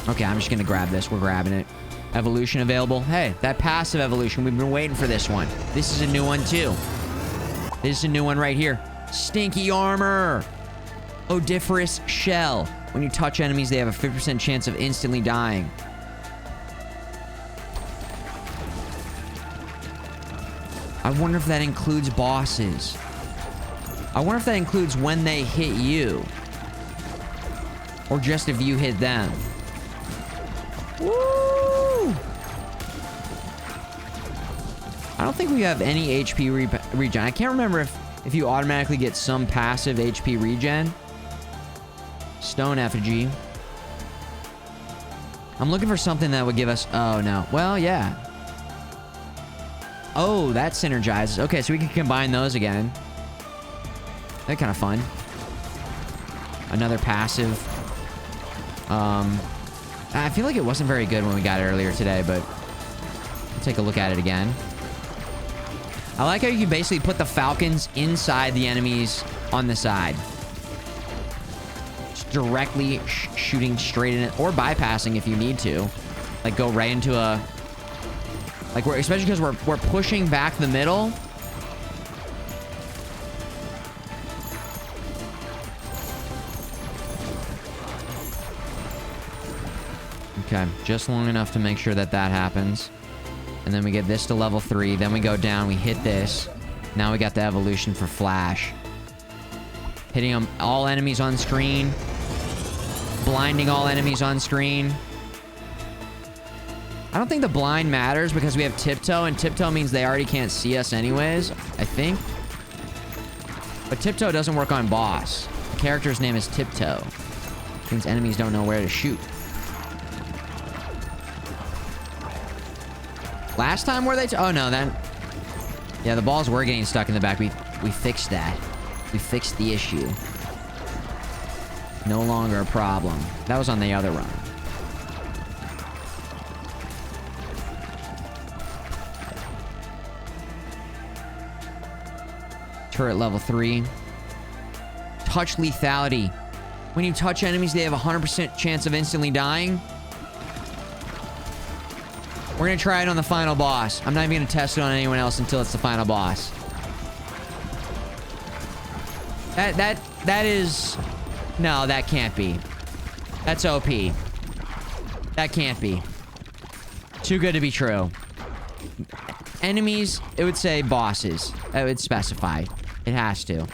Okay, I'm just gonna grab this. We're grabbing it. Evolution available. Hey, that passive evolution. We've been waiting for this one. This is a new one, too. This is a new one right here. Stinky armor. Odiferous shell. When you touch enemies, they have a 50% chance of instantly dying. I wonder if that includes bosses. I wonder if that includes when they hit you. Or just if you hit them. Woo! I don't think we have any HP regen. I can't remember if you automatically get some passive HP regen. Stone effigy. I'm looking for something that would give us... Oh, no. Well, yeah. Oh, that synergizes. Okay, so we can combine those again. They're kind of fun. Another passive. I feel like it wasn't very good when we got it earlier today, but... I'll take a look at it again. I like how you can basically put the falcons inside the enemies on the side. Just directly shooting straight in it, or bypassing if you need to. Like, go right into a... Like, especially because we're pushing back the middle. Okay, just long enough to make sure that that happens. And then we get this to level 3. Then we go down, we hit this. Now we got the evolution for Flash. Hitting them, all enemies on screen. Blinding all enemies on screen. I don't think the blind matters because we have Tiptoe, and Tiptoe means they already can't see us anyways, I think. But Tiptoe doesn't work on boss. The character's name is Tiptoe. It means enemies don't know where to shoot. Last time were they... Oh, no, that... Yeah, the balls were getting stuck in the back. We fixed that. We fixed the issue. No longer a problem. That was on the other run. Turret level 3. Touch lethality. When you touch enemies, they have a 100% chance of instantly dying. We're gonna try it on the final boss. I'm not even gonna test it on anyone else until it's the final boss. That is... No, that can't be. That's OP. That can't be. Too good to be true. Enemies, it would say bosses. It would specify. It has to.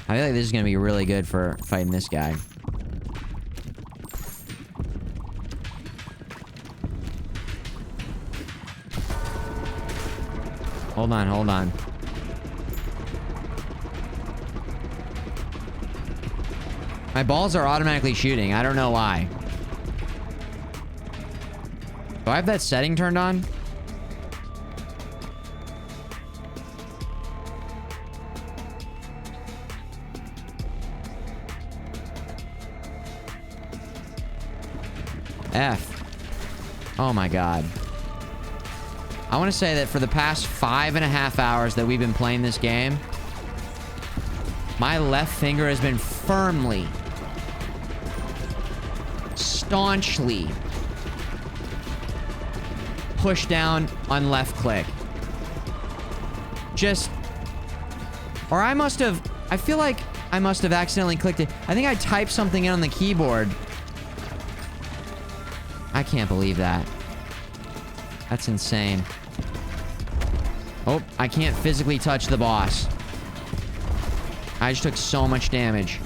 I feel like this is gonna be really good for fighting this guy. Hold on, hold on. My balls are automatically shooting. I don't know why. Do I have that setting turned on? F. Oh my god. I want to say that for the past 5.5 hours that we've been playing this game, my left finger has been firmly, staunchly pushed down on left click. Just... Or I must have... I feel like I must have accidentally clicked it. I think I typed something in on the keyboard. I can't believe that. That's insane. Oh, I can't physically touch the boss. I just took so much damage.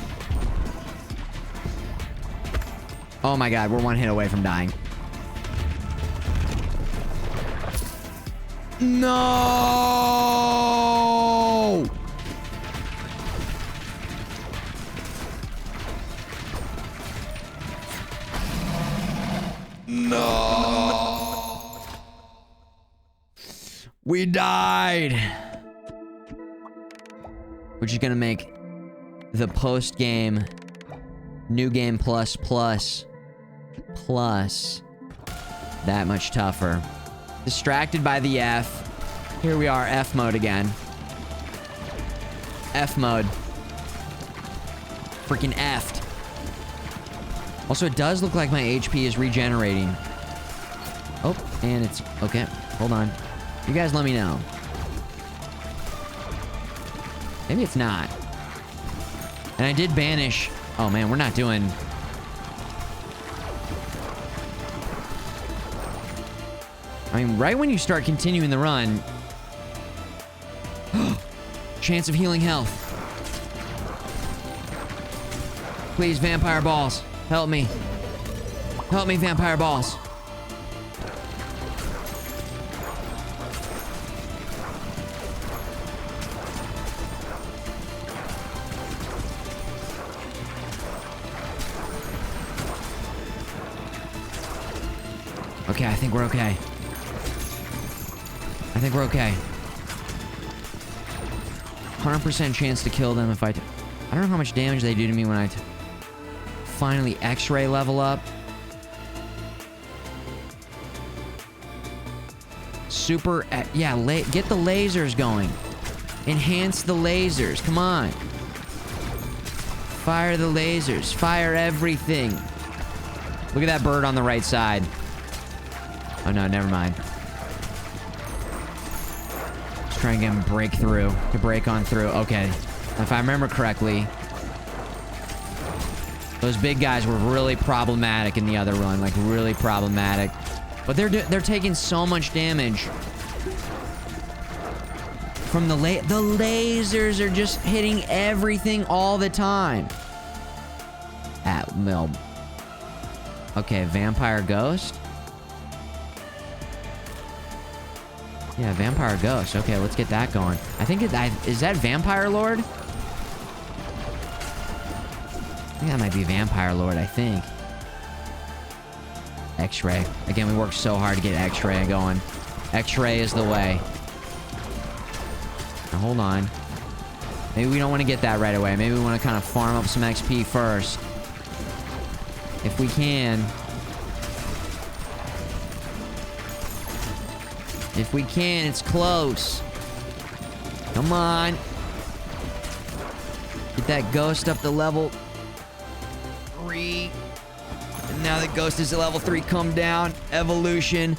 Oh my god, we're one hit away from dying. No! No! We died. Which is gonna make the post-game new game plus that much tougher. Distracted by the F. Here we are, F mode again. F mode. Freaking F'd. Also, it does look like my HP is regenerating. Oh, and it's... Okay, hold on. You guys let me know. Maybe it's not. And I did banish... Oh man, we're not doing... I mean, right when you start continuing the run... Chance of healing health. Please, vampire balls. Help me. Help me, vampire balls. Okay, I think we're okay. I think we're okay. 100% chance to kill them if I don't know how much damage they do to me when I finally X-ray level up. Super... yeah, get the lasers going. Enhance the lasers. Come on. Fire the lasers. Fire everything. Look at that bird on the right side. Oh no, never mind. Just trying to get him to break on through. Okay. If I remember correctly, those big guys were really problematic in the other run. Like, really problematic. But they're taking so much damage. From the lasers are just hitting everything all the time. Well. Okay, vampire ghost. Yeah, vampire ghost. Okay, let's get that going. I think is that vampire lord? I think that might be vampire lord, I think. X-ray. Again, we worked so hard to get X-ray going. X-ray is the way. Now, hold on. Maybe we don't want to get that right away. Maybe we want to kind of farm up some XP first. If we can. If we can, it's close. Come on. Get that ghost up to level 3. And now the ghost is at level 3. Come down. Evolution.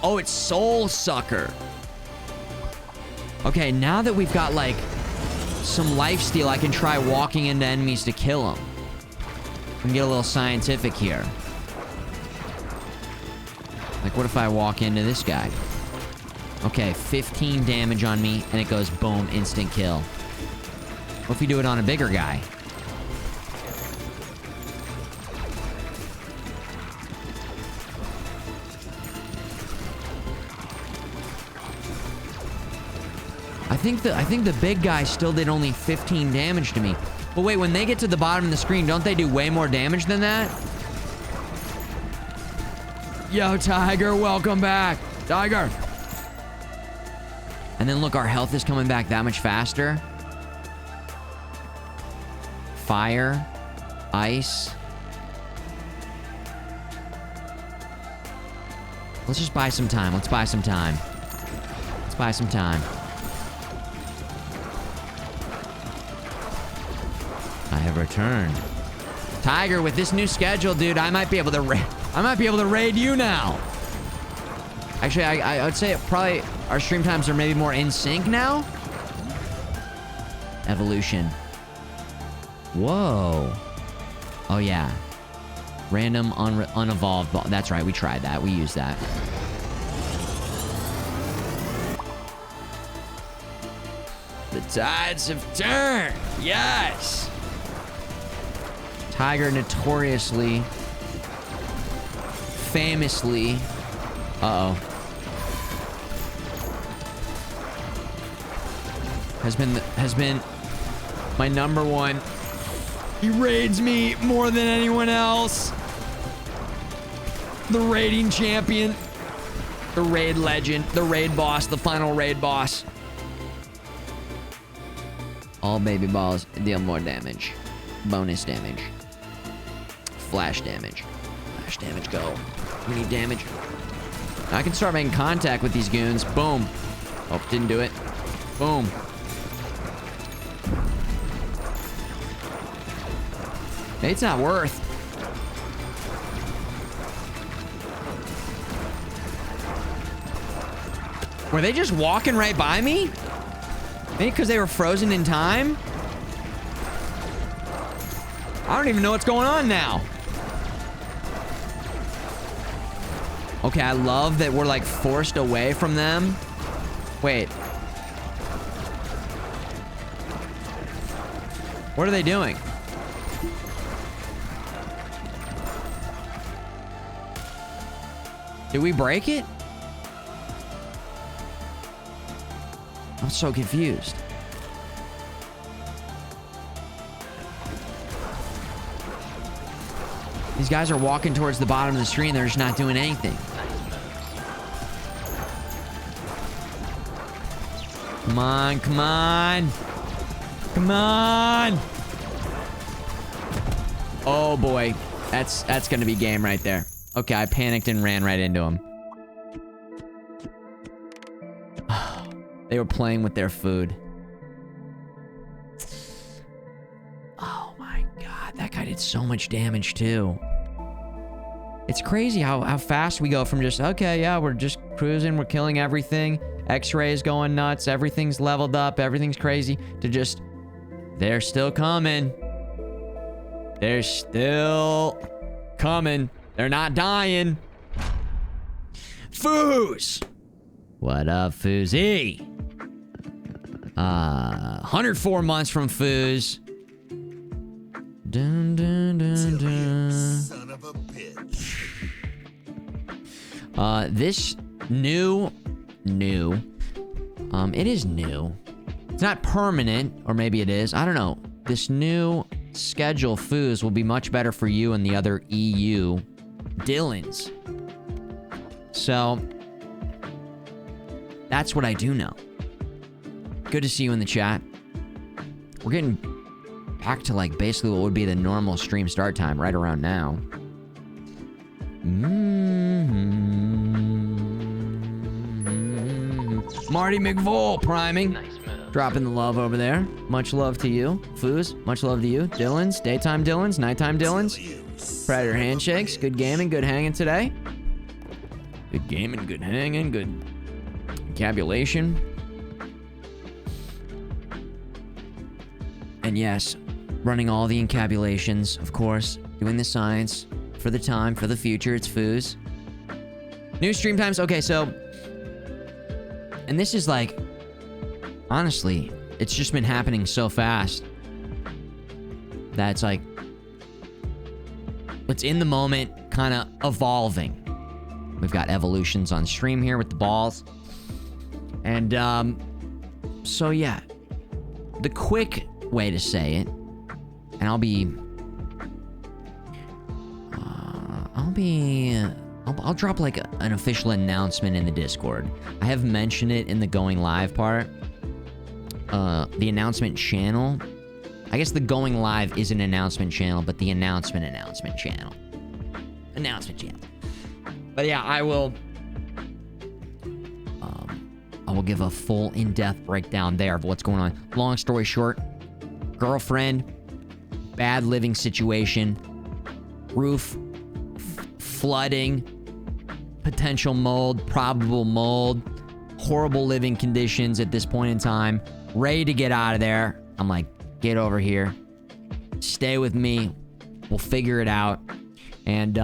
Oh, it's Soul Sucker. Okay, now that we've got, like, some lifesteal, I can try walking into enemies to kill them. And get a little scientific here. Like, what if I walk into this guy? Okay, 15 damage on me, and it goes boom, instant kill. What if we do it on a bigger guy? I think the big guy still did only 15 damage to me. But wait, when they get to the bottom of the screen, don't they do way more damage than that? Yo, Tiger, welcome back. Tiger. And then look, our health is coming back that much faster. Fire. Ice. Let's just buy some time. Let's buy some time. Let's buy some time. I have returned. Tiger, with this new schedule, dude, I might be able to raid you now. Actually, I would say probably our stream times are maybe more in sync now. Evolution. Whoa. Oh yeah. Random unevolved ball. That's right, we tried that. We used that. The tides have turned. Yes. Tiger notoriously, famously, has been my number one. He raids me more than anyone else. The raiding champion, the raid legend, the raid boss, the final raid boss. All baby balls deal more damage. Bonus damage. Flash damage. Flash damage, go. We need damage. I can start making contact with these goons. Boom. Oh, didn't do it. Boom. It's not worth. Were they just walking right by me? Maybe because they were frozen in time? I don't even know what's going on now. Okay, I love that we're like forced away from them. Wait. What are they doing? Did we break it? I'm so confused. These guys are walking towards the bottom of the screen. They're just not doing anything. Come on, come on. Come on. Oh boy. That's gonna be game right there. Okay, I panicked and ran right into him. They were playing with their food. Oh my god, that guy did so much damage too. It's crazy how fast we go from just, okay, yeah, we're just cruising, we're killing everything. X-rays going nuts, everything's leveled up, everything's crazy, to just, they're still coming. They're still coming. They're not dying. Foos! What up, Foozy? 104 months from Foos. Dun, dun, dun, dun. Son of a bitch. This new, it is new. It's not permanent, or maybe it is. I don't know. This new schedule, Foos, will be much better for you and the other EU Dylans. So, that's what I do know. Good to see you in the chat. We're getting back to like basically what would be the normal stream start time right around now. Marty McVole priming. Nice move. Dropping the love over there. Much love to you. Foos, much love to you. Dylans, daytime Dylans, nighttime Dylans. Predator handshakes. Good gaming, good hanging today. Good gaming, good hanging, good encabulation. And yes, running all the encabulations, of course. Doing the science for the time, for the future. It's Foos. New stream times. Okay, so... And this is like... Honestly, it's just been happening so fast. That it's like... It's in the moment, kind of evolving. We've got evolutions on stream here with the balls. And, so yeah. The quick way to say it, and I'll be I'll drop like an official announcement in the Discord. I have mentioned it in the going live part. The announcement channel. I guess the going live is an announcement channel, but the announcement channel. Announcement channel. But yeah, I will give a full in-depth breakdown there of what's going on. Long story short, girlfriend, bad living situation, roof flooding, potential mold, probable mold, horrible living conditions at this point in time, ready to get out of there. I'm like, get over here, stay with me, we'll figure it out. And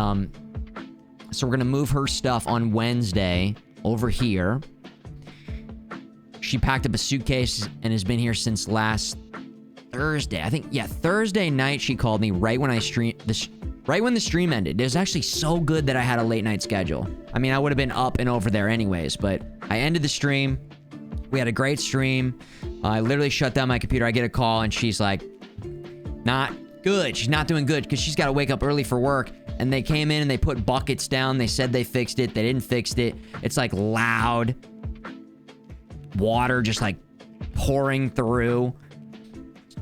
so we're gonna move her stuff on Wednesday over here. She packed up a suitcase and has been here since last Thursday. I think, yeah, Thursday night she called me right when right when the stream ended. It was actually so good that I had a late night schedule. I mean, I would have been up and over there anyways, but I ended the stream. We had a great stream. I literally shut down my computer. I get a call and she's like, not good. She's not doing good because she's got to wake up early for work. And they came in and they put buckets down. They said they fixed it. They didn't fix it. It's like loud water just like pouring through,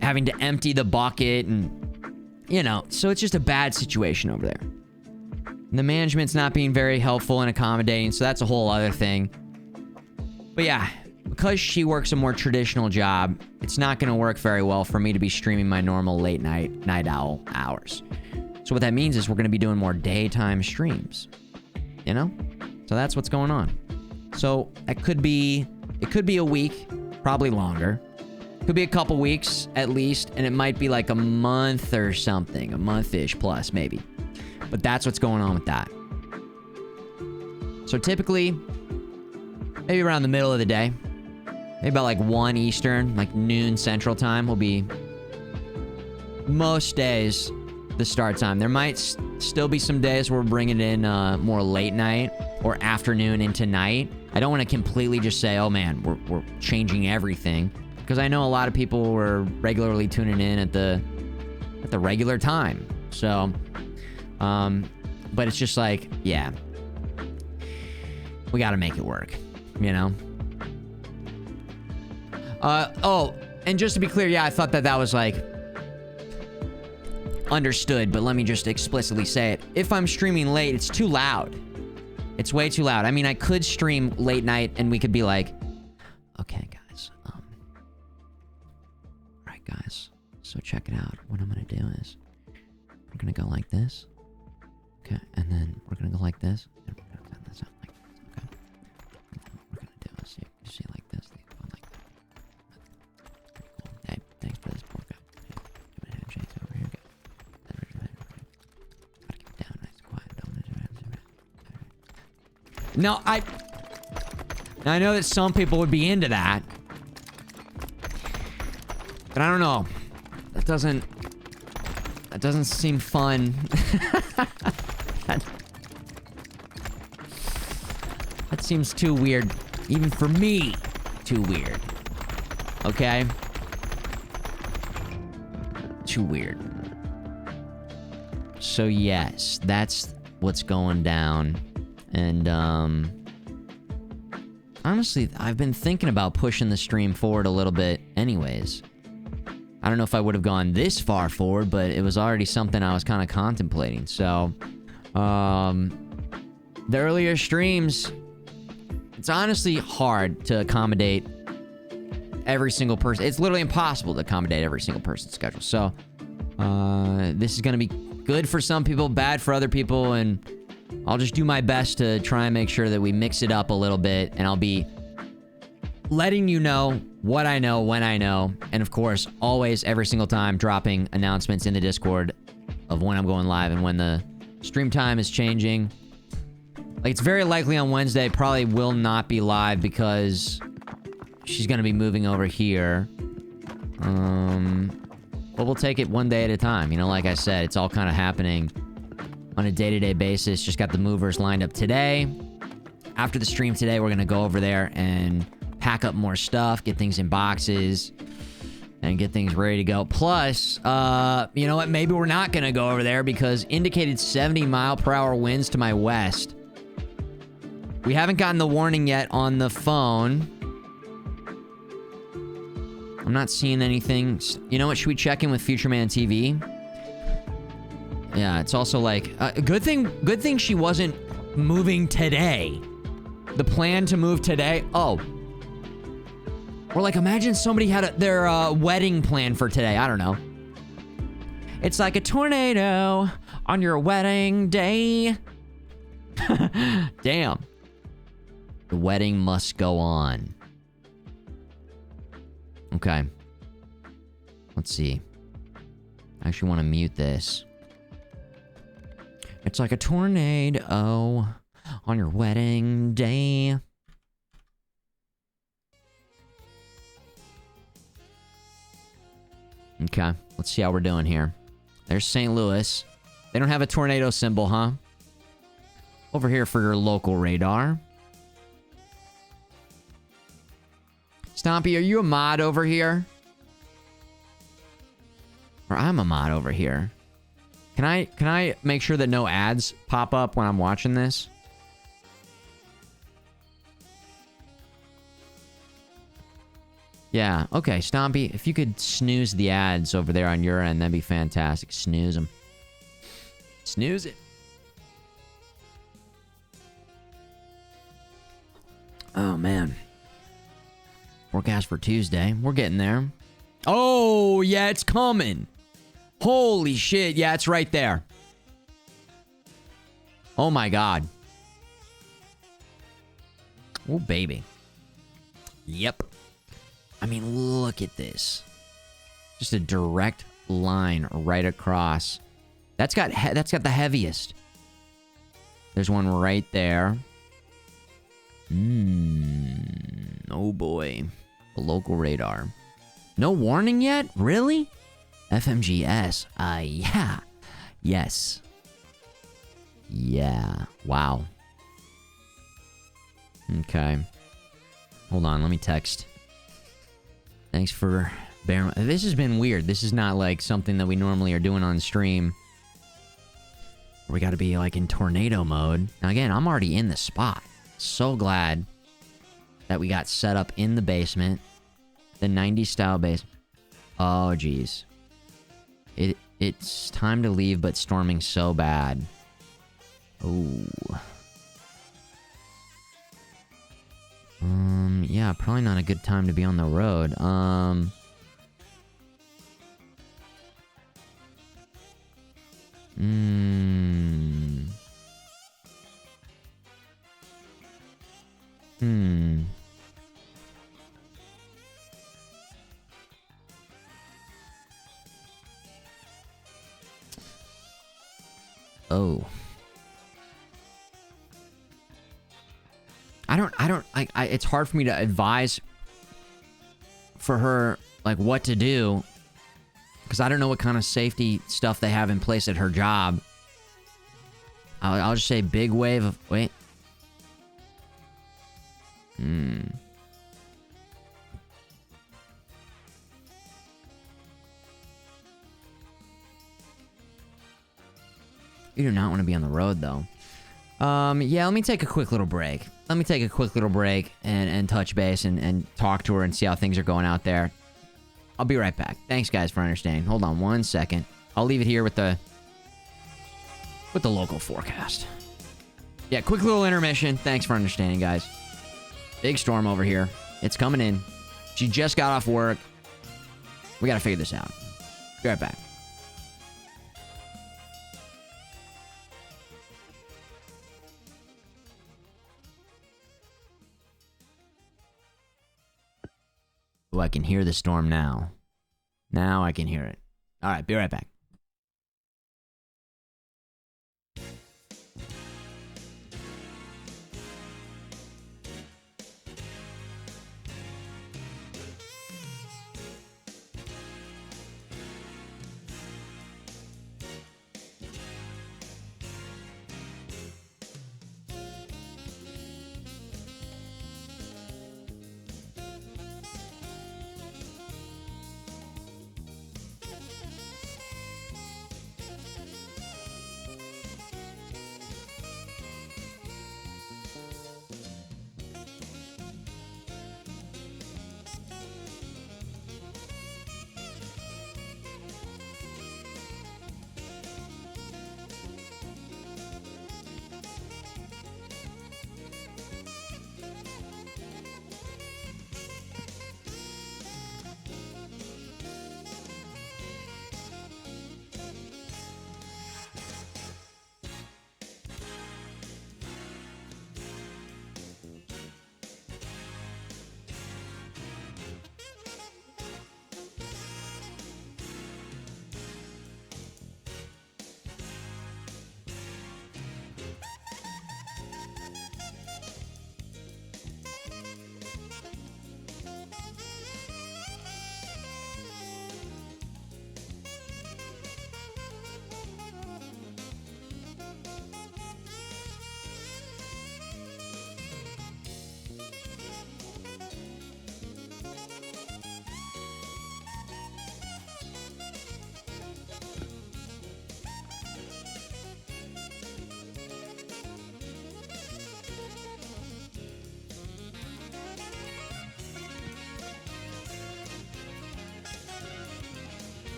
having to empty the bucket, and you know, so it's just a bad situation over there. The management's not being very helpful and accommodating, so that's a whole other thing. But yeah, because she works a more traditional job, it's not going to work very well for me to be streaming my normal late night owl hours. So what that means is we're going to be doing more daytime streams, you know? So that's what's going on. So it could be a week, probably longer. Could be a couple weeks at least, and it might be like a month or something, a month-ish plus maybe. But that's what's going on with that. So typically, maybe around the middle of the day, maybe about like 1 Eastern, like noon Central Time will be most days the start time. There might still be some days where we're bringing it in more late night or afternoon into night. I don't want to completely just say, oh man, we're changing everything, because I know a lot of people were regularly tuning in at the regular time. So, but it's just like, yeah, we got to make it work, you know? Oh, and just to be clear, yeah, I thought that was like understood, but let me just explicitly say it. If I'm streaming late, it's too loud. It's way too loud. I mean, I could stream late night and we could be like, okay, guys, all right, guys, so check it out. What I'm gonna do is we're gonna go like this, okay, and then we're gonna go like this, and we're gonna cut this out like this, okay. And then what we're gonna do is see like this, go like that. Pretty cool. Hey, thanks for this pork. Give it a handshake over here. Gotta keep it down nice and quiet. No, I know that some people would be into that, but I don't know. That doesn't seem fun. That seems too weird, even for me. Too weird. Okay? Too weird. So yes, that's what's going down. And, honestly, I've been thinking about pushing the stream forward a little bit anyways. I don't know if I would have gone this far forward, but it was already something I was kind of contemplating. So, the earlier streams, it's honestly hard to accommodate every single person. It's literally impossible to accommodate every single person's schedule. So, this is going to be good for some people, bad for other people, and I'll just do my best to try and make sure that we mix it up a little bit, and I'll be letting you know what I know, when I know, and of course, always, every single time, dropping announcements in the Discord of when I'm going live and when the stream time is changing. Like, it's very likely on Wednesday, probably will not be live because she's gonna be moving over here. But we'll take it one day at a time. You know, like I said, it's all kind of happening on a day-to-day basis. Just got the movers lined up today. After the stream today, we're gonna go over there and pack up more stuff, get things in boxes, and get things ready to go. Plus, you know what? Maybe we're not gonna go over there because indicated 70-mile-per-hour winds to my west We haven't gotten the warning yet on the phone. I'm not seeing anything. You know what? Should we check in with Futureman TV? Yeah, it's also like good thing she wasn't moving today. The plan to move today. Oh. Or like imagine somebody had their wedding plan for today. I don't know. It's like a tornado on your wedding day. Damn. The wedding must go on. Okay. Let's see. I actually want to mute this. It's like a tornado on your wedding day. Okay. Let's see how we're doing here. There's St. Louis. They don't have a tornado symbol, huh? Over here for your local radar. Stompy, are you a mod over here? Or I'm a mod over here. Can I make sure that no ads pop up when I'm watching this? Yeah, okay, Stompy, if you could snooze the ads over there on your end, that'd be fantastic. Snooze them. Snooze it. Oh, man. Forecast for Tuesday. We're getting there. Oh, yeah, it's coming. Holy shit. Yeah, it's right there. Oh, my God. Oh, baby. Yep. I mean, look at this. Just a direct line right across. That's got the heaviest. There's one right there. Oh, boy. The local radar. No warning yet? Really? FMGS. Yeah. Yes. Yeah. Wow. Okay. Hold on, let me text. Thanks for bearing... This has been weird. This is not like something that we normally are doing on stream. We gotta be like in tornado mode. Now again, I'm already in the spot. So glad that we got set up in the basement. The 90s style base. Oh, geez. It's time to leave, but storming so bad. Ooh. Yeah, probably not a good time to be on the road. Oh. It's hard for me to advise for her, like, what to do. Because I don't know what kind of safety stuff they have in place at her job. I'll just say big wave of... Wait. You do not want to be on the road, though. Yeah, let me take a quick little break. Let me take a quick little break and touch base and talk to her and see how things are going out there. I'll be right back. Thanks, guys, for understanding. Hold on 1 second. I'll leave it here with the local forecast. Yeah, quick little intermission. Thanks for understanding, guys. Big storm over here. It's coming in. She just got off work. We gotta figure this out. Be right back. Oh, I can hear the storm now. Now I can hear it. All right, be right back.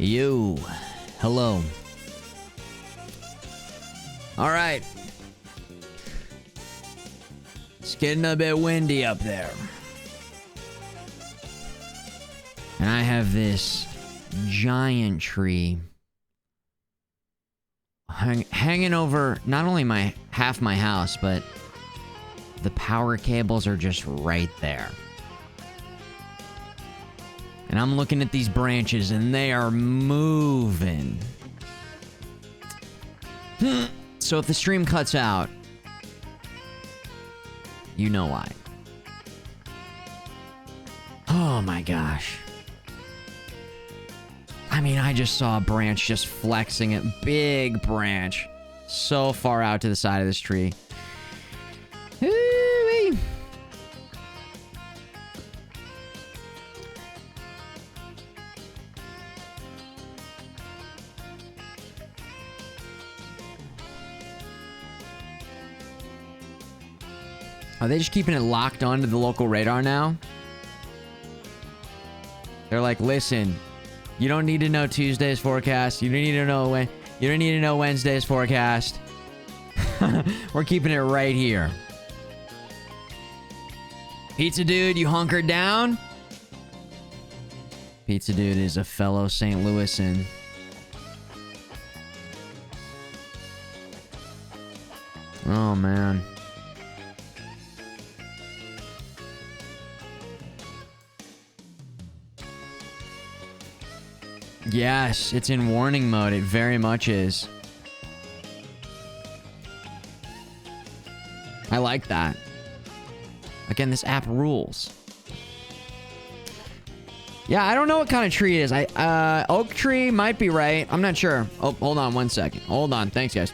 You. Hello. All right. It's getting a bit windy up there. And I have this giant tree hanging over not only half my house, but the power cables are just right there. And I'm looking at these branches and they are moving. So if the stream cuts out, you know why. Oh my gosh. I mean, I just saw a branch just flexing it. Big branch. So far out to the side of this tree. Hoo-wee. Are they just keeping it locked onto the local radar now? They're like, listen, you don't need to know Tuesday's forecast. You don't need to know when. You don't need to know Wednesday's forecast. We're keeping it right here. Pizza Dude, you hunkered down? Pizza Dude is a fellow St. Louisan. Oh, man. Yes, it's in warning mode. It very much is. I like that. Again, this app rules. Yeah, I don't know what kind of tree it is. Oak tree might be right. I'm not sure. Oh, hold on 1 second. Hold on. Thanks, guys.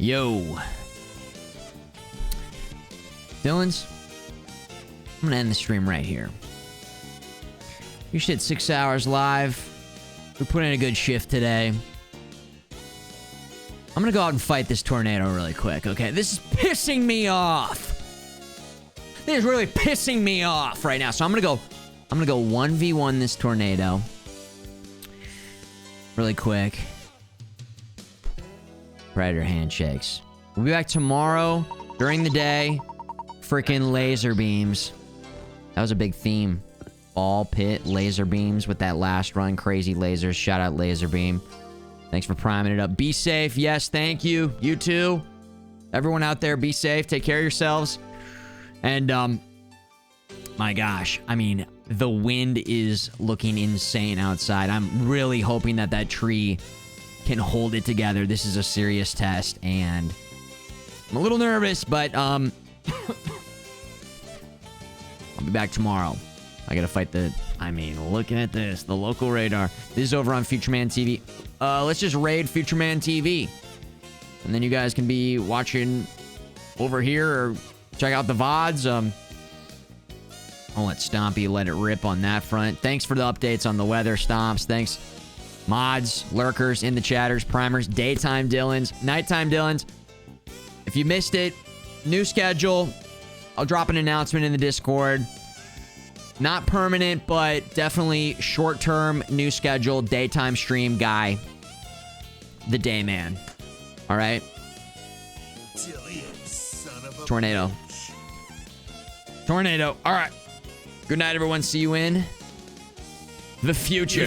Yo. Dylan's, I'm gonna end the stream right here. You shit 6 hours live. We put in a good shift today. I'm gonna go out and fight this tornado really quick, okay? This is pissing me off. This is really pissing me off right now. So I'm gonna go 1v1 this tornado. Really quick. Predator handshakes. We'll be back tomorrow during the day. Freaking laser beams. That was a big theme. Ball pit laser beams with that last run. Crazy lasers. Shout out laser beam. Thanks for priming it up. Be safe. Yes, thank you. You too. Everyone out there, be safe. Take care of yourselves. And, my gosh. I mean, the wind is looking insane outside. I'm really hoping that that tree can hold it together. This is a serious test, and I'm a little nervous, but, I'll be back tomorrow. I gotta fight looking at this, the local radar. This is over on Futureman TV. Let's just raid Futureman TV. And then you guys can be watching over here or check out the VODs. I'll let Stompy let it rip on that front. Thanks for the updates on the weather, Stomps. Thanks, mods, lurkers, in the chatters, primers, daytime Dylans, nighttime Dylans. If you missed it, new schedule. I'll drop an announcement in the Discord. Not permanent, but definitely short-term new schedule, daytime stream guy. The day man. All right? Tornado. Tornado. All right. Good night, everyone. See you in the future.